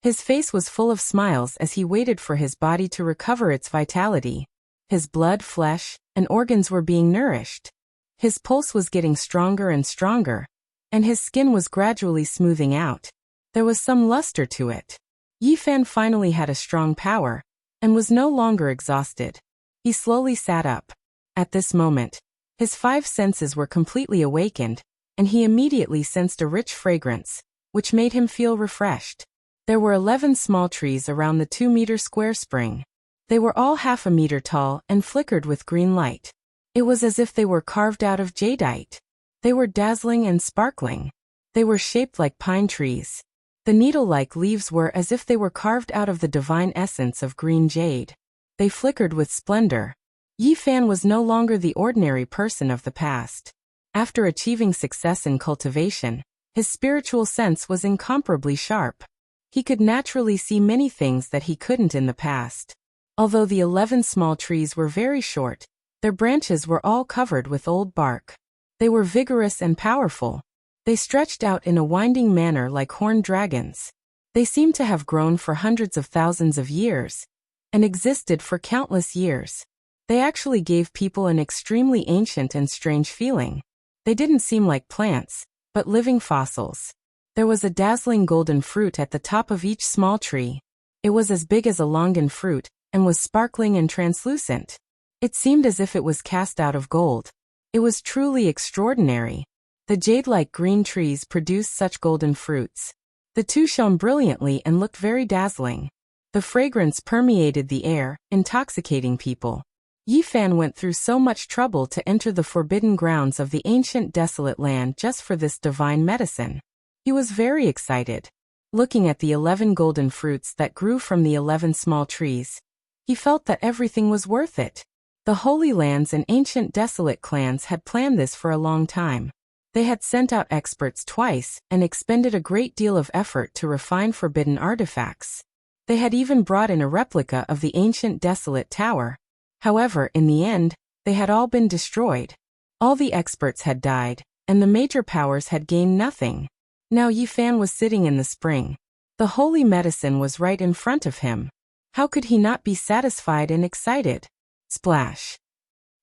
His face was full of smiles as he waited for his body to recover its vitality. His blood, flesh, and organs were being nourished. His pulse was getting stronger and stronger, and his skin was gradually smoothing out. There was some luster to it. Yi Fan finally had a strong power, and was no longer exhausted. He slowly sat up. At this moment, his 5 senses were completely awakened, and he immediately sensed a rich fragrance, which made him feel refreshed. There were 11 small trees around the 2-meter square spring. They were all half a meter tall and flickered with green light. It was as if they were carved out of jadeite. They were dazzling and sparkling. They were shaped like pine trees. The needle-like leaves were as if they were carved out of the divine essence of green jade. They flickered with splendor. Yi Fan was no longer the ordinary person of the past. After achieving success in cultivation, His spiritual sense was incomparably sharp. He could naturally see many things that he couldn't in the past. Although the 11 small trees were very short, their branches were all covered with old bark. They were vigorous and powerful. They stretched out in a winding manner like horned dragons. They seemed to have grown for hundreds of thousands of years, and existed for countless years. They actually gave people an extremely ancient and strange feeling. They didn't seem like plants, but living fossils. There was a dazzling golden fruit at the top of each small tree. It was as big as a longan fruit, and was sparkling and translucent. It seemed as if it was cast out of gold. It was truly extraordinary. The jade-like green trees produced such golden fruits. The two shone brilliantly and looked very dazzling. The fragrance permeated the air, intoxicating people. Yi Fan went through so much trouble to enter the forbidden grounds of the ancient desolate land just for this divine medicine. He was very excited. Looking at the 11 golden fruits that grew from the 11 small trees, he felt that everything was worth it. The Holy Lands and ancient desolate clans had planned this for a long time. They had sent out experts twice and expended a great deal of effort to refine forbidden artifacts. They had even brought in a replica of the ancient desolate tower. However, in the end, they had all been destroyed. All the experts had died, and the major powers had gained nothing. Now Yi Fan was sitting in the spring. The holy medicine was right in front of him. How could he not be satisfied and excited? Splash!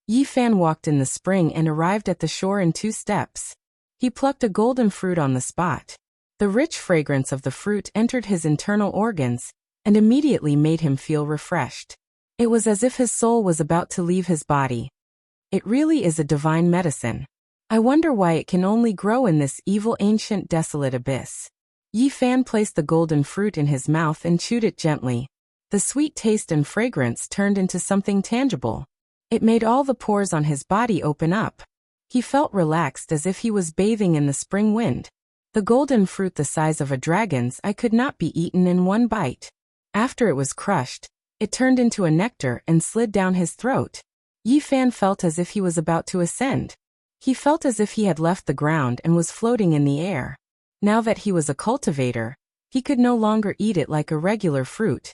Yi Fan walked in the spring and arrived at the shore in 2 steps. He plucked a golden fruit on the spot. The rich fragrance of the fruit entered his internal organs, and immediately made him feel refreshed. It was as if his soul was about to leave his body. It really is a divine medicine. I wonder why it can only grow in this evil ancient desolate abyss. Yi Fan placed the golden fruit in his mouth and chewed it gently. The sweet taste and fragrance turned into something tangible. It made all the pores on his body open up. He felt relaxed as if he was bathing in the spring wind. The golden fruit the size of a dragon's eye could not be eaten in one bite. After it was crushed, it turned into a nectar and slid down his throat. Yi Fan felt as if he was about to ascend. He felt as if he had left the ground and was floating in the air. Now that he was a cultivator, he could no longer eat it like a regular fruit.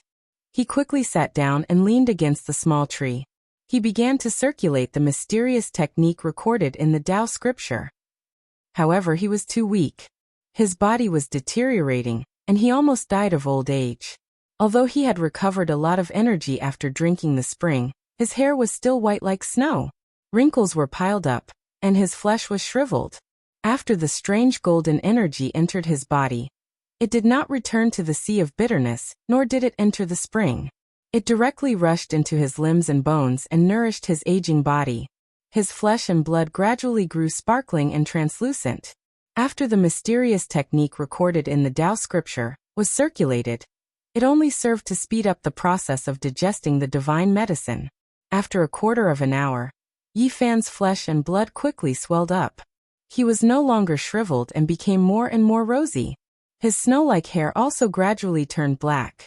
He quickly sat down and leaned against the small tree. He began to circulate the mysterious technique recorded in the Tao scripture. However, he was too weak. His body was deteriorating, and he almost died of old age. Although he had recovered a lot of energy after drinking the spring, his hair was still white like snow. Wrinkles were piled up, and his flesh was shriveled. After the strange golden energy entered his body, it did not return to the sea of bitterness, nor did it enter the spring. It directly rushed into his limbs and bones and nourished his aging body. His flesh and blood gradually grew sparkling and translucent. After the mysterious technique recorded in the Tao scripture was circulated, it only served to speed up the process of digesting the divine medicine. After a quarter of an hour, Yi Fan's flesh and blood quickly swelled up. He was no longer shriveled and became more and more rosy. His snow-like hair also gradually turned black.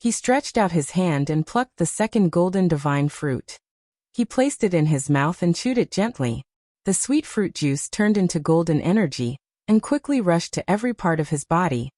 He stretched out his hand and plucked the second golden divine fruit. He placed it in his mouth and chewed it gently. The sweet fruit juice turned into golden energy and quickly rushed to every part of his body.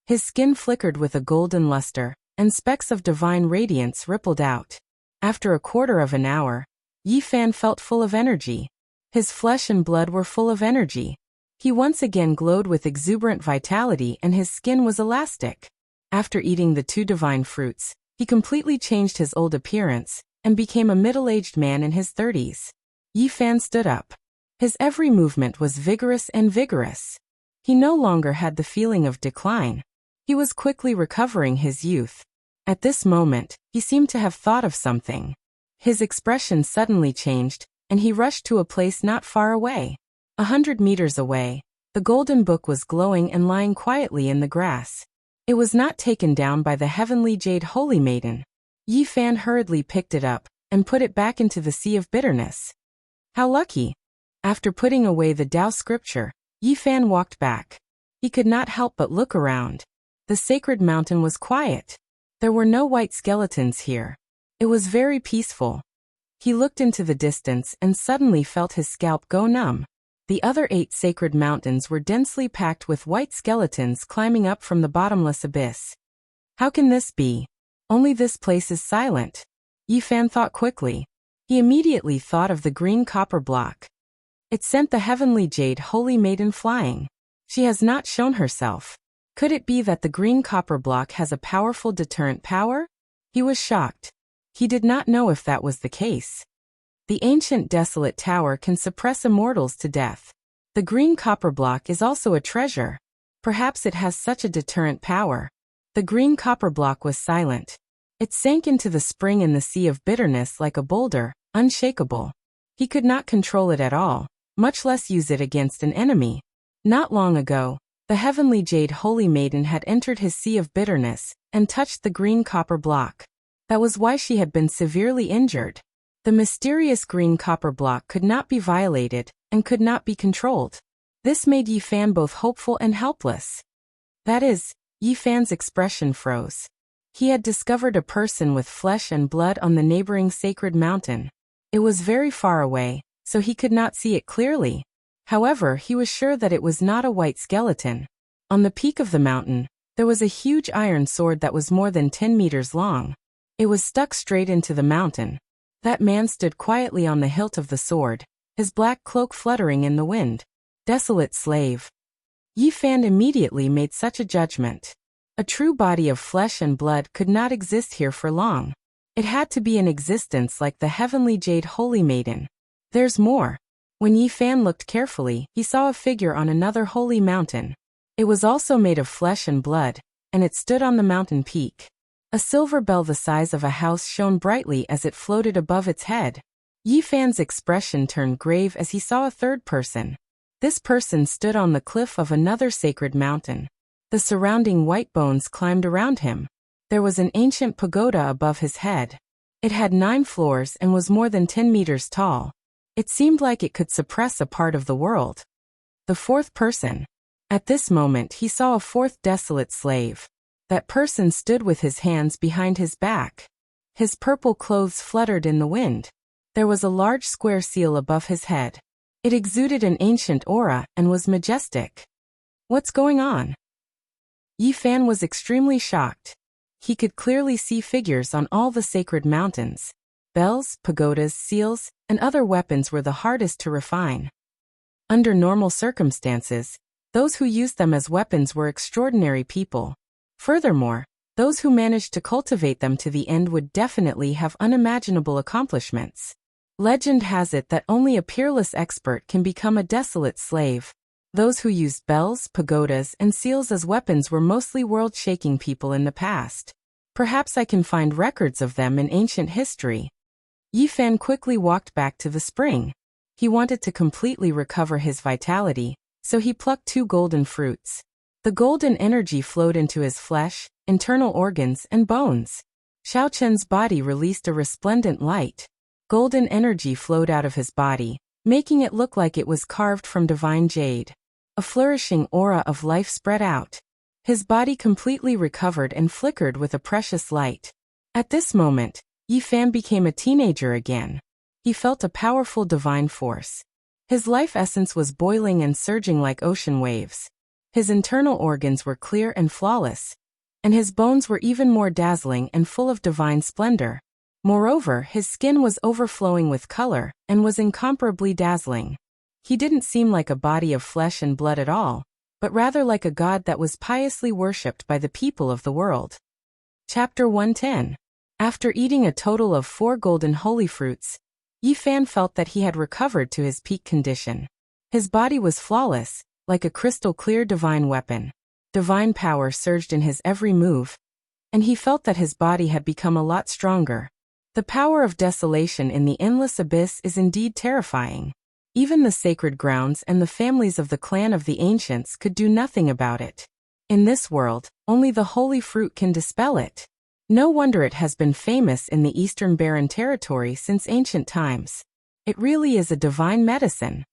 His skin flickered with a golden luster, and specks of divine radiance rippled out. After a quarter of an hour, Yi Fan felt full of energy. His flesh and blood were full of energy. He once again glowed with exuberant vitality and his skin was elastic. After eating the 2 divine fruits, he completely changed his old appearance and became a middle-aged man in his 30s. Yi Fan stood up. His every movement was vigorous and vigorous. He no longer had the feeling of decline. He was quickly recovering his youth. At this moment, he seemed to have thought of something. His expression suddenly changed, and he rushed to a place not far away. 100 meters away, the golden book was glowing and lying quietly in the grass. It was not taken down by the heavenly jade holy maiden. Yi Fan hurriedly picked it up and put it back into the sea of bitterness. How lucky! After putting away the Tao scripture, Yi Fan walked back. He could not help but look around. The sacred mountain was quiet. There were no white skeletons here. It was very peaceful. He looked into the distance and suddenly felt his scalp go numb. The other 8 sacred mountains were densely packed with white skeletons climbing up from the bottomless abyss. How can this be? Only this place is silent. Yi Fan thought quickly. He immediately thought of the green copper block. It sent the heavenly jade holy maiden flying. She has not shown herself. Could it be that the green copper block has a powerful deterrent power? He was shocked. He did not know if that was the case. The ancient desolate tower can suppress immortals to death. The green copper block is also a treasure. Perhaps it has such a deterrent power. The green copper block was silent. It sank into the spring in the sea of bitterness like a boulder, unshakable. He could not control it at all, much less use it against an enemy. Not long ago, the heavenly jade holy maiden had entered his sea of bitterness and touched the green copper block. That was why she had been severely injured. The mysterious green copper block could not be violated and could not be controlled. This made Yi Fan both hopeful and helpless. That is, Yi Fan's expression froze. He had discovered a person with flesh and blood on the neighboring sacred mountain. It was very far away, so he could not see it clearly. However, he was sure that it was not a white skeleton. On the peak of the mountain, there was a huge iron sword that was more than 10 meters long. It was stuck straight into the mountain. That man stood quietly on the hilt of the sword, his black cloak fluttering in the wind. Desolate slave. Yi Fan immediately made such a judgment. A true body of flesh and blood could not exist here for long. It had to be an existence like the heavenly jade holy maiden. There's more. When Yi Fan looked carefully, he saw a figure on another holy mountain. It was also made of flesh and blood, and it stood on the mountain peak. A silver bell the size of a house shone brightly as it floated above its head. Yi Fan's expression turned grave as he saw a third person. This person stood on the cliff of another sacred mountain. The surrounding white bones climbed around him. There was an ancient pagoda above his head. It had 9 floors and was more than 10 meters tall. It seemed like it could suppress a part of the world. The fourth person. At this moment he saw a fourth desolate slave. That person stood with his hands behind his back. His purple clothes fluttered in the wind. There was a large square seal above his head. It exuded an ancient aura and was majestic. What's going on? Yi Fan was extremely shocked. He could clearly see figures on all the sacred mountains. Bells, pagodas, seals, and other weapons were the hardest to refine. Under normal circumstances, those who used them as weapons were extraordinary people. Furthermore, those who managed to cultivate them to the end would definitely have unimaginable accomplishments. Legend has it that only a peerless expert can become a desolate slave. Those who used bells, pagodas, and seals as weapons were mostly world-shaking people in the past. Perhaps I can find records of them in ancient history. Yi Fan quickly walked back to the spring. He wanted to completely recover his vitality, so he plucked 2 golden fruits. The golden energy flowed into his flesh, internal organs, and bones. Xiao Chen's body released a resplendent light. Golden energy flowed out of his body, making it look like it was carved from divine jade. A flourishing aura of life spread out. His body completely recovered and flickered with a precious light. At this moment, Yi Fan became a teenager again. He felt a powerful divine force. His life essence was boiling and surging like ocean waves. His internal organs were clear and flawless, and his bones were even more dazzling and full of divine splendor. Moreover, his skin was overflowing with color and was incomparably dazzling. He didn't seem like a body of flesh and blood at all, but rather like a god that was piously worshipped by the people of the world. Chapter 110. After eating a total of 4 golden holy fruits, Yi Fan felt that he had recovered to his peak condition. His body was flawless, like a crystal-clear divine weapon. Divine power surged in his every move, and he felt that his body had become a lot stronger. The power of desolation in the endless abyss is indeed terrifying. Even the sacred grounds and the families of the clan of the ancients could do nothing about it. In this world, only the holy fruit can dispel it. No wonder it has been famous in the Eastern Barren territory since ancient times. It really is a divine medicine.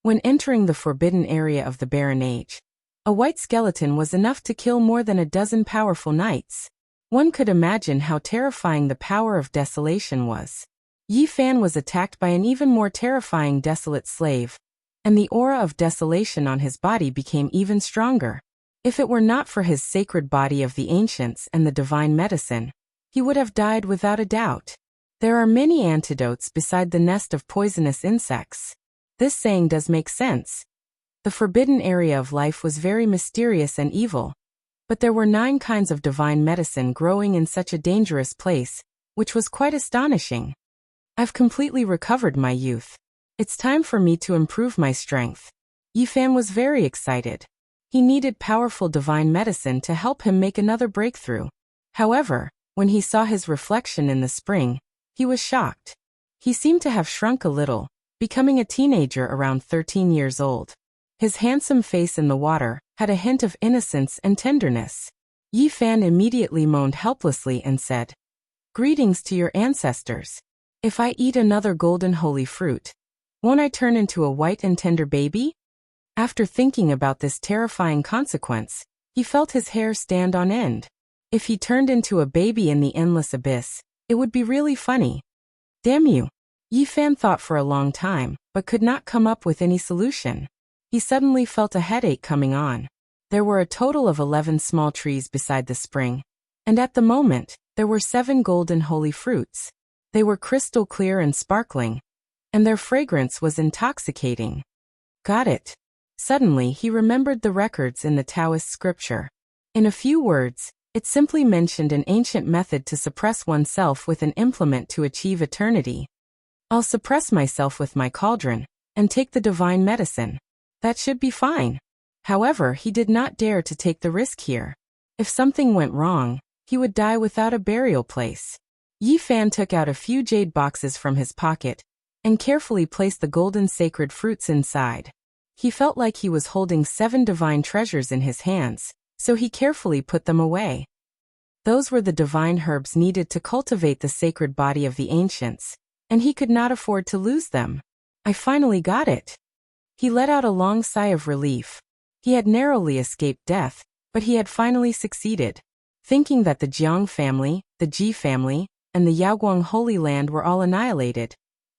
When entering the forbidden area of the Barren Age, a white skeleton was enough to kill more than a dozen powerful knights. One could imagine how terrifying the power of desolation was. Yi Fan was attacked by an even more terrifying desolate slave, and the aura of desolation on his body became even stronger. If it were not for his sacred body of the ancients and the divine medicine, he would have died without a doubt. There are many antidotes beside the nest of poisonous insects. This saying does make sense. The forbidden area of life was very mysterious and evil, but there were 9 kinds of divine medicine growing in such a dangerous place, which was quite astonishing. I've completely recovered my youth. It's time for me to improve my strength. Yifan was very excited. He needed powerful divine medicine to help him make another breakthrough. However, when he saw his reflection in the spring, he was shocked. He seemed to have shrunk a little, becoming a teenager around 13 years old. His handsome face in the water had a hint of innocence and tenderness. Yifan immediately moaned helplessly and said, "Greetings to your ancestors. If I eat another golden holy fruit, won't I turn into a white and tender baby?" After thinking about this terrifying consequence, he felt his hair stand on end. If he turned into a baby in the endless abyss, it would be really funny. Damn you! Yifan thought for a long time, but could not come up with any solution. He suddenly felt a headache coming on. There were a total of 11 small trees beside the spring, and at the moment, there were 7 golden holy fruits. They were crystal clear and sparkling, and their fragrance was intoxicating. Got it. Suddenly he remembered the records in the Taoist scripture. In a few words, it simply mentioned an ancient method to suppress oneself with an implement to achieve eternity. I'll suppress myself with my cauldron, and take the divine medicine. That should be fine. However, he did not dare to take the risk here. If something went wrong, he would die without a burial place. Yifan took out a few jade boxes from his pocket, and carefully placed the golden sacred fruits inside. He felt like he was holding 7 divine treasures in his hands, so he carefully put them away. Those were the divine herbs needed to cultivate the sacred body of the ancients, and he could not afford to lose them. I finally got it. He let out a long sigh of relief. He had narrowly escaped death, but he had finally succeeded. Thinking that the Jiang family, the Ji family, and the Yaoguang Holy Land were all annihilated,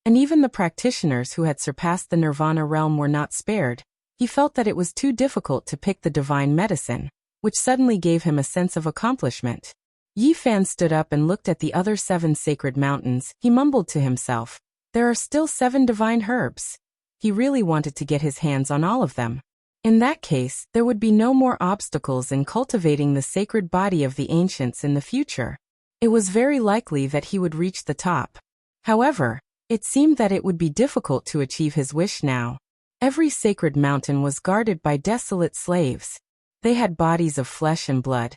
and even the practitioners who had surpassed the Nirvana realm were not spared, he felt that it was too difficult to pick the divine medicine, which suddenly gave him a sense of accomplishment. Yifan stood up and looked at the other 7 sacred mountains. He mumbled to himself, "There are still 7 divine herbs." He really wanted to get his hands on all of them. In that case, there would be no more obstacles in cultivating the sacred body of the ancients in the future. It was very likely that he would reach the top. However, it seemed that it would be difficult to achieve his wish now. Every sacred mountain was guarded by desolate slaves. They had bodies of flesh and blood,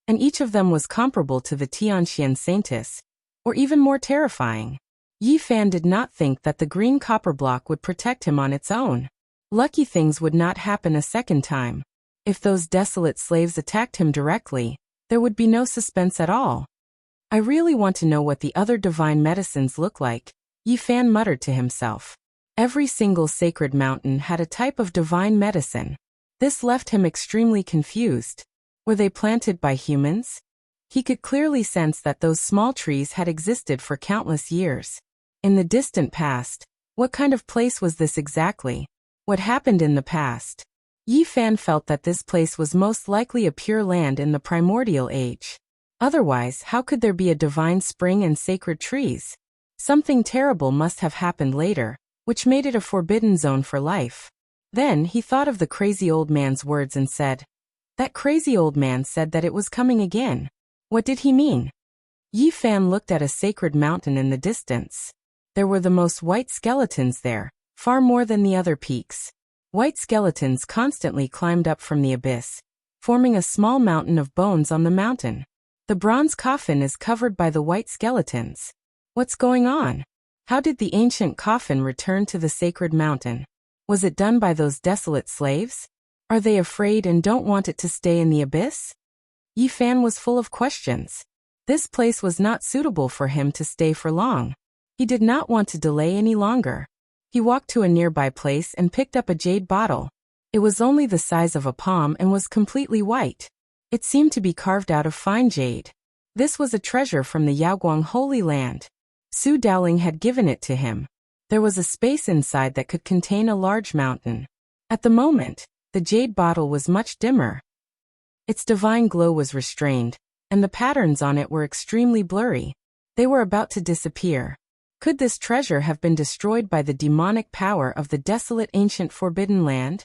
and each of them was comparable to the Tianxian saintess, or even more terrifying. Yifan did not think that the green copper block would protect him on its own. Lucky things would not happen a second time. If those desolate slaves attacked him directly, there would be no suspense at all. I really want to know what the other divine medicines look like, Yifan muttered to himself. Every single sacred mountain had a type of divine medicine. This left him extremely confused. Were they planted by humans? He could clearly sense that those small trees had existed for countless years. In the distant past, what kind of place was this exactly? What happened in the past? Yifan felt that this place was most likely a pure land in the primordial age. Otherwise, how could there be a divine spring and sacred trees? Something terrible must have happened later, which made it a forbidden zone for life. Then he thought of the crazy old man's words and said, "That crazy old man said that it was coming again. What did he mean?" Yifan looked at a sacred mountain in the distance. There were the most white skeletons there, far more than the other peaks. White skeletons constantly climbed up from the abyss, forming a small mountain of bones on the mountain. The bronze coffin is covered by the white skeletons. What's going on? How did the ancient coffin return to the sacred mountain? Was it done by those desolate slaves? Are they afraid and don't want it to stay in the abyss? Yifan was full of questions. This place was not suitable for him to stay for long. He did not want to delay any longer. He walked to a nearby place and picked up a jade bottle. It was only the size of a palm and was completely white. It seemed to be carved out of fine jade. This was a treasure from the Yaoguang Holy Land. Su Dowling had given it to him. There was a space inside that could contain a large mountain. At the moment, the jade bottle was much dimmer. Its divine glow was restrained, and the patterns on it were extremely blurry. They were about to disappear. Could this treasure have been destroyed by the demonic power of the desolate ancient forbidden land?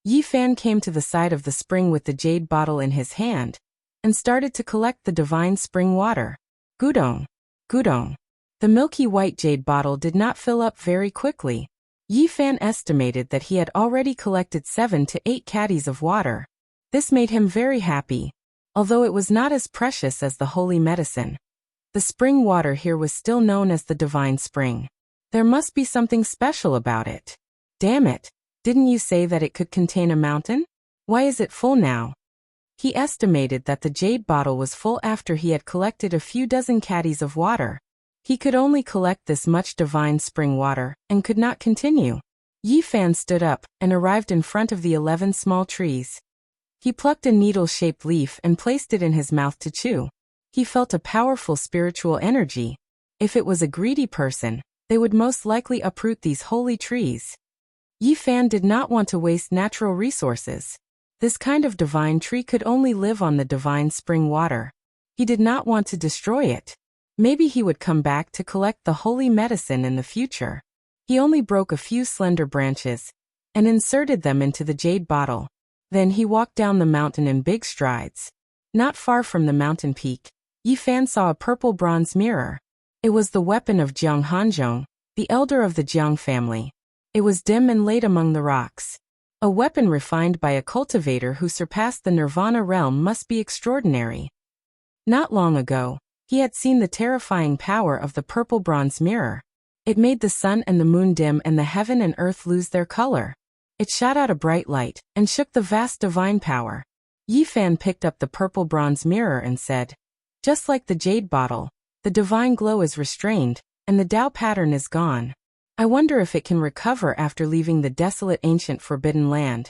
Yi Fan came to the side of the spring with the jade bottle in his hand, and started to collect the divine spring water. Gudong, gudong. The milky white jade bottle did not fill up very quickly. Yi Fan estimated that he had already collected 7 to 8 caddies of water. This made him very happy, although it was not as precious as the holy medicine. The spring water here was still known as the divine spring. There must be something special about it. Damn it, didn't you say that it could contain a mountain? Why is it full now? He estimated that the jade bottle was full after he had collected a few dozen caddies of water. He could only collect this much divine spring water, and could not continue. Yi Fan stood up, and arrived in front of the 11 small trees. He plucked a needle-shaped leaf and placed it in his mouth to chew. He felt a powerful spiritual energy. If it was a greedy person, they would most likely uproot these holy trees. Yi Fan did not want to waste natural resources. This kind of divine tree could only live on the divine spring water. He did not want to destroy it. Maybe he would come back to collect the holy medicine in the future. He only broke a few slender branches and inserted them into the jade bottle. Then he walked down the mountain in big strides. Not far from the mountain peak, Yi Fan saw a purple bronze mirror. It was the weapon of Jiang Hanzhong, the elder of the Jiang family. It was dim and laid among the rocks. A weapon refined by a cultivator who surpassed the nirvana realm must be extraordinary. Not long ago, he had seen the terrifying power of the purple bronze mirror. It made the sun and the moon dim and the heaven and earth lose their color. It shot out a bright light, and shook the vast divine power. Yi Fan picked up the purple bronze mirror and said, "Just like the jade bottle, the divine glow is restrained, and the Tao pattern is gone. I wonder if it can recover after leaving the desolate ancient forbidden land."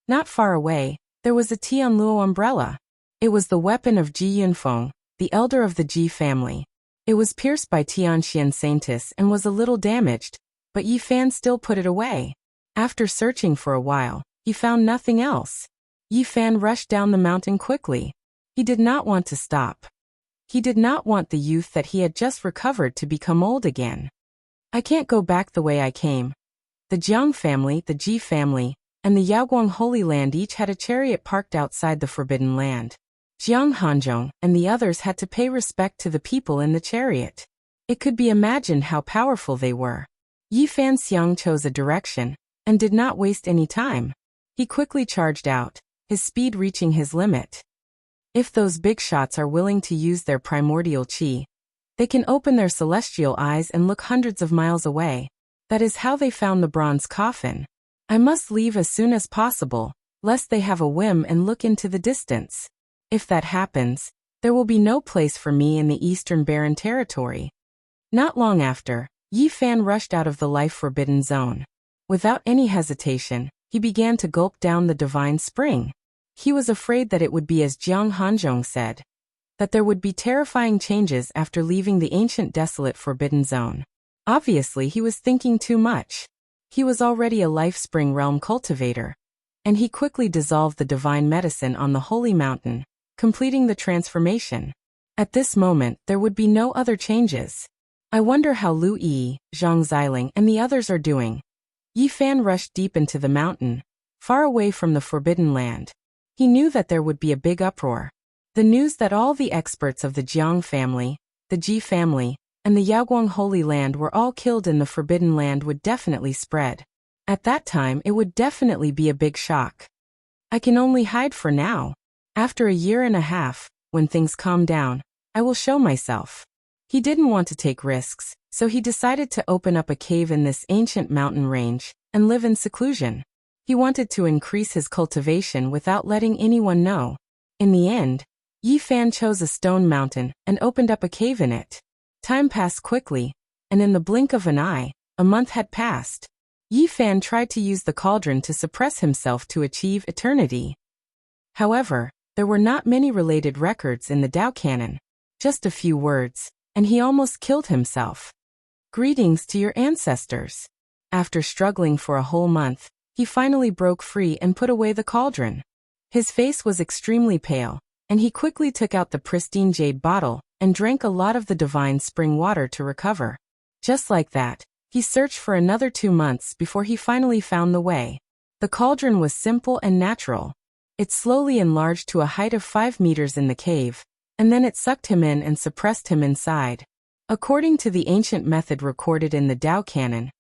Not far away, there was a Tianluo umbrella. It was the weapon of Ji Yunfeng, the elder of the Ji family. It was pierced by Tianxian Saintis and was a little damaged, but Yi Fan still put it away. After searching for a while, he found nothing else. Yi Fan rushed down the mountain quickly. He did not want to stop. He did not want the youth that he had just recovered to become old again. I can't go back the way I came. The Jiang family, the Ji family, and the Yaoguang Holy Land each had a chariot parked outside the Forbidden Land. Jiang Hanzhong and the others had to pay respect to the people in the chariot. It could be imagined how powerful they were. Yi Fan Xiang chose a direction, and did not waste any time. He quickly charged out, his speed reaching his limit. If those big shots are willing to use their primordial qi, they can open their celestial eyes and look hundreds of miles away. That is how they found the bronze coffin. I must leave as soon as possible, lest they have a whim and look into the distance. If that happens, there will be no place for me in the Eastern Barren Territory. Not long after, Yi Fan rushed out of the life-forbidden zone. Without any hesitation, he began to gulp down the divine spring. He was afraid that it would be as Jiang Hanzhong said, that there would be terrifying changes after leaving the ancient desolate forbidden zone. Obviously he was thinking too much. He was already a life spring realm cultivator, and he quickly dissolved the divine medicine on the holy mountain, completing the transformation. At this moment there would be no other changes. I wonder how Lu Yi, Zhang Xiling and the others are doing. Yi Fan rushed deep into the mountain, far away from the forbidden land. He knew that there would be a big uproar. The news that all the experts of the Jiang family, the Ji family, and the Yaoguang Holy Land were all killed in the forbidden land would definitely spread. At that time it would definitely be a big shock. I can only hide for now. After a year and a half, when things calm down, I will show myself. He didn't want to take risks, so he decided to open up a cave in this ancient mountain range, and live in seclusion. He wanted to increase his cultivation without letting anyone know. In the end, Yi Fan chose a stone mountain and opened up a cave in it. Time passed quickly, and in the blink of an eye, a month had passed. Yi Fan tried to use the cauldron to suppress himself to achieve eternity. However, there were not many related records in the Tao canon, just a few words, and he almost killed himself. Greetings to your ancestors. After struggling for a whole month, he finally broke free and put away the cauldron. His face was extremely pale, and he quickly took out the pristine jade bottle and drank a lot of the divine spring water to recover. Just like that, he searched for another 2 months before he finally found the way. The cauldron was simple and natural. It slowly enlarged to a height of 5 meters in the cave, and then it sucked him in and suppressed him inside. According to the ancient method recorded in the Tao canon,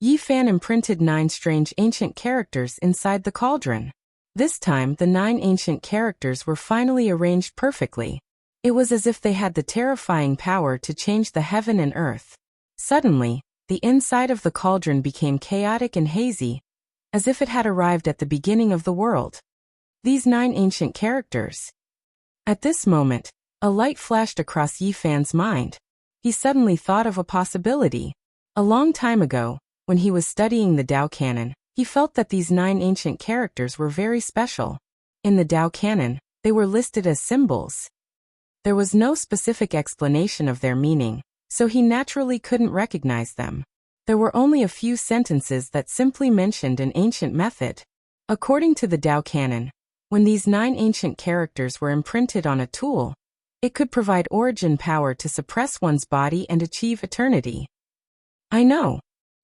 Yi Fan imprinted 9 strange ancient characters inside the cauldron. This time the 9 ancient characters were finally arranged perfectly. It was as if they had the terrifying power to change the heaven and earth. Suddenly, the inside of the cauldron became chaotic and hazy, as if it had arrived at the beginning of the world. These 9 ancient characters. At this moment, a light flashed across Yi Fan's mind. He suddenly thought of a possibility. A long time ago, when he was studying the Tao canon, he felt that these 9 ancient characters were very special. In the Tao canon, they were listed as symbols. There was no specific explanation of their meaning, so he naturally couldn't recognize them. There were only a few sentences that simply mentioned an ancient method. According to the Tao canon, when these 9 ancient characters were imprinted on a tool, it could provide origin power to suppress one's body and achieve eternity. I know.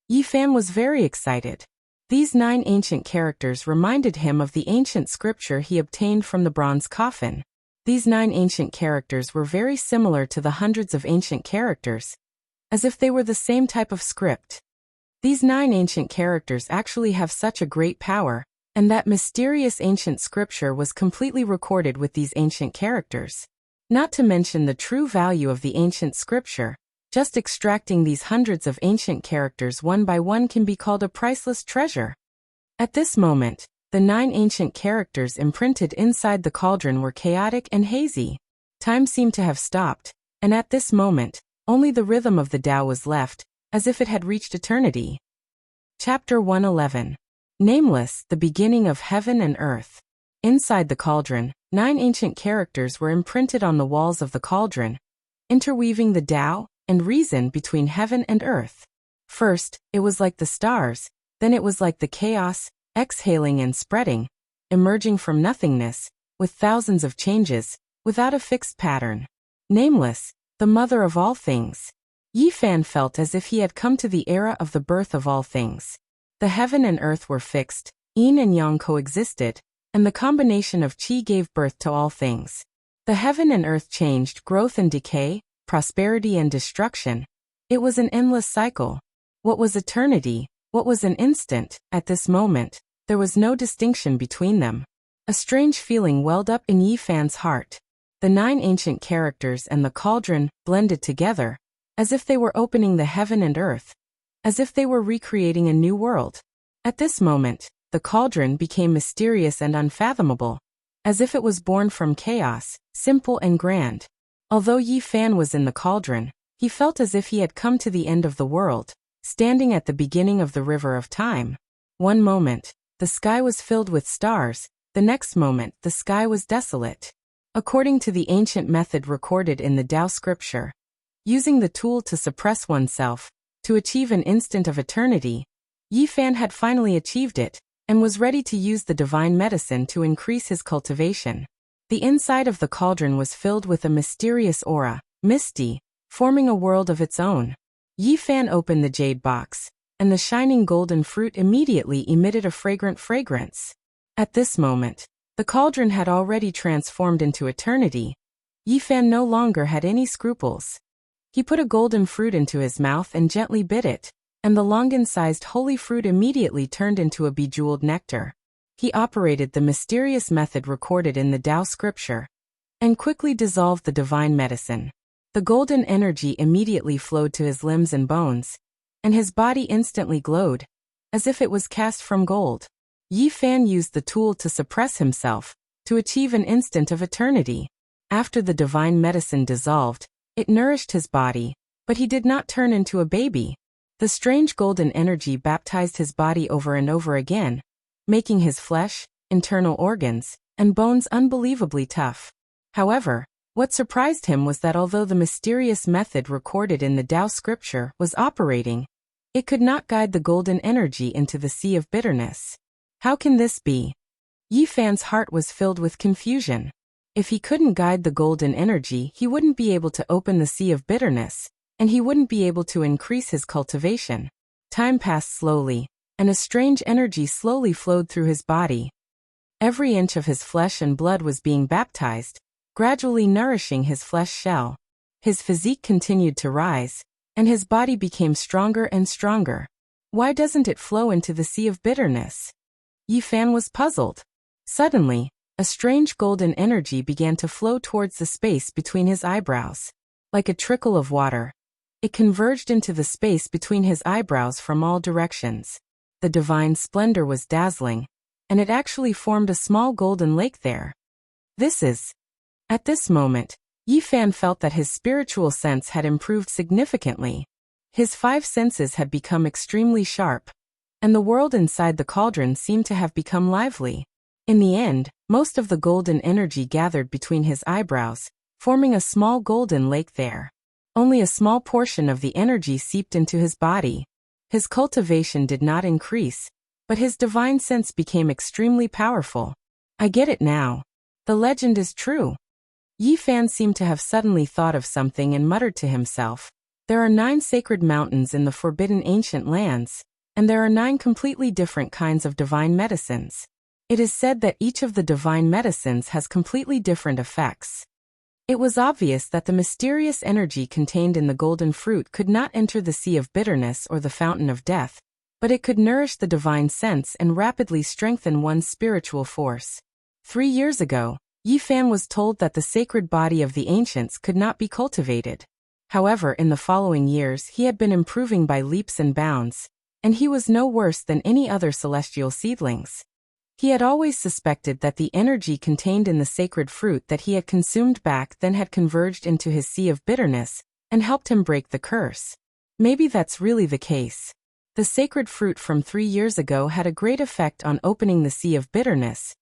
Yi Fan was very excited. These 9 ancient characters reminded him of the ancient scripture he obtained from the bronze coffin. These 9 ancient characters were very similar to the hundreds of ancient characters, as if they were the same type of script. These 9 ancient characters actually have such a great power, and that mysterious ancient scripture was completely recorded with these ancient characters. Not to mention the true value of the ancient scripture, just extracting these hundreds of ancient characters one by one can be called a priceless treasure. At this moment, the 9 ancient characters imprinted inside the cauldron were chaotic and hazy. Time seemed to have stopped, and at this moment, only the rhythm of the Tao was left, as if it had reached eternity. Chapter 111. Nameless, the beginning of heaven and earth. Inside the cauldron, 9 ancient characters were imprinted on the walls of the cauldron, interweaving the Tao and reason between heaven and earth. First, it was like the stars, then it was like the chaos, exhaling and spreading, emerging from nothingness, with thousands of changes, without a fixed pattern. Nameless, the mother of all things. Yi Fan felt as if he had come to the era of the birth of all things. The heaven and earth were fixed, yin and yang coexisted, and the combination of qi gave birth to all things. The heaven and earth changed, growth and decay, prosperity and destruction. It was an endless cycle. What was eternity? What was an instant? At this moment, there was no distinction between them. A strange feeling welled up in Yi Fan's heart. The 9 ancient characters and the cauldron blended together, as if they were opening the heaven and earth, as if they were recreating a new world. At this moment, the cauldron became mysterious and unfathomable, as if it was born from chaos, simple and grand. Although Yi Fan was in the cauldron, he felt as if he had come to the end of the world, standing at the beginning of the river of time. One moment, the sky was filled with stars, the next moment the sky was desolate. According to the ancient method recorded in the Tao scripture, using the tool to suppress oneself, to achieve an instant of eternity, Yi Fan had finally achieved it, and was ready to use the divine medicine to increase his cultivation. The inside of the cauldron was filled with a mysterious aura, misty, forming a world of its own. Yi Fan opened the jade box, and the shining golden fruit immediately emitted a fragrant fragrance. At this moment, the cauldron had already transformed into eternity. Yi Fan no longer had any scruples. He put a golden fruit into his mouth and gently bit it, and the longan-sized holy fruit immediately turned into a bejeweled nectar. He operated the mysterious method recorded in the Tao scripture, and quickly dissolved the divine medicine. The golden energy immediately flowed to his limbs and bones, and his body instantly glowed, as if it was cast from gold. Yi Fan used the tool to suppress himself, to achieve an instant of eternity. After the divine medicine dissolved, it nourished his body, but he did not turn into a baby. The strange golden energy baptized his body over and over again, making his flesh, internal organs, and bones unbelievably tough. However, What surprised him was that although the mysterious method recorded in the Tao scripture was operating, it could not guide the golden energy into the sea of bitterness. How can this be? Yi Fan's heart was filled with confusion. If he couldn't guide the golden energy, he wouldn't be able to open the sea of bitterness, and he wouldn't be able to increase his cultivation. Time passed slowly, and a strange energy slowly flowed through his body. Every inch of his flesh and blood was being baptized, gradually nourishing his flesh shell. His physique continued to rise, and his body became stronger and stronger. Why doesn't it flow into the sea of bitterness? Yi Fan was puzzled. Suddenly, a strange golden energy began to flow towards the space between his eyebrows. Like a trickle of water, it converged into the space between his eyebrows from all directions. The divine splendor was dazzling, and it actually formed a small golden lake there. At this moment, Yi Fan felt that his spiritual sense had improved significantly. His 5 senses had become extremely sharp, and the world inside the cauldron seemed to have become lively. In the end, most of the golden energy gathered between his eyebrows, forming a small golden lake there. Only a small portion of the energy seeped into his body. His cultivation did not increase, but his divine sense became extremely powerful. I get it now. The legend is true. Yi Fan seemed to have suddenly thought of something and muttered to himself, "There are 9 sacred mountains in the forbidden ancient lands, and there are 9 completely different kinds of divine medicines. It is said that each of the divine medicines has completely different effects." It was obvious that the mysterious energy contained in the golden fruit could not enter the sea of bitterness or the fountain of death, but it could nourish the divine sense and rapidly strengthen one's spiritual force. 3 years ago, Yi Fan was told that the sacred body of the ancients could not be cultivated. However, in the following years he had been improving by leaps and bounds, and he was no worse than any other celestial seedlings. He had always suspected that the energy contained in the sacred fruit that he had consumed back then had converged into his sea of bitterness and helped him break the curse. Maybe that's really the case. The sacred fruit from 3 years ago had a great effect on opening the sea of bitterness,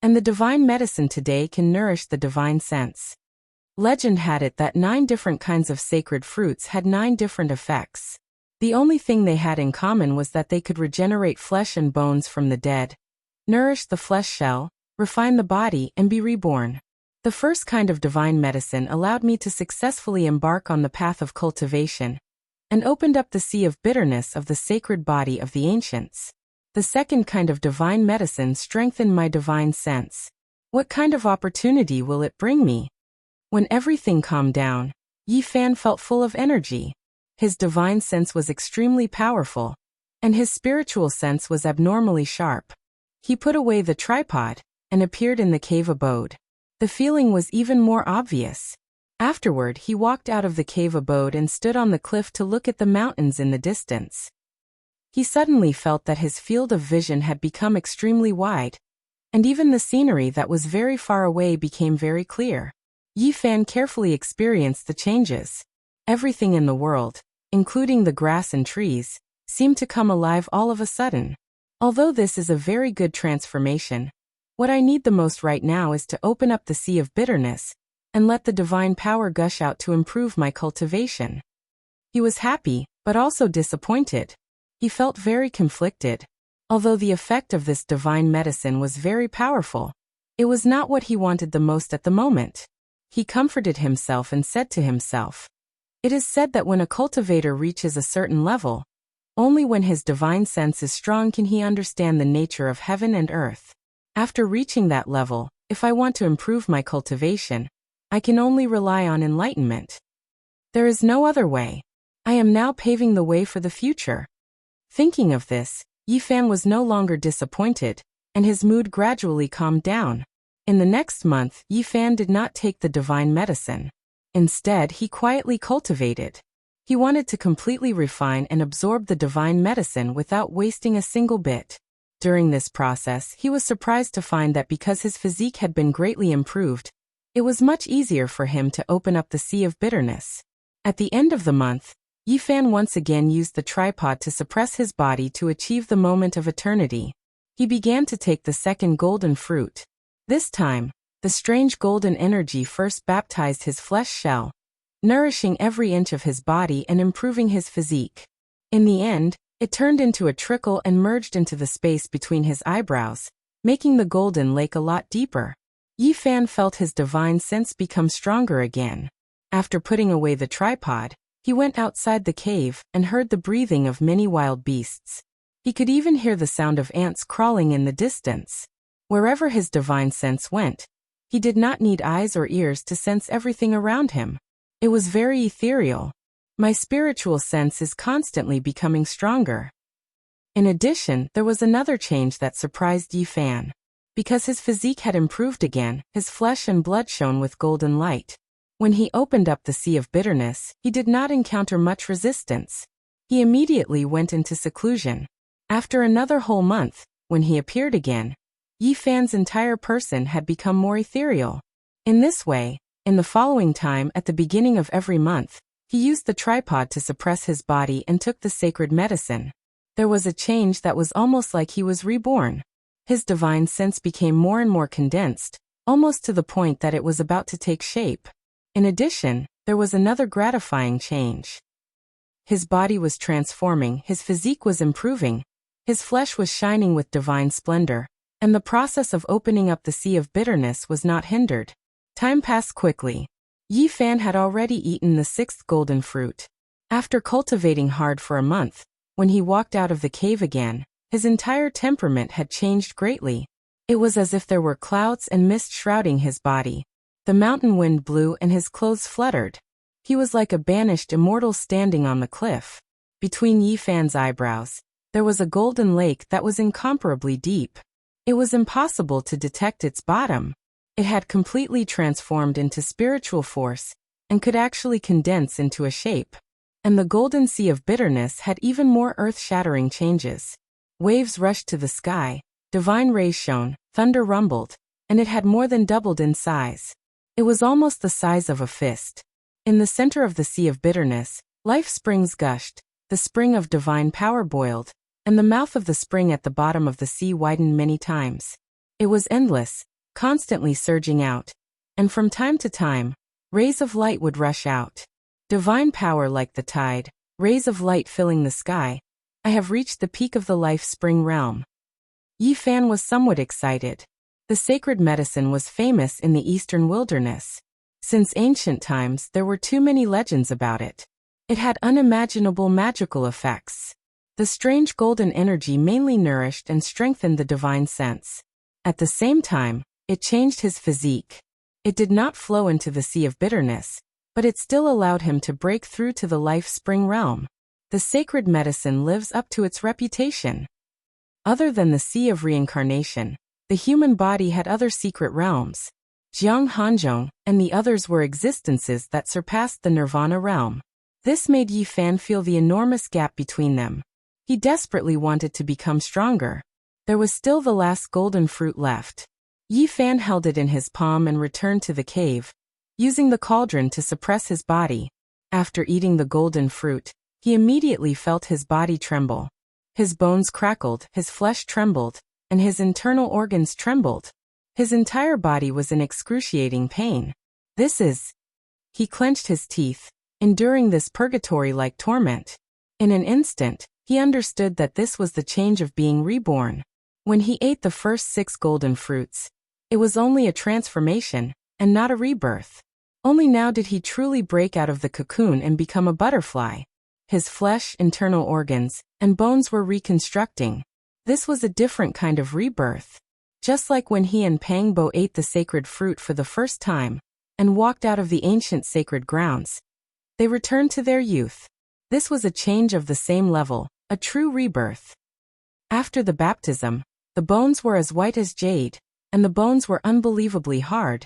and the divine medicine today can nourish the divine sense. Legend had it that 9 different kinds of sacred fruits had 9 different effects. The only thing they had in common was that they could regenerate flesh and bones from the dead, nourish the flesh shell, refine the body, and be reborn. The first kind of divine medicine allowed me to successfully embark on the path of cultivation, and opened up the sea of bitterness of the sacred body of the ancients. The second kind of divine medicine strengthened my divine sense. What kind of opportunity will it bring me? When everything calmed down, Yi Fan felt full of energy. His divine sense was extremely powerful, and his spiritual sense was abnormally sharp. He put away the tripod and appeared in the cave abode. The feeling was even more obvious. Afterward, he walked out of the cave abode and stood on the cliff to look at the mountains in the distance. He suddenly felt that his field of vision had become extremely wide, and even the scenery that was very far away became very clear. Yi Fan carefully experienced the changes. Everything in the world, including the grass and trees, seemed to come alive all of a sudden. Although this is a very good transformation, what I need the most right now is to open up the sea of bitterness and let the divine power gush out to improve my cultivation. He was happy, but also disappointed. He felt very conflicted. Although the effect of this divine medicine was very powerful, it was not what he wanted the most at the moment. He comforted himself and said to himself, "It is said that when a cultivator reaches a certain level, only when his divine sense is strong can he understand the nature of heaven and earth. After reaching that level, if I want to improve my cultivation, I can only rely on enlightenment. There is no other way. I am now paving the way for the future." Thinking of this, Yi Fan was no longer disappointed, and his mood gradually calmed down. In the next month, Yi Fan did not take the divine medicine. Instead, he quietly cultivated. He wanted to completely refine and absorb the divine medicine without wasting a single bit. During this process, he was surprised to find that because his physique had been greatly improved, it was much easier for him to open up the sea of bitterness. At the end of the month, Yi Fan once again used the tripod to suppress his body to achieve the moment of eternity. He began to take the second golden fruit. This time, The strange golden energy first baptized his flesh shell, nourishing every inch of his body and improving his physique. In the end, it turned into a trickle and merged into the space between his eyebrows, making the golden lake a lot deeper. Yi Fan felt his divine sense become stronger again. After putting away the tripod, he went outside the cave and heard the breathing of many wild beasts. He could even hear the sound of ants crawling in the distance. Wherever his divine sense went, he did not need eyes or ears to sense everything around him. It was very ethereal. My spiritual sense is constantly becoming stronger. In addition, there was another change that surprised Yi Fan. Because his physique had improved again, his flesh and blood shone with golden light. When he opened up the Sea of Bitterness, he did not encounter much resistance. He immediately went into seclusion. After another whole month, when he appeared again, Yi Fan's entire person had become more ethereal. In this way, in the following time at the beginning of every month, he used the tripod to suppress his body and took the sacred medicine. There was a change that was almost like he was reborn. His divine sense became more and more condensed, almost to the point that it was about to take shape. In addition, there was another gratifying change. His body was transforming, his physique was improving, his flesh was shining with divine splendor, and the process of opening up the Sea of Bitterness was not hindered. Time passed quickly. Yi Fan had already eaten the 6th golden fruit. After cultivating hard for a month, when he walked out of the cave again, his entire temperament had changed greatly. It was as if there were clouds and mist shrouding his body. The mountain wind blew and his clothes fluttered. He was like a banished immortal standing on the cliff. Between Yi Fan's eyebrows, there was a golden lake that was incomparably deep. It was impossible to detect its bottom. It had completely transformed into spiritual force and could actually condense into a shape. And the golden Sea of Bitterness had even more earth-shattering changes. Waves rushed to the sky, divine rays shone, thunder rumbled, and it had more than doubled in size. It was almost the size of a fist. In the center of the Sea of Bitterness, life springs gushed, the spring of divine power boiled, and the mouth of the spring at the bottom of the sea widened many times. It was endless, constantly surging out, and from time to time, rays of light would rush out. Divine power like the tide, rays of light filling the sky. I have reached the peak of the life spring realm. Yi Fan was somewhat excited. The sacred medicine was famous in the eastern wilderness. Since ancient times, there were too many legends about it. It had unimaginable magical effects. The strange golden energy mainly nourished and strengthened the divine sense. At the same time, it changed his physique. It did not flow into the Sea of Bitterness, but it still allowed him to break through to the life spring realm. The sacred medicine lives up to its reputation. Other than the Sea of Reincarnation, the human body had other secret realms. Jiang Hanzhong and the others were existences that surpassed the Nirvana realm. This made Yi Fan feel the enormous gap between them. He desperately wanted to become stronger. There was still the last golden fruit left. Yi Fan held it in his palm and returned to the cave, using the cauldron to suppress his body. After eating the golden fruit, he immediately felt his body tremble. His bones crackled, his flesh trembled, and his internal organs trembled. His entire body was in excruciating pain. He clenched his teeth, enduring this purgatory-like torment. In an instant, he understood that this was the change of being reborn. When he ate the first 6 golden fruits, it was only a transformation, and not a rebirth. Only now did he truly break out of the cocoon and become a butterfly. His flesh, internal organs, and bones were reconstructing. This was a different kind of rebirth. Just like when he and Pang Bo ate the sacred fruit for the first time, and walked out of the ancient sacred grounds, they returned to their youth. This was a change of the same level, a true rebirth. After the baptism, the bones were as white as jade, and the bones were unbelievably hard,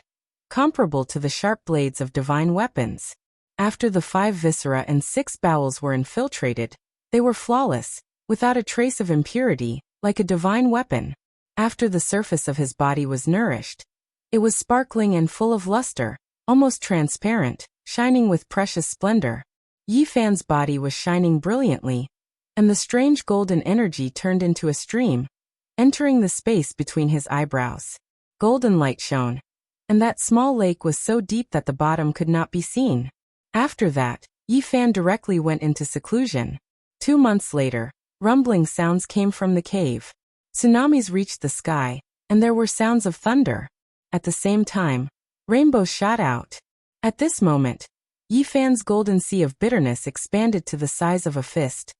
comparable to the sharp blades of divine weapons. After the 5 viscera and 6 bowels were infiltrated, they were flawless, without a trace of impurity, like a divine weapon. After the surface of his body was nourished, it was sparkling and full of luster, almost transparent, shining with precious splendor. Yi Fan's body was shining brilliantly, and the strange golden energy turned into a stream, entering the space between his eyebrows. Golden light shone. and that small lake was so deep that the bottom could not be seen. After that, Yi Fan directly went into seclusion. 2 months later, rumbling sounds came from the cave. Tsunamis reached the sky, and there were sounds of thunder. At the same time, rainbows shot out. At this moment, Yi Fan's golden sea of bitterness expanded to the size of a fist,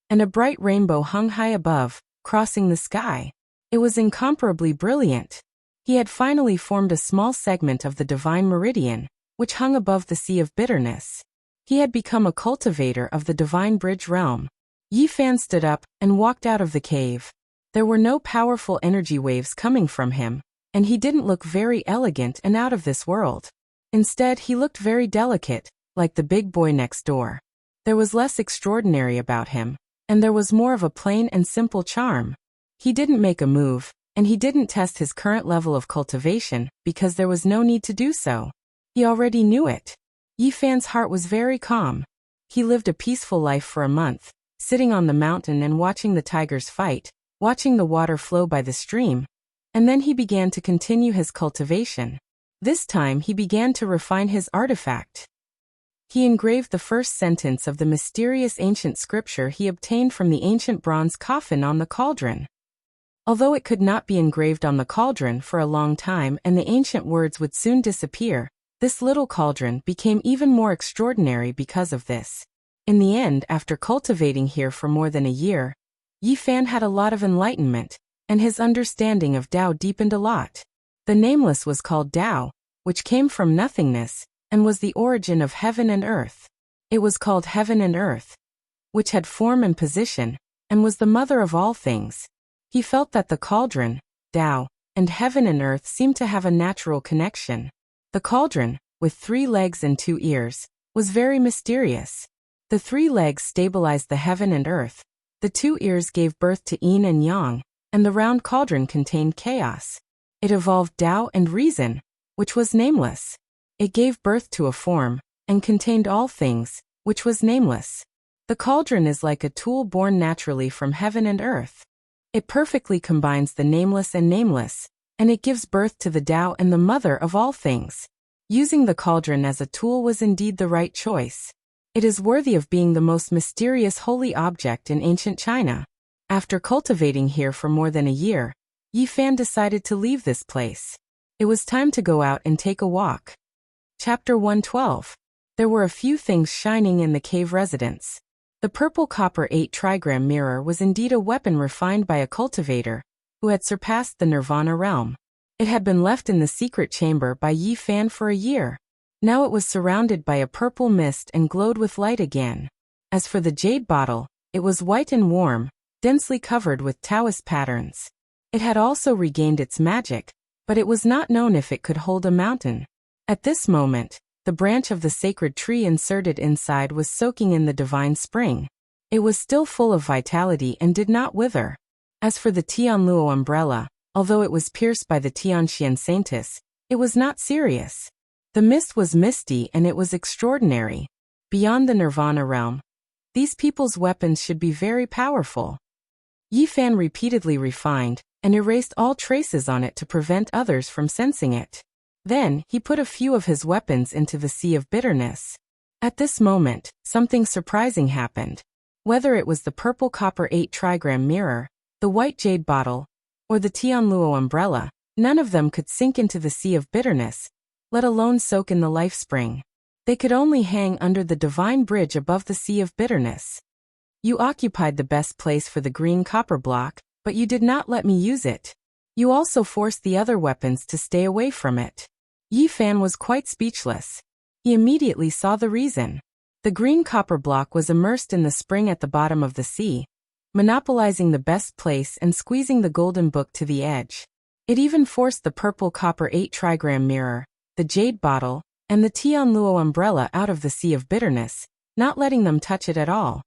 and a bright rainbow hung high above, crossing the sky. It was incomparably brilliant. He had finally formed a small segment of the divine meridian, which hung above the sea of bitterness. He had become a cultivator of the divine bridge realm. Yi Fan stood up and walked out of the cave. There were no powerful energy waves coming from him, and he didn't look very elegant and out of this world. Instead, he looked very delicate, like the big boy next door. There was less extraordinary about him, and there was more of a plain and simple charm. He didn't make a move, and he didn't test his current level of cultivation because there was no need to do so. He already knew it. Yi Fan's heart was very calm. He lived a peaceful life for a month, sitting on the mountain and watching the tigers fight, watching the water flow by the stream, and then he began to continue his cultivation. This time he began to refine his artifact. He engraved the first sentence of the mysterious ancient scripture he obtained from the ancient bronze coffin on the cauldron. Although it could not be engraved on the cauldron for a long time and the ancient words would soon disappear, this little cauldron became even more extraordinary because of this. In the end, after cultivating here for more than a year, Yi Fan had a lot of enlightenment, and his understanding of Tao deepened a lot. The nameless was called Tao, which came from nothingness, and was the origin of heaven and earth. It was called heaven and earth, which had form and position, and was the mother of all things. He felt that the cauldron, Tao, and heaven and earth seemed to have a natural connection. The cauldron, with 3 legs and 2 ears, was very mysterious. The 3 legs stabilized the heaven and earth, the 2 ears gave birth to yin and yang, and the round cauldron contained chaos. It evolved Tao and reason, which was nameless. It gave birth to a form, and contained all things, which was nameless. The cauldron is like a tool born naturally from heaven and earth. It perfectly combines the nameless and nameless, and it gives birth to the Tao and the mother of all things. Using the cauldron as a tool was indeed the right choice. It is worthy of being the most mysterious holy object in ancient China. After cultivating here for more than a year, Yi Fan decided to leave this place. It was time to go out and take a walk. Chapter 112. There were a few things shining in the cave residence. The purple copper 8 trigram mirror was indeed a weapon refined by a cultivator, who had surpassed the Nirvana realm. It had been left in the secret chamber by Yi Fan for a year. Now it was surrounded by a purple mist and glowed with light again. As for the jade bottle, it was white and warm, densely covered with Taoist patterns. It had also regained its magic, but it was not known if it could hold a mountain. At this moment, the branch of the sacred tree inserted inside was soaking in the divine spring. It was still full of vitality and did not wither. As for the Tianluo umbrella, although it was pierced by the Tianxian Saintis, it was not serious. The mist was misty and it was extraordinary. Beyond the Nirvana realm, these people's weapons should be very powerful. Yi Fan repeatedly refined and erased all traces on it to prevent others from sensing it. Then, he put a few of his weapons into the sea of bitterness. At this moment, something surprising happened. Whether it was the purple copper 8 trigram mirror, the white jade bottle, or the Tianluo umbrella, none of them could sink into the sea of bitterness, let alone soak in the life spring. They could only hang under the divine bridge above the sea of bitterness. You occupied the best place for the green copper block, but you did not let me use it. You also forced the other weapons to stay away from it. Yi Fan was quite speechless. He immediately saw the reason. The green copper block was immersed in the spring at the bottom of the sea, monopolizing the best place and squeezing the golden book to the edge. It even forced the purple copper 8 trigram mirror, the jade bottle, and the Tianluo umbrella out of the sea of bitterness, not letting them touch it at all.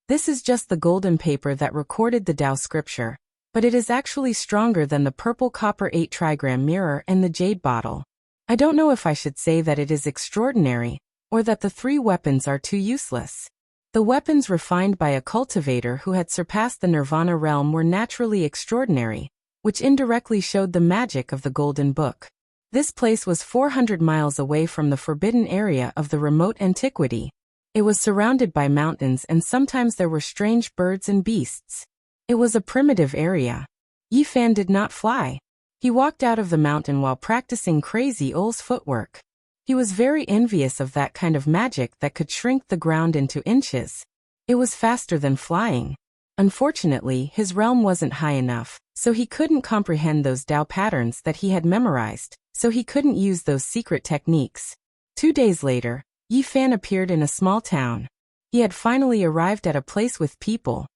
This is just the golden paper that recorded the Tao scripture, but it is actually stronger than the purple copper 8 trigram mirror and the jade bottle. I don't know if I should say that it is extraordinary, or that the 3 weapons are too useless. The weapons refined by a cultivator who had surpassed the Nirvana realm were naturally extraordinary, which indirectly showed the magic of the golden book. This place was 400 miles away from the forbidden area of the remote antiquity. It was surrounded by mountains and sometimes there were strange birds and beasts. It was a primitive area. Yi Fan did not fly. He walked out of the mountain while practicing crazy Ole's footwork. He was very envious of that kind of magic that could shrink the ground into inches. It was faster than flying. Unfortunately, his realm wasn't high enough, so he couldn't comprehend those Dao patterns that he had memorized, so he couldn't use those secret techniques. 2 days later, Yi Fan appeared in a small town. He had finally arrived at a place with people.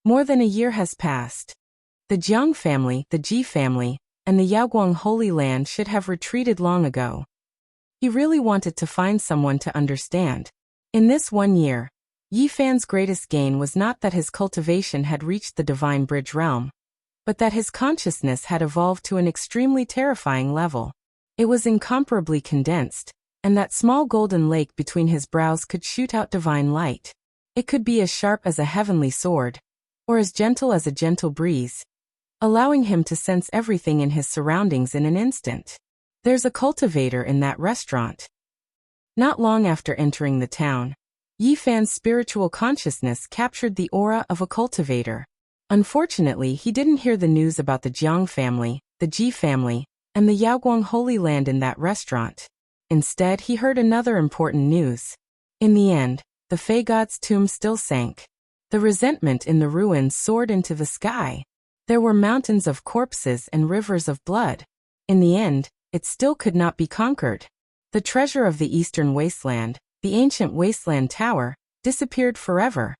More than a year has passed. The Jiang family, the Ji family, and the Yaoguang Holy Land should have retreated long ago. He really wanted to find someone to understand. In this 1 year, Yi Fan's greatest gain was not that his cultivation had reached the Divine Bridge realm, but that his consciousness had evolved to an extremely terrifying level. It was incomparably condensed, and that small golden lake between his brows could shoot out divine light. It could be as sharp as a heavenly sword, or as gentle as a gentle breeze, allowing him to sense everything in his surroundings in an instant. There's a cultivator in that restaurant. Not long after entering the town, Yi Fan's spiritual consciousness captured the aura of a cultivator. Unfortunately, he didn't hear the news about the Jiang family, the Ji family, and the Yaoguang Holy Land in that restaurant. Instead, he heard another important news. In the end, the Fey god's tomb still sank. The resentment in the ruins soared into the sky. There were mountains of corpses and rivers of blood. In the end, it still could not be conquered. The treasure of the Eastern Wasteland, the ancient Wasteland Tower, disappeared forever.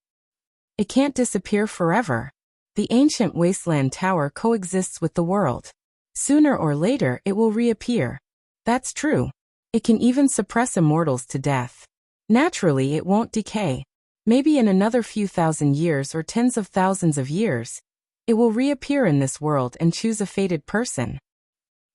It can't disappear forever. The ancient Wasteland Tower coexists with the world. Sooner or later it will reappear. That's true. It can even suppress immortals to death. Naturally it won't decay. Maybe in another few thousand years or tens of thousands of years, it will reappear in this world and choose a fated person.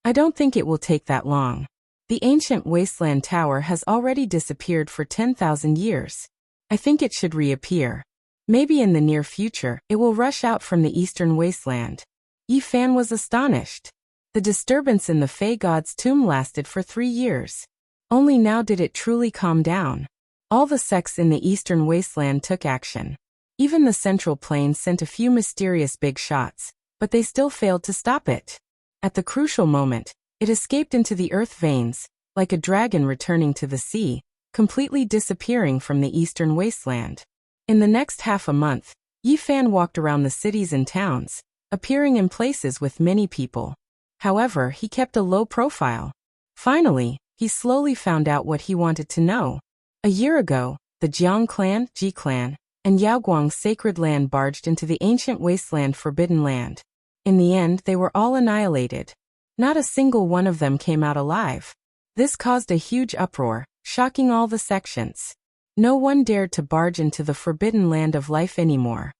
I don't think it will take that long. The ancient Wasteland Tower has already disappeared for 10,000 years. I think it should reappear. Maybe in the near future, it will rush out from the Eastern Wasteland. Yi Fan was astonished. The disturbance in the Fey god's tomb lasted for 3 years. Only now did it truly calm down. All the sects in the Eastern Wasteland took action. Even the Central Plain sent a few mysterious big shots, but they still failed to stop it. At the crucial moment, it escaped into the earth veins, like a dragon returning to the sea, completely disappearing from the Eastern Wasteland. In the next half a month, Yi Fan walked around the cities and towns, appearing in places with many people. However, he kept a low profile. Finally, he slowly found out what he wanted to know. A year ago, the Jiang clan, Ji clan, and Yaoguang sacred land barged into the ancient wasteland Forbidden Land. In the end, they were all annihilated. Not a single one of them came out alive. This caused a huge uproar, shocking all the sections. No one dared to barge into the Forbidden Land of life anymore.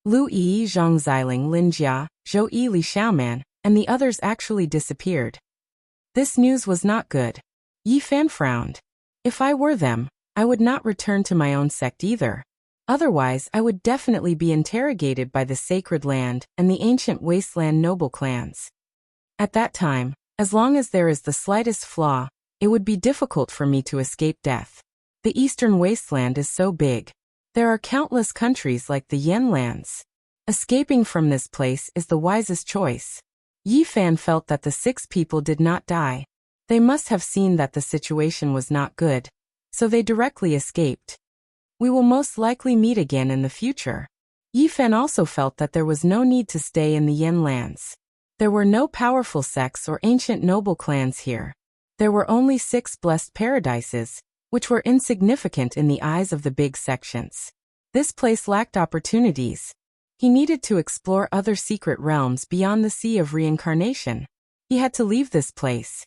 Lu Yi, Zhang Xiling, Lin Jia, Zhou Yi, Li Xiaoman, and the others actually disappeared. This news was not good. Yi Fan frowned. If I were them, I would not return to my own sect either. Otherwise, I would definitely be interrogated by the Sacred Land and the ancient wasteland noble clans. At that time, as long as there is the slightest flaw, it would be difficult for me to escape death. The Eastern Wasteland is so big. There are countless countries like the Yen lands. Escaping from this place is the wisest choice. Yi Fan felt that the 6 people did not die. They must have seen that the situation was not good, so they directly escaped. We will most likely meet again in the future. Yi Fan also felt that there was no need to stay in the Yen lands. There were no powerful sects or ancient noble clans here. There were only 6 blessed paradises, which were insignificant in the eyes of the big sections. This place lacked opportunities. He needed to explore other secret realms beyond the Sea of Reincarnation. He had to leave this place.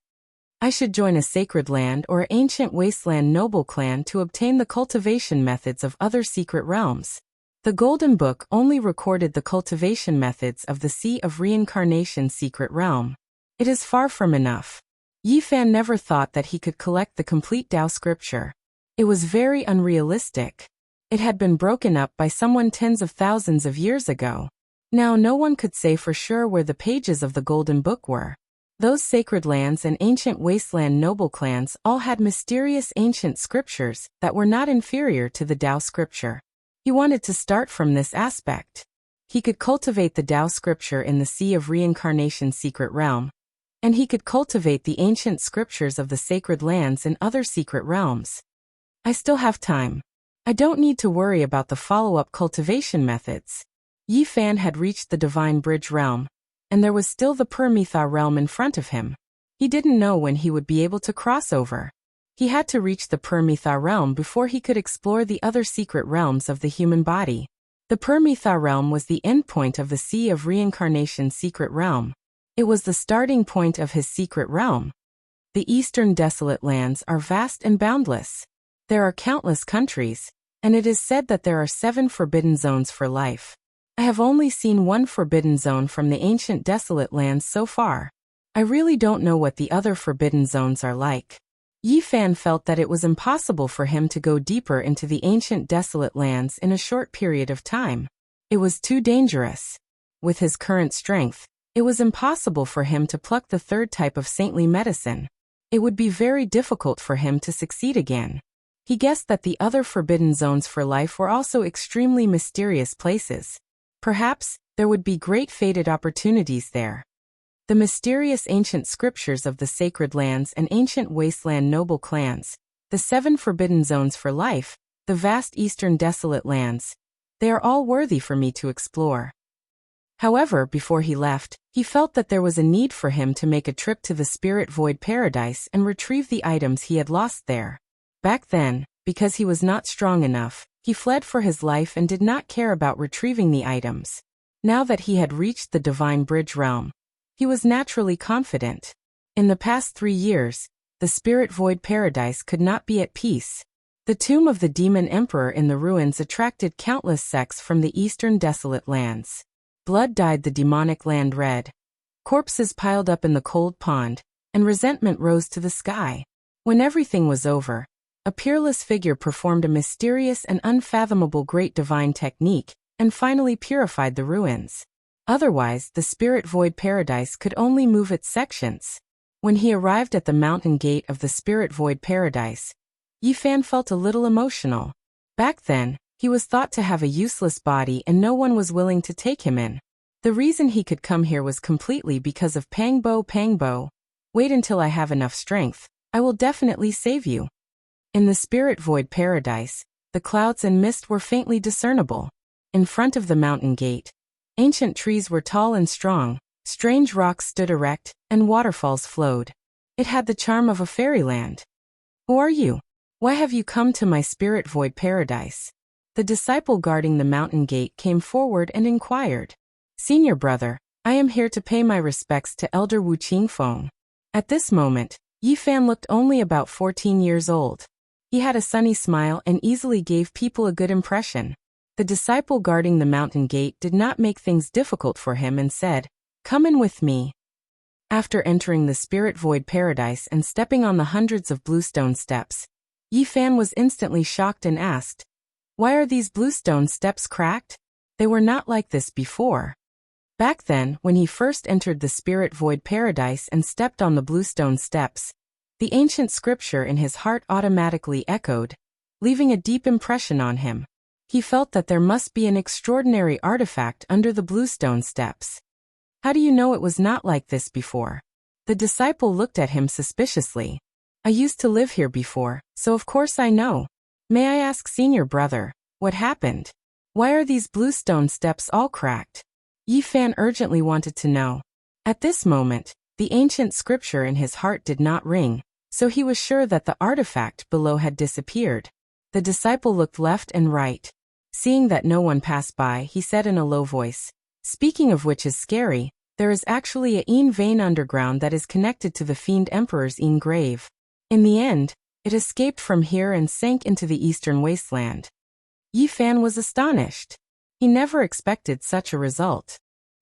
I should join a sacred land or ancient wasteland noble clan to obtain the cultivation methods of other secret realms. The Golden Book only recorded the cultivation methods of the Sea of Reincarnation secret realm. It is far from enough. Yi Fan never thought that he could collect the complete Tao scripture. It was very unrealistic. It had been broken up by someone tens of thousands of years ago. Now no one could say for sure where the pages of the Golden Book were. Those sacred lands and ancient wasteland noble clans all had mysterious ancient scriptures that were not inferior to the Tao scripture. He wanted to start from this aspect. He could cultivate the Tao scripture in the Sea of Reincarnation secret realm, and he could cultivate the ancient scriptures of the sacred lands in other secret realms. I still have time. I don't need to worry about the follow-up cultivation methods. Yi Fan had reached the Divine Bridge realm, and there was still the Permitha realm in front of him. He didn't know when he would be able to cross over. He had to reach the Permitha realm before he could explore the other secret realms of the human body. The Permitha realm was the endpoint of the Sea of Reincarnation secret realm. It was the starting point of his secret realm. The eastern desolate lands are vast and boundless. There are countless countries, and it is said that there are 7 forbidden zones for life. I have only seen one forbidden zone from the ancient desolate lands so far. I really don't know what the other forbidden zones are like. Yi Fan felt that it was impossible for him to go deeper into the ancient desolate lands in a short period of time. It was too dangerous. With his current strength, it was impossible for him to pluck the third type of saintly medicine. It would be very difficult for him to succeed again. He guessed that the other forbidden zones for life were also extremely mysterious places. Perhaps there would be great fated opportunities there. The mysterious ancient scriptures of the sacred lands and ancient wasteland noble clans, the 7 forbidden zones for life, the vast eastern desolate lands, they are all worthy for me to explore. However, before he left, he felt that there was a need for him to make a trip to the Spirit Void Paradise and retrieve the items he had lost there. Back then, because he was not strong enough, he fled for his life and did not care about retrieving the items. Now that he had reached the Divine Bridge realm, he was naturally confident. In the past 3 years, the Spirit Void Paradise could not be at peace. The tomb of the Demon Emperor in the ruins attracted countless sects from the eastern desolate lands. Blood dyed the demonic land red. Corpses piled up in the cold pond, and resentment rose to the sky. When everything was over, a peerless figure performed a mysterious and unfathomable great divine technique, and finally purified the ruins. Otherwise, the Spirit Void Paradise could only move its sections. When he arrived at the mountain gate of the Spirit Void Paradise, Yi Fan felt a little emotional. Back then, he was thought to have a useless body and no one was willing to take him in. The reason he could come here was completely because of Pangbo. Wait until I have enough strength. I will definitely save you. In the Spirit Void Paradise, the clouds and mist were faintly discernible. In front of the mountain gate, ancient trees were tall and strong, strange rocks stood erect, and waterfalls flowed. It had the charm of a fairyland. Who are you? Why have you come to my Spirit Void Paradise? The disciple guarding the mountain gate came forward and inquired. Senior brother, I am here to pay my respects to Elder Wu Qingfeng. At this moment, Yi Fan looked only about 14 years old. He had a sunny smile and easily gave people a good impression. The disciple guarding the mountain gate did not make things difficult for him and said, "Come in with me." After entering the Spirit Void Paradise and stepping on the hundreds of bluestone steps, Yi Fan was instantly shocked and asked, "Why are these bluestone steps cracked? They were not like this before." Back then, when he first entered the Spirit Void Paradise and stepped on the bluestone steps, the ancient scripture in his heart automatically echoed, leaving a deep impression on him. He felt that there must be an extraordinary artifact under the bluestone steps. How do you know it was not like this before? The disciple looked at him suspiciously. I used to live here before, so of course I know. May I ask senior brother, what happened? Why are these bluestone steps all cracked? Yi Fan urgently wanted to know. At this moment, the ancient scripture in his heart did not ring, so he was sure that the artifact below had disappeared. The disciple looked left and right. Seeing that no one passed by, he said in a low voice, "Speaking of which is scary, there is actually a Yin vein underground that is connected to the Fiend Emperor's Yin grave. In the end, it escaped from here and sank into the eastern wasteland." Yi Fan was astonished. He never expected such a result.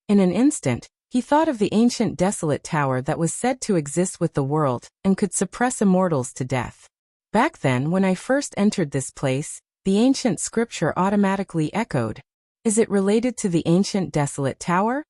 In an instant, he thought of the ancient desolate tower that was said to exist with the world and could suppress immortals to death. Back then, when I first entered this place, the ancient scripture automatically echoed. Is it related to the ancient desolate tower?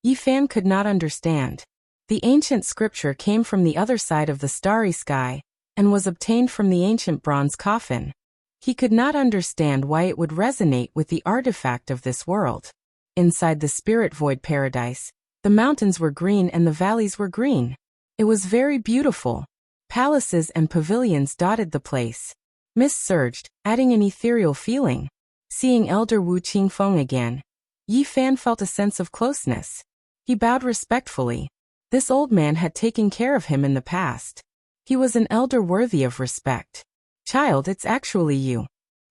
Yi Fan could not understand. The ancient scripture came from the other side of the starry sky, and was obtained from the ancient bronze coffin. He could not understand why it would resonate with the artifact of this world. Inside the spirit void paradise, the mountains were green and the valleys were green. It was very beautiful. Palaces and pavilions dotted the place. Mist surged, adding an ethereal feeling. Seeing Elder Wu Qingfeng again, Yi Fan felt a sense of closeness. He bowed respectfully. This old man had taken care of him in the past. He was an elder worthy of respect. Child, it's actually you.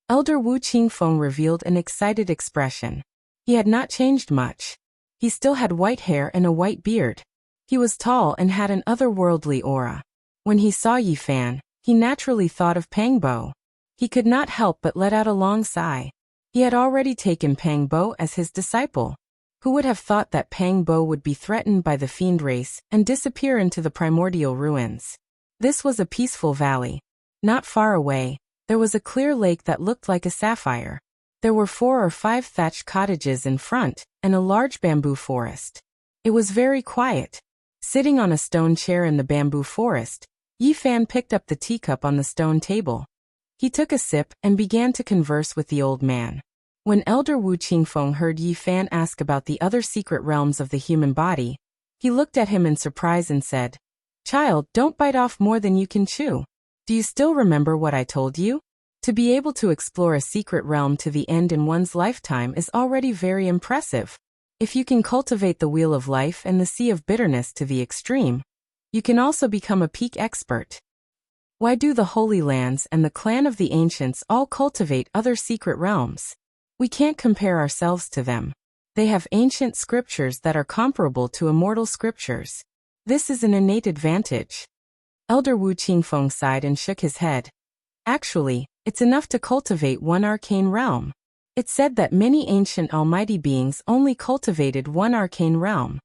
Elder Wu Qingfeng revealed an excited expression. He had not changed much. He still had white hair and a white beard. He was tall and had an otherworldly aura. When he saw Yi Fan, he naturally thought of Pang Bo. He could not help but let out a long sigh. He had already taken Pang Bo as his disciple. Who would have thought that Pang Bo would be threatened by the fiend race and disappear into the primordial ruins? This was a peaceful valley. Not far away, there was a clear lake that looked like a sapphire. There were 4 or 5 thatched cottages in front, and a large bamboo forest. It was very quiet. Sitting on a stone chair in the bamboo forest, Yi Fan picked up the teacup on the stone table. He took a sip and began to converse with the old man. When Elder Wu Qingfeng heard Yi Fan ask about the other secret realms of the human body, he looked at him in surprise and said, "Child, don't bite off more than you can chew. Do you still remember what I told you? To be able to explore a secret realm to the end in one's lifetime is already very impressive. If you can cultivate the wheel of life and the sea of bitterness to the extreme, you can also become a peak expert. Why do the Holy Lands and the clan of the ancients all cultivate other secret realms? We can't compare ourselves to them. They have ancient scriptures that are comparable to immortal scriptures. This is an innate advantage." Elder Wu Qingfeng sighed and shook his head. Actually, it's enough to cultivate one arcane realm. It's said that many ancient almighty beings only cultivated one arcane realm.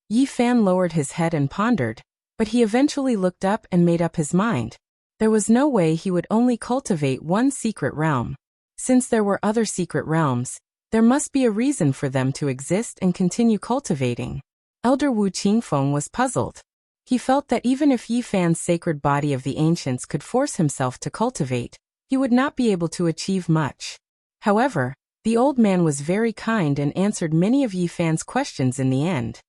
Yi Fan lowered his head and pondered, but he eventually looked up and made up his mind. There was no way he would only cultivate one secret realm. Since there were other secret realms, there must be a reason for them to exist and continue cultivating. Elder Wu Qingfeng was puzzled. He felt that even if Yi Fan's sacred body of the ancients could force himself to cultivate, he would not be able to achieve much. However, the old man was very kind and answered many of Yi Fan's questions in the end.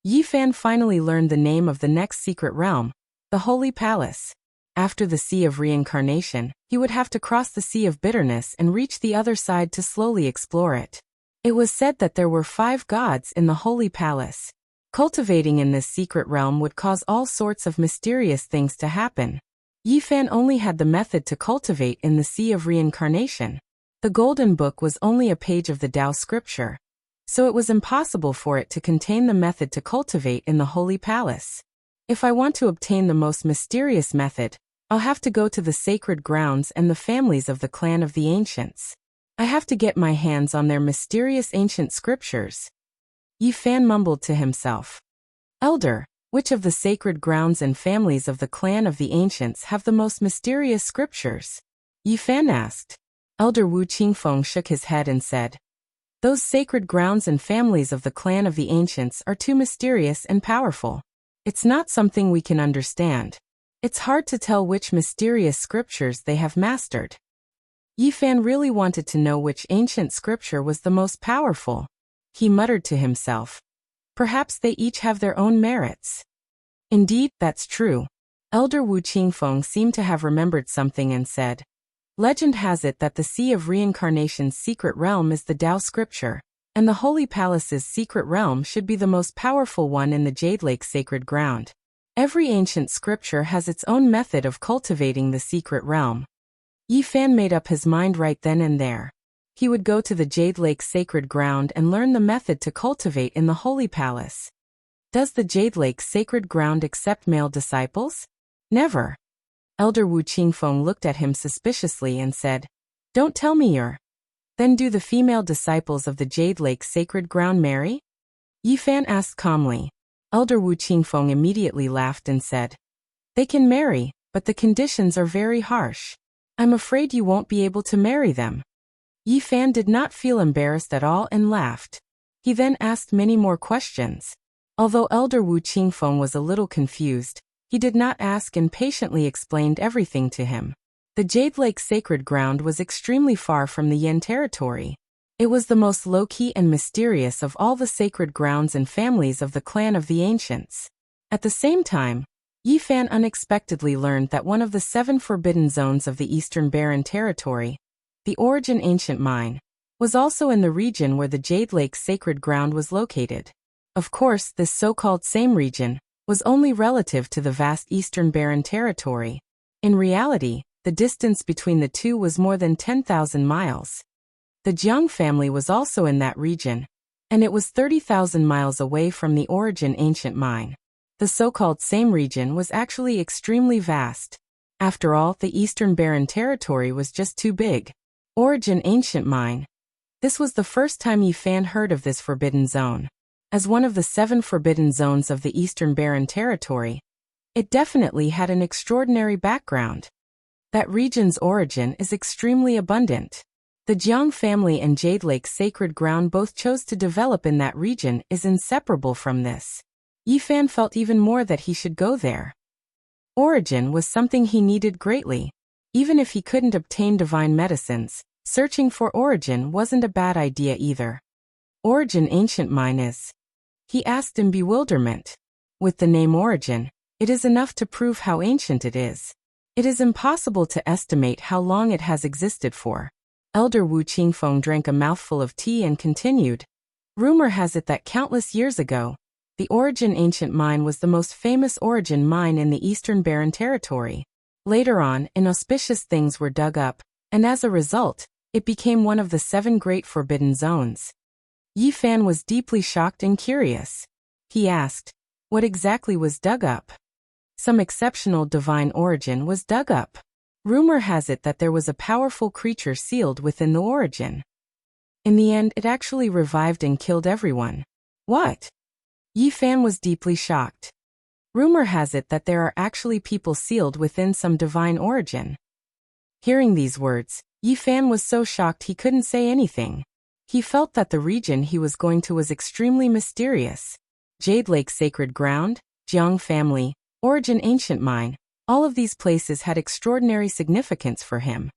Yi Fan finally learned the name of the next secret realm, the Holy Palace. After the Sea of Reincarnation, he would have to cross the Sea of Bitterness and reach the other side to slowly explore it. It was said that there were 5 gods in the Holy Palace. Cultivating in this secret realm would cause all sorts of mysterious things to happen. Yi Fan only had the method to cultivate in the Sea of Reincarnation. The Golden Book was only a page of the Tao scripture, so it was impossible for it to contain the method to cultivate in the Holy Palace. If I want to obtain the most mysterious method, I'll have to go to the sacred grounds and the families of the clan of the ancients. I have to get my hands on their mysterious ancient scriptures. Yi Fan mumbled to himself. Elder, which of the sacred grounds and families of the clan of the ancients have the most mysterious scriptures? Yi Fan asked. Elder Wu Qingfeng shook his head and said, "Those sacred grounds and families of the clan of the ancients are too mysterious and powerful. It's not something we can understand. It's hard to tell which mysterious scriptures they have mastered." Yi Fan really wanted to know which ancient scripture was the most powerful. He muttered to himself, "Perhaps they each have their own merits." Indeed, that's true. Elder Wu Qingfeng seemed to have remembered something and said, "Legend has it that the Sea of Reincarnation's secret realm is the Tao scripture, and the Holy Palace's secret realm should be the most powerful one in the Jade Lake sacred ground. Every ancient scripture has its own method of cultivating the secret realm." Yi Fan made up his mind right then and there. He would go to the Jade Lake sacred ground and learn the method to cultivate in the Holy Palace. Does the Jade Lake sacred ground accept male disciples? Never. Elder Wu Qingfeng looked at him suspiciously and said, "Don't tell me you're. Then do the female disciples of the Jade Lake sacred ground marry?" Yi Fan asked calmly. Elder Wu Qingfeng immediately laughed and said, "They can marry, but the conditions are very harsh. I'm afraid you won't be able to marry them." Yi Fan did not feel embarrassed at all and laughed. He then asked many more questions. Although Elder Wu Qingfeng was a little confused, he did not ask and patiently explained everything to him. The Jade Lake sacred ground was extremely far from the Yin territory. It was the most low-key and mysterious of all the sacred grounds and families of the clan of the ancients. At the same time, Yi Fan unexpectedly learned that one of the 7 forbidden zones of the Eastern Barren Territory, the Origin Ancient Mine, was also in the region where the Jade Lake sacred ground was located. Of course, this so-called same region was only relative to the vast Eastern Barren Territory. In reality, the distance between the two was more than 10,000 miles. The Jiang family was also in that region, and it was 30,000 miles away from the Origin Ancient Mine. The so-called same region was actually extremely vast. After all, the Eastern Barren Territory was just too big. Origin Ancient Mine. This was the first time Yi Fan heard of this forbidden zone. As one of the 7 forbidden zones of the Eastern Barren Territory, it definitely had an extraordinary background. That region's origin is extremely abundant. The Jiang family and Jade Lake sacred ground both chose to develop in that region is inseparable from this. Yi Fan felt even more that he should go there. Origin was something he needed greatly. Even if he couldn't obtain divine medicines, searching for origin wasn't a bad idea either. Origin Ancient Mine is? He asked in bewilderment. With the name Origin, it is enough to prove how ancient it is. It is impossible to estimate how long it has existed for. Elder Wu Qingfeng drank a mouthful of tea and continued. Rumor has it that countless years ago, the Origin Ancient Mine was the most famous origin mine in the Eastern Barren Territory. Later on, inauspicious things were dug up, and as a result, it became one of the 7 great forbidden zones. Yi Fan was deeply shocked and curious. He asked, what exactly was dug up? Some exceptional divine origin was dug up. Rumor has it that there was a powerful creature sealed within the origin. In the end, it actually revived and killed everyone. What? Yi Fan was deeply shocked. Rumor has it that there are actually people sealed within some divine origin. Hearing these words, Yi Fan was so shocked he couldn't say anything. He felt that the region he was going to was extremely mysterious. Jade Lake Sacred Ground, Jiang Family, Origin Ancient Mine, all of these places had extraordinary significance for him.